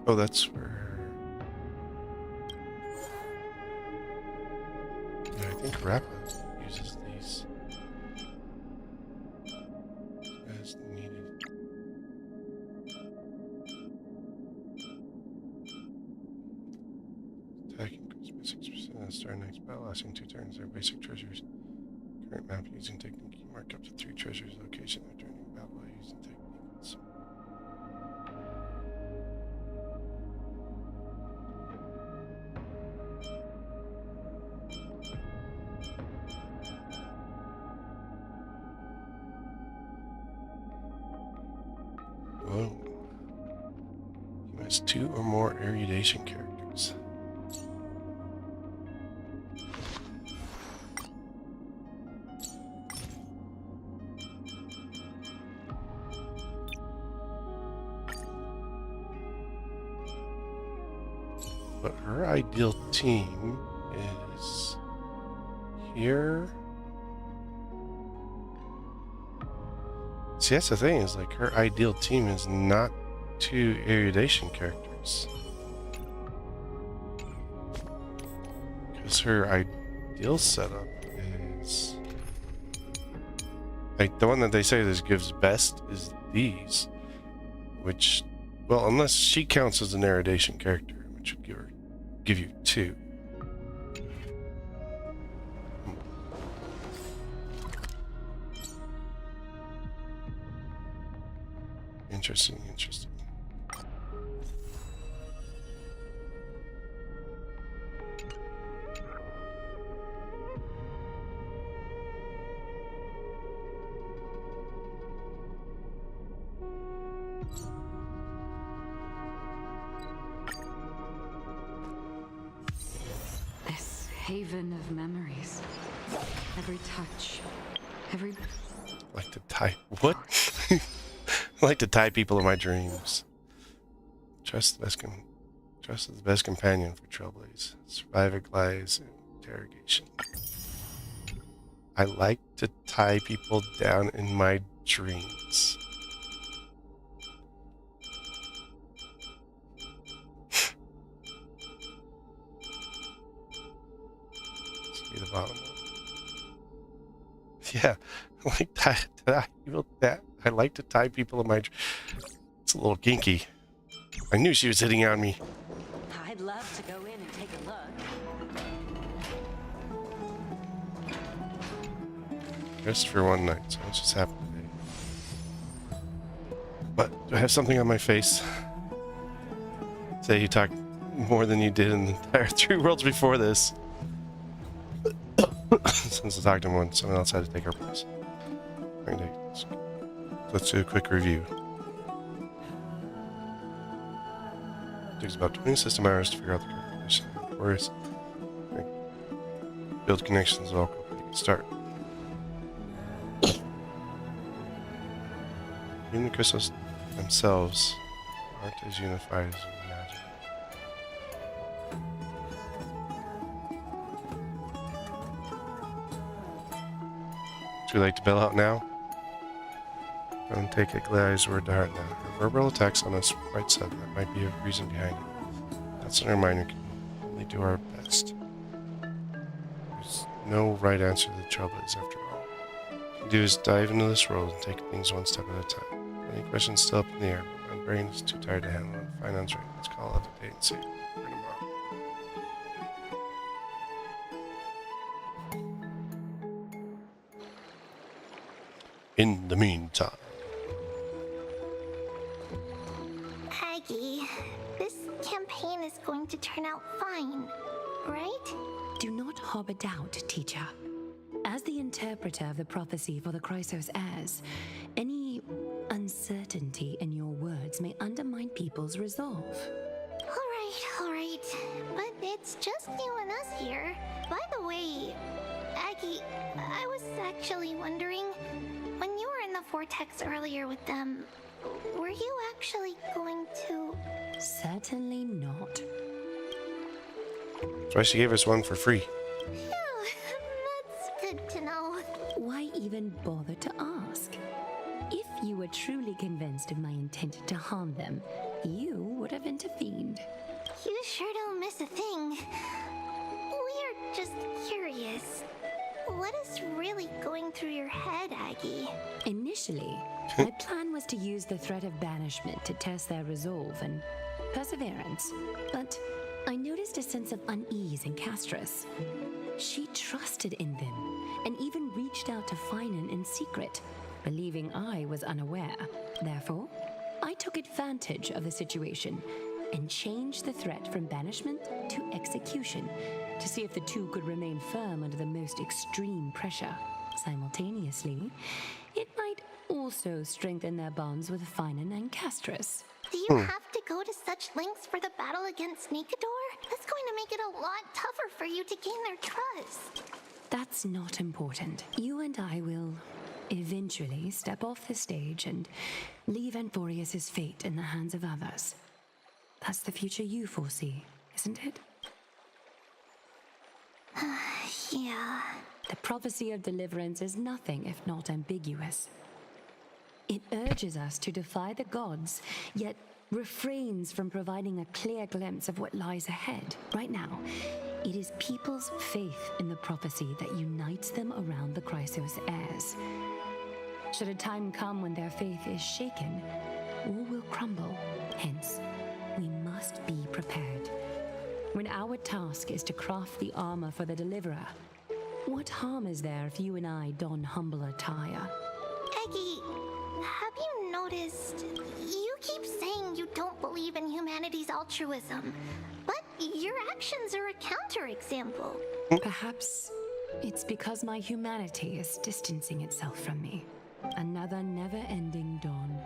Oh, that's where... Yeah, I think Rappa uses these as needed. Attacking increases by 6% start next battle, lasting 2 turns. They're basic treasures. Current map using technique. You mark up to 3 treasures location after ending battle by using techniques. Whoa. He has 2 or more erudition characters. But her ideal team is here. See, that's the thing, is like her ideal team is not 2 erudition characters. Because her ideal setup is like the one that they say this gives best is these, which, well, unless she counts as an erudition character, which would give you 2. Interesting, interesting. This haven of memories. Every touch. Every... Like to tie... What? I like to tie people in my dreams. Trust is the best companion for Trailblaze. Survivor lies and interrogation. I like to tie people down in my dreams. Let's be the bottom one. Yeah, I like that. I like to tie people in my... It's a little kinky. I knew she was hitting on me. I'd love to go in and take a look. Just for one night, so it just happened today. But do I have something on my face? Say you talk more than you did in the entire 3 worlds before this. Since I talked to him, someone else had to take our place. Okay, let's do a quick review. It takes about 20 system hours to figure out the correct condition of Amphoreus. Build connections all complete. Start. Even the crystals themselves aren't as unified as you imagine. Would you like to bail out now? Don't take a guy's word to heart now. Her verbal attacks on us quite sudden. That might be a reason behind it. That's a reminder. We can only do our best. There's no right answer to the trouble is, after all. What we can do is dive into this world and take things one step at a time. Any questions still up in the air, but my brain is too tired to handle it. Finance right. Let's call it a day and see for tomorrow. In the meantime. Aggie, this campaign is going to turn out fine, right? Do not harbor doubt, teacher. As the interpreter of the prophecy for the Chrysos heirs, any uncertainty in your words may undermine people's resolve. All right. But it's just you and us here. By the way, Aggie, I was actually wondering, when you were in the vortex earlier with them, were you actually going to... Certainly not. That's why she gave us one for free. Phew, that's good to know. Why even bother to ask? If you were truly convinced of my intent to harm them, you would have intervened. You sure don't miss a thing. We're just curious. What is really going through your head, Aggie? Initially, my plan was to use the threat of banishment to test their resolve and perseverance, but I noticed a sense of unease in Castris. She trusted in them and even reached out to Finan in secret, believing I was unaware. Therefore, I took advantage of the situation and changed the threat from banishment to execution to see if the two could remain firm under the most extreme pressure. Simultaneously, it might also strengthen their bonds with Finan and Castris. Do you have to go to such lengths for the battle against Nikador? That's going to make it a lot tougher for you to gain their trust. That's not important. You and I will eventually step off the stage and leave Amphoreus' fate in the hands of others. That's the future you foresee, isn't it? Yeah. The prophecy of deliverance is nothing if not ambiguous. It urges us to defy the gods, yet refrains from providing a clear glimpse of what lies ahead. Right now, it is people's faith in the prophecy that unites them around the Chrysos heirs. Should a time come when their faith is shaken, all will crumble. Hence, we must be prepared. When our task is to craft the armor for the deliverer, what harm is there if you and I don humble attire? Aggie, have you noticed? You keep saying you don't believe in humanity's altruism, but your actions are a counterexample. Perhaps it's because my humanity is distancing itself from me. Another never-ending dawn.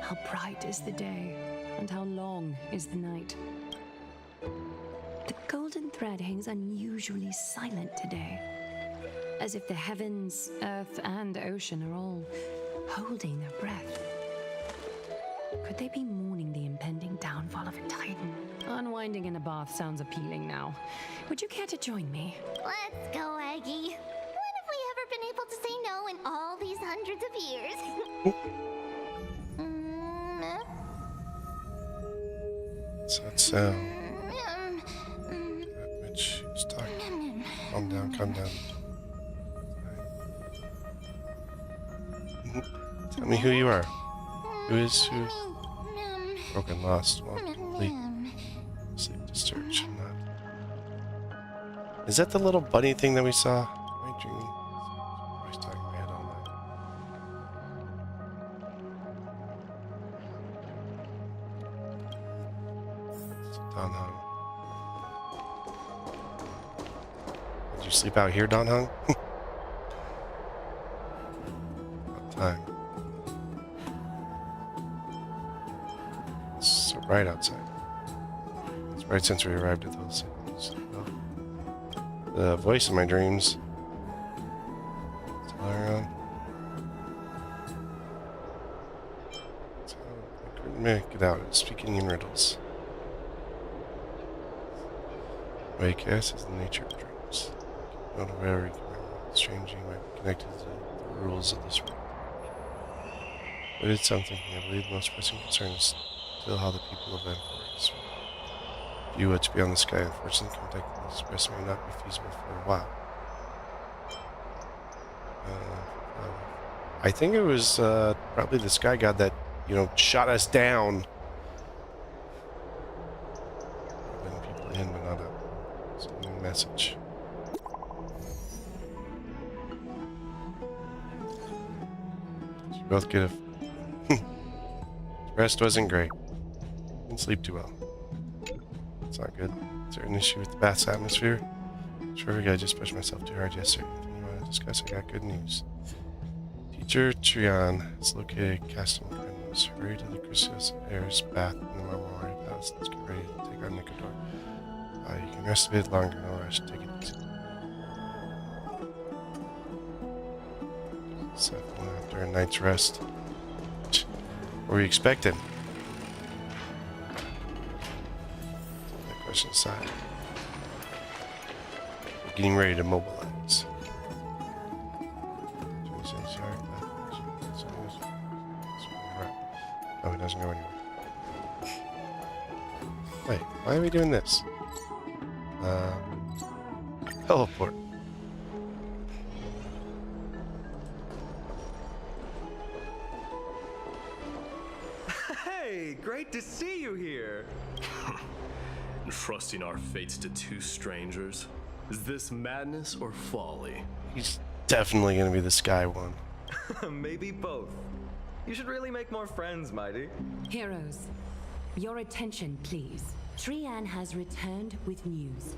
How bright is the day, and how long is the night. The golden thread hangs unusually silent today, as if the heavens, earth, and ocean are all holding their breath. Could they be mourning the impending downfall of a titan? Unwinding in a bath sounds appealing now. Would you care to join me? Let's go, Aggie. When have we ever been able to say no in all these hundreds of years? What's that sound? That bitch she was talking. Calm down, calm down. Tell me who you are. Who? Broken, lost, well, complete. Sleep disturbed, should not. Is that the little bunny thing that we saw? Am I dreaming? I was talking in my head all night. It's Don Hung. Did you sleep out here, Don Hung? About time. It's so bright outside. It's bright since we arrived at those signals. The voice in my dreams. Still around. So I couldn't Get out. Speaking in riddles. Wake yes is the nature of dreams. Not a very strange might be connected to the rules of this world. But it's something I believe the most pressing concern is still how the people of Amphoreus view what's beyond the sky. Unfortunately, contacting this express may not be feasible for a while. I think it was probably the sky god that, you know, shot us down. Letting people in, but not out. It's a new message. So we both get a... Rest wasn't great. Didn't sleep too well. It's not good. Is there an issue with the bath's atmosphere? Sure, I just pushed myself too hard yesterday. Anything you want to discuss? I got good news. Teacher Trion is located at Castrum Criminals. Hurry to the Chrysos Air's bath in the Memorial Palace. Let's get ready to take on Nicodor. You can rest a bit longer, no rush. Take it easy. So, after a night's rest. What were you expecting? That question aside. We're getting ready to mobilize. Oh, it doesn't go anywhere. Wait, why are we doing this? Teleport. Hey, great to see you here. Entrusting our fates to two strangers? Is this madness or folly? He's definitely gonna be the sky one. Maybe both. You should really make more friends, Mighty. Heroes, your attention, please. Trian has returned with news.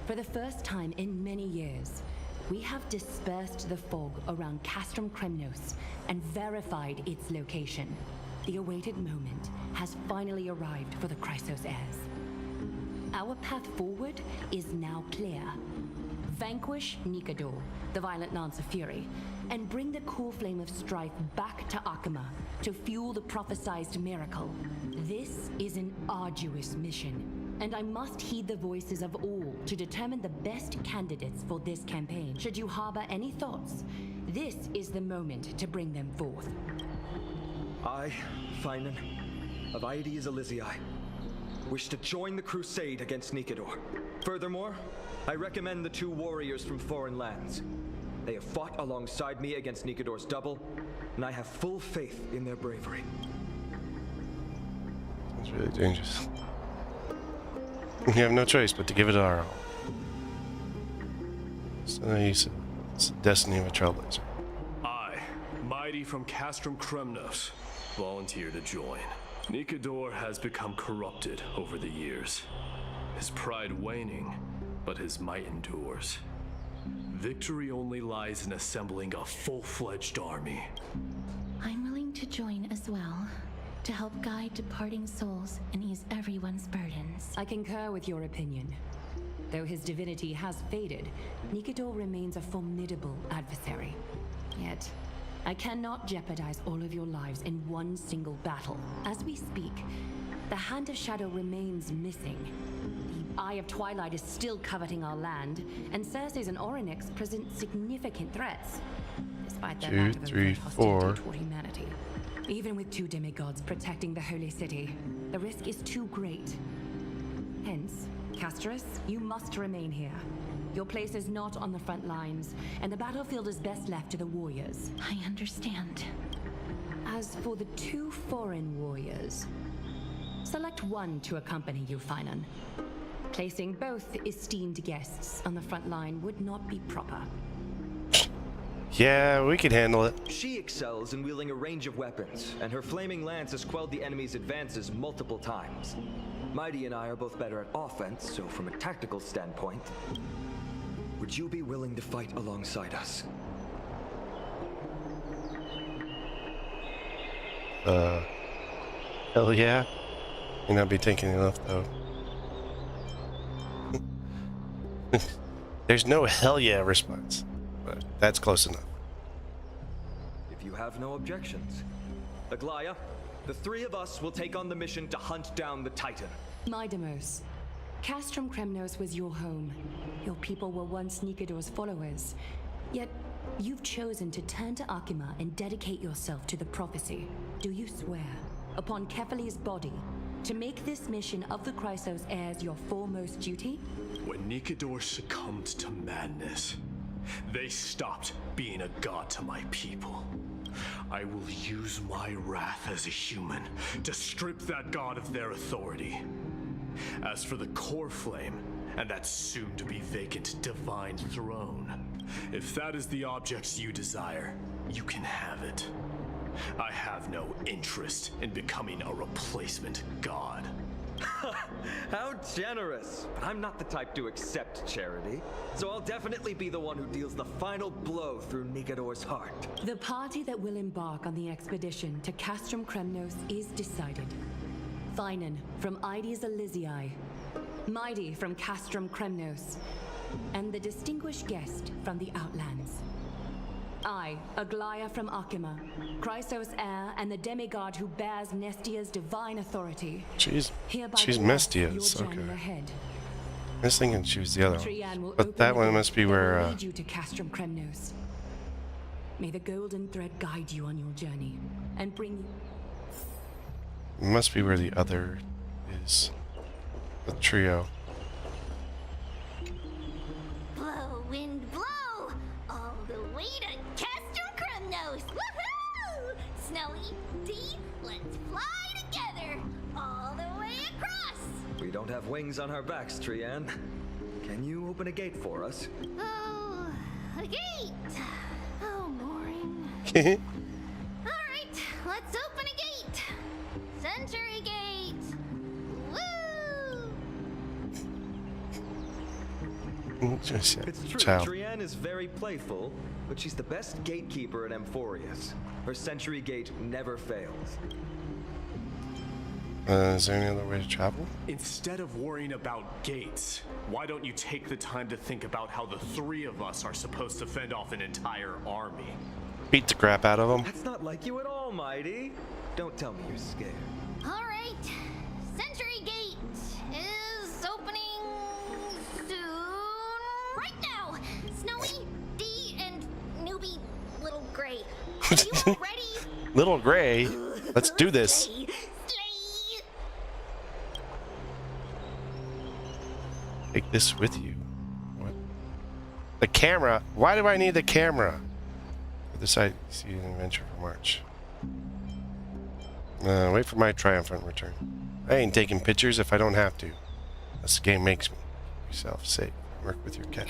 For the first time in many years, we have dispersed the fog around Castrum Kremnos and verified its location. The awaited moment has finally arrived for the Chrysos heirs. Our path forward is now clear. Vanquish Nicodor, the violent Lance of Fury, and bring the cool flame of strife back to Akama to fuel the prophesized miracle. This is an arduous mission, and I must heed the voices of all to determine the best candidates for this campaign. Should you harbor any thoughts, this is the moment to bring them forth. I, Finan, of Aedes Elysiae, wish to join the crusade against Nicodor. Furthermore, I recommend the two warriors from foreign lands. They have fought alongside me against Nicodor's double, and I have full faith in their bravery. It's really dangerous. You have no choice but to give it our all. So it's the destiny of a trailblazer. I, Mighty from Castrum Kremnos, volunteer to join. Nicodor has become corrupted over the years. His pride waning, but his might endures. Victory only lies in assembling a full-fledged army. I'm willing to join as well, to help guide departing souls and ease everyone's burdens. I concur with your opinion. Though his divinity has faded, Nicodor remains a formidable adversary. Yet, I cannot jeopardize all of your lives in one single battle. As we speak, the Hand of Shadow remains missing. The Eye of Twilight is still coveting our land, and Circes and Orynyx present significant threats, despite their lack of overt hostility toward humanity. Even with two demigods protecting the Holy City, the risk is too great. Hence, Castrus, you must remain here. Your place is not on the front lines, and the battlefield is best left to the warriors. I understand. As for the two foreign warriors, select one to accompany you, Finan. Placing both esteemed guests on the front line would not be proper. Yeah, we could handle it. She excels in wielding a range of weapons, and her flaming lance has quelled the enemy's advances multiple times. Mighty and I are both better at offense, so from a tactical standpoint, would you be willing to fight alongside us? Hell yeah. May not be thinking enough, though. There's no hell yeah response, but that's close enough. If you have no objections. Aglaya, The three of us will take on the mission to hunt down the Titan. Midamos, Castrum Kremnos was your home. Your people were once Nikador's followers. Yet, you've chosen to turn to Akima and dedicate yourself to the prophecy. Do you swear, upon Kefali's body, to make this mission of the Chrysos heirs your foremost duty? When Nikador succumbed to madness, they stopped being a god to my people. I will use my wrath as a human to strip that god of their authority. As for the core flame, and that soon-to-be vacant divine throne, if that is the objects you desire, you can have it. I have no interest in becoming a replacement god. How generous! But I'm not the type to accept charity, so I'll definitely be the one who deals the final blow through Nikador's heart. The party that will embark on the expedition to Castrum Kremnos is decided. Finan from Ides Elysiae, Mighty from Castrum Kremnos, and the distinguished guest from the Outlands. I, Aglaya from Akima, Chrysos heir and the demigod who bears Nestia's divine authority. She's Hereby Mestia's, your journey okay. ahead. I was thinking she was the other Trian will one. But open that the one gate must be that will where, lead you to Castrum Kremnos. May the golden thread guide you on your journey and bring you. must be where the other is. The trio. Blow, wind, blow! All the way to Castrum Kremnos! Woohoo! Snowy, Dee, let's fly together! All the way across! We don't have wings on our backs, Trian. Can you open a gate for us? Oh, a gate! Oh, boring. Alright, let's open a gate! Century gate! Woo! It's true, Child. Trian is very playful, but she's the best gatekeeper at Amphoreus. Her century gate never fails. Is there any other way to travel? Instead of worrying about gates, why don't you take the time to think about how the three of us are supposed to fend off an entire army? Beat the crap out of them. That's not like you at all, Mighty. Don't tell me you're scared. Alright, Century Gate is opening soon. Right now! Snowy, Dee, and newbie Little Gray. Are you all ready? Little Gray. Let's do this. Slay. Take this with you. What? The camera? Why do I need the camera? This I see an adventure for March. Wait for my triumphant return. I ain't taking pictures if I don't have to. This game makes me. Yourself safe. Work with your cat.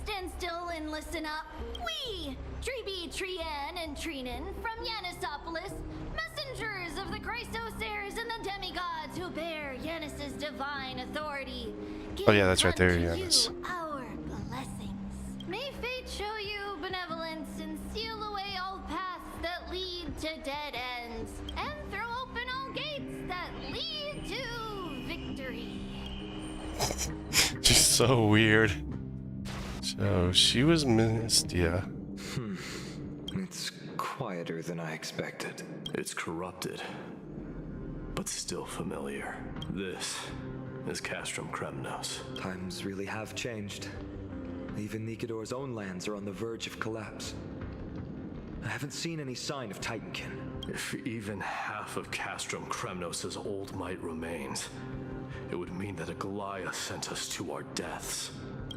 Stand still and listen up. We, Treeby, Trian, and Trinan from Yanisopolis, messengers of the Chrysos heirs and the demigods who bear Yanis's divine authority. Oh yeah, that's right there, Give Yanis. unto you our blessings. May fate show you benevolence and seal away all paths that lead to dead ends, and throw open all gates that lead to victory. She's so weird. So she was Mystia. It's quieter than I expected. It's corrupted, but still familiar. This is Castrum Kremnos. Times really have changed. Even Nikador's own lands are on the verge of collapse. I haven't seen any sign of Titankin. If even half of Castrum Kremnos' old might remains, it would mean that Aglaya sent us to our deaths.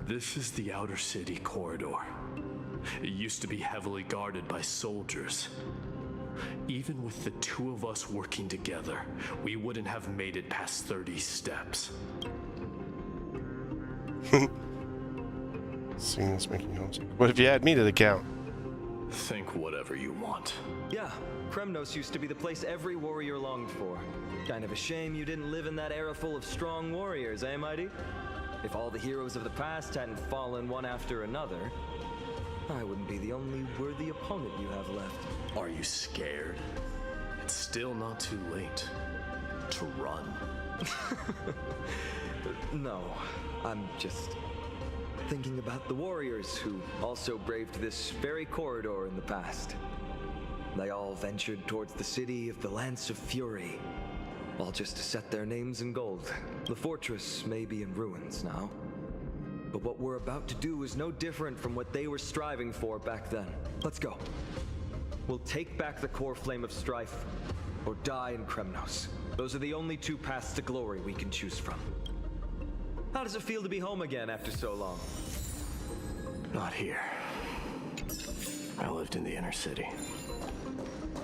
This is the outer city corridor. It used to be heavily guarded by soldiers. Even with the two of us working together, we wouldn't have made it past 30 steps. Seeing this making homesick. What if you add me to the count? Think whatever you want. Yeah, Kremnos used to be the place every warrior longed for. Kind of a shame you didn't live in that era full of strong warriors, eh, Mighty? If all the heroes of the past hadn't fallen one after another, I wouldn't be the only worthy opponent you have left. Are you scared? It's still not too late to run. No, I'm just thinking about the warriors who also braved this very corridor in the past. They all ventured towards the city of the Lance of Fury, all just to set their names in gold. The fortress may be in ruins now, but what we're about to do is no different from what they were striving for back then. Let's go. We'll take back the core flame of strife, or die in Kremnos. Those are the only two paths to glory we can choose from. How does it feel to be home again after so long? Not here. I lived in the inner city.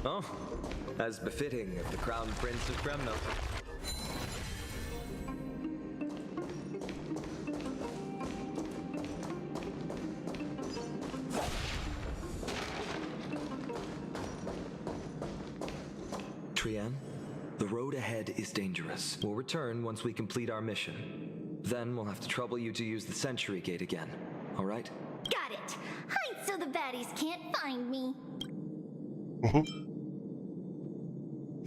Oh, as befitting of the Crown Prince of Kremnos. Trian, the road ahead is dangerous. We'll return once we complete our mission. Then we'll have to trouble you to use the Sentry Gate again, all right? Got it. Hide so the baddies can't find me.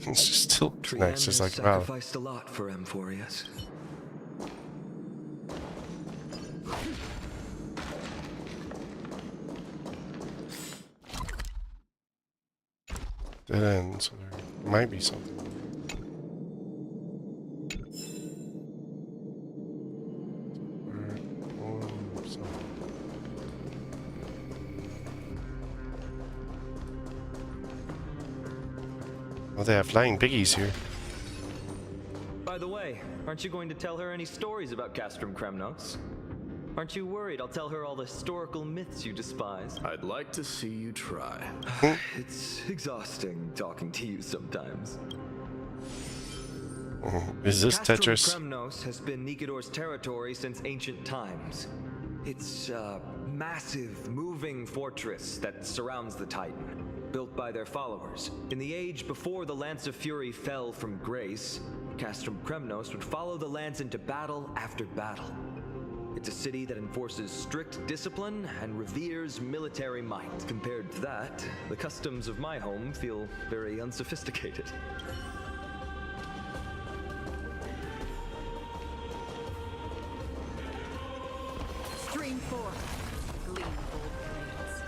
It's just still Trian nice, just has like wow. sacrificed a lot for Amphoreus. Dead end, so there might be something. Oh, they have flying piggies here. By the way, aren't you going to tell her any stories about Castrum Kremnos? Aren't you worried I'll tell her all the historical myths you despise? I'd like to see you try. It's exhausting talking to you sometimes. Is this Castrum Tetris? Kremnos has been Nikador's territory since ancient times. It's a massive, moving fortress that surrounds the Titan, built by their followers. In the age before the Lance of Fury fell from grace, Castrum Kremnos would follow the Lance into battle after battle. It's a city that enforces strict discipline and reveres military might. Compared to that, the customs of my home feel very unsophisticated. Stream 4. Gleam bold blades.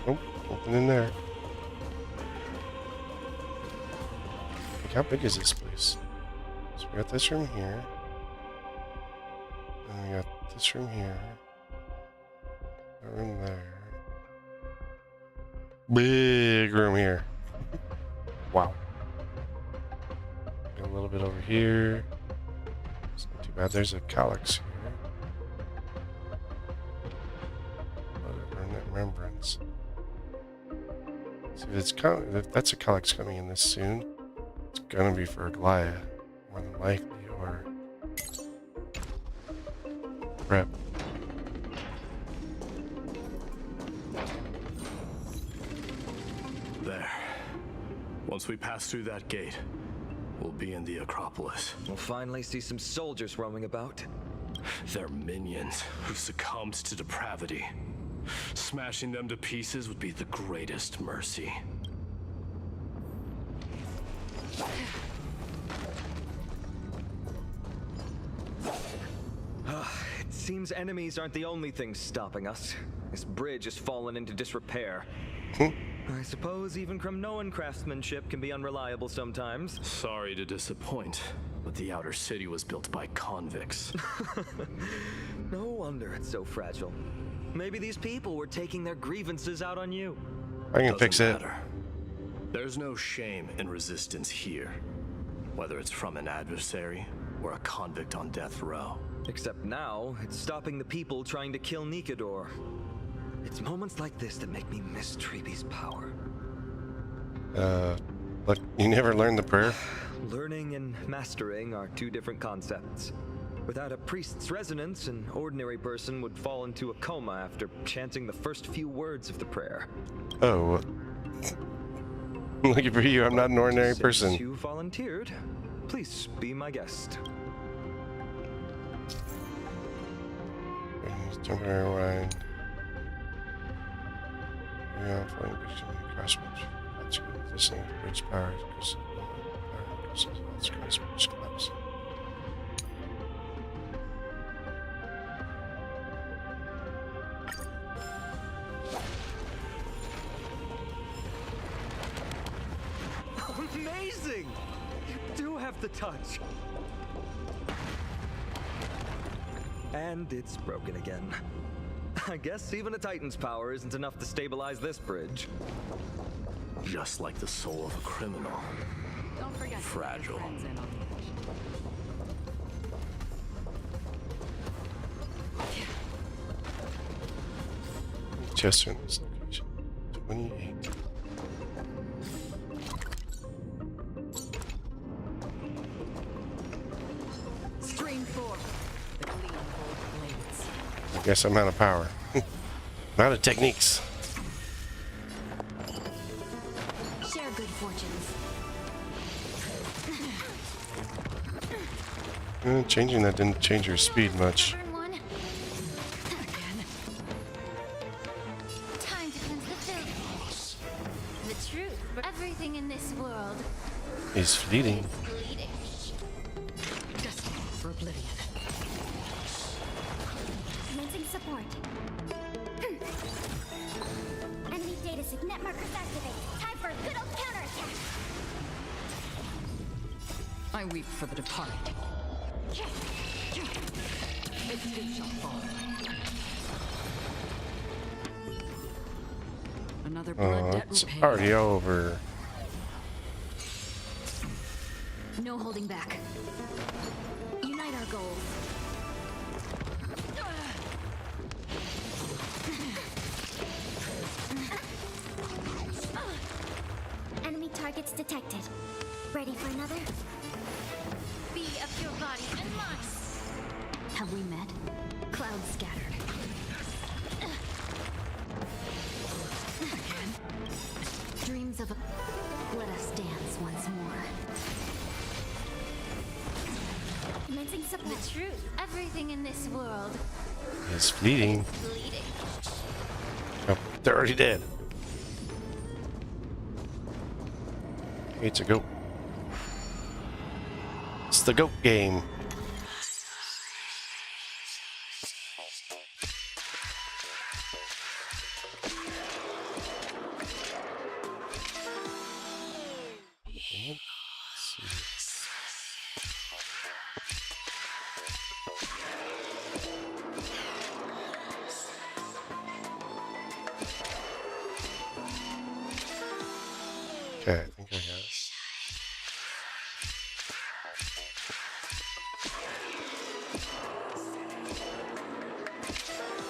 Oh, open in there. Like, how big is this place? So we got this room here. And we got this room here. A room there. Big room here. Wow. Got a little bit over here. It's not too bad. There's a calyx here. Remembrance. See, if that's a calyx coming in this soon, it's gonna be for Goliath, more than likely, or prep. There. Once we pass through that gate, we'll be in the Acropolis. We'll finally see some soldiers roaming about. They're minions who succumbed to depravity. Smashing them to pieces would be the greatest mercy. It seems enemies aren't the only things stopping us. This bridge has fallen into disrepair. I suppose even Kremnoan craftsmanship can be unreliable sometimes. Sorry to disappoint, but the outer city was built by convicts. No wonder it's so fragile. Maybe these people were taking their grievances out on you. I can fix it. Matter. There's no shame in resistance here, whether it's from an adversary or a convict on death row. Except now, it's stopping the people trying to kill Nikador. It's moments like this that make me miss Treeby's power. But you never learned the prayer? Learning and mastering are two different concepts. Without a priest's resonance, an ordinary person would fall into a coma after chanting the first few words of the prayer. Oh. Lucky for you, I'm not an ordinary person. Since you volunteered, please be my guest. Temporary rewind. Yeah, flying victim craftsmanship. That's good. This thing bridge power because craftsmanship collapse. amazing! You do have the touch. And it's broken again. I guess even a Titan's power isn't enough to stabilize this bridge. Just like the soul of a criminal. Don't forget Fragile. To let your friends in on the action. Chester in this location. 28. Stream 4. The gleam of old blades. I guess I'm out of power. I'm out of techniques. Share good fortunes. Changing that didn't change your speed much. Turn one. Again. Time to cleanse the filth. The truth. Everything in this world He's fleeting. is fleeting. Destiny for oblivion. Commencing support. Enemy data signet markers activate. Time for a good old counterattack. I weep for the departed. Its good shall fall. Another blood debt It's repaid. already over. No holding back. Unite our goals. Enemy targets detected. Ready for another? Be of your body and mine. Have we met? Clouds scattered. Again? Dreams of a... Let us dance once more. Commencing support. The truth. Everything in this world He's fleeting. bleeding. Oh, they're already dead. It's a goat. It's the goat game. Okay, I think I got it.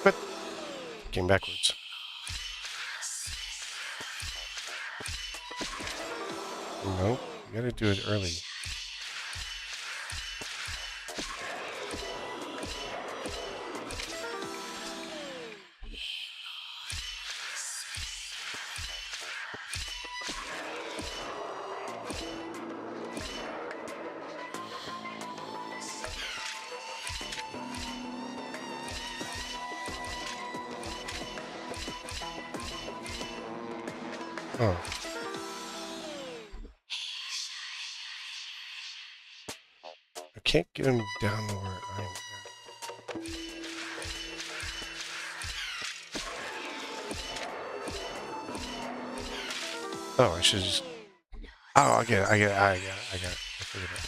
But came backwards. No, you gotta do it early. Oh. I can't get him down to where I'm at. Oh, I should just... Oh, I get it. I figured it out.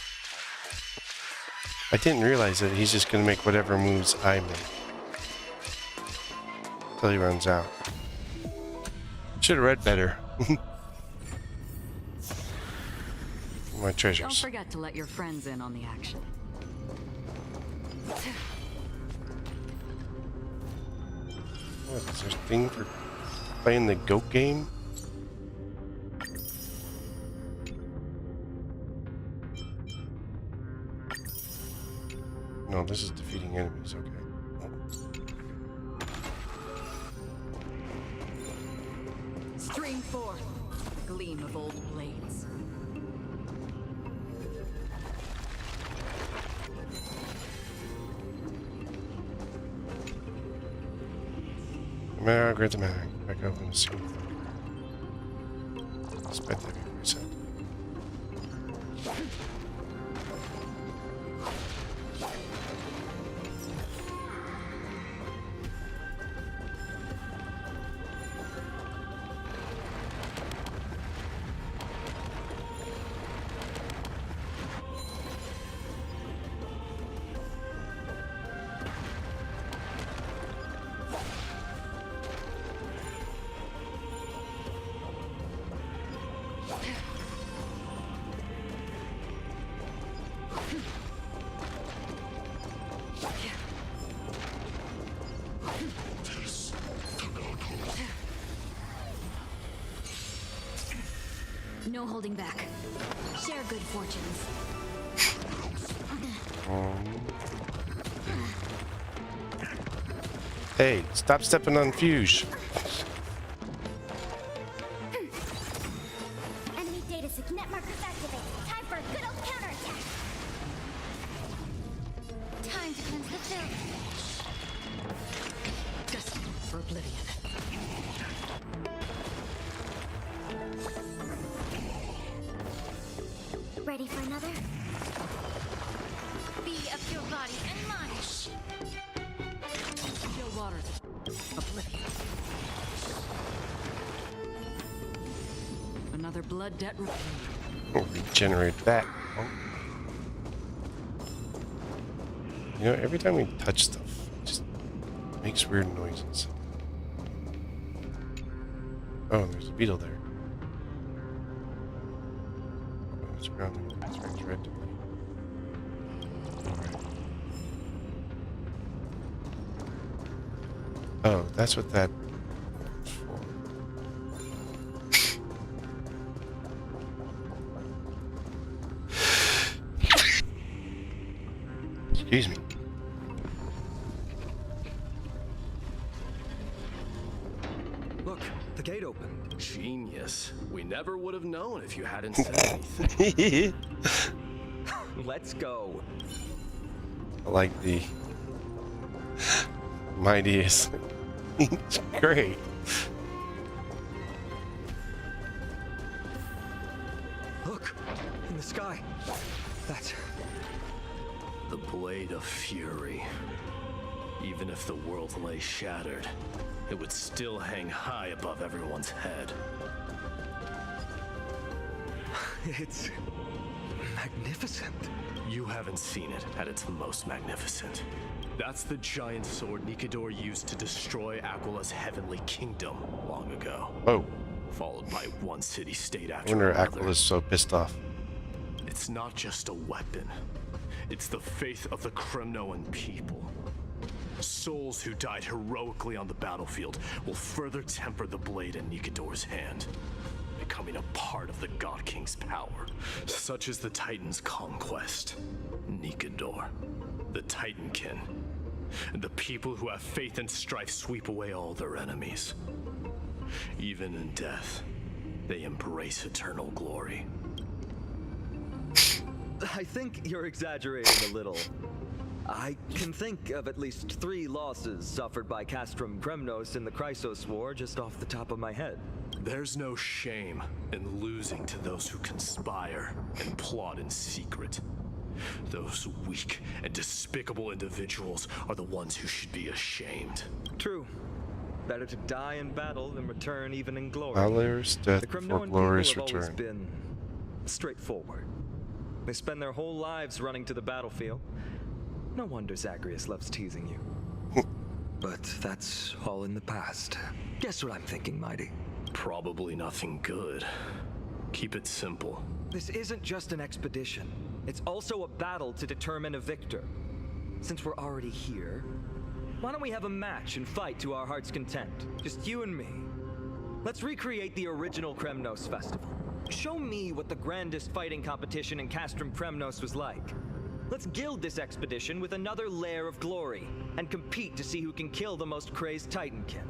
I didn't realize that he's just gonna make whatever moves I make. Till he runs out. Should have read better. My Don't treasures. forget to let your friends in on the action. What, is there a thing for playing the goat game? No, this is defeating enemies, okay. Stream 4. The gleam of old blades. Grab the mag. Back up in the scene. Despite that being reset. No holding back. Share good fortunes. Hey, stop stepping on Fuge. Enemy data net markers activated. Time for a good old counterattack. Time to cleanse the filth. Destined for oblivion. Ready for another? Be of your body and mind. Still waters. Oblivion. Another blood debt repaid. We'll regenerate that. Oh. You know, every time we touch stuff, it just makes weird noises. Oh, there's a beetle there. It's brown. It's red. Oh, that's what that is for. Excuse me. Look, the gate opened. Genius. We never would have known if you hadn't said anything. Let's go. I like the mightiest. It's great. Look, in the sky. That's the blade of fury. Even if the world lay shattered, it would still hang high above everyone's head. It's magnificent. You haven't seen it at its most magnificent. That's the giant sword Nikador used to destroy Aquila's heavenly kingdom long ago. Oh. Followed by one city-state I after wonder another. Aquila's so pissed off. It's not just a weapon. It's the faith of the Kremnoan people. Souls who died heroically on the battlefield will further temper the blade in Nikador's hand, becoming a part of the God King's power. Such is the Titan's conquest. Nikador, the Titankin, and the people who have faith and strife sweep away all their enemies. Even in death, they embrace eternal glory. I think you're exaggerating a little. I can think of at least 3 losses suffered by Castrum Kremnos in the Chrysos War just off the top of my head. There's no shame in losing to those who conspire and plot in secret. Those weak and despicable individuals are the ones who should be ashamed. True. Better to die in battle than return even in glory. Valor's death The before Kremnoan glorious people have always return. been straightforward. They spend their whole lives running to the battlefield. No wonder Zagreus loves teasing you. But that's all in the past. Guess what I'm thinking, Mighty? Probably nothing good. Keep it simple. This isn't just an expedition. It's also a battle to determine a victor. Since we're already here, why don't we have a match and fight to our heart's content? Just you and me. Let's recreate the original Kremnos festival. Show me what the grandest fighting competition in Castrum Kremnos was like. Let's gild this expedition with another layer of glory and compete to see who can kill the most crazed Titankin.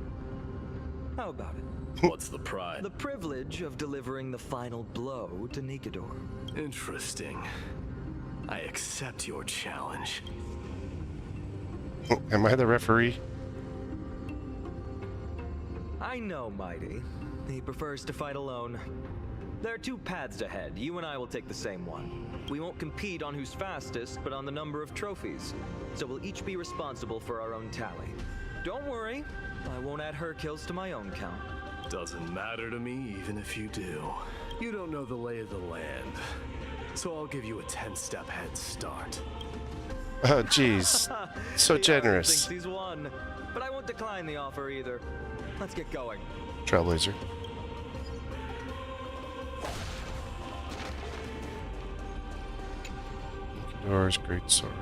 How about it? What's the prize? The privilege of delivering the final blow to Nikador. Interesting. I accept your challenge. Am I the referee? I know, Mighty. He prefers to fight alone. There are 2 paths ahead. You and I will take the same one. We won't compete on who's fastest, but on the number of trophies. So we'll each be responsible for our own tally. Don't worry, I won't add her kills to my own count. Doesn't matter to me, even if you do. You don't know the lay of the land. So I'll give you a 10-step head start. Oh, jeez. So generous. Thinks he's won, but I won't decline the offer either. Let's get going. Trailblazer. Doors, great sword.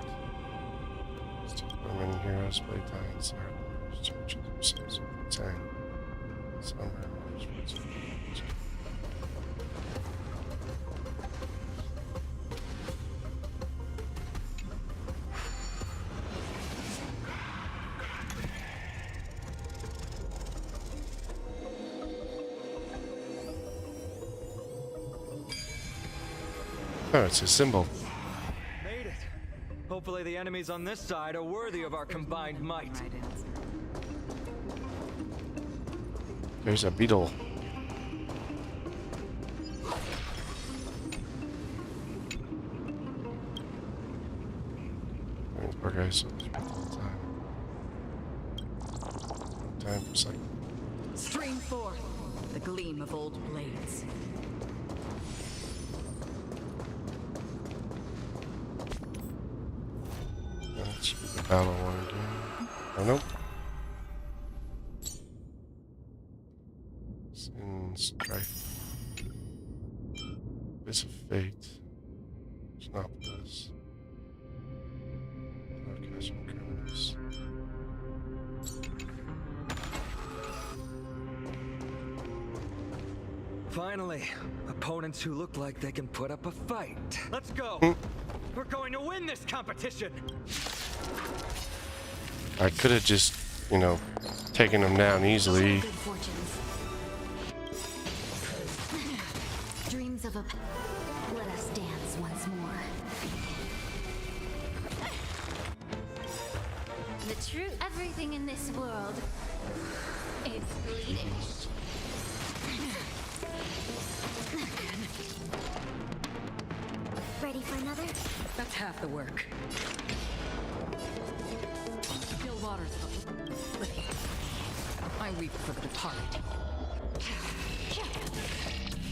Many heroes play dying sword. Churches themselves with the time. Some oh, it's a symbol. Made it. Hopefully the enemies on this side are worthy of our combined might. There's a beetle. Poor guys, so time. Time for a second. Stream forth the gleam of old blades. That should be the battle I want to do. Oh, nope. Sin, strife. Abyss of fate. It's not this. Sarcasm criminals. Finally, opponents who look like they can put up a fight. Let's go. We're going to win this competition. I could have just, you know, taken them down easily. Good fortunes. Dreams of a... Let us dance once more. The truth. Everything in this world is bleeding. Ready for another? That's half the work. Still waters. I weep for the departed.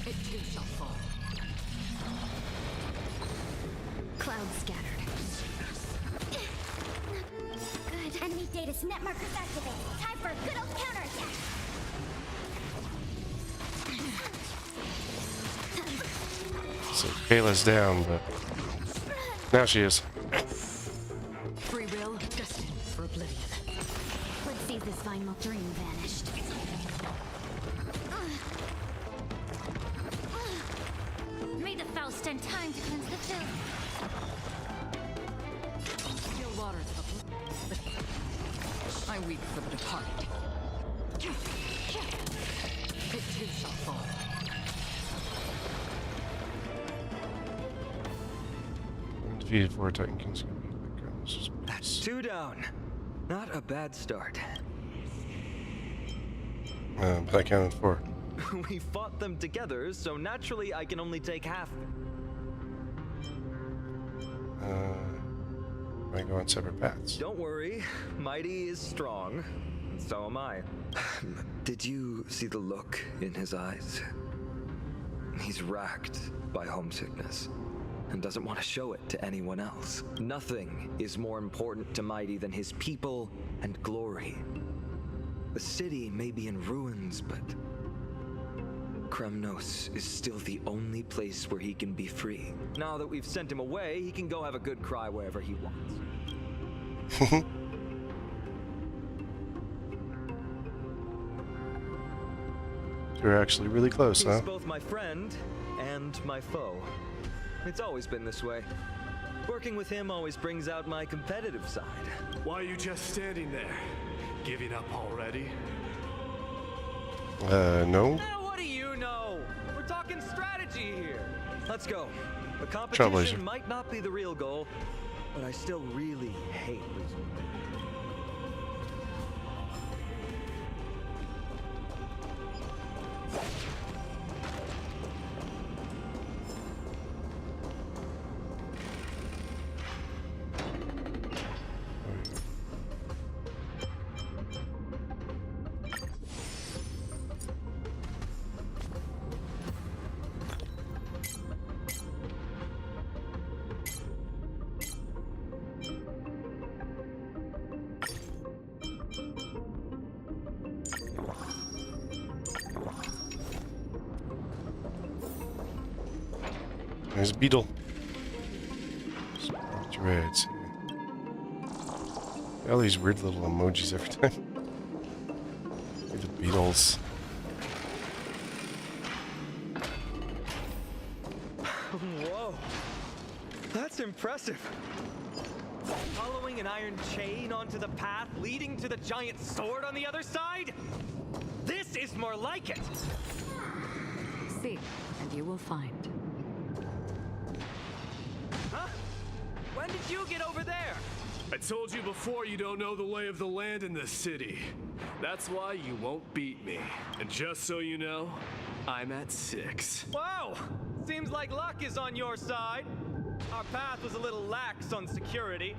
It too shall fall. Clouds scattered. Good. Enemy data net markers activated. Time for a good old counterattack. So Kayla's down, but now she is. Free will, destined for oblivion. Let's see if this final dream vanished. May the Faust stand time to cleanse the filth. Still waters of I weep for the departed. It too shall fall. Defeated 4 Titan Kings. That's 2 down. Not a bad start. But I counted 4. We fought them together, so naturally I can only take half. I go on separate paths. Don't worry, Mighty is strong, and so am I. Did you see the look in his eyes? He's racked by homesickness and doesn't want to show it to anyone else. Nothing is more important to Mighty than his people and glory. The city may be in ruins, but Kremnos is still the only place where he can be free. Now that we've sent him away, he can go have a good cry wherever he wants. You're actually really close, huh? He's both my friend and my foe. It's always been this way. Working with him always brings out my competitive side. Why are you just standing there? Giving up already? No. Now what do you know? We're talking strategy here. Let's go. The Trailblazer. competition might not be the real goal, but I still really hate losing. There's a beetle. Dreads. All these weird little emojis every time. Like the Beatles. Whoa. That's impressive. Following an iron chain onto the path leading to the giant sword on the other side? This is more like it. See, and you will find. Huh? When did you get over there? I told you before you don't know the lay of the land in this city. That's why you won't beat me. And just so you know, I'm at 6. Whoa! Seems like luck is on your side. Our path was a little lax on security.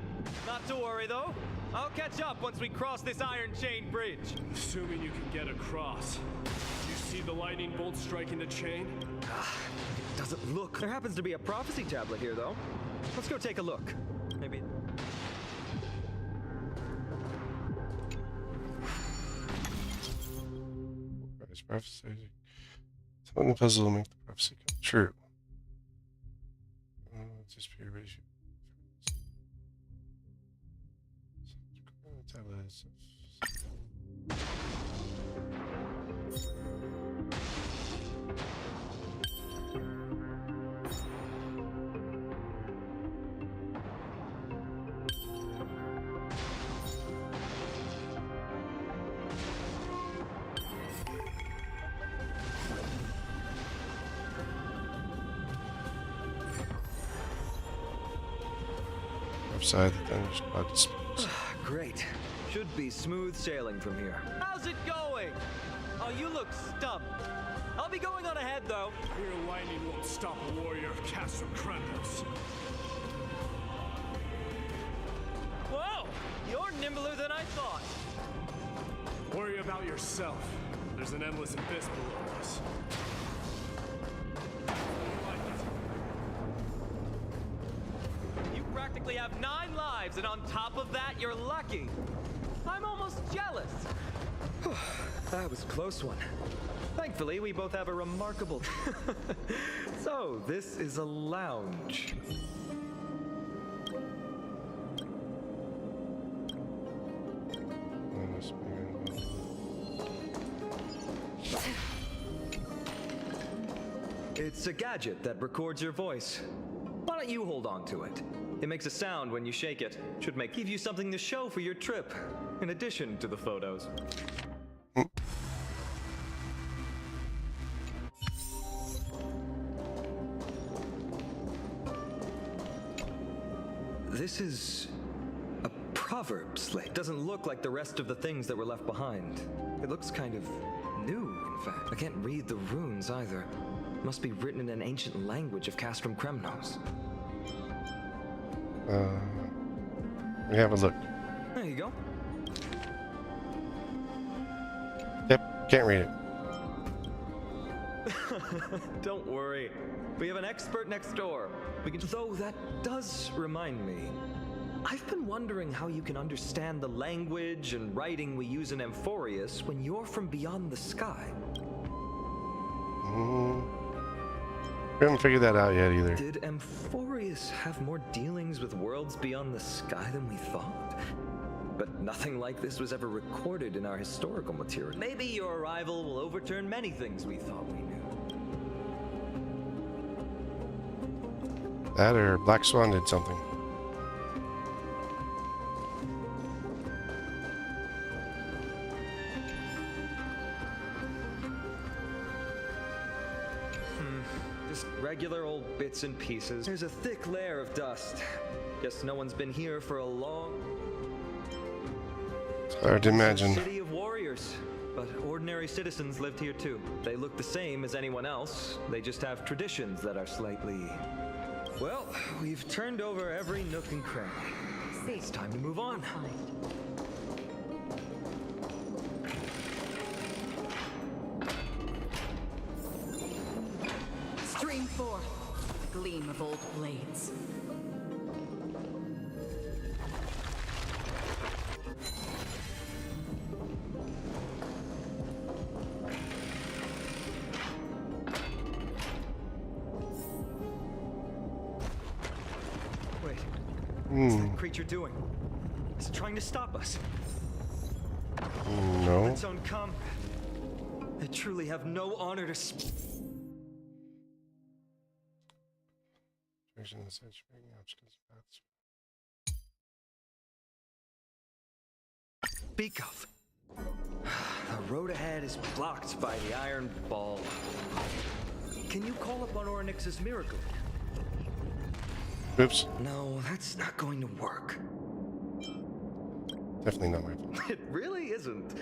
Not to worry, though. I'll catch up once we cross this iron chain bridge. Assuming you can get across. You see the lightning bolt striking the chain? It doesn't look. There happens to be a prophecy tablet here, though. Let's go take a look. Maybe. Guys, prophecy. Someone the puzzle will make the prophecy come true. It's just pure ratio. Tablets. Side the thunder's about to speak. Great. Should be smooth sailing from here. How's it going? Oh, you look stumped. I'll be going on ahead, though. Your lightning won't stop a warrior of Castle Kremnos. Whoa! You're nimbler than I thought. Worry about yourself. There's an endless abyss below us. Practically have 9 lives, and on top of that, you're lucky. I'm almost jealous. That was a close one. Thankfully, we both have a remarkable... So, this is a lounge. It's a gadget that records your voice. Why don't you hold on to it? It makes a sound when you shake it. Should give you something to show for your trip, in addition to the photos. This is a proverb slate. Doesn't look like the rest of the things that were left behind. It looks kind of new, in fact. I can't read the runes either. Must be written in an ancient language of Castrum Kremnos. We have a look. There you go. Yep, can't read it. Don't worry. We have an expert next door. We can. Though that does remind me. I've been wondering how you can understand the language and writing we use in Amphoreus when you're from beyond the sky. We haven't figured that out yet either. Did Amphoreus have more dealings with worlds beyond the sky than we thought? But nothing like this was ever recorded in our historical material. Maybe your arrival will overturn many things we thought we knew. That or Black Swan did something. Just regular old bits and pieces. There's a thick layer of dust. Guess no one's been here for a long... It's hard to imagine. City of warriors. But ordinary citizens lived here too. They look the same as anyone else. They just have traditions that are slightly... Well, we've turned over every nook and cranny. It's time to move on. Stream 4. The gleam of old blades. What's that creature doing? Is it trying to stop us? No. Its own come. They truly have no honor to speak of. The road ahead is blocked by the iron ball. Can you call upon Ornyx's miracle? Oops. No, that's not going to work. Definitely not my fault. It really isn't.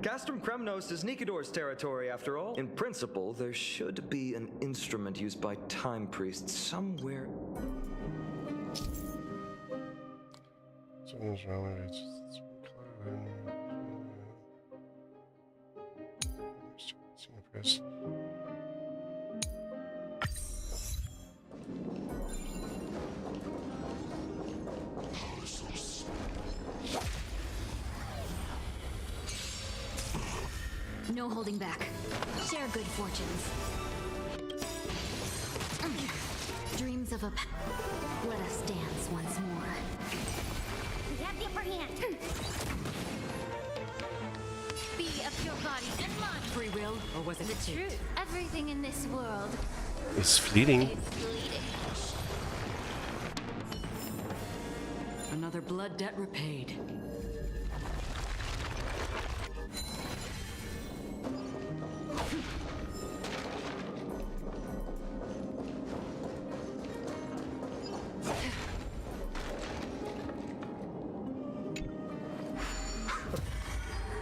Castrum Kremnos is Nikidor's territory, after all. In principle, there should be an instrument used by time priests somewhere. Something's wrong with it. Press. No holding back. Share good fortunes. Dreams of a... Let us dance once more. We have the upper hand. Be of your body and mind. Free will, or was it The truth. Everything in this world It's fleeting. is fleeting. Another blood debt repaid.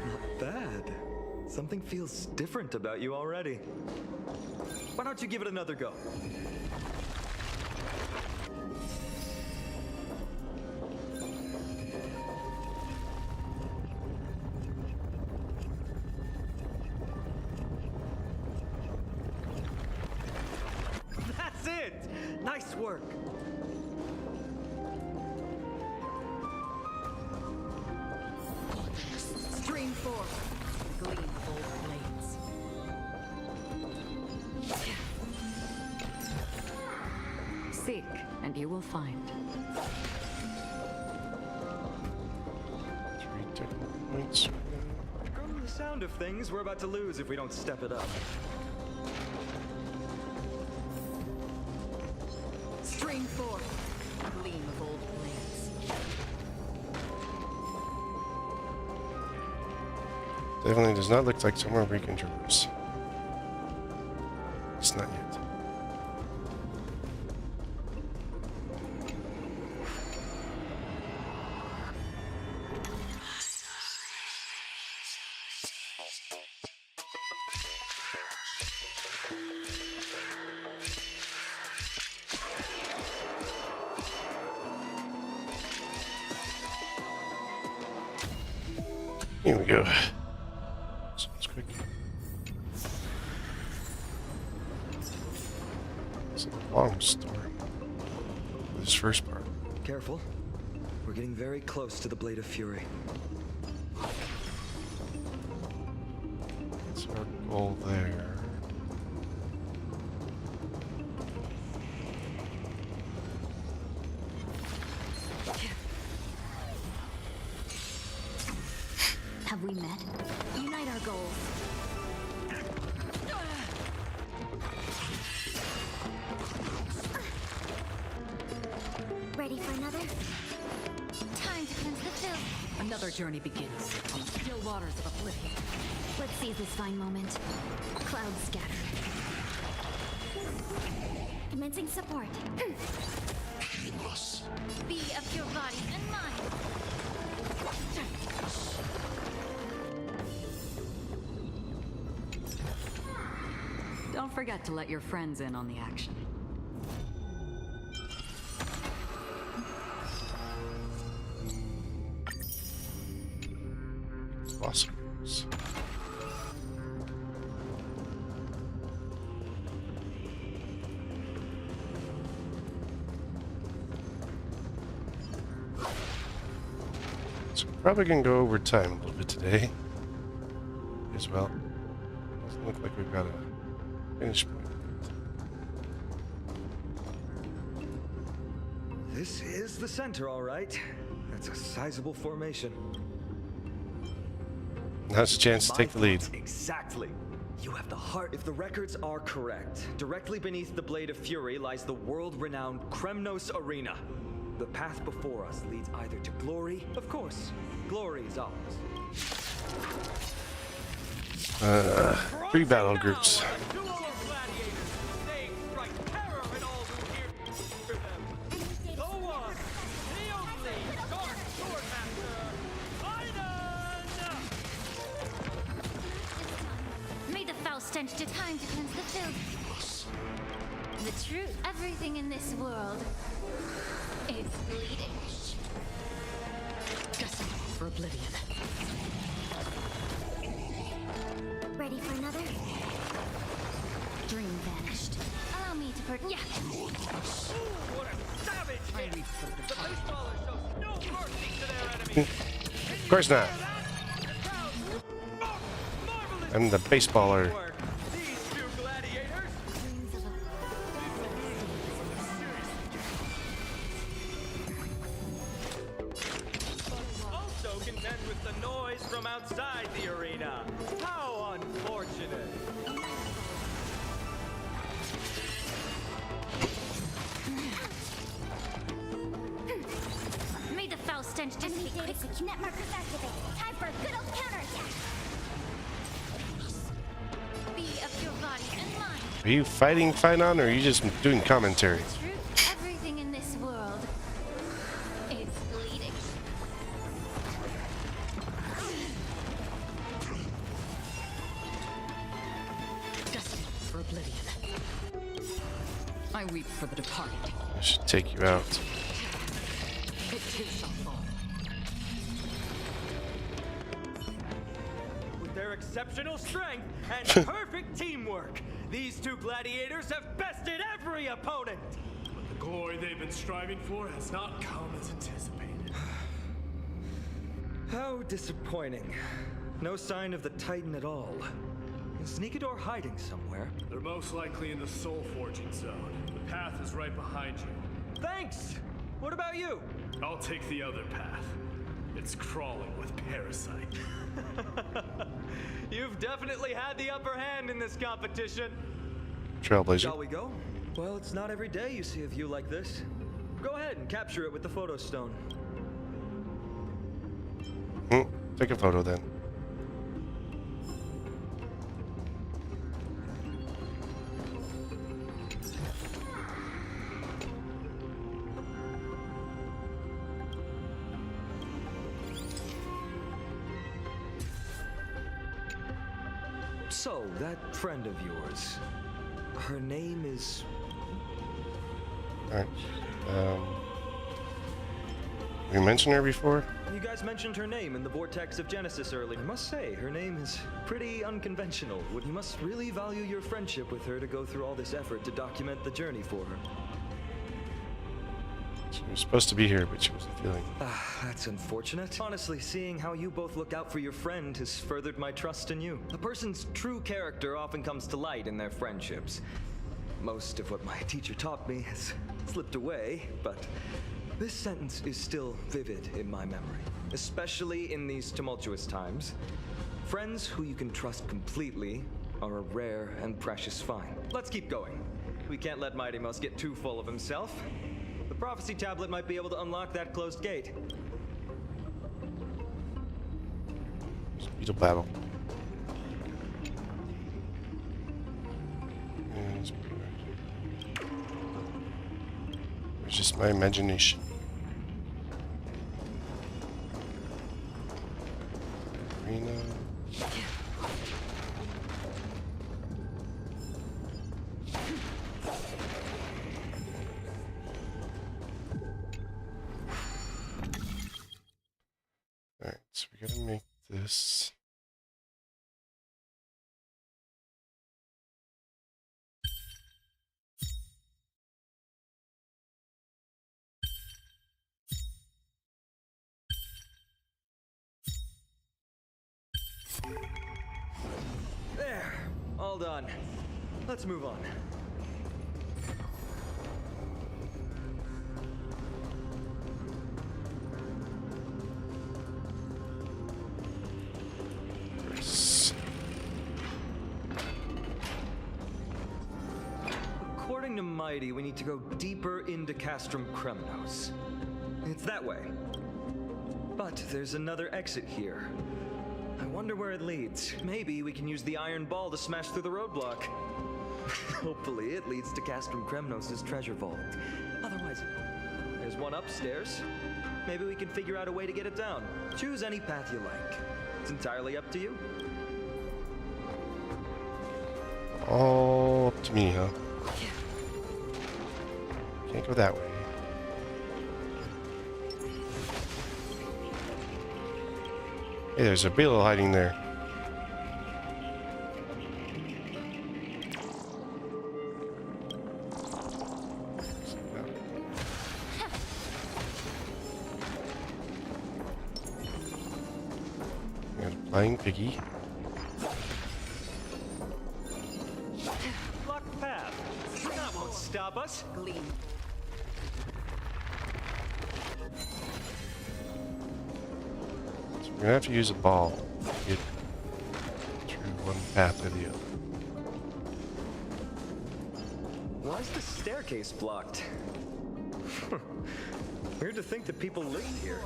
Not bad. Something feels different about you already. Why don't you give it another go? That's it! Nice work! Stream 4. The gleam of old blades. Seek, and you will find. 3 different points. From the sound of things, we're about to lose if we don't step it up. Stream 4. The gleam of old blades. Definitely does not look like somewhere we can traverse. It's not yet. Here we go. Sounds quick. It's a long story. This first part. Careful. We're getting very close to the Blade of Fury. It's our goal there. Have we met? Unite our goals. Ready for another? Time to cleanse the filth. Another journey begins on the still waters of oblivion. Let's seize this fine moment. Clouds scatter. Commencing support. Be of your body and mind. Don't forget to let your friends in on the action. Philosophers. So we're probably gonna go over time a little bit today as well. Doesn't look like we've got a finish point. This is the center, all right. That's a sizable formation. Now's a chance to take the lead. Exactly. You have the heart. If the records are correct, directly beneath the Blade of Fury lies the world-renowned Kremnos Arena. The path before us leads either to glory, of course, glory is ours. Pre-battle groups. May the foul stench to time to cleanse the filth. The truth, everything in this world is bleeding. Guessing for oblivion. Ready for another? Dream vanished. Allow me to yeah. What a savage hit! The baseballer shows no mercy to their enemies. Of course not. I'm the baseballer. These two gladiators. Also contend with the noise from outside the arena. How unfortunate. May the foul stench dissipate quickly. Kinet markers activate. Time for a good old counterattack. Be of your body and mind. Are you fighting Phynon, or are you just doing commentary? Truth, everything in this world is bleeding. Destiny for oblivion. I weep for the departed. I should take you out. It too shall fall. With their exceptional strength and perfect teamwork, these two gladiators have bested every opponent. But the glory they've been striving for has not come as anticipated. How disappointing. No sign of the Titan at all. Is Nikador hiding somewhere? They're most likely in the soul forging zone. The path is right behind you. Thanks! What about you? I'll take the other path. It's crawling with parasite. You've definitely had the upper hand in this competition. Trailblazer. Shall we go? Well, it's not every day you see a view like this. Go ahead and capture it with the photo stone. Take a photo then. So, that friend of yours, her name is... Alright. We mentioned her before? You guys mentioned her name in the Vortex of Genesis earlier. I must say, her name is pretty unconventional. You must really value your friendship with her to go through all this effort to document the journey for her. She was supposed to be here, but she wasn't feeling it. That's unfortunate. Honestly, seeing how you both look out for your friend has furthered my trust in you. A person's true character often comes to light in their friendships. Most of what my teacher taught me has slipped away, but this sentence is still vivid in my memory, especially in these tumultuous times. Friends who you can trust completely are a rare and precious find. Let's keep going. We can't let Mighty Mouse get too full of himself. The prophecy tablet might be able to unlock that closed gate. Beetle battle. It's just my imagination. Arena. Alright, so we gotta make this. There, all done. Let's move on. mighty, we need to go deeper into Castrum Kremnos. It's that way. But there's another exit here. I wonder where it leads. Maybe we can use the iron ball to smash through the roadblock. Hopefully it leads to Castrum Kremnos' treasure vault. Otherwise, there's one upstairs. Maybe we can figure out a way to get it down. Choose any path you like. It's entirely up to you. All up to me, huh? Can't go that way. Hey, there's a beetle hiding there. There's a flying piggy. Blocked path. That won't stop us. Gleam. We're gonna have to use a ball to get through one path or the other. Why is the staircase blocked? Weird to think that people live here.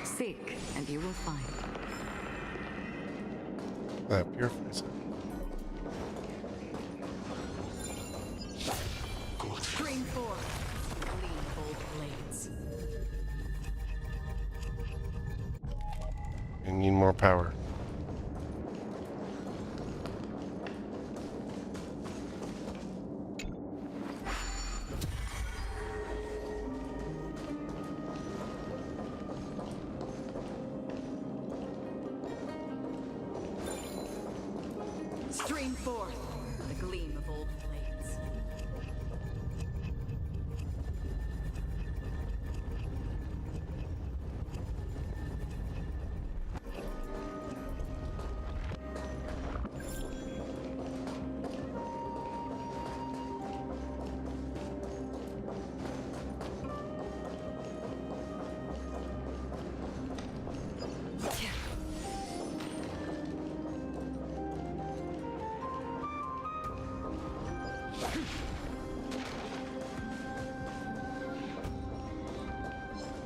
Seek, and you will find. That purifies it. Stream forth. Gleam old blades. I need more power. Stream forth. The gleam of old blades.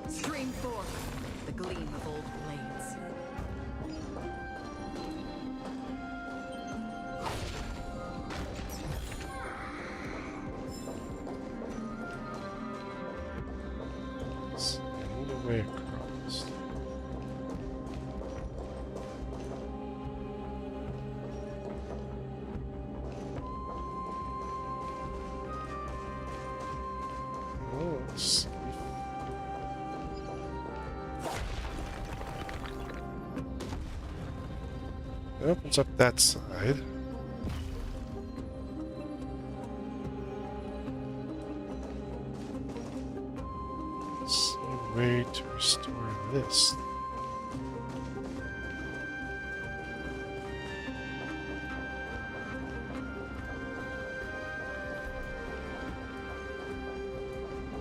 Stream forth. The gleam of old blades. I need a way across. Oh, let's see. It opens up that side. See a way to restore this.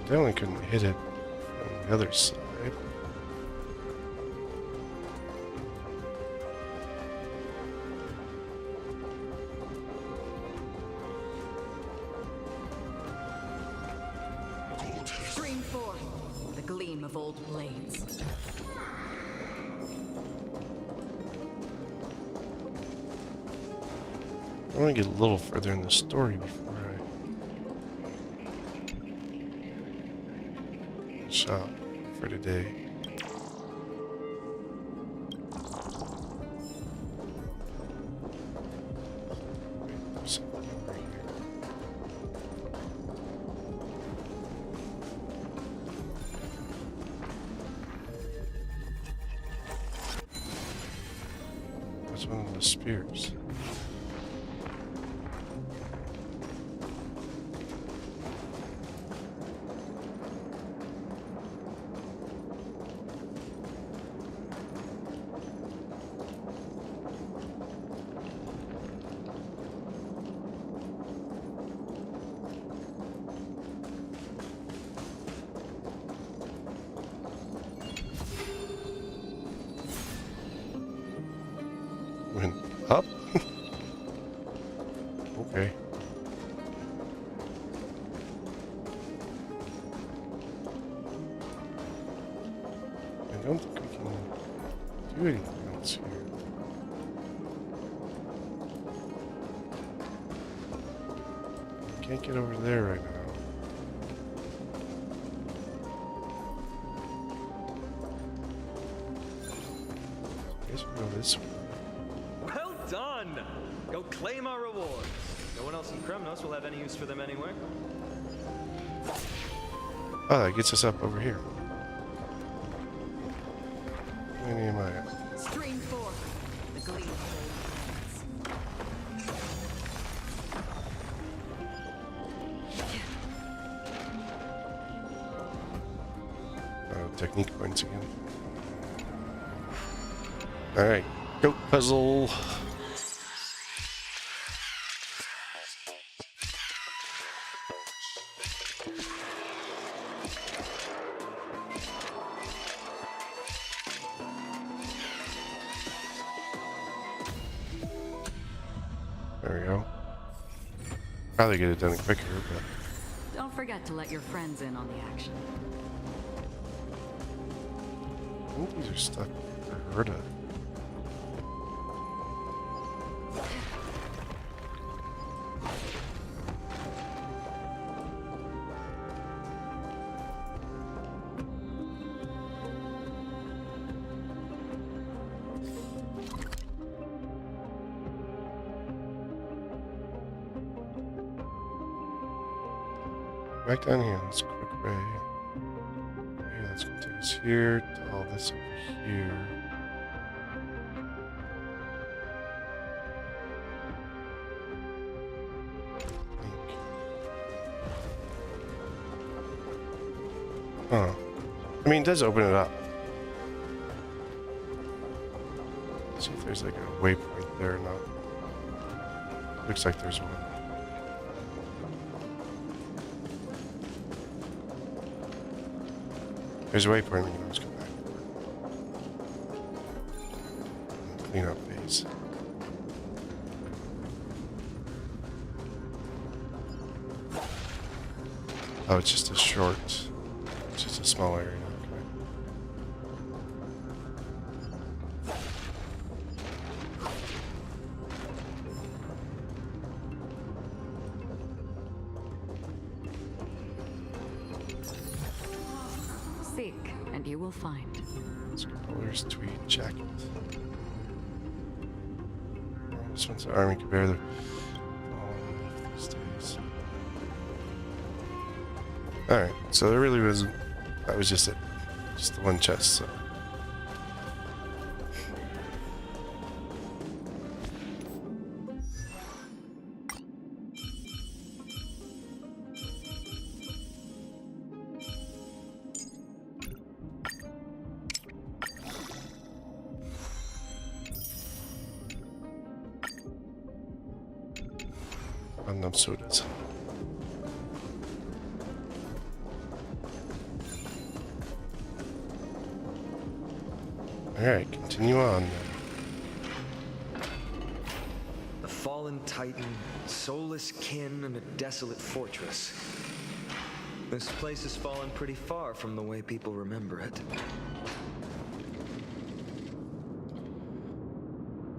Definitely couldn't hit it from the other side. Stream forth. The gleam of old blades. I want to get a little further in the story before I shop for today. There's something over here. That's one of the spears. Went up? Okay. I don't think we can do anything else here. Can't get over there right now. I guess we'll go this way. Well done! Go claim our rewards. No one else in Kremnos will have any use for them anywhere. Oh, that gets us up over here. Where am I at? Stream 4. The gleam of Technique points again. Alright, goat puzzle. There we go. Probably get it done quicker, but Don't forget to let your friends in on the action. I think these are stuck for Herda. Back down here, let's quick way. Okay, that's gonna take us here to all this over here. Huh. I mean, it does open it up. Let's see if there's like a waypoint there or not. Looks like there's one. There's a waypoint we can always come back. Clean up these. Oh, it's just a short, it's just a small area. Seek, and you will find. Scholars, tweed, jacket. Oh, this one's an army could bear the these days. Alright, so there really wasn't. That was just it. Just the one chest, so. Random sodas. Alright, continue on then. A fallen titan, soulless kin, and a desolate fortress. This place has fallen pretty far from the way people remember it.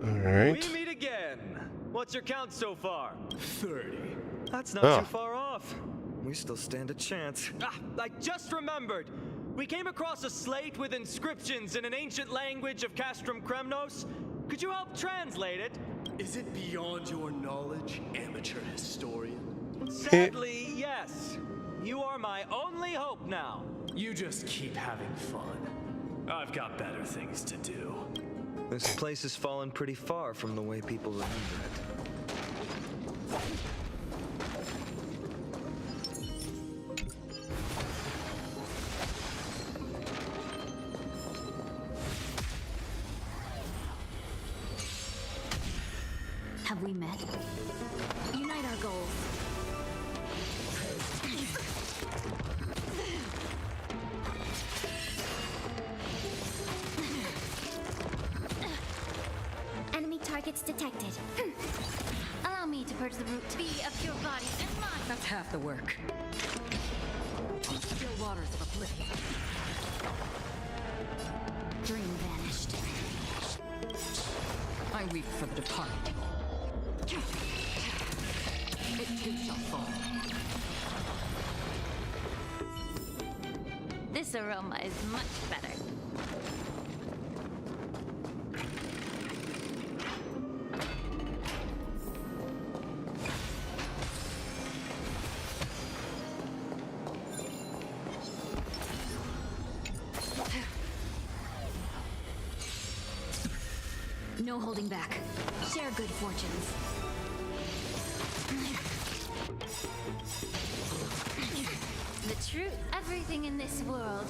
Alright. We meet again. What's your count so far? 30. That's not Oh. too far off. We still stand a chance. Ah, I just remembered. We came across a slate with inscriptions in an ancient language of Castrum Kremnos. Could you help translate it? Is it beyond your knowledge, amateur historian? Sadly, yes. You are my only hope now. You just keep having fun. I've got better things to do. This place has fallen pretty far from the way people remember it. Have we met? Unite our goals. Enemy target targets detected. Allow me to purge the root. Be of your body and mind. That's half the work. Still waters of oblivion. Dream vanished. I weep for the departed. It too shall fall. This aroma is much better. No holding back. Share good fortunes. The truth. Everything in this world.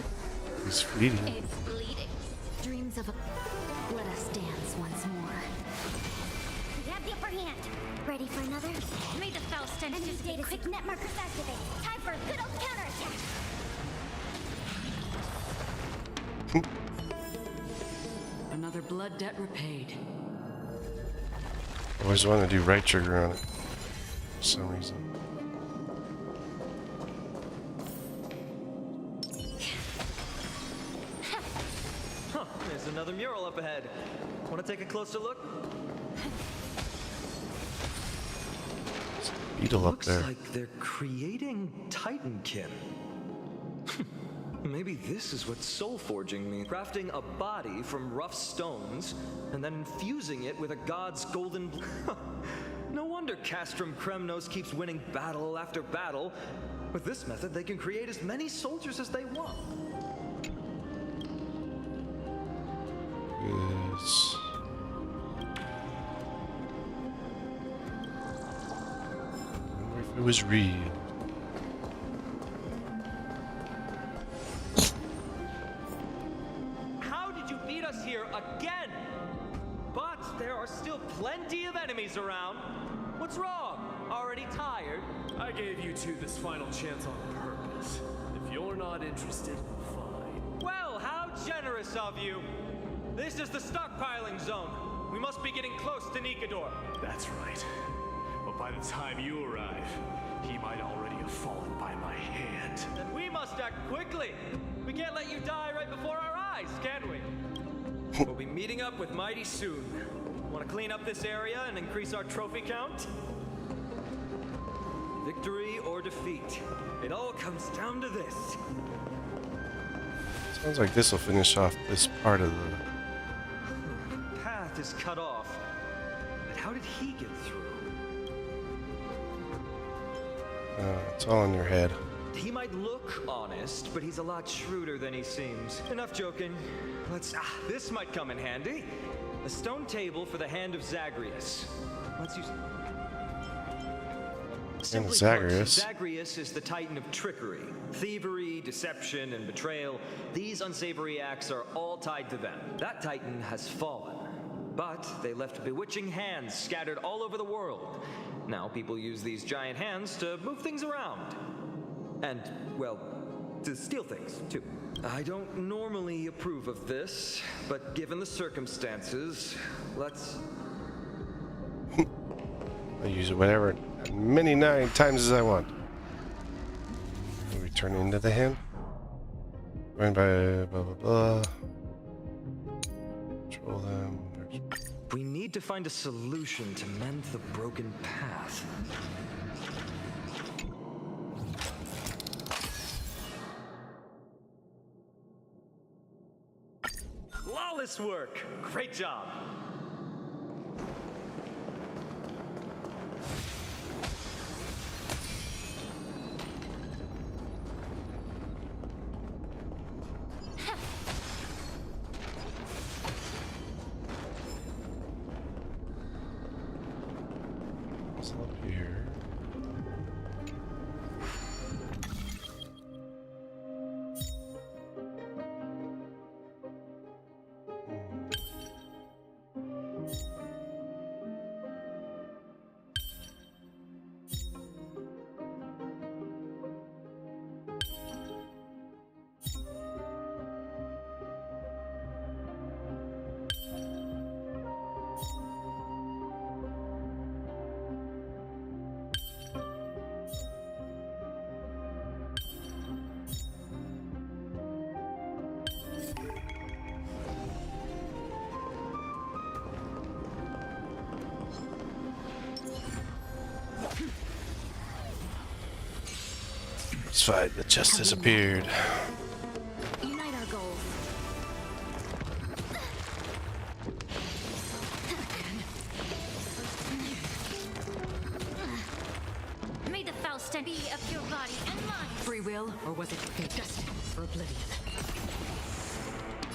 He's fleeting. It's bleeding. Dreams of a... Let us dance once more. We have the upper hand. Ready for another? May the foul stench just data quick net markers activate. Time for a good old counterattack. Another blood debt repaid. I always want to do right trigger on it for some reason. Huh, there's another mural up ahead. Want to take a closer look? Beetle up Looks there. like they're creating Titankin. Maybe this is what soul forging means. Crafting a body from rough stones and then infusing it with a god's golden No wonder Castrum Kremnos keeps winning battle after battle. With this method, they can create as many soldiers as they want. Yes. I wonder if it was real. How did you beat us here again? But there are still plenty of enemies around. What's wrong? Already tired? I gave you two this final chance on purpose. If you're not interested, fine. Well, how generous of you. This is the stockpiling zone. We must be getting close to Nikador. That's right. But by the time you arrive, he might already have fallen by my hand. Then we must act quickly. We can't let you die right before our eyes, can we? We'll be meeting up with Mighty soon. Want to clean up this area and increase our trophy count? Victory or defeat. It all comes down to this. Sounds like this will finish off this part of the... Path is cut off. But how did he get through? It's all in your head. He might look honest, but he's a lot shrewder than he seems. Enough joking. This might come in handy. A stone table for the hand of Zagreus. Let's use... Simply Zagreus. put, Zagreus is the titan of trickery, thievery, deception, and betrayal. These unsavory acts are all tied to them. That titan has fallen, but they left bewitching hands scattered all over the world. Now people use these giant hands to move things around. And, well, to steal things, too. I don't normally approve of this, but given the circumstances, let's... I use it whatever, many 9 times as I want. We turn into the hand. Run by blah blah blah. Control them. We need to find a solution to mend the broken path. Flawless work! Great job! What's up here? satisfied. The chest has appeared. Unite our goals. May the Faust be of your body and mind. Free will, or was it fate destined for oblivion?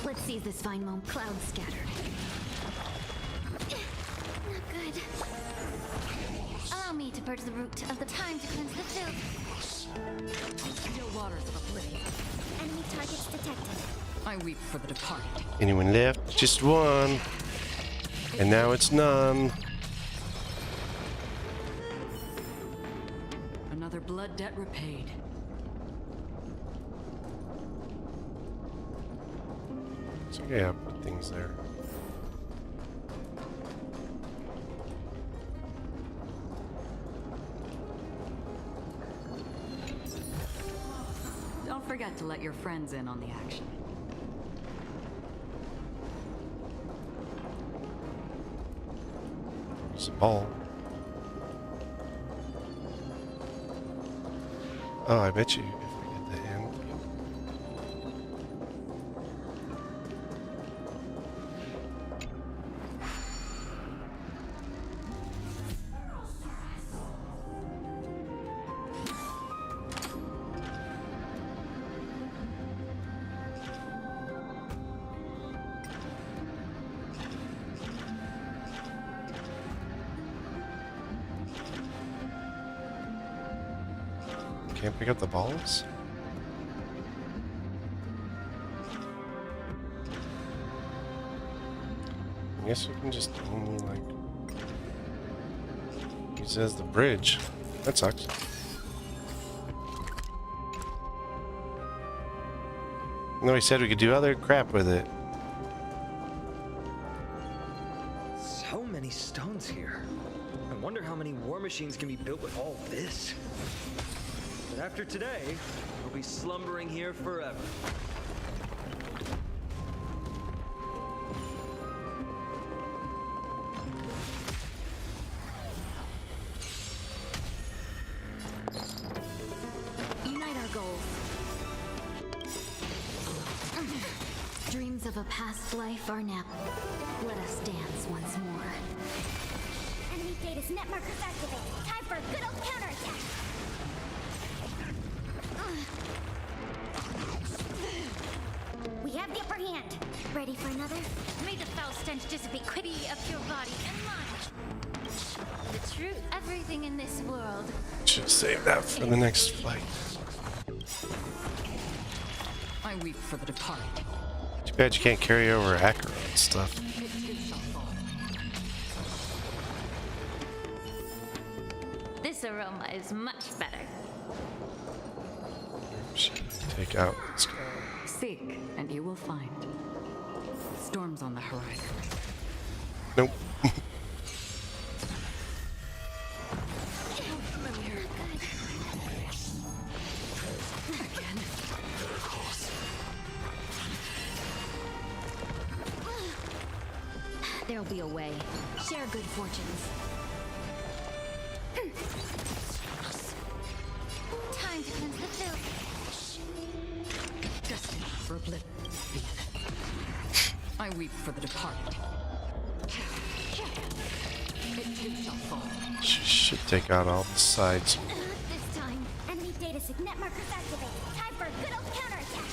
Let's seize this fine moment. Clouds scattered. Not good. Allow me to purge the root of the time to cleanse the filth. Still waters of oblivion. Enemy targets detected. I weep for the departed. Anyone left? Just one. And now it's none. Another blood debt repaid. So yeah, put things there. Don't forget to let your friends in on the action. There's a ball. Oh, I bet you if we get the hand. Can't pick up the balls? I guess we can just only, like, use it as the bridge. That sucks. No, he said we could do other crap with it. So many stones here. I wonder how many war machines can be built with all this. But after today, we'll be slumbering here forever. Unite our goals. Dreams of a past life are now. Let us dance once more. Enemy data's net markers activated. Time for a good old counterattack. We have the upper hand. Ready for another? May the foul stench dissipate quickly of your body and mind. The truth. Everything in this world. Should save that for the next fight. I weep for the departed. Too bad you can't carry over Acheron stuff. This aroma is much better. Take out this guy. Seek, and you will find. Storms on the horizon. Nope. There'll be a way. Share good fortunes. Time to cleanse the filth. Destined for oblivion. I weep for the departed. It too shall fall. Should take out all the sides. This time, enemy data net markers activated. Time for a good old counterattack.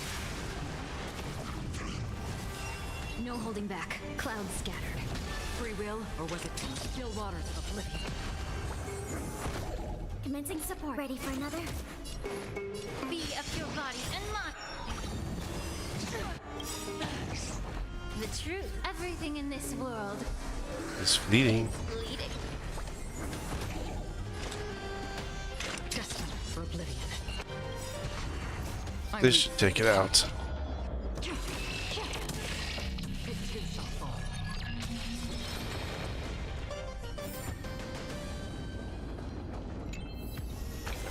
No holding back. Clouds scattered. Free will, or was it still waters of oblivion? Commencing support. Ready for another? Be of your body and mind. The truth. Everything in this world. It's fleeting. Bleeding. Destined for oblivion. This should take it out. It too shall fall.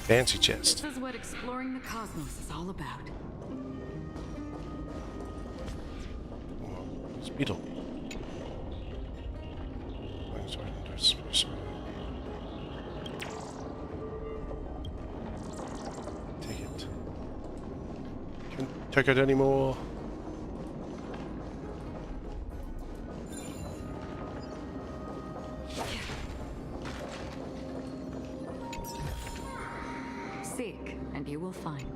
Fancy chest. This is what exploring the cosmos is all about. Beetle. Take it. take it anymore. Seek, and you will find.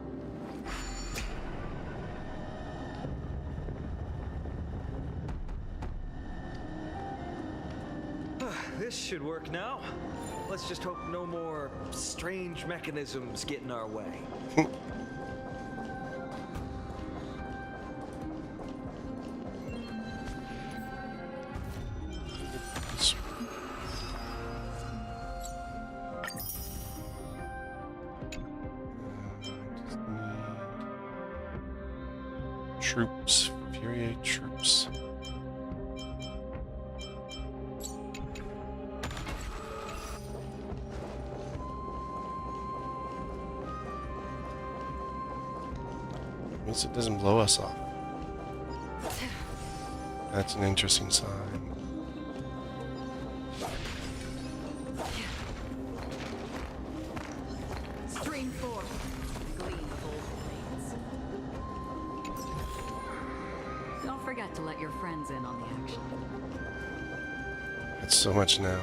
This should work now. Let's just hope no more strange mechanisms get in our way. Troops, infuriate troops. Means it doesn't blow us off. That's an interesting sign. Stream 4. Gleam of old blades. Don't forget to let your friends in on the action. It's so much now.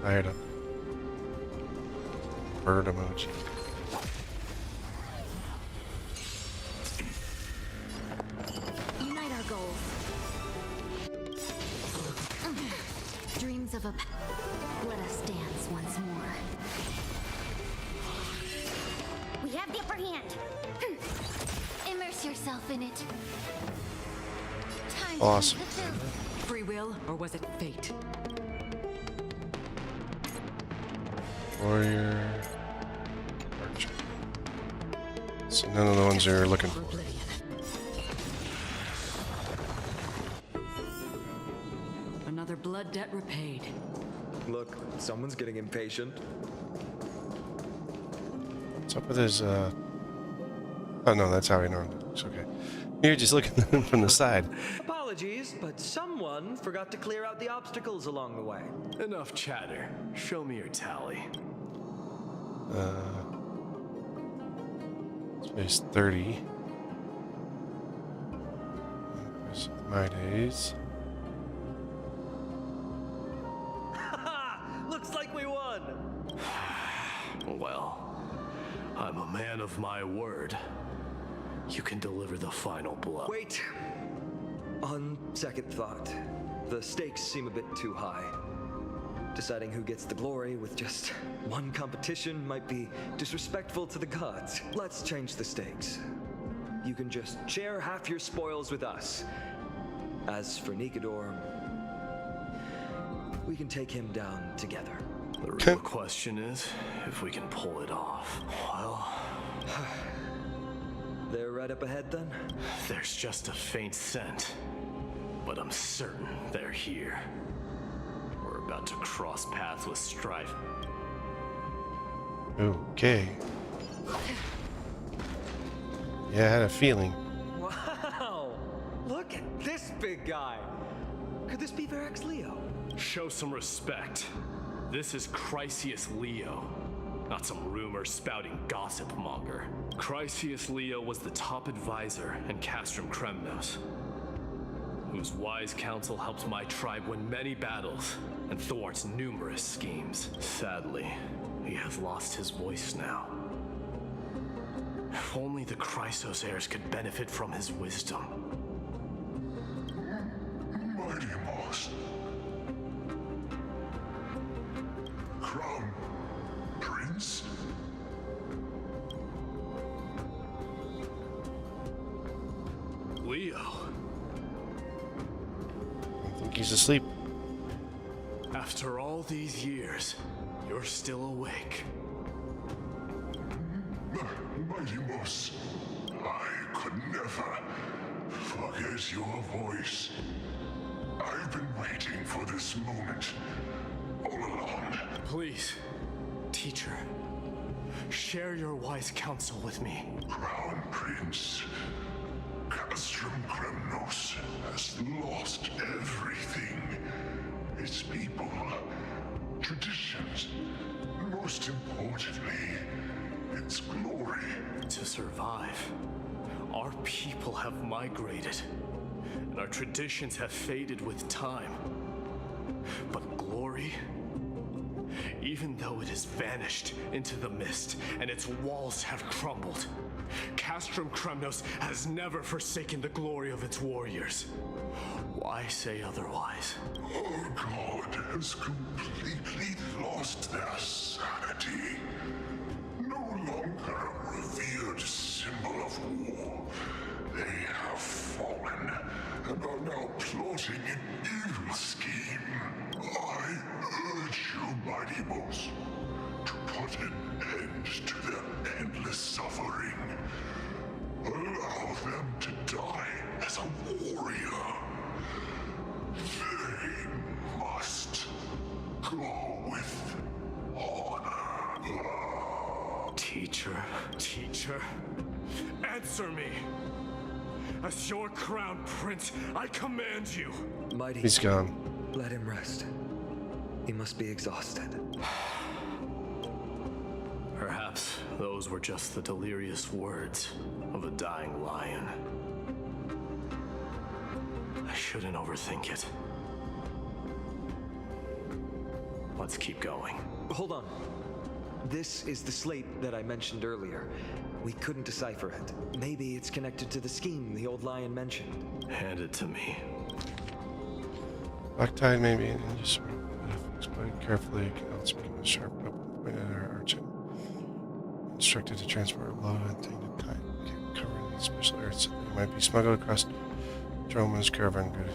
Fired up. Bird emoji. Unite our goals. Dreams of a... Let us dance once more. We have the upper hand. Immerse yourself in it. Time Awesome. to fulfill. Free will, or was it fate? Warrior. Archer. So none of the ones you're looking for. Another blood debt repaid. Look, someone's getting impatient. What's up with his, Oh no, that's how he normally looks. Okay. You're just looking at him from the side. Apologies, but someone forgot to clear out the obstacles along the way. Enough chatter. Show me your tally. Space 30. There's my days. Looks like we won! Well, I'm a man of my word. You can deliver the final blow. Wait. On second thought, the stakes seem a bit too high. Deciding who gets the glory with just one competition might be disrespectful to the gods. Let's change the stakes. You can just share half your spoils with us. As for Nikador, we can take him down together. The real question is if we can pull it off. Well, they're right up ahead then? There's just a faint scent, but I'm certain they're here. We're about to cross paths with strife. Okay. Yeah, I had a feeling. Wow! Look at this big guy! Could this be Varix Leo? Show some respect. This is Chrysius Leo, not some rumor-spouting gossip monger. Chrysius Leo was the top advisor in Castrum Kremnos, whose wise counsel helped my tribe win many battles and thwarts numerous schemes. Sadly, he has lost his voice now. If only the Chrysos heirs could benefit from his wisdom. Mighty Moss. Crown Prince? Leo. I think he's asleep. After all these years, you're still awake. Mighty Moss, I could never forget your voice. I've been waiting for this moment all along. Please, teacher, share your wise counsel with me. Crown Prince Castrum Kremnos has lost everything. Its people, traditions, and most importantly, its glory. To survive, our people have migrated, and our traditions have faded with time. But glory, even though it has vanished into the mist and its walls have crumbled, Castrum Kremnos has never forsaken the glory of its warriors. Why say otherwise? Our god has completely lost their sanity. No longer a revered symbol of war. They have fallen and are now plotting an evil scheme. I urge you, mighty boss, to put an end to their endless suffering. Allow them to die as a warrior. They must go with honor. Teacher, answer me! As your crown prince, I command you! Mighty. He's gone. Let him rest. He must be exhausted. Perhaps those were just the delirious words of a dying lion. I shouldn't overthink it. Let's keep going. Hold on. This is the slate that I mentioned earlier. We couldn't decipher it. Maybe it's connected to the scheme the old lion mentioned. Hand it to me. Black-tide may be an industry, but if exploited carefully, it can also become a sharp weapon pointed at our archer. Instructed to transport a load and take the time to cover these special areas so they might be smuggled across Droma's caravan good.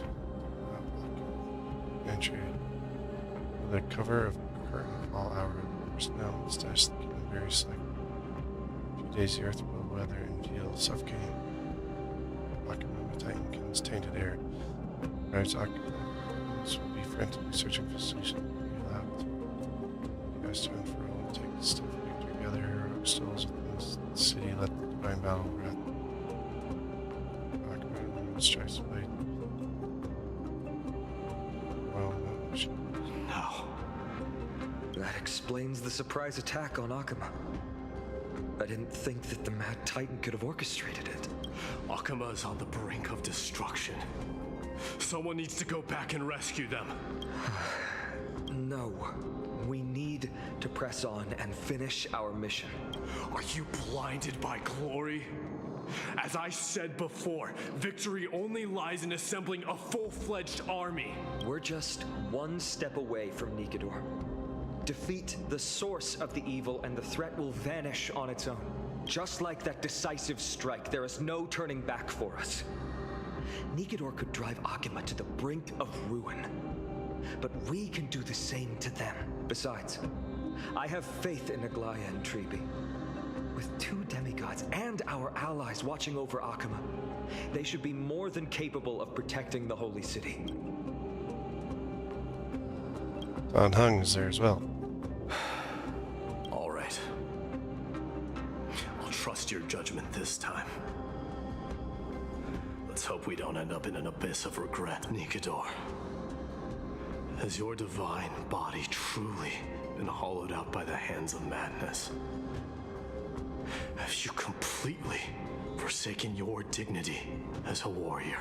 Entry. The cover of curtain of all our personnel and stash the very select. A few days the earth will weather and feel suffocating. Akuma, the Titankins tainted air. Drives Akuma. This will be frantically searching for solution to be allowed. You guys to unfurl and take the step of victory. Gather heroic souls within the city. Let the divine battle wrath. Akuma strikes the blade. Well, no. That explains the surprise attack on Akuma. I didn't think that the Mad Titan could have orchestrated it. Akuma is on the brink of destruction. Someone needs to go back and rescue them. No. We need to press on and finish our mission. Are you blinded by glory? As I said before, victory only lies in assembling a full-fledged army. We're just one step away from Nikador. Defeat the source of the evil and the threat will vanish on its own. Just like that decisive strike, there is no turning back for us. Nikador could drive Akuma to the brink of ruin. But we can do the same to them. Besides, I have faith in Aglaya and Tribi. With two demigods and our allies watching over Akuma, they should be more than capable of protecting the Holy City. Don Hung is there as well. All right. I'll trust your judgment this time. Let's hope we don't end up in an abyss of regret, Nikador. Has your divine body truly been hollowed out by the hands of madness? Have you completely forsaken your dignity as a warrior?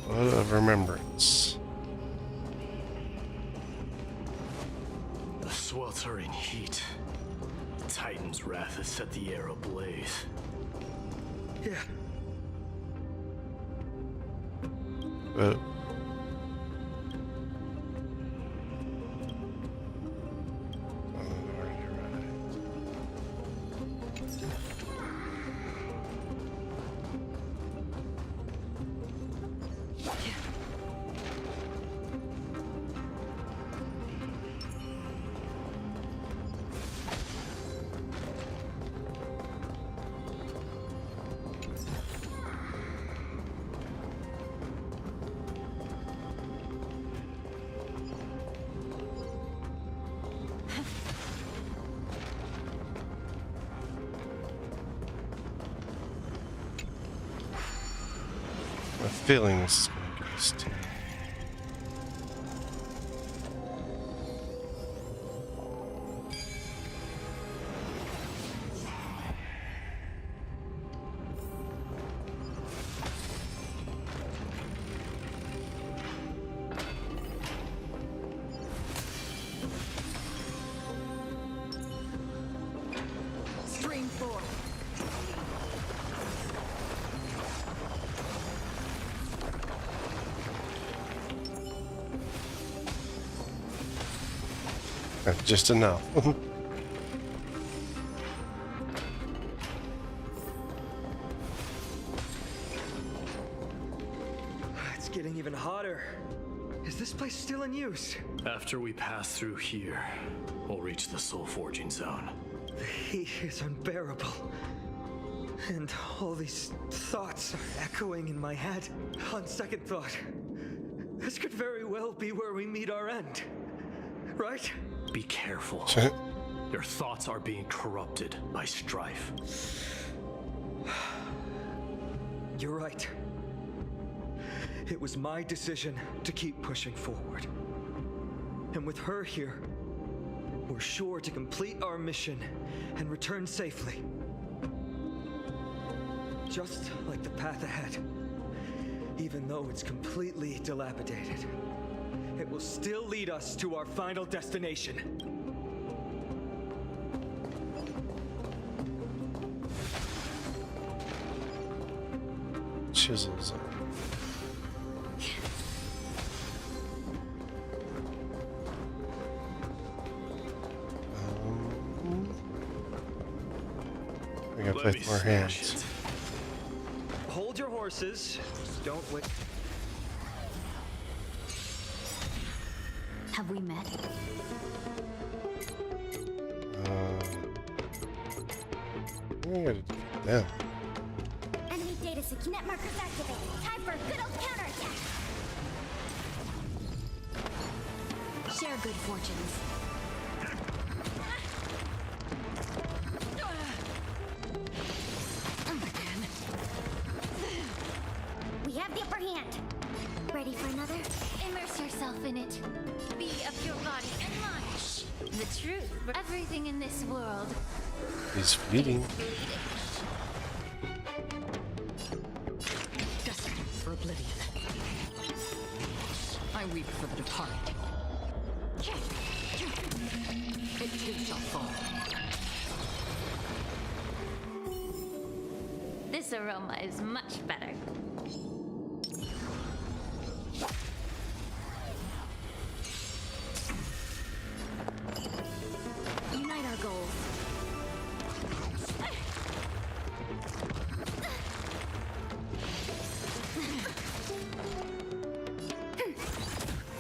Blood of remembrance. The sweltering heat. The Titan's wrath has set the air ablaze. Yeah. But feeling this is going to get us 10. Stream 4. Just enough. It's getting even hotter. Is this place still in use? After we pass through here, we'll reach the soul forging zone. The heat is unbearable. And all these thoughts are echoing in my head. On second thought, this could very well be where we meet our end. Right? Be careful. Your thoughts are being corrupted by strife. You're right. It was my decision to keep pushing forward. And with her here, we're sure to complete our mission and return safely. Just like the path ahead. Even though it's completely dilapidated, it will still lead us to our final destination. Chisels. We gotta play with more hands. Hold your horses. Don't wait. Have we met? We gotta do that. Enemy data signet markers activated. Time for a good old counterattack. Share good fortunes. We have the upper hand. Ready for another? Immerse yourself in it. Be of your body and mind. The truth. Everything in this world. He's fleeting. Destined for oblivion. I weep for the departed. It too shall fall. This aroma is much better. Unite our goals.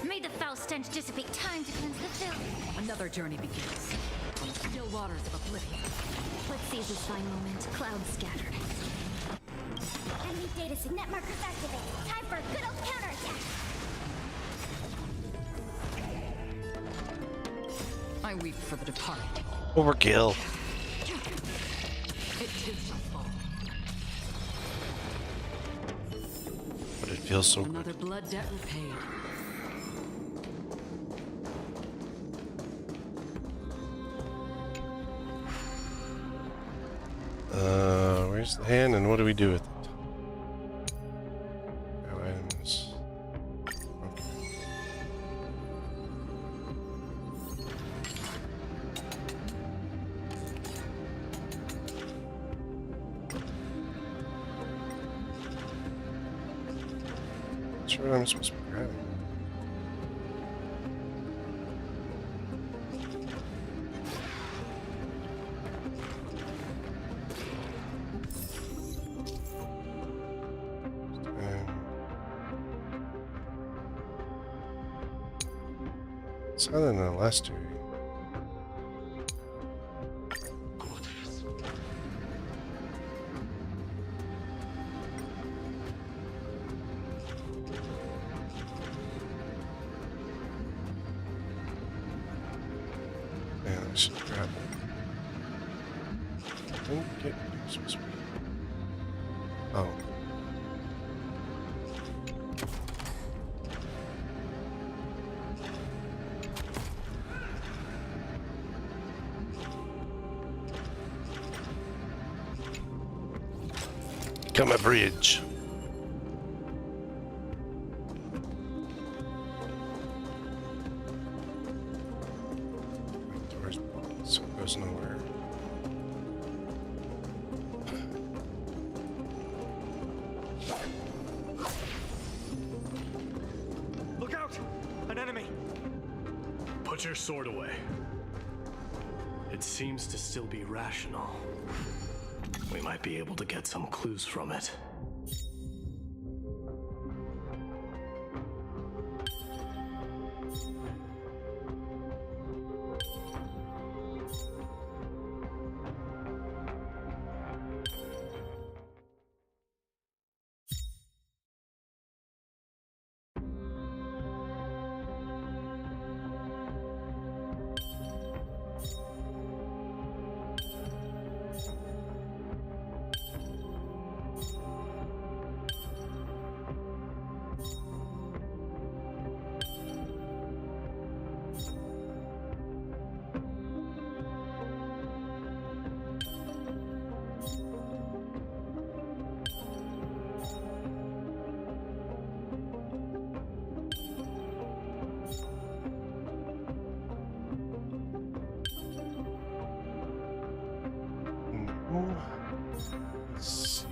May the foul stench dissipate. Time to cleanse the filth. Another journey begins. Still waters of oblivion. Let's seize this fine moment. Clouds scattered. Enemy data signet markers activated. Time for a good old counterattack. I weep for the departed. Overkill. It too shall fall. But it feels so good. Another blood debt repaid. Where's the hand and what do we do with it? No items. Okay. Not sure what I'm supposed to be grabbing. It's other than the last two. Yeah, I should grab it. Didn't get what I'm supposed to be. Oh. Come a bridge. Doors, so it goes nowhere. Look out! An enemy! Put your sword away. It seems to still be rational. We might be able to get some clues from it. Let's see.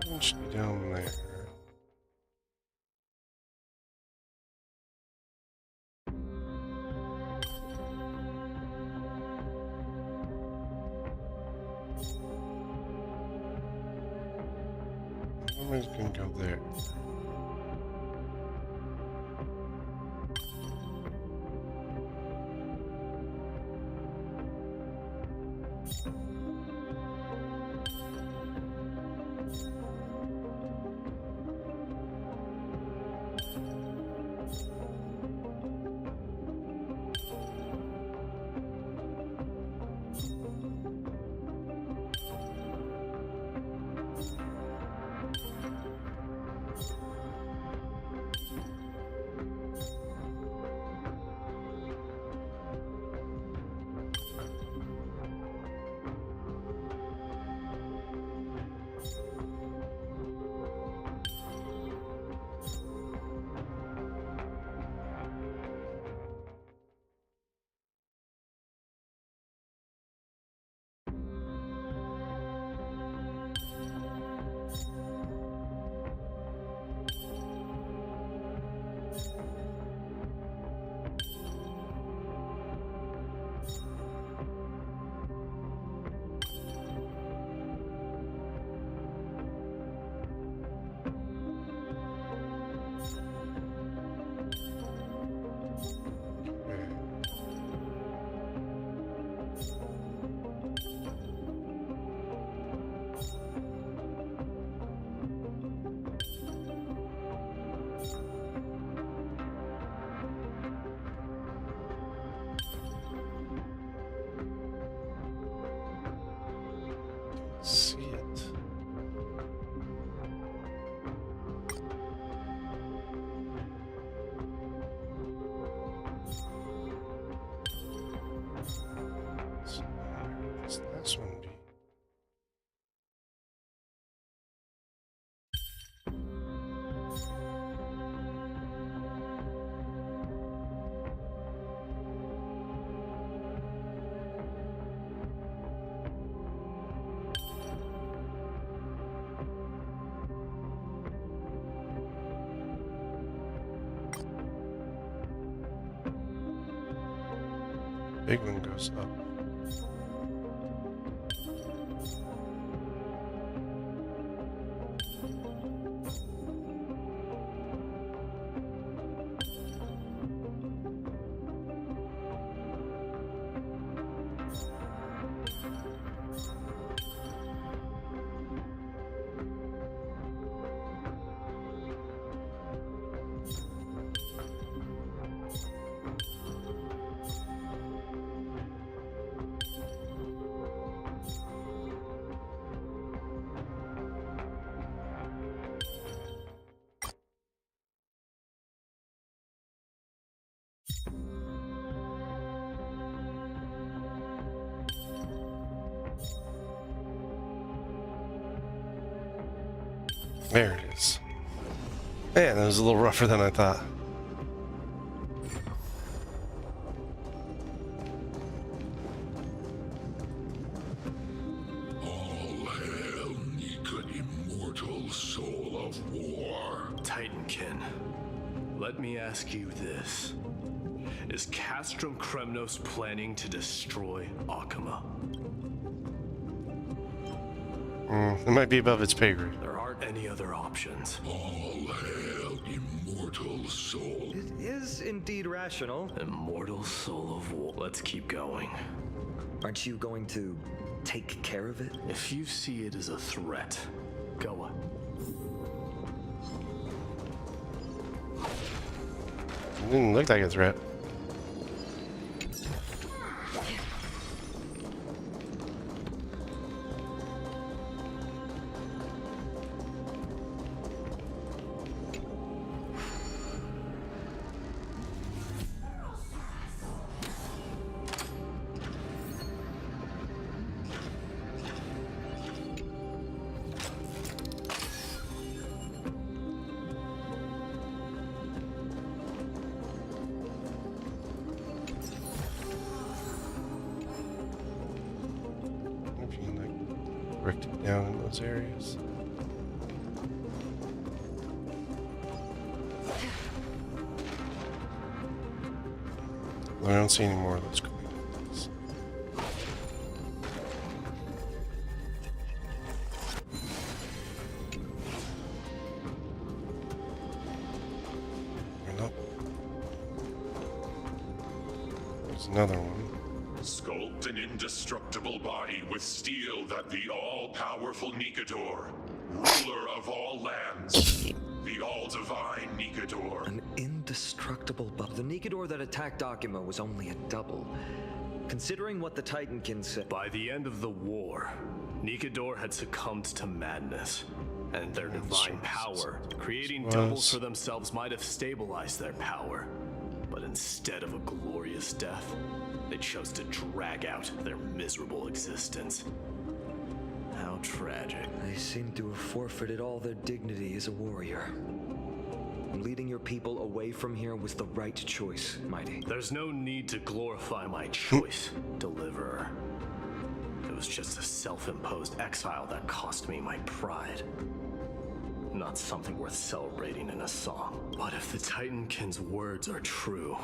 It should be down there. I'm just gonna go there. Big one goes up. There it is. Man, that was a little rougher than I thought. All hail, Nika, immortal soul of war. Titankin, let me ask you this. Is Castrum Kremnos planning to destroy Akama? It might be above its pay grade. There aren't any other options. All hail, immortal soul. It is indeed rational. Immortal soul of war. Let's keep going. Aren't you going to take care of it? If you see it as a threat, go on. It didn't look like a threat. Bricked it down in those areas. I don't see any more of those coins. Nope. There's another one. Sculpt an indestructible body with steel that the all-powerful Nikador, ruler of all lands, the all-divine Nikador. An indestructible body. The Nikador that attacked Akama was only a double. Considering what the Titankin said. By the end of the war, Nikador had succumbed to madness, and their divine power, creating doubles for themselves, might have stabilized their power. But instead of a glorious death, they chose to drag out their miserable existence. How tragic. They seem to have forfeited all their dignity as a warrior. Leading your people away from here was the right choice, Mighty. There's no need to glorify my choice, Deliverer. It was just a self-imposed exile that cost me my pride. Not something worth celebrating in a song. But if the Titankin's words are true,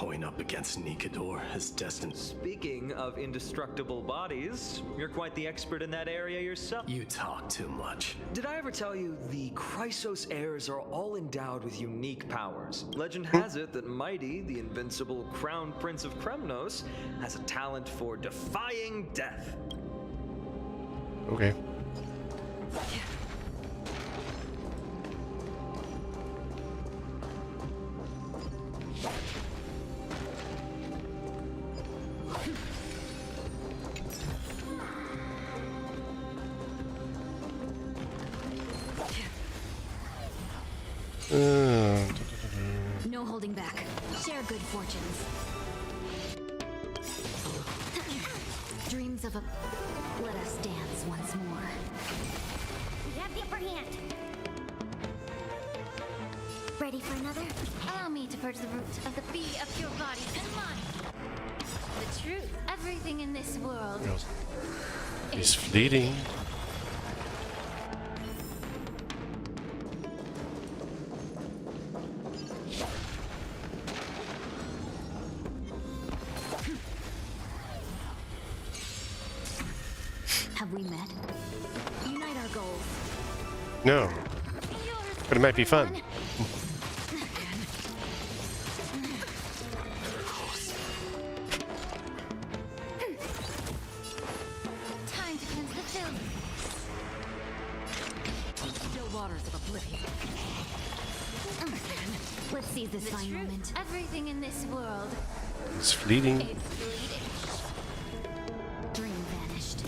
going up against Nikador is destined. Speaking of indestructible bodies, you're quite the expert in that area yourself. You talk too much. Did I ever tell you the Chrysos heirs are all endowed with unique powers? Legend has it that Mighty, the invincible crown prince of Kremnos, has a talent for defying death. Okay. No holding back. Share good fortunes. Dreams of a... Let us dance once more. We have the upper hand. Ready for another? Allow me to purge the root of the bee of your body and mind. The truth. Everything in this world. He's fleeting. Have we met? Unite our goals. No. But it might be fun. Time to cleanse the film. Still waters of oblivion. Let's seize this fine moment. Everything in this world. It's fleeting. It's fleeting. Dream vanished.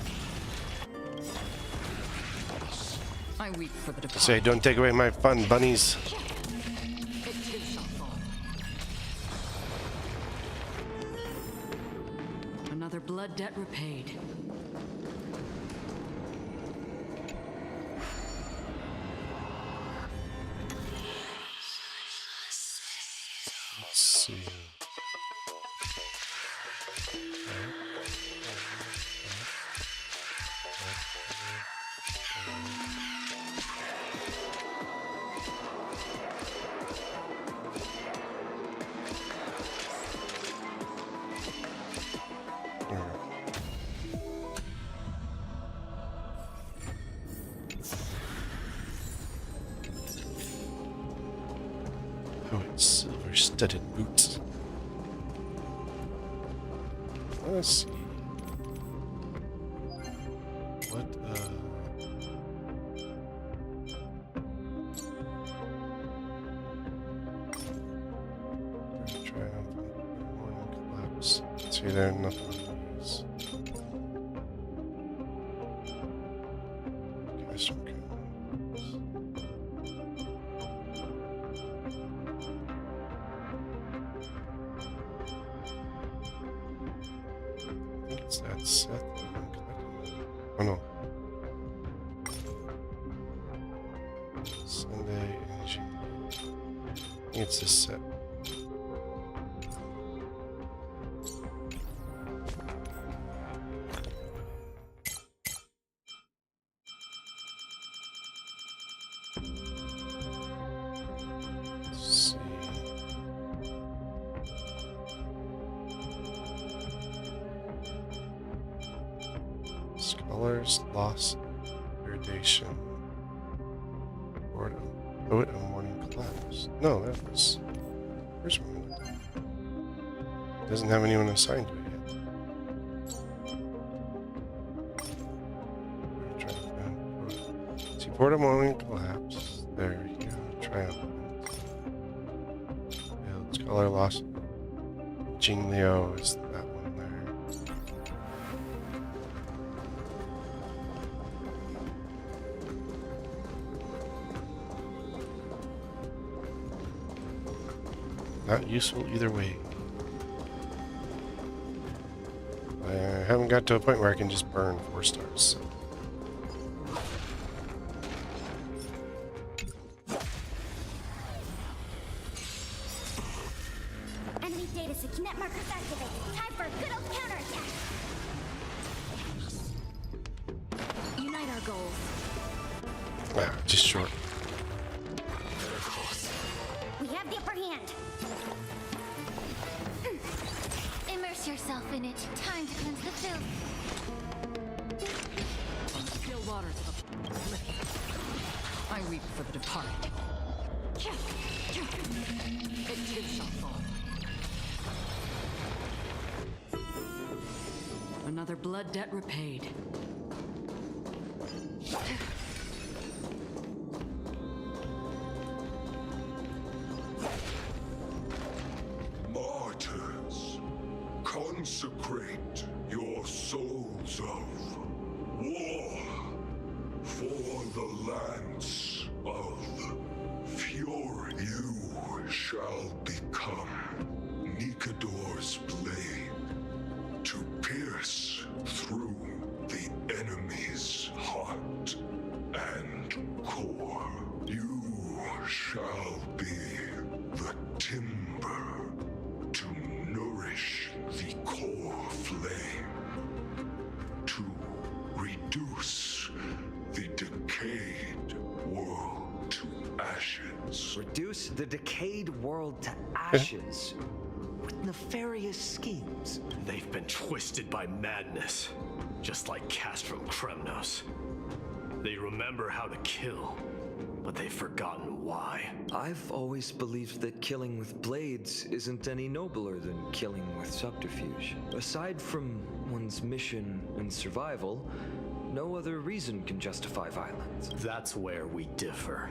I weep for the departed. Say, don't take away my fun, bunnies. Another blood debt repaid. Let's see. Oh, it's silver-studded boots. Let's see. What, triumphant morning collapse. See there, nothing on these. Castrum It's that Seth. Oh no. Sunday energy. I think it's this set. Let's see. Scholars, loss, irradiation, boredom, poet, and morning collapse. No, that was. Where's one? Doesn't have anyone assigned to it yet. Trying to find poet. See, boredom, morning collapse. There we go. Triumphant. Build, scholar, loss. Jing Liu is that one there. Not useful either way. I haven't got to a point where I can just burn 4 stars. So. Enemy data net markers activated. Time for a good old counterattack. Unite our goals. Wow, just short. We have the upper hand. Immerse yourself in it. Time to cleanse the filth. Still waters of oblivion. I weep for the departed. It shall fall. Another blood debt repaid. Martyrs, consecrate your souls of war for the lance of fury. You shall become Nikador's blade to pierce through the enemy's heart and core. You shall be the timber to nourish the core flame, to reduce the decayed world to ashes. Reduce the decayed world to ashes with nefarious schemes. They've been twisted by madness. just like Castrum Kremnos. They remember how to kill, but they've forgotten why. I've always believed that killing with blades isn't any nobler than killing with subterfuge. Aside from one's mission and survival, no other reason can justify violence. That's where we differ.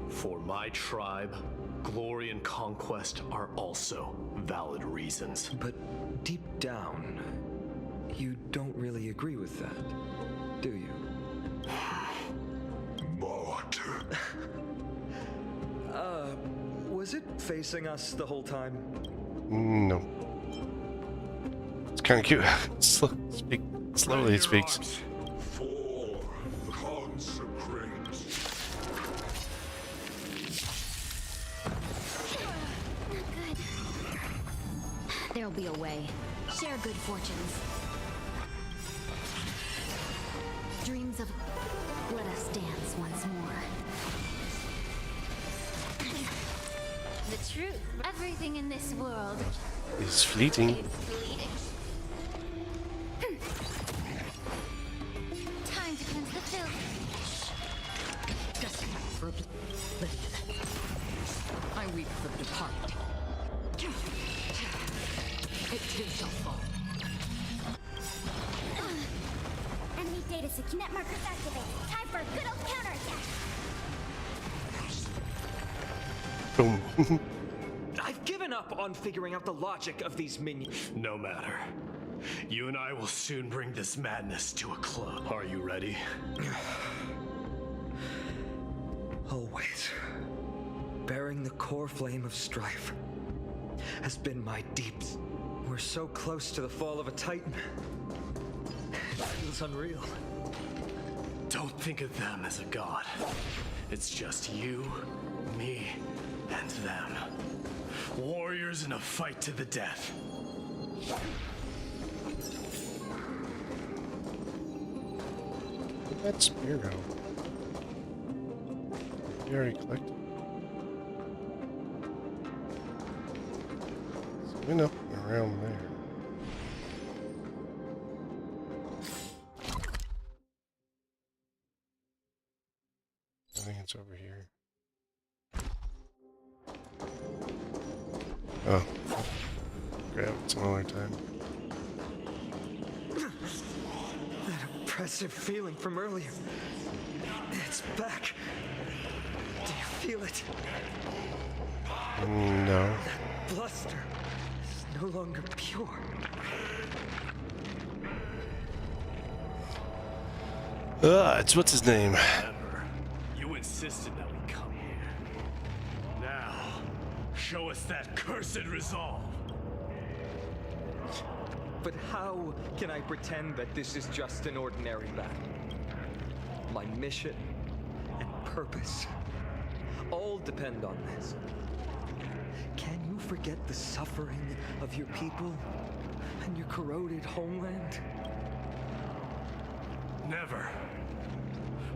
For my tribe, glory and conquest are also valid reasons. But deep down, you don't really agree with that, do you? Was it facing us the whole time? No. It's kind of cute. Slowly it speaks. For consecrate. Good. There'll be a way. Share good fortunes. Dreams of... Let us dance once more. The truth. Everything in this world It's fleeting. is fleeting. Time to cleanse the filth. For oblivion. I weep for the departed. It too shall fall. Enemy data net markers activated. Time for a good old counterattack. Boom. I've given up on figuring out the logic of these minions. No matter. You and I will soon bring this madness to a close. Are you ready? Always. Bearing the core flame of strife has been my deeps. We're so close to the fall of a titan. It feels unreal. Don't think of them as a god. It's just you, me, and them. Warriors in a fight to the death. That's Spiro. You already collected. So we know around there. I think it's over here. Oh. Grab it some other time. That oppressive feeling from earlier. It's back. Do you feel it? No. That bluster is no longer pure. It's what's his name? Remember, you insisted that we come here. Now, show us that cursed resolve. But how can I pretend that this is just an ordinary battle? My mission and purpose all depend on this. Can you forget the suffering of your people and your corroded homeland? Never.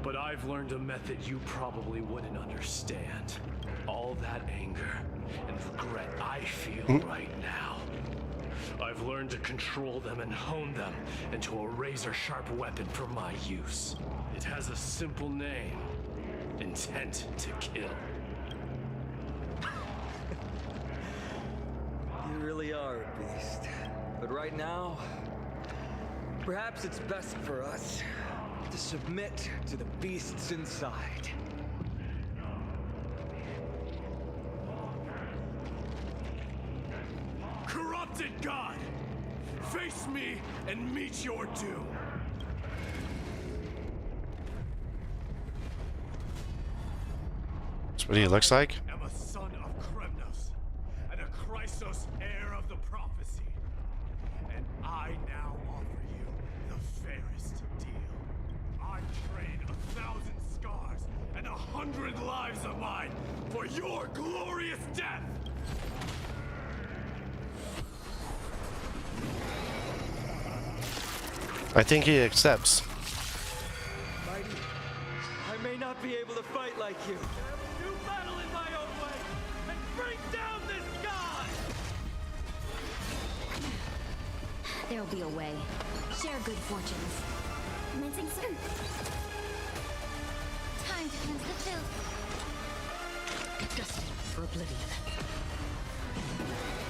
But I've learned a method you probably wouldn't understand. All that anger and regret I feel right now. I've learned to control them and hone them into a razor-sharp weapon for my use. It has a simple name. Intent to kill. You really are a beast. But right now, perhaps it's best for us to submit to the beasts inside. Corrupted God! Face me and meet your doom! That's what he looks like? I'm a son of Kremnos, and a Chrysos heir of the prophecy. And I now offer you the fairest deal. I trade 1,000 scars and 100 lives of mine for your glorious death! I think he accepts. Mighty, I may not be able to fight like you. Do battle in my own way and bring down this god! There'll be a way. Share good fortunes. Mincing some. Time to cleanse the filth. Destined for oblivion.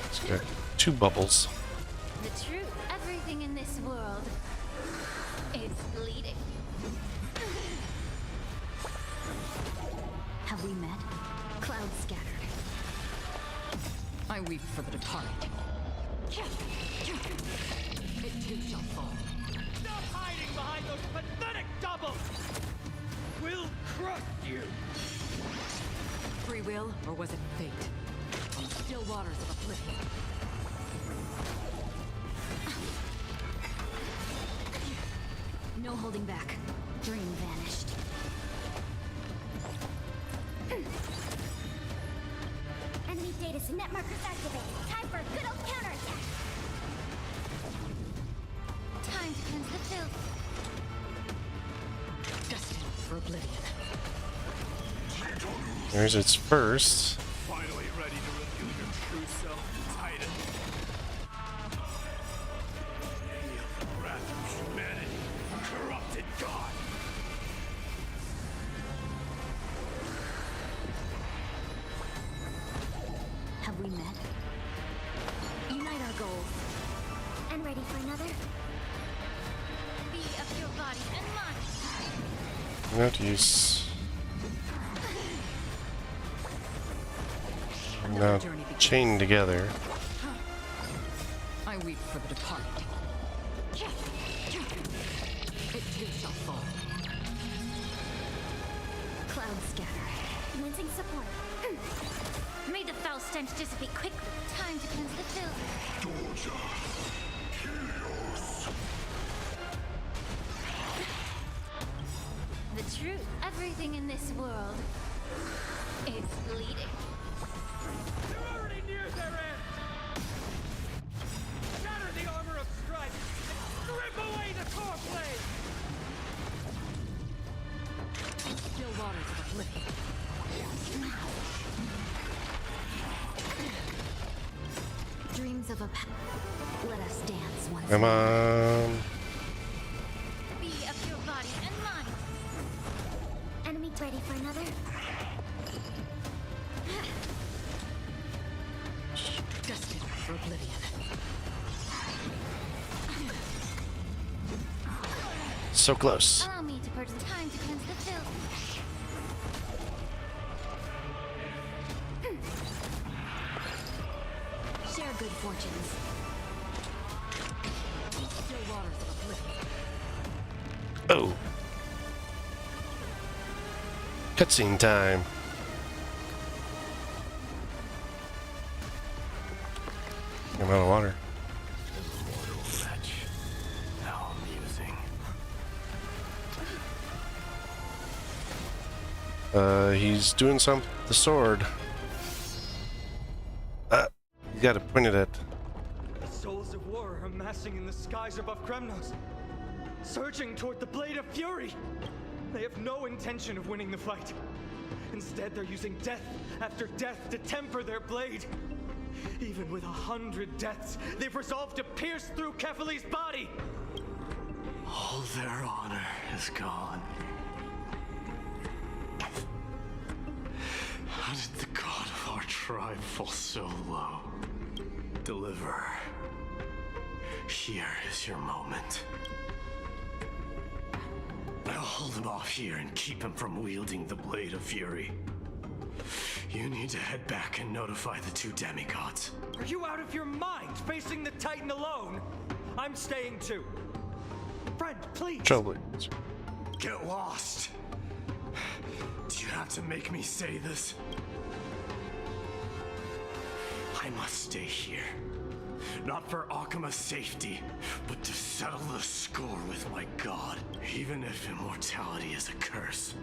It's got 2 bubbles. The truth, everything in this world is bleeding. Have we met? Clouds scattered. I weep for the departed. It too shall fall. Stop hiding behind those pathetic doubles! We'll crush you! Free will, or was it fate? On the still waters of oblivion. No holding back. Dream vanished. Enemy data net markers activated. Time for a good old counterattack. Time to cleanse the filth. Destined for oblivion. There's its first. Finally ready to reveal your true self, Titan. Feel the wrath of humanity, corrupted God. Have we met? Unite our goals. And ready for another? Be of your body and mind. I'm going to use. Now chained together. I weep for the departed. It too shall fall. Clouds scatter. Mincing support. May the foul stench dissipate quickly. Time to cleanse the filth. The truth, everything in this world is bleeding. You're already near their end! Shatter the armor of strife! Rip away the core blade! Still waters of oblivion. Dreams of a let us dance once Come more. on. Be of your body and mind. Enemy ready for another? Destined for oblivion. So close. Allow me to purge time to cleanse the filth. Share good fortunes. Still waters of oblivion. Oh. Cutscene time. I'm out of water. Immortal wretch. How amusing. He's doing something with the sword. You gotta point it at. The souls of war are amassing in the skies above Kremnos, surging toward the blade of fury. They have no intention of winning the fight. Instead, they're using death after death to temper their blade. Even with 100 deaths, they've resolved to pierce through Kefali's body. All their honor is gone. How did the god of our tribe fall so low? Deliverer, here is your moment. I'll hold him off here and keep him from wielding the Blade of Fury. You need to head back and notify the 2 demigods. Are you out of your mind, facing the Titan alone? I'm staying too. Friend, please. Trailblazers. Get lost. Do you have to make me say this? I must stay here. Not for Akima's safety, but to settle the score with my god. Even if immortality is a curse,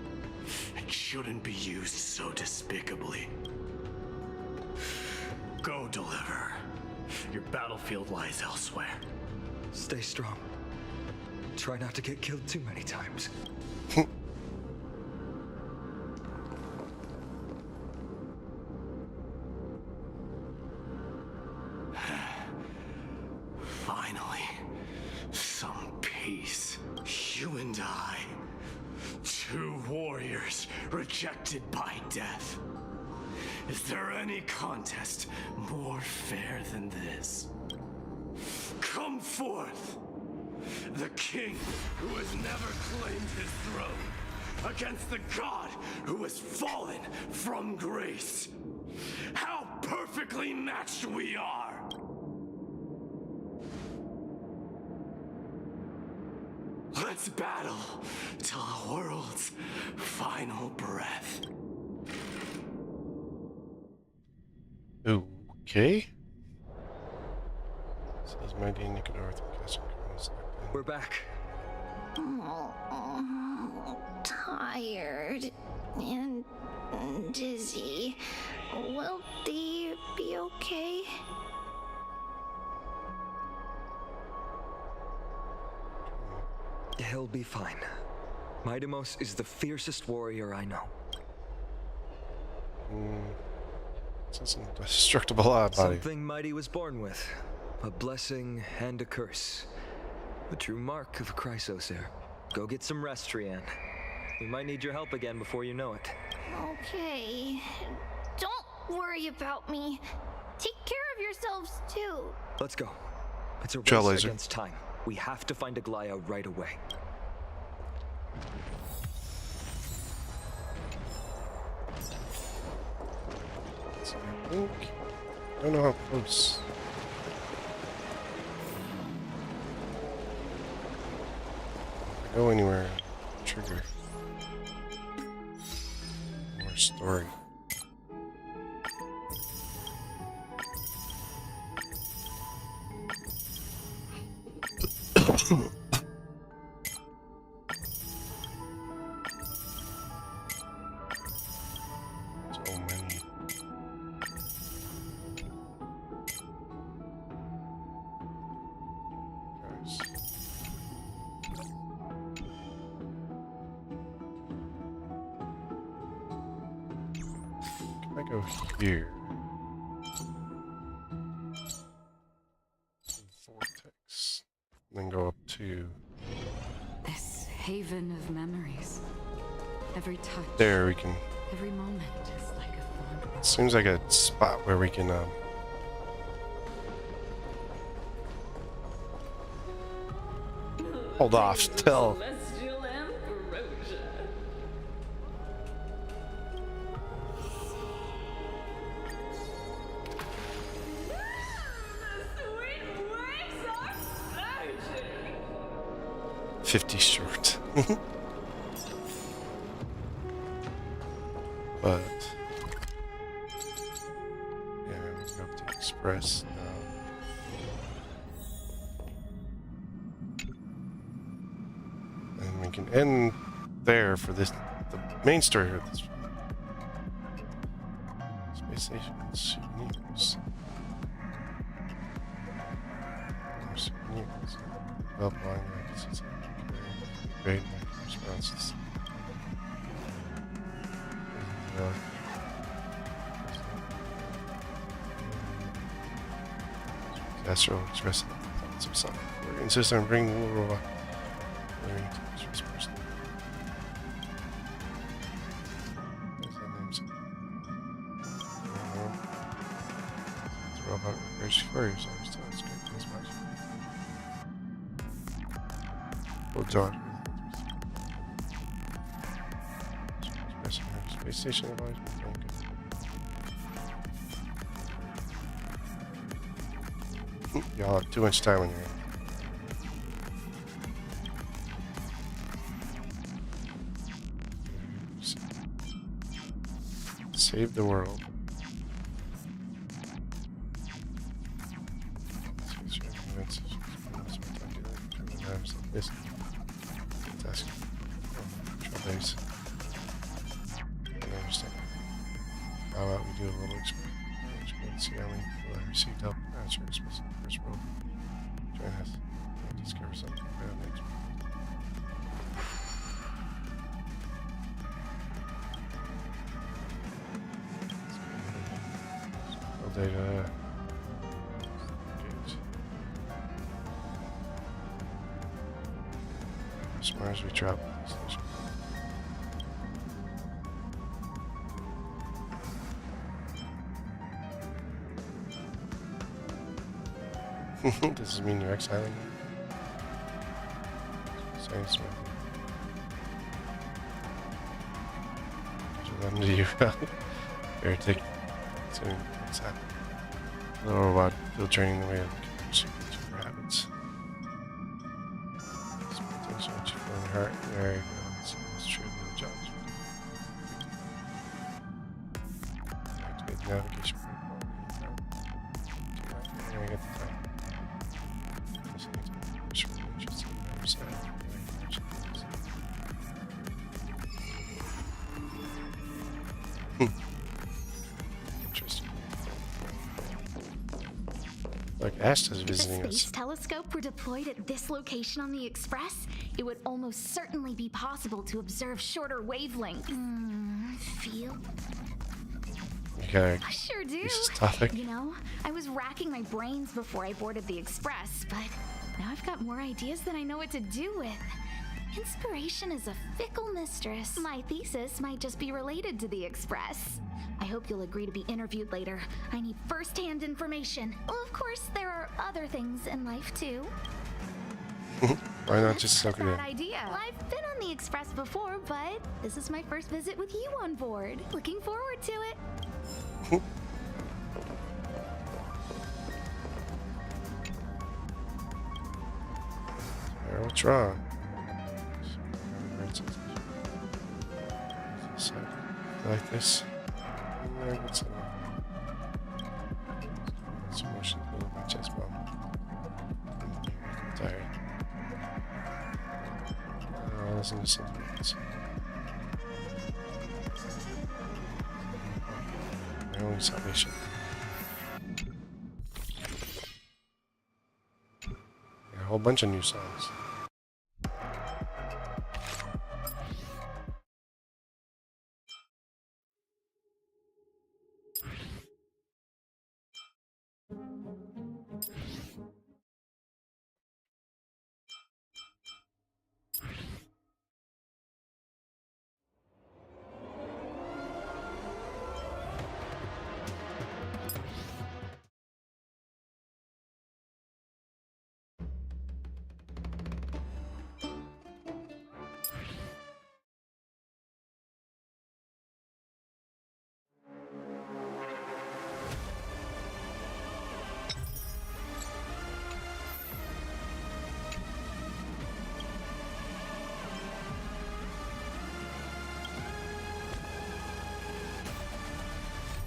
it shouldn't be used so despicably. Go, Deliverer. Your battlefield lies elsewhere. Stay strong. Try not to get killed too many times. Finally, some and I, two warriors rejected by death. Is there any contest more fair than this? Come forth, the king who has never claimed his throne, against the god who has fallen from grace. How perfectly matched we are! Let's battle till the world's final breath. Okay. Says my dear Nicanor. We're back. Tired and dizzy. Will they be okay? He'll be fine. Midamos is the fiercest warrior I know. It's an indestructible body. Something mighty was born with. A blessing and a curse. The true mark of a Chrysosaur. Go get some rest, Rianne. We might need your help again before you know it. Okay. Don't worry about me. Take care of yourselves too. Let's go. It's a Trailblazer. race against time. We have to find Aglaya right away. I don't know how close. If I go anywhere, trigger. More story. So many. Guys. Can I go here? Vortex. And then go up to This haven of memories. Every touch. there. We can. Every moment is like a fond. Seems like a spot where we can hold off till Celestial Amphoreus. The sweet waves are surging. 50 short. But yeah, we can go up to Express now. And we can end there for this the main story of this space station souvenirs. More souvenirs. Develop long legacies and great responses. Astro expressing thoughts of something. We insist on bringing the world learning to this person. There's the names. The robot repairs furries always tell us great as much. Oh, John. Expressing her space station have always been doing good. Y'all have too much time on your hands. Save the world. This task. Trailblaze. I understand. How about we do a little experiment? See how many people have received help. Answer is missing. First world. Join us. And discover something about nature. Data. As far as we travel. Does this mean you're exiling? Saying smart. What do you better take soon? What's that? A little robot filtering the way of super habits. Potential what you feel in your heart. There you go. It's true. The jobs. Activate navigation. There we get the time. Interesting. Like Asta's visiting If a us. space telescope were deployed at this location on the Express, it would almost certainly be possible to observe shorter wavelengths. Feel? Okay. I sure do. This is topic. You know, I was racking my brains before I boarded the Express, but now I've got more ideas than I know what to do with. Inspiration is a fickle mistress. My thesis might just be related to the Express. I hope you'll agree to be interviewed later. I need first-hand information. Well, of course, there are other things in life, too. Why not just suck it in? Bad idea. Well, I've been on the Express before, but this is my first visit with you on board. Looking forward to it. What's wrong? Like this. It's emotion in my chest bone. I'm tired. I'll listen to something else. My only salvation. A whole bunch of new songs.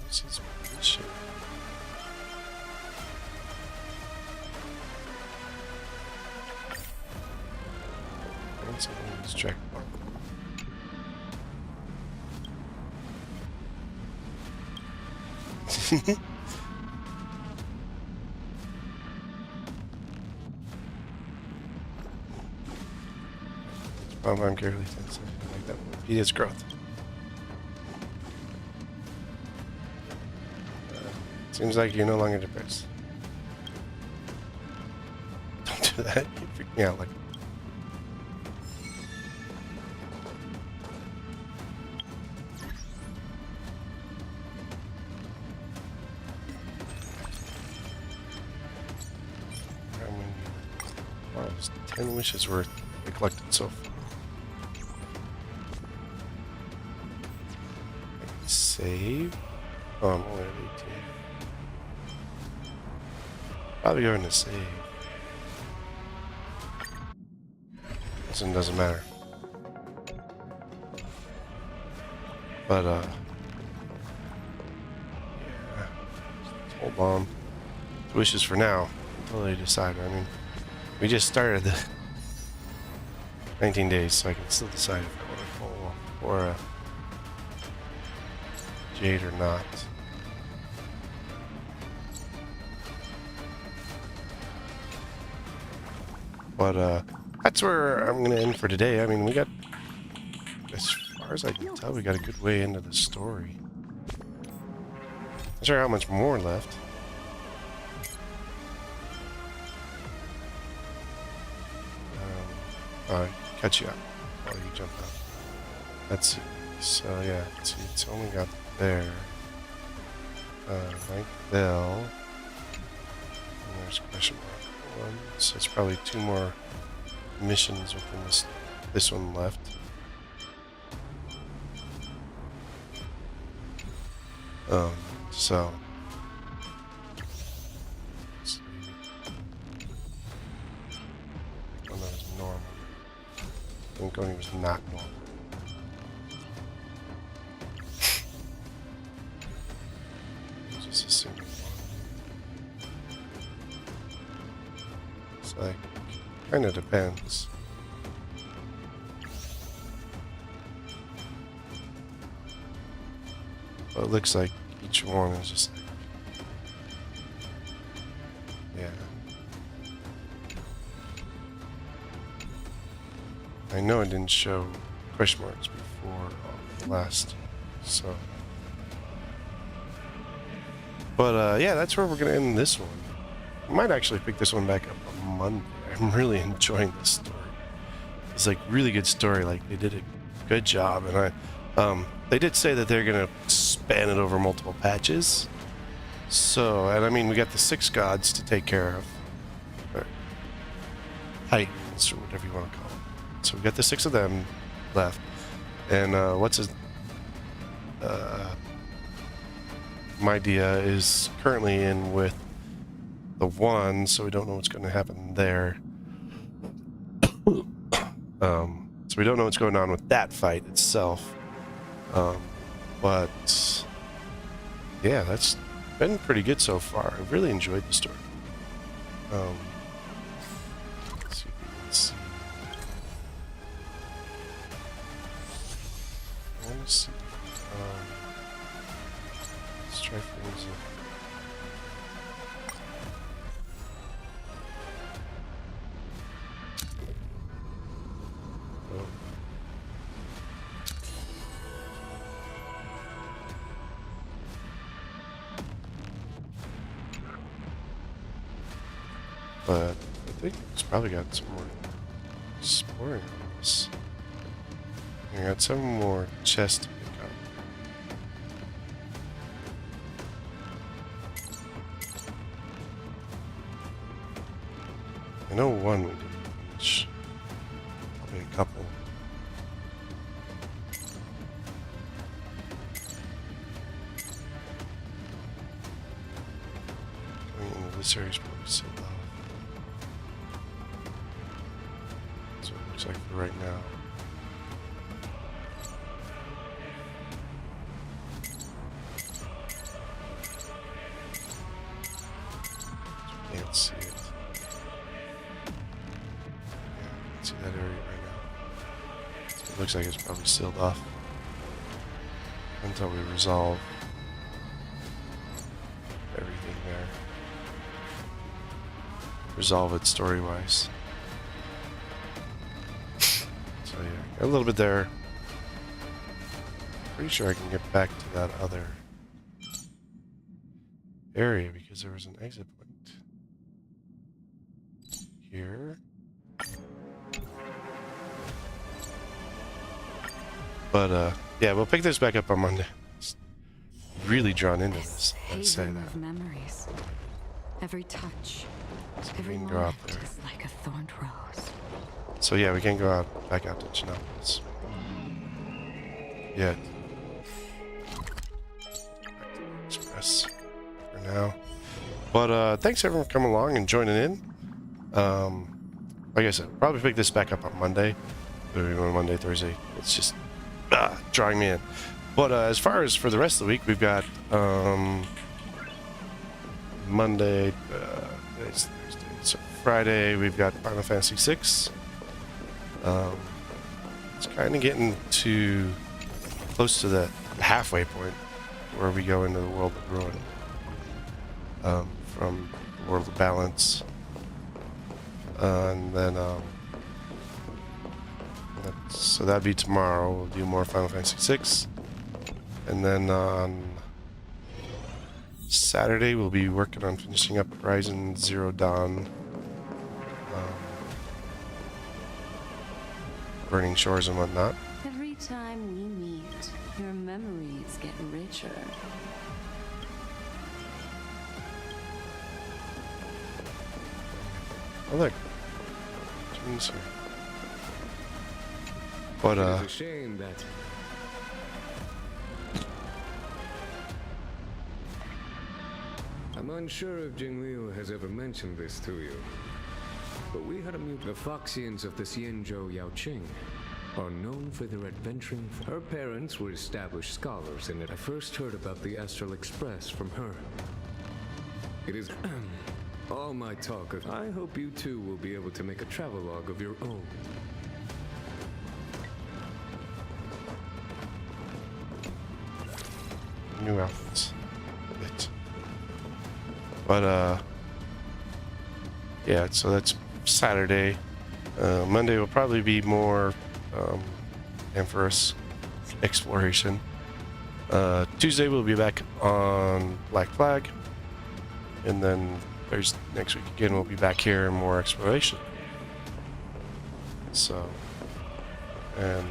This is bullshit. And something to distract. I'm carefully tense. Like that. He is growth. Seems like you're no longer depressed. Don't do that. You freak me out like. I mean, wow, there's 10 wishes worth we collected so far. Save. Oh, I'm only at 18. Probably going to save. This one doesn't matter. But, yeah. Hold on. Wishes for now. Until they decide. I mean, we just started the 19 days, so I can still decide if I want to pull or a Jade or not. But that's where I'm gonna end for today. I mean, we got, as far as I can tell, we got a good way into the story. Not sure how much more left. catch you up while you jump up. Let's see. So yeah, let's see, it's only got there. Night Bell. And there's question mark 1. So it's probably 2 more missions within this one left. So let's see. One that was normal. I think going was not normal. Just assuming one. It's like kind of depends. But it looks like each one is just like, yeah. I know it didn't show question marks before on the last, so. But yeah, that's where we're gonna end this one. I might actually pick this one back up on Monday. I'm really enjoying this story. It's like really good story. Like they did a good job, and they did say that they're gonna span it over multiple patches. So, and I mean, we got the 6 gods to take care of, or Titans, or whatever you want to call them. So we got the 6 of them left, and Midea is currently in with the 1, so we don't know what's going to happen there. So we don't know what's going on with that fight itself. But yeah, that's been pretty good so far. I've really enjoyed the story. Let's see if we can see. I want to see. Let's try things. But I think it's probably got some more exploring on this. I got some more chests to pick up. I know one we didn't finish. Probably a couple. Going into this area is probably so low. That's what it looks like for right now. Can't see it. Yeah, I can see that area right now. So it looks like it's probably sealed off until we resolve everything there. Resolve it story-wise. So yeah, a little bit there. Pretty sure I can get back to that other area because there was an exit point here. But yeah, we'll pick this back up on Monday. It's really drawn into this. Let's say that. Of memories. Every touch, So we every can go out moment there. is like a thorned rose. So yeah, we can't go back out to Chinopolis yet. Express for now. But thanks everyone for coming along and joining in. Like I said, probably pick this back up on Monday. Monday, Thursday. It's just drawing me in. But as far as for the rest of the week, we've got Monday, it's Thursday. So Friday, we've got Final Fantasy VI. It's kind of getting to close to the halfway point where we go into the World of Ruin. From the World of Balance. And then, so that'd be tomorrow. We'll do more Final Fantasy VI. And then on Saturday, we'll be working on finishing up Horizon Zero Dawn. burning shores and whatnot. Every time we meet, your memories get richer. Oh look, June's here. But It's a shame that I'm unsure if Jingliu has ever mentioned this to you, but we had a mute. The Foxians of the Xianzhou Yaoqing are known for their adventuring. Her parents were established scholars, and I first heard about the Astral Express from her. It is all my talk of. I hope you too will be able to make a travelogue of your own. New outfits. But yeah, so that's Saturday. Monday will probably be more Amphoreus exploration. Tuesday we'll be back on Black Flag, and then there's next week again we'll be back here and more exploration. So, and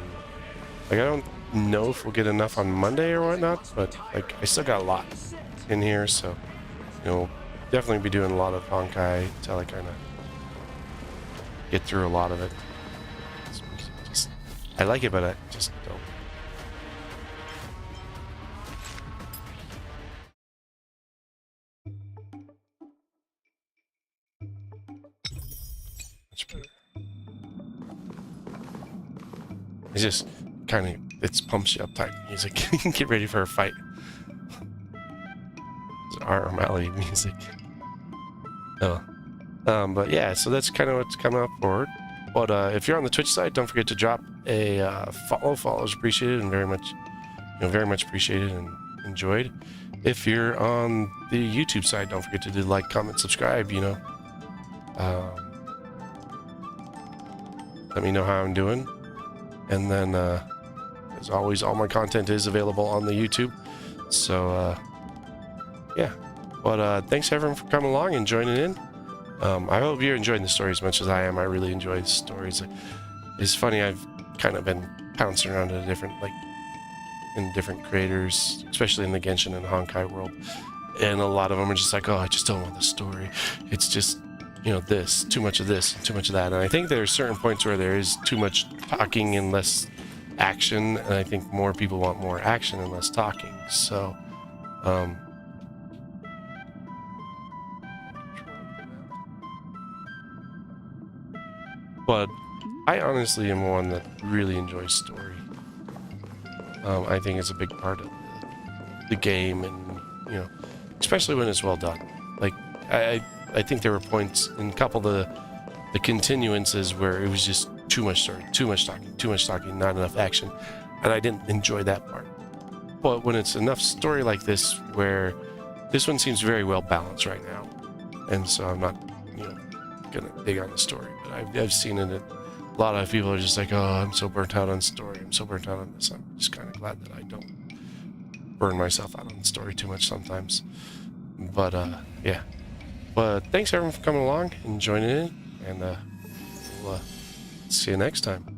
like I don't know if we'll get enough on Monday or whatnot, but like I still got a lot in here, so you know, definitely be doing a lot of Honkai until I kind of get through a lot of it. Just, I like it, but I just don't. Much better. It's just kind of, it pumps you up type music. Get ready for a fight. It's our O'Malley music. Oh. But yeah, so that's kind of what's coming up forward. But if you're on the Twitch side, don't forget to drop a follow. Follow is appreciated and very much appreciated and enjoyed. If you're on the YouTube side, don't forget to do like, comment, subscribe. You know, let me know how I'm doing. And then, as always, all my content is available on the YouTube. So yeah. But thanks everyone for coming along and joining in. I hope you're enjoying the story as much as I am. I really enjoy the stories. It's funny, I've kind of been bouncing around to different creators, especially in the Genshin and Honkai world. And a lot of them are just like, oh, I just don't want the story. It's just, you know, too much of this, and too much of that. And I think there are certain points where there is too much talking and less action. And I think more people want more action and less talking. So, but I honestly am one that really enjoys story. I think it's a big part of the game, and you know, especially when it's well done. Like I think there were points in a couple of the continuances where it was just too much story, too much talking, not enough action, and I didn't enjoy that part. But when it's enough story like this, where this one seems very well balanced right now, and so I'm not, you know, gonna dig on the story, but I've seen it. A lot of people are just like, oh, I'm so burnt out on story. I'm so burnt out on this. I'm just kind of glad that I don't burn myself out on the story too much sometimes. But yeah. But thanks everyone for coming along and joining in, and we'll see you next time.